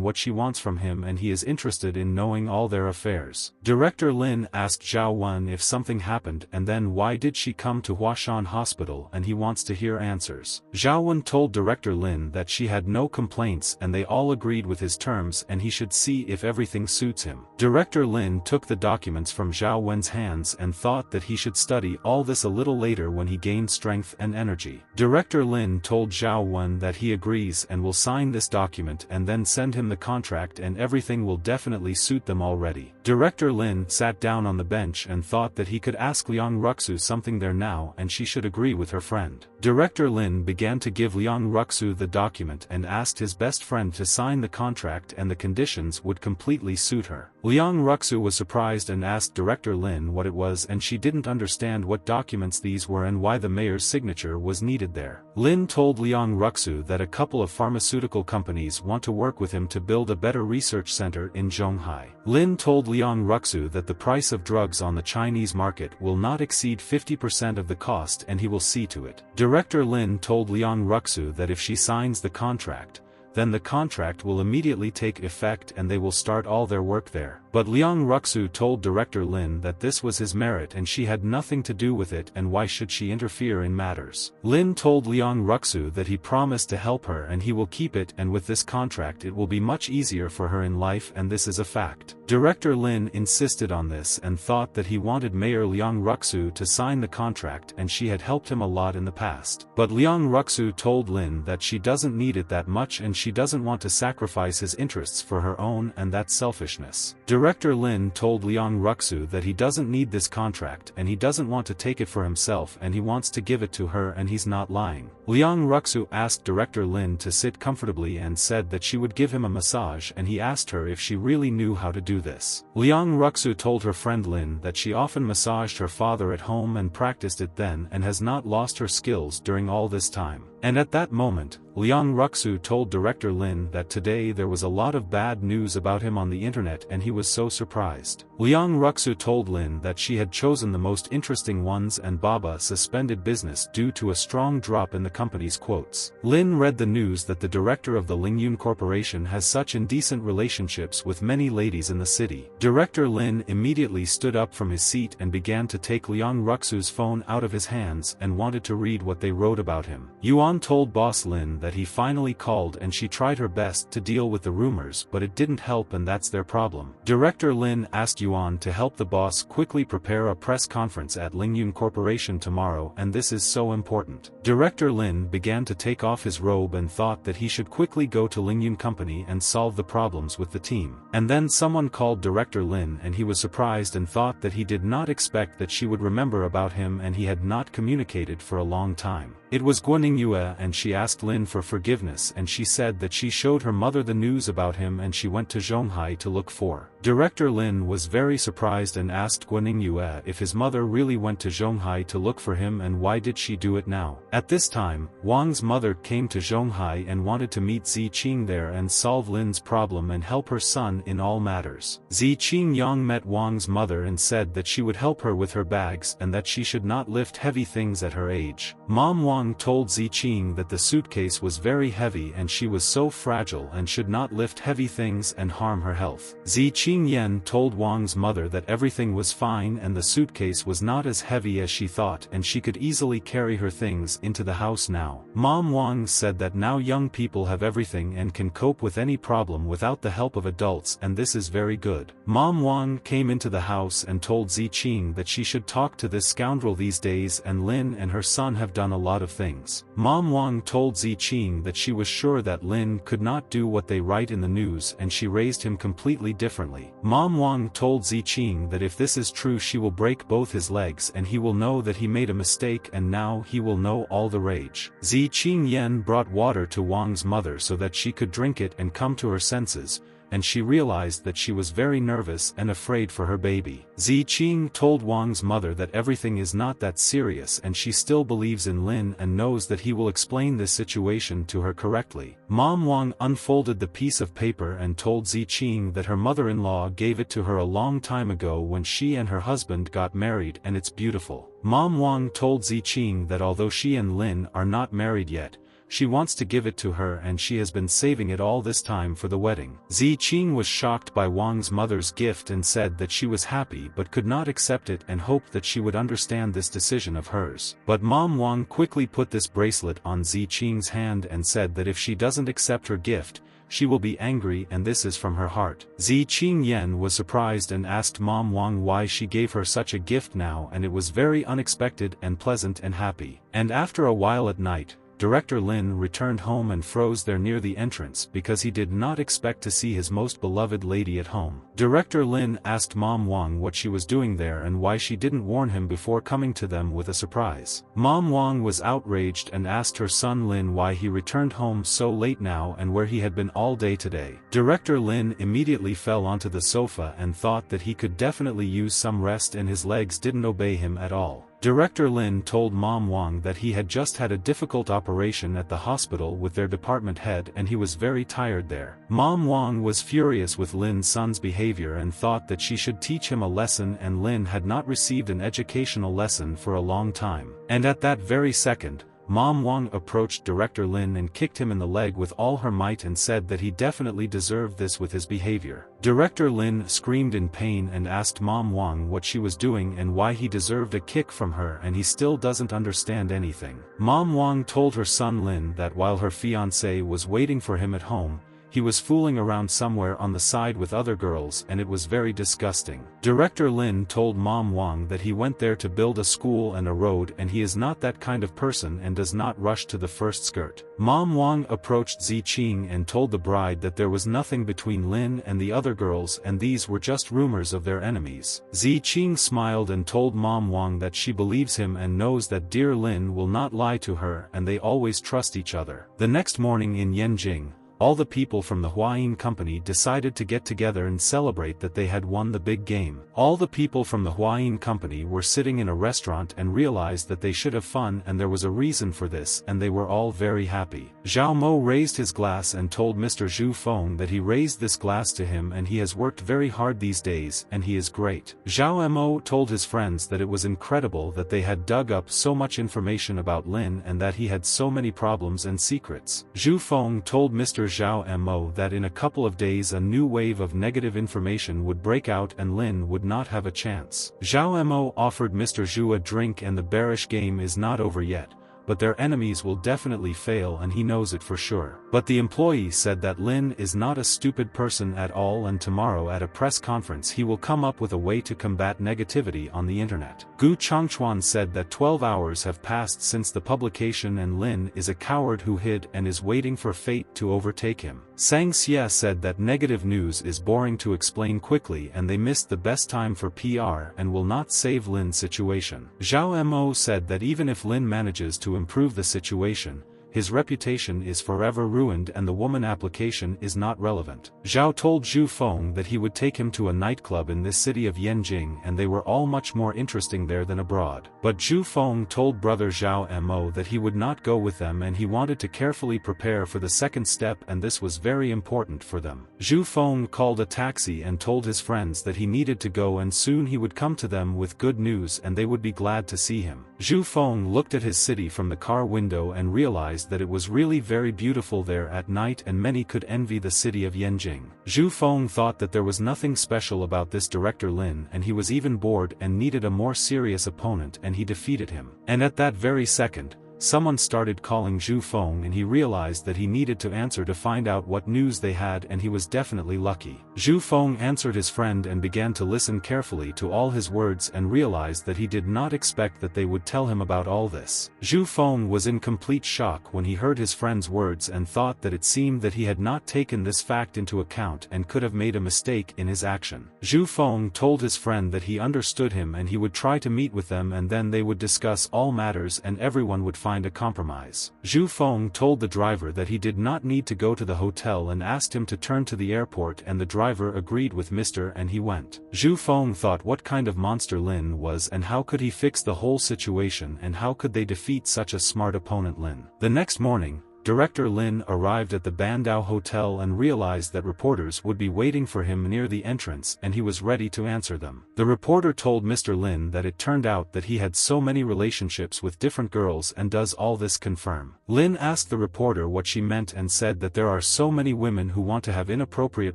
what she wants from him, and he is interested in knowing all their affairs. Director Lin asked Zhao Wen if something happened and then why did she come to Huashan Hospital, and he wants to hear answers. Zhao Wen told Director Lin that she had no complaints and they all agreed with his terms and he should see if everything suits him. Director Lin took the documents from Zhao Wen's hands and thought that he should study all this a little later when he gained strength and energy. Director Lin told Zhao Wen that he agrees and will sign this document and then send him the contract and everything will definitely suit them already. Director Lin sat down on the bench and thought that he could ask Liang Ruxu something there now and she should agree with her friend. Director Lin began to give Liang Ruxu the document and asked his best friend to sign the contract and the conditions would completely suit her. Liang Ruxu was surprised and asked Director Lin what it was, and she didn't understand what documents these were and why the mayor's signature was needed there. Lin told Liang Ruxu that a couple of pharmaceutical companies want to work with him to build a better research center in Zhonghai. Lin told Liang Ruxu that the price of drugs on the Chinese market will not exceed 50% of the cost and he will see to it. Director Lin told Liang Ruxu that if she signs the contract, then the contract will immediately take effect and they will start all their work there. But Liang Ruxu told Director Lin that this was his merit and she had nothing to do with it, and why should she interfere in matters. Lin told Liang Ruxu that he promised to help her and he will keep it, and with this contract it will be much easier for her in life, and this is a fact. Director Lin insisted on this and thought that he wanted Mayor Liang Ruxu to sign the contract, and she had helped him a lot in the past. But Liang Ruxu told Lin that she doesn't need it that much and she doesn't want to sacrifice his interests for her own, and that's selfishness. Director Lin told Liang Ruxu that he doesn't need this contract and he doesn't want to take it for himself and he wants to give it to her, and he's not lying. Liang Ruxu asked Director Lin to sit comfortably and said that she would give him a massage, and he asked her if she really knew how to do this. Liang Ruxu told her friend Lin that she often massaged her father at home and practiced it then and has not lost her skills during all this time. And at that moment, Liang Ruxu told Director Lin that today there was a lot of bad news about him on the internet and he was so surprised. Liang Ruxu told Lin that she had chosen the most interesting ones and Baba suspended business due to a strong drop in the company's quotes. Lin read the news that the director of the Lingyun Corporation has such indecent relationships with many ladies in the city. Director Lin immediately stood up from his seat and began to take Liang Ruxu's phone out of his hands and wanted to read what they wrote about him. Yuan told Boss Lin that he finally called and she tried her best to deal with the rumors, but it didn't help, and that's their problem. Director Lin asked Yuan to help the boss quickly prepare a press conference at Lingyun Corporation tomorrow, and this is so important. Director Lin began to take off his robe and thought that he should quickly go to Lingyun Company and solve the problems with the team. And then someone called Director Lin and he was surprised and thought that he did not expect that she would remember about him, and he had not communicated for a long time. It was Guaning Yue, and she asked Lin for forgiveness, and she said that she showed her mother the news about him and she went to Zhonghai to look for. Director Lin was very surprised and asked Guaning Yue if his mother really went to Zhonghai to look for him and why did she do it now. At this time, Wang's mother came to Zhonghai and wanted to meet Ziqing there and solve Lin's problem and help her son in all matters. Ziqing Yang met Wang's mother and said that she would help her with her bags and that she should not lift heavy things at her age. Mom Wang told Ziqing that the suitcase was very heavy and she was so fragile and should not lift heavy things and harm her health. Ziqing Yan told Wang's mother that everything was fine and the suitcase was not as heavy as she thought and she could easily carry her things into the house now. Mom Wang said that now young people have everything and can cope with any problem without the help of adults, and this is very good. Mom Wang came into the house and told Ziqing that she should talk to this scoundrel these days, and Lin and her son have done a lot of things. Mom Wang told Ziqing that she was sure that Lin could not do what they write in the news and she raised him completely differently. Mom Wang told Ziqing that if this is true she will break both his legs and he will know that he made a mistake, and now he will know all the rage. Ziqing Yan brought water to Wang's mother so that she could drink it and come to her senses, and she realized that she was very nervous and afraid for her baby. Ziqing told Wang's mother that everything is not that serious and she still believes in Lin and knows that he will explain this situation to her correctly. Mom Wang unfolded the piece of paper and told Ziqing that her mother-in-law gave it to her a long time ago when she and her husband got married, and it's beautiful. Mom Wang told Ziqing that although she and Lin are not married yet, she wants to give it to her and she has been saving it all this time for the wedding. Ziqing was shocked by Wang's mother's gift and said that she was happy but could not accept it and hoped that she would understand this decision of hers. But Mom Wang quickly put this bracelet on Ziqing's hand and said that if she doesn't accept her gift, she will be angry, and this is from her heart. Ziqing Yan was surprised and asked Mom Wang why she gave her such a gift now, and it was very unexpected and pleasant and happy. And after a while at night, Director Lin returned home and froze there near the entrance because he did not expect to see his most beloved lady at home. Director Lin asked Mom Wang what she was doing there and why she didn't warn him before coming to them with a surprise. Mom Wang was outraged and asked her son Lin why he returned home so late now and where he had been all day today. Director Lin immediately fell onto the sofa and thought that he could definitely use some rest, and his legs didn't obey him at all. Director Lin told Mom Wang that he had just had a difficult operation at the hospital with their department head and he was very tired there. Mom Wang was furious with Lin's son's behavior and thought that she should teach him a lesson, and Lin had not received an educational lesson for a long time. And at that very second, Mom Wang approached Director Lin and kicked him in the leg with all her might and said that he definitely deserved this with his behavior. Director Lin screamed in pain and asked Mom Wang what she was doing and why he deserved a kick from her, and he still doesn't understand anything. Mom Wang told her son Lin that while her fiancé was waiting for him at home, he was fooling around somewhere on the side with other girls and it was very disgusting. Director Lin told Mom Wang that he went there to build a school and a road and he is not that kind of person and does not rush to the first skirt. Mom Wang approached Ziqing and told the bride that there was nothing between Lin and the other girls and these were just rumors of their enemies. Ziqing smiled and told Mom Wang that she believes him and knows that dear Lin will not lie to her and they always trust each other. The next morning in Yanjing, all the people from the Huayin company decided to get together and celebrate that they had won the big game. All the people from the Huayin company were sitting in a restaurant and realized that they should have fun and there was a reason for this and they were all very happy. Zhao Mo raised his glass and told Mr. Zhu Feng that he raised this glass to him and he has worked very hard these days and he is great. Zhao Mo told his friends that it was incredible that they had dug up so much information about Lin and that he had so many problems and secrets. Zhu Feng told Mr. Zhao Mo that in a couple of days a new wave of negative information would break out and Lin would not have a chance. Zhao Mo offered Mr. Zhu a drink and the bearish game is not over yet, but their enemies will definitely fail and he knows it for sure. But the employee said that Lin is not a stupid person at all and tomorrow at a press conference he will come up with a way to combat negativity on the internet. Gu Changchuan said that 12 hours have passed since the publication and Lin is a coward who hid and is waiting for fate to overtake him. Sang Xie said that negative news is boring to explain quickly and they missed the best time for PR and will not save Lin's situation. Zhao Mo said that even if Lin manages to improve the situation, his reputation is forever ruined and the woman application is not relevant. Zhao told Zhu Feng that he would take him to a nightclub in this city of Yanjing and they were all much more interesting there than abroad. But Zhu Feng told brother Zhao Mo that he would not go with them and he wanted to carefully prepare for the second step and this was very important for them. Zhu Feng called a taxi and told his friends that he needed to go and soon he would come to them with good news and they would be glad to see him. Zhu Feng looked at his city from the car window and realized that it was really very beautiful there at night and many could envy the city of Yanjing. Zhu Feng thought that there was nothing special about this Director Lin and he was even bored and needed a more serious opponent and he defeated him. And at that very second, someone started calling Zhu Feng and he realized that he needed to answer to find out what news they had and he was definitely lucky. Zhu Feng answered his friend and began to listen carefully to all his words and realized that he did not expect that they would tell him about all this. Zhu Feng was in complete shock when he heard his friend's words and thought that it seemed that he had not taken this fact into account and could have made a mistake in his action. Zhu Feng told his friend that he understood him and he would try to meet with them and then they would discuss all matters and everyone would find a compromise. Zhu Feng told the driver that he did not need to go to the hotel and asked him to turn to the airport and the driver agreed with Mr. and he went. Zhu Feng thought what kind of monster Lin was and how could he fix the whole situation and how could they defeat such a smart opponent Lin. The next morning, Director Lin arrived at the Bandao Hotel and realized that reporters would be waiting for him near the entrance and he was ready to answer them. The reporter told Mr. Lin that it turned out that he had so many relationships with different girls and does all this confirm. Lin asked the reporter what she meant and said that there are so many women who want to have inappropriate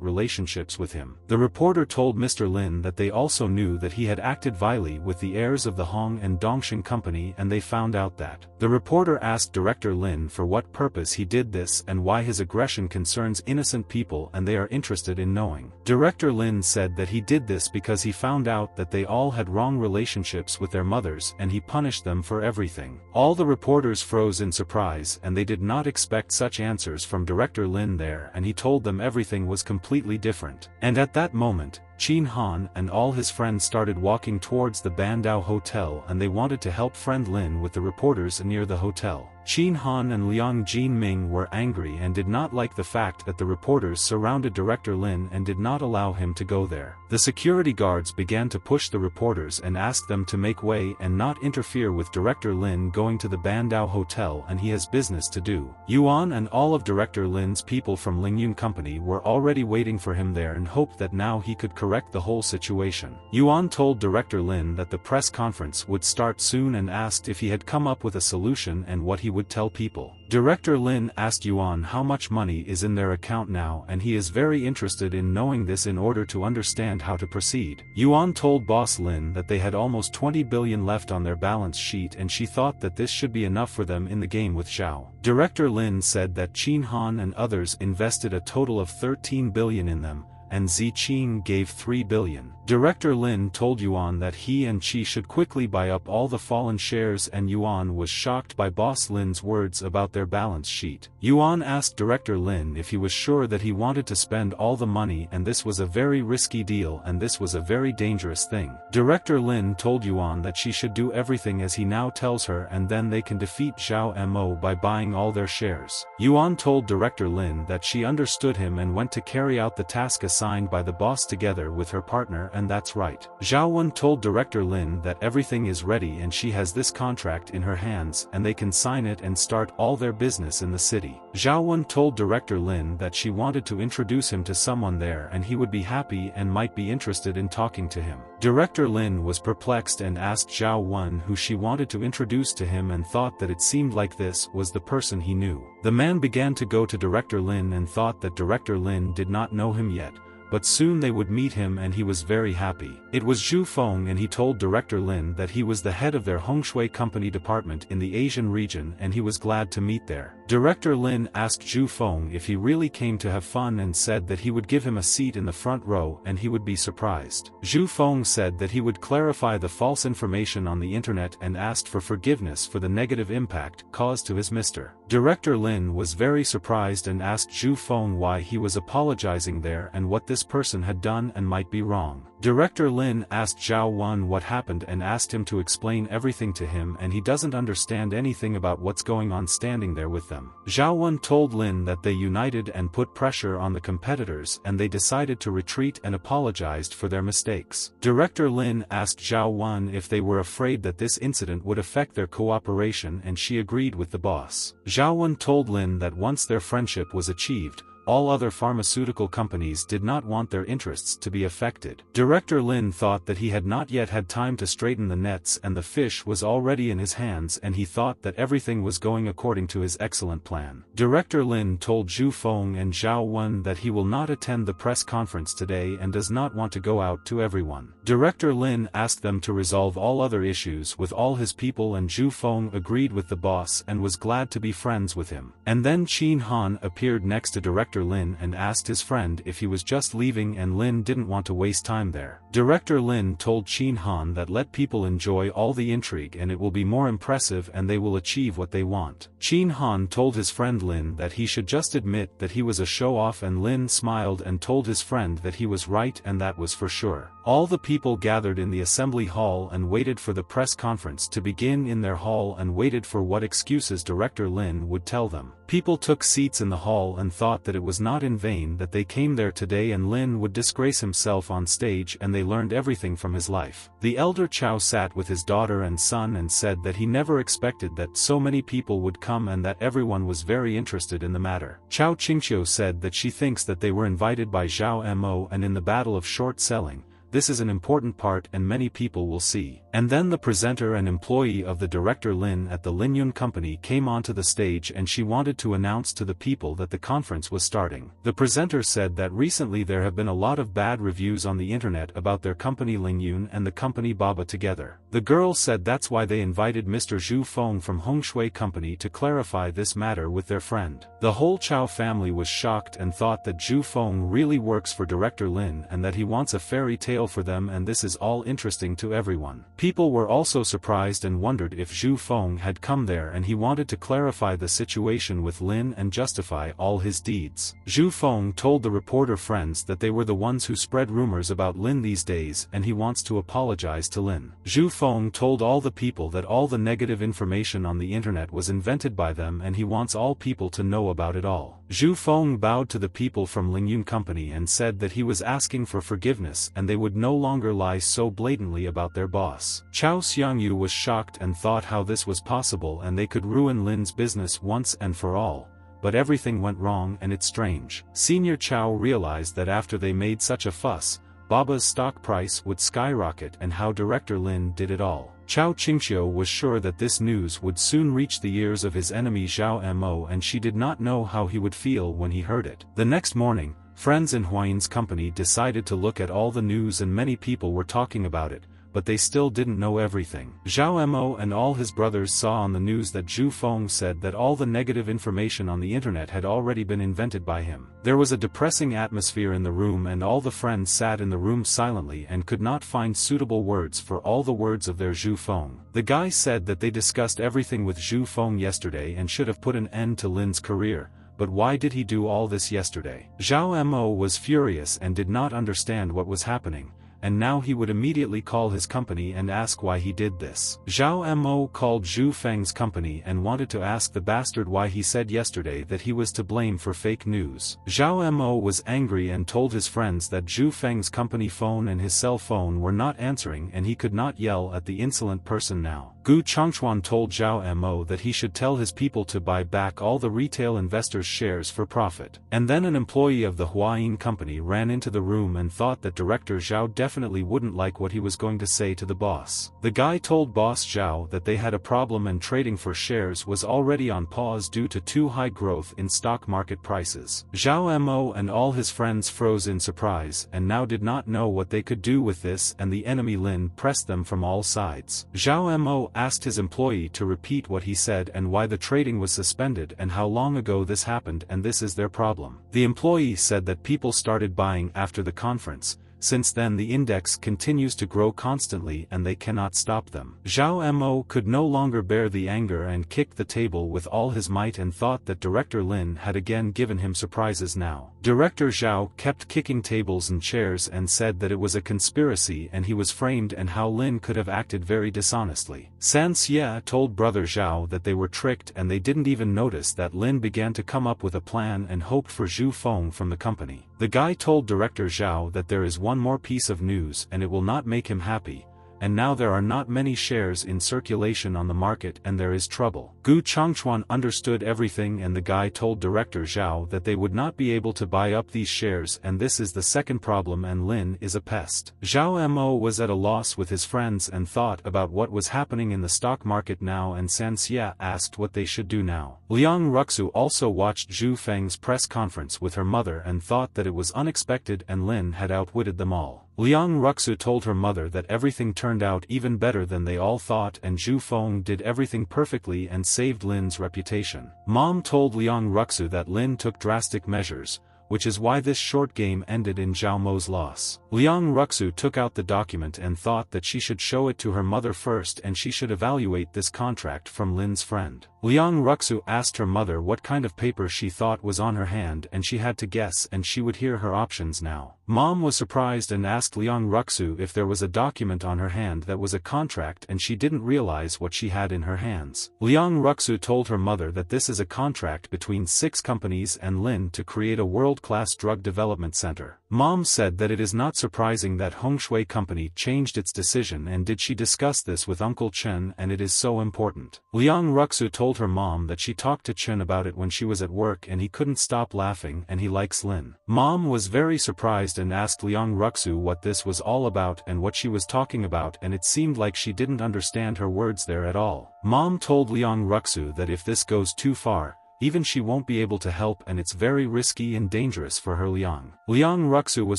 relationships with him. The reporter told Mr. Lin that they also knew that he had acted vilely with the heirs of the Hong and Dongxing company and they found out that. The reporter asked Director Lin for what purpose purpose he did this and why his aggression concerns innocent people and they are interested in knowing. Director Lin said that he did this because he found out that they all had wrong relationships with their mothers and he punished them for everything. All the reporters froze in surprise and they did not expect such answers from Director Lin there, and he told them everything was completely different. And at that moment, Chin Han and all his friends started walking towards the Bandao Hotel and they wanted to help friend Lin with the reporters near the hotel. Chin Han and Liang Jinming were angry and did not like the fact that the reporters surrounded Director Lin and did not allow him to go there. The security guards began to push the reporters and asked them to make way and not interfere with Director Lin going to the Bandao Hotel, and he has business to do. Yuan and all of Director Lin's people from Lingyun Company were already waiting for him there and hoped that now he could correct the whole situation. Yuan told Director Lin that the press conference would start soon and asked if he had come up with a solution and what he would tell people. Director Lin asked Yuan how much money is in their account now, and he is very interested in knowing this in order to understand how to proceed. Yuan told boss Lin that they had almost 20 billion left on their balance sheet and she thought that this should be enough for them in the game with Zhao. Director Lin said that Chin Han and others invested a total of 13 billion in them, and Ziqing gave 3 billion. Director Lin told Yuan that he and Qi should quickly buy up all the fallen shares, and Yuan was shocked by boss Lin's words about their balance sheet. Yuan asked Director Lin if he was sure that he wanted to spend all the money, and this was a very risky deal and this was a very dangerous thing. Director Lin told Yuan that she should do everything as he now tells her, and then they can defeat Zhao Mo by buying all their shares. Yuan told Director Lin that she understood him and went to carry out the task assigned by the boss together with her partner, and that's right. Zhao Wen told Director Lin that everything is ready and she has this contract in her hands and they can sign it and start all their business in the city. Zhao Wen told Director Lin that she wanted to introduce him to someone there and he would be happy and might be interested in talking to him. Director Lin was perplexed and asked Zhao Wen who she wanted to introduce to him and thought that it seemed like this was the person he knew. The man began to go to Director Lin and thought that Director Lin did not know him yet, but soon they would meet him and he was very happy. It was Zhu Feng and he told Director Lin that he was the head of their Hongshui Company department in the Asian region and he was glad to meet there. Director Lin asked Zhu Feng if he really came to have fun and said that he would give him a seat in the front row and he would be surprised. Zhu Feng said that he would clarify the false information on the internet and asked for forgiveness for the negative impact caused to his Mr. Director Lin was very surprised and asked Zhu Feng why he was apologizing there and what this person had done and might be wrong. Director Lin asked Zhao Wen what happened and asked him to explain everything to him, and he doesn't understand anything about what's going on standing there with them. Zhao Wen told Lin that they united and put pressure on the competitors and they decided to retreat and apologized for their mistakes. Director Lin asked Zhao Wen if they were afraid that this incident would affect their cooperation and she agreed with the boss. Zhao Wen told Lin that once their friendship was achieved, all other pharmaceutical companies did not want their interests to be affected. Director Lin thought that he had not yet had time to straighten the nets and the fish was already in his hands and he thought that everything was going according to his excellent plan. Director Lin told Zhu Feng and Zhao Wen that he will not attend the press conference today and does not want to go out to everyone. Director Lin asked them to resolve all other issues with all his people and Zhu Feng agreed with the boss and was glad to be friends with him. And then Chin Han appeared next to Director Lin and asked his friend if he was just leaving and Lin didn't want to waste time there. Director Lin told Chin Han that let people enjoy all the intrigue and it will be more impressive and they will achieve what they want. Chin Han told his friend Lin that he should just admit that he was a show-off and Lin smiled and told his friend that he was right and that was for sure. All the people gathered in the assembly hall and waited for the press conference to begin in their hall and waited for what excuses Director Lin would tell them. People took seats in the hall and thought that it was not in vain that they came there today and Lin would disgrace himself on stage and they learned everything from his life. The elder Chao sat with his daughter and son and said that he never expected that so many people would come and that everyone was very interested in the matter. Chao Qingqiu said that she thinks that they were invited by Zhao Mo and in the battle of short selling. This is an important part and many people will see. And then the presenter and employee of the director Lin at the Lin Yun Company came onto the stage and she wanted to announce to the people that the conference was starting. The presenter said that recently there have been a lot of bad reviews on the internet about their company Lin Yun and the company Baba together. The girl said that's why they invited Mr. Zhu Feng from Hongshui Company to clarify this matter with their friend. The whole Chow family was shocked and thought that Zhu Feng really works for director Lin and that he wants a fairy tale for them, and this is all interesting to everyone. People were also surprised and wondered if Zhu Feng had come there and he wanted to clarify the situation with Lin and justify all his deeds. Zhu Feng told the reporter friends that they were the ones who spread rumors about Lin these days and he wants to apologize to Lin. Zhu Feng told all the people that all the negative information on the internet was invented by them and he wants all people to know about it all. Zhu Feng bowed to the people from Lin Yun Company and said that he was asking for forgiveness and they would no longer lie so blatantly about their boss. Chow Xiangyu was shocked and thought how this was possible and they could ruin Lin's business once and for all, but everything went wrong and it's strange. Senior Chow realized that after they made such a fuss, Baba's stock price would skyrocket and how director Lin did it all. Chow Qingxiu was sure that this news would soon reach the ears of his enemy Zhao Mo and she did not know how he would feel when he heard it. The next morning, friends in Huayin's company decided to look at all the news and many people were talking about it, but they still didn't know everything. Zhao Mo and all his brothers saw on the news that Zhu Feng said that all the negative information on the internet had already been invented by him. There was a depressing atmosphere in the room and all the friends sat in the room silently and could not find suitable words for all the words of their Zhu Feng. The guy said that they discussed everything with Zhu Feng yesterday and should have put an end to Lin's career, but why did he do all this yesterday? Zhao Mo was furious and did not understand what was happening, and now he would immediately call his company and ask why he did this. Zhao Mo called Zhu Feng's company and wanted to ask the bastard why he said yesterday that he was to blame for fake news. Zhao Mo was angry and told his friends that Zhu Feng's company phone and his cell phone were not answering and he could not yell at the insolent person now. Gu Changchuan told Zhao Mo that he should tell his people to buy back all the retail investors' shares for profit. And then an employee of the Huayin company ran into the room and thought that director Zhao definitely wouldn't like what he was going to say to the boss. The guy told boss Zhao that they had a problem and trading for shares was already on pause due to too high growth in stock market prices. Zhao Mo and all his friends froze in surprise and now did not know what they could do with this, and the enemy Lin pressed them from all sides. Zhao Mo asked his employee to repeat what he said and why the trading was suspended and how long ago this happened, and this is their problem. The employee said that people started buying after the conference. Since then the index continues to grow constantly and they cannot stop them. Zhao Mo could no longer bear the anger and kicked the table with all his might and thought that Director Lin had again given him surprises now. Director Zhao kept kicking tables and chairs and said that it was a conspiracy and he was framed and how Lin could have acted very dishonestly. San Xie told brother Zhao that they were tricked and they didn't even notice that Lin began to come up with a plan and hoped for Zhu Feng from the company. The guy told Director Zhao that there is one more piece of news and it will not make him happy, and now there are not many shares in circulation on the market and there is trouble. Gu Changchuan understood everything and the guy told Director Zhao that they would not be able to buy up these shares and this is the second problem and Lin is a pest. Zhao Mo was at a loss with his friends and thought about what was happening in the stock market now, and San Xie asked what they should do now. Liang Ruxu also watched Zhu Feng's press conference with her mother and thought that it was unexpected and Lin had outwitted them all. Liang Ruxu told her mother that everything turned out even better than they all thought and Zhu Feng did everything perfectly and saved Lin's reputation. Mom told Liang Ruxu that Lin took drastic measures, which is why this short game ended in Zhao Mo's loss. Liang Ruxu took out the document and thought that she should show it to her mother first and she should evaluate this contract from Lin's friend. Liang Ruxu asked her mother what kind of paper she thought was on her hand and she had to guess and she would hear her options now. Mom was surprised and asked Liang Ruxu if there was a document on her hand that was a contract and she didn't realize what she had in her hands. Liang Ruxu told her mother that this is a contract between 6 companies and Lin to create a world-class drug development center. Mom said that it is not surprising that Hongshui Company changed its decision, and did she discuss this with Uncle Chen, and it is so important. Liang Ruxu told her mom that she talked to Chen about it when she was at work and he couldn't stop laughing and he likes Lin. Mom was very surprised and asked Liang Ruxu what this was all about and what she was talking about, and it seemed like she didn't understand her words there at all. Mom told Liang Ruxu that if this goes too far, even she won't be able to help and it's very risky and dangerous for her. Liang Ruxu was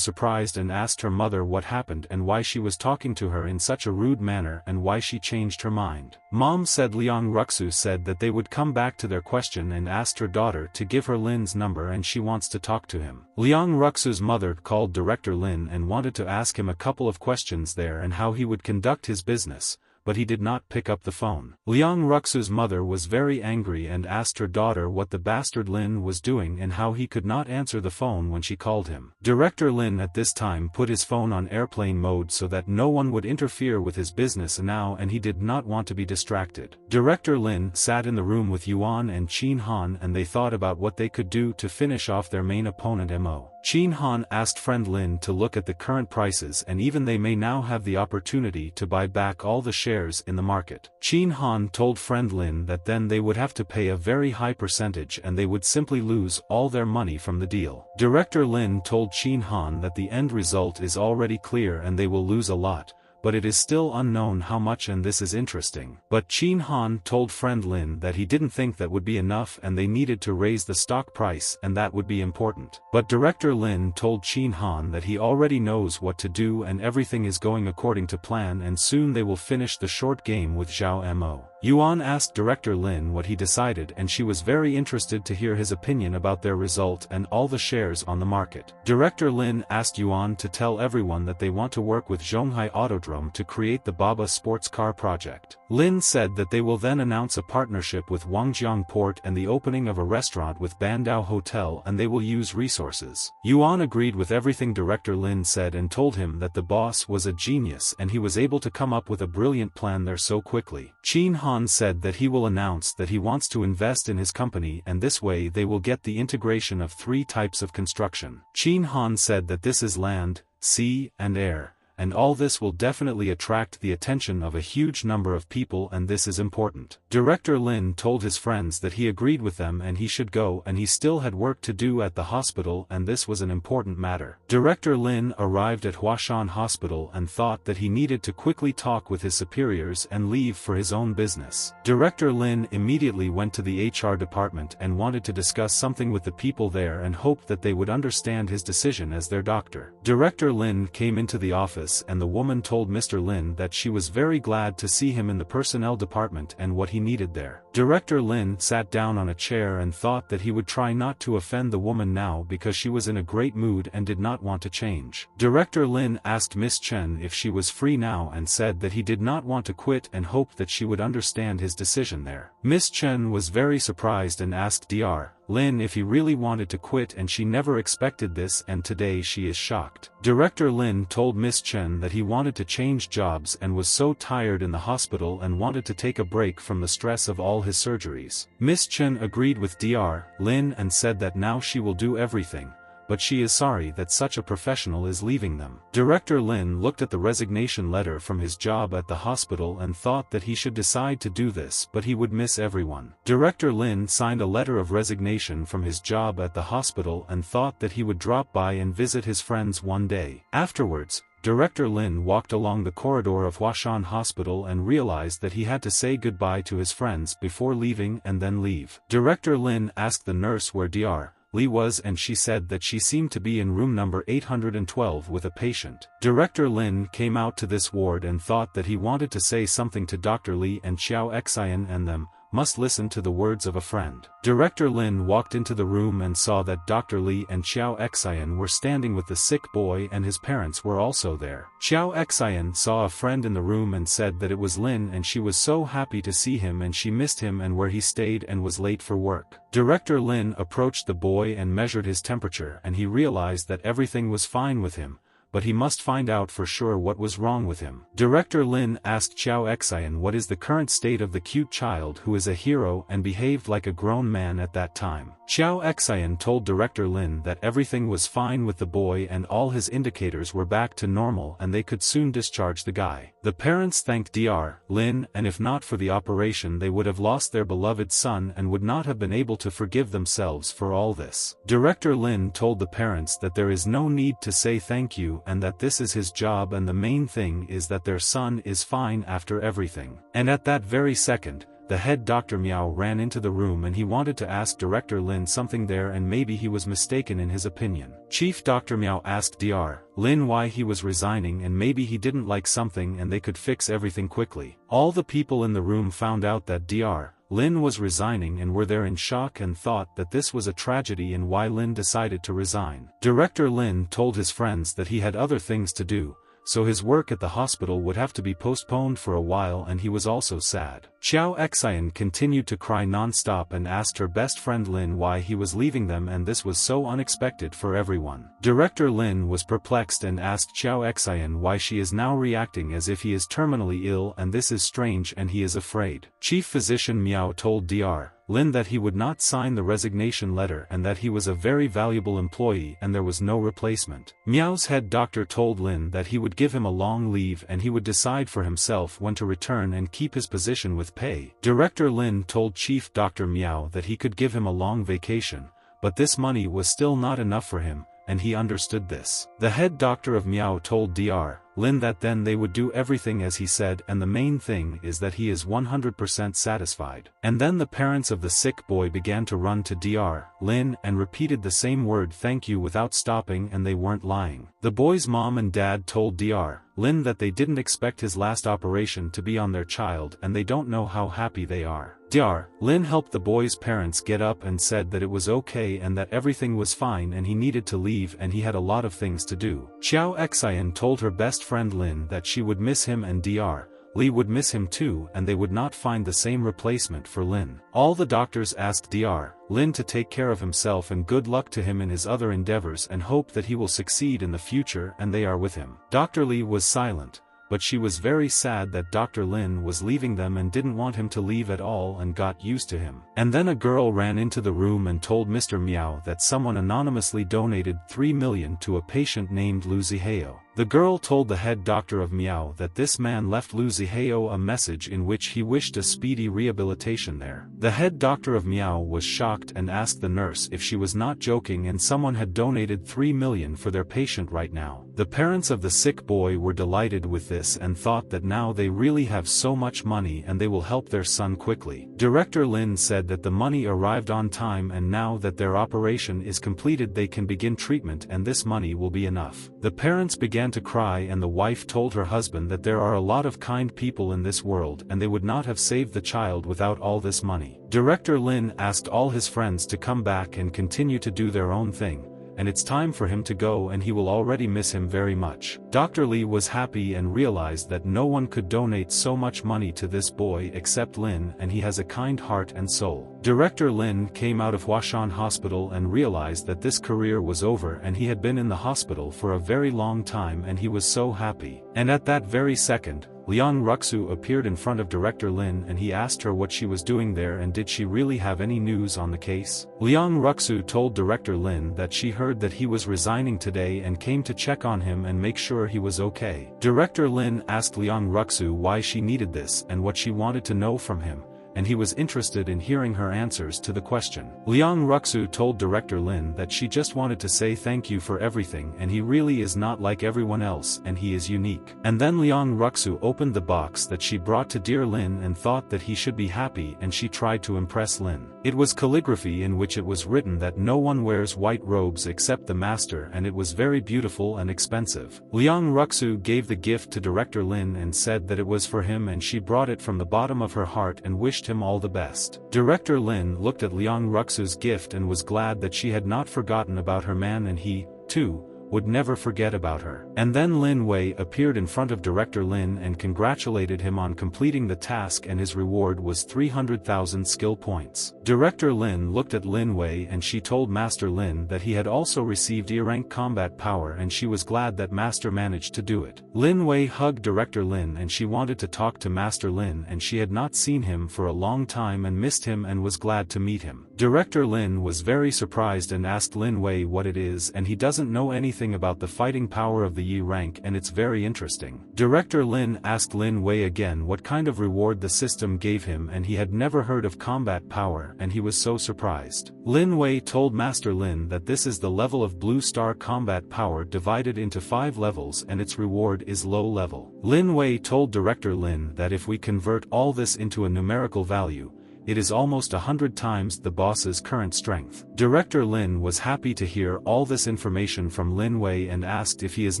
surprised and asked her mother what happened and why she was talking to her in such a rude manner and why she changed her mind. Mom said Liang Ruxu said that they would come back to their question and asked her daughter to give her Lin's number and she wants to talk to him. Liang Ruxu's mother called Director Lin and wanted to ask him a couple of questions there and how he would conduct his business, but he did not pick up the phone. Liang Ruxu's mother was very angry and asked her daughter what the bastard Lin was doing and how he could not answer the phone when she called him. Director Lin at this time put his phone on airplane mode so that no one would interfere with his business now, and he did not want to be distracted. Director Lin sat in the room with Yuan and Qin Han and they thought about what they could do to finish off their main opponent Mo. Qin Han asked friend Lin to look at the current prices and even they may now have the opportunity to buy back all the shares in the market. Qin Han told friend Lin that then they would have to pay a very high percentage and they would simply lose all their money from the deal. Director Lin told Qin Han that the end result is already clear and they will lose a lot, but it is still unknown how much, and this is interesting. But Qin Han told friend Lin that he didn't think that would be enough and they needed to raise the stock price and that would be important. But Director Lin told Qin Han that he already knows what to do and everything is going according to plan and soon they will finish the short game with Zhao Mo. Yuan asked Director Lin what he decided and she was very interested to hear his opinion about their result and all the shares on the market. Director Lin asked Yuan to tell everyone that they want to work with Zhonghai Autodrome to create the Baba sports car project. Lin said that they will then announce a partnership with Wangjiang Port and the opening of a restaurant with Bandao Hotel and they will use resources. Yuan agreed with everything Director Lin said and told him that the boss was a genius and he was able to come up with a brilliant plan there so quickly. Qin Han said that he will announce that he wants to invest in his company and this way they will get the integration of 3 types of construction. Qin Han said that this is land, sea, and air, and all this will definitely attract the attention of a huge number of people and this is important. Director Lin told his friends that he agreed with them and he should go and he still had work to do at the hospital and this was an important matter. Director Lin arrived at Huashan Hospital and thought that he needed to quickly talk with his superiors and leave for his own business. Director Lin immediately went to the HR department and wanted to discuss something with the people there and hoped that they would understand his decision as their doctor. Director Lin came into the office and the woman told Mr. Lin that she was very glad to see him in the personnel department and what he needed there. Director Lin sat down on a chair and thought that he would try not to offend the woman now because she was in a great mood and did not want to change. Director Lin asked Miss Chen if she was free now and said that he did not want to quit and hoped that she would understand his decision there. Miss Chen was very surprised and asked Dr. Lin if he really wanted to quit and she never expected this and today she is shocked. Director Lin told Miss Chen that he wanted to change jobs and was so tired in the hospital and wanted to take a break from the stress of all his surgeries. Miss Chen agreed with Dr. Lin and said that now she will do everything, but she is sorry that such a professional is leaving them. Director Lin looked at the resignation letter from his job at the hospital and thought that he should decide to do this but he would miss everyone. Director Lin signed a letter of resignation from his job at the hospital and thought that he would drop by and visit his friends one day. Afterwards, Director Lin walked along the corridor of Huashan Hospital and realized that he had to say goodbye to his friends before leaving and then leave. Director Lin asked the nurse where Dr. Li was and she said that she seemed to be in room number 812 with a patient. Director Lin came out to this ward and thought that he wanted to say something to Dr. Li and Xiao Xian and them, must listen to the words of a friend. Director Lin walked into the room and saw that Dr. Li and Xiao Xian were standing with the sick boy and his parents were also there. Xiao Xian saw a friend in the room and said that it was Lin and she was so happy to see him and she missed him and where he stayed and was late for work. Director Lin approached the boy and measured his temperature and he realized that everything was fine with him, but he must find out for sure what was wrong with him. Director Lin asked Xiao Xian what is the current state of the cute child who is a hero and behaved like a grown man at that time. Xiao Xian told Director Lin that everything was fine with the boy and all his indicators were back to normal and they could soon discharge the guy. The parents thanked Dr. Lin, and if not for the operation they would have lost their beloved son and would not have been able to forgive themselves for all this. Director Lin told the parents that there is no need to say thank you and that this is his job, and the main thing is that their son is fine after everything. And at that very second, the head Dr. Miao ran into the room and he wanted to ask Director Lin something there, and maybe he was mistaken in his opinion. Chief Dr. Miao asked Dr. Lin why he was resigning, and maybe he didn't like something and they could fix everything quickly. All the people in the room found out that Dr. Lin was resigning and were there in shock and thought that this was a tragedy and why Lin decided to resign. Director Lin told his friends that he had other things to do, so his work at the hospital would have to be postponed for a while, and he was also sad. Xiao Xian continued to cry non-stop and asked her best friend Lin why he was leaving them, and this was so unexpected for everyone. Director Lin was perplexed and asked Xiao Xian why she is now reacting as if he is terminally ill, and this is strange and he is afraid. Chief Physician Miao told Dr. Lin that he would not sign the resignation letter and that he was a very valuable employee and there was no replacement. Miao's head doctor told Lin that he would give him a long leave and he would decide for himself when to return and keep his position with pay. Director Lin told Chief Dr. Miao that he could give him a long vacation, but this money was still not enough for him, and he understood this. The head doctor of Miao told Dr. Lin that then they would do everything as he said, and the main thing is that he is 100% satisfied. And then the parents of the sick boy began to run to Dr. Lin and repeated the same word thank you without stopping, and they weren't lying. The boy's mom and dad told Dr. Lin that they didn't expect his last operation to be on their child and they don't know how happy they are. Dr. Lin helped the boy's parents get up and said that it was okay and that everything was fine and he needed to leave and he had a lot of things to do. Xiao Xian told her best friend Lin that she would miss him and Dr. Li would miss him too, and they would not find the same replacement for Lin. All the doctors asked Dr. Lin to take care of himself and good luck to him in his other endeavors and hope that he will succeed in the future, and they are with him. Dr. Li was silent, but she was very sad that Dr. Lin was leaving them and didn't want him to leave at all and got used to him. And then a girl ran into the room and told Mr. Miao that someone anonymously donated 3 million to a patient named Lu Zihao. The girl told the head doctor of Miao that this man left Lu Zihao a message in which he wished a speedy rehabilitation there. The head doctor of Miao was shocked and asked the nurse if she was not joking and someone had donated 3 million for their patient right now. The parents of the sick boy were delighted with this and thought that now they really have so much money and they will help their son quickly. Director Lin said that the money arrived on time and now that their operation is completed they can begin treatment and this money will be enough. The parents began to cry and the wife told her husband that there are a lot of kind people in this world and they would not have saved the child without all this money. Director Lin asked all his friends to come back and continue to do their own thing, and it's time for him to go and he will already miss him very much. Dr. Li was happy and realized that no one could donate so much money to this boy except Lin, and he has a kind heart and soul. Director Lin came out of Huashan Hospital and realized that this career was over and he had been in the hospital for a very long time and he was so happy. And at that very second, Liang Ruxu appeared in front of Director Lin and he asked her what she was doing there and did she really have any news on the case. Liang Ruxu told Director Lin that she heard that he was resigning today and came to check on him and make sure he was okay. Director Lin asked Liang Ruxu why she needed this and what she wanted to know from him, and he was interested in hearing her answers to the question. Liang Ruxu told Director Lin that she just wanted to say thank you for everything and he really is not like everyone else and he is unique. And then Liang Ruxu opened the box that she brought to dear Lin and thought that he should be happy and she tried to impress Lin. It was calligraphy in which it was written that no one wears white robes except the master and it was very beautiful and expensive. Liang Ruxu gave the gift to Director Lin and said that it was for him and she brought it from the bottom of her heart and wished him all the best. Director Lin looked at Liang Ruxu's gift and was glad that she had not forgotten about her man and he, too, would never forget about her. And then Lin Wei appeared in front of Director Lin and congratulated him on completing the task, and his reward was 300,000 skill points. Director Lin looked at Lin Wei and she told Master Lin that he had also received E-rank combat power, and she was glad that Master managed to do it. Lin Wei hugged Director Lin and she wanted to talk to Master Lin, and she had not seen him for a long time and missed him and was glad to meet him. Director Lin was very surprised and asked Lin Wei what it is, and he doesn't know anything about the fighting power of the Yi rank, and it's very interesting. Director Lin asked Lin Wei again what kind of reward the system gave him, and he had never heard of combat power and he was so surprised. Lin Wei told Master Lin that this is the level of Blue Star combat power divided into 5 levels and its reward is low level. Lin Wei told Director Lin that if we convert all this into a numerical value, it is almost 100 times the boss's current strength. Director Lin was happy to hear all this information from Lin Wei and asked if he is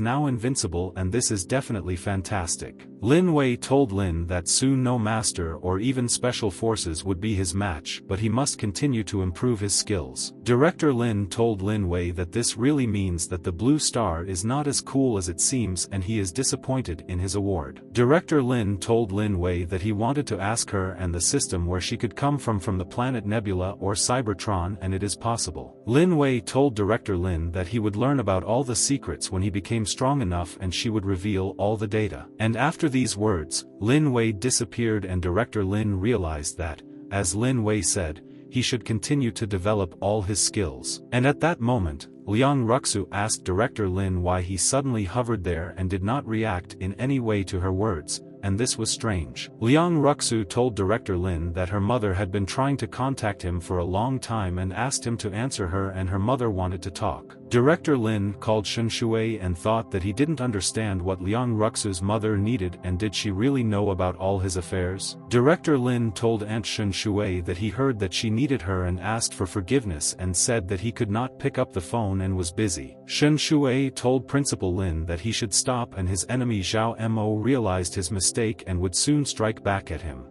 now invincible, and this is definitely fantastic. Lin Wei told Lin that soon no master or even special forces would be his match, but he must continue to improve his skills. Director Lin told Lin Wei that this really means that the Blue Star is not as cool as it seems, and he is disappointed in his award. Director Lin told Lin Wei that he wanted to ask her and the system where she could come from the planet Nebula or Cybertron, and it is possible. Lin Wei told Director Lin that he would learn about all the secrets when he became strong enough and she would reveal all the data. And after these words, Lin Wei disappeared, and Director Lin realized that, as Lin Wei said, he should continue to develop all his skills. And at that moment, Liang Ruxu asked Director Lin why he suddenly hovered there and did not react in any way to her words, and this was strange. Liang Ruxu told Director Lin that her mother had been trying to contact him for a long time and asked him to answer her, and her mother wanted to talk. Director Lin called Shen Shui and thought that he didn't understand what Liang Ruxu's mother needed, and did she really know about all his affairs? Director Lin told Aunt Shen Shui that he heard that she needed her and asked for forgiveness and said that he could not pick up the phone and was busy. Shen Shui told Principal Lin that he should stop, and his enemy Zhao Mo realized his mistake and would soon strike back at him.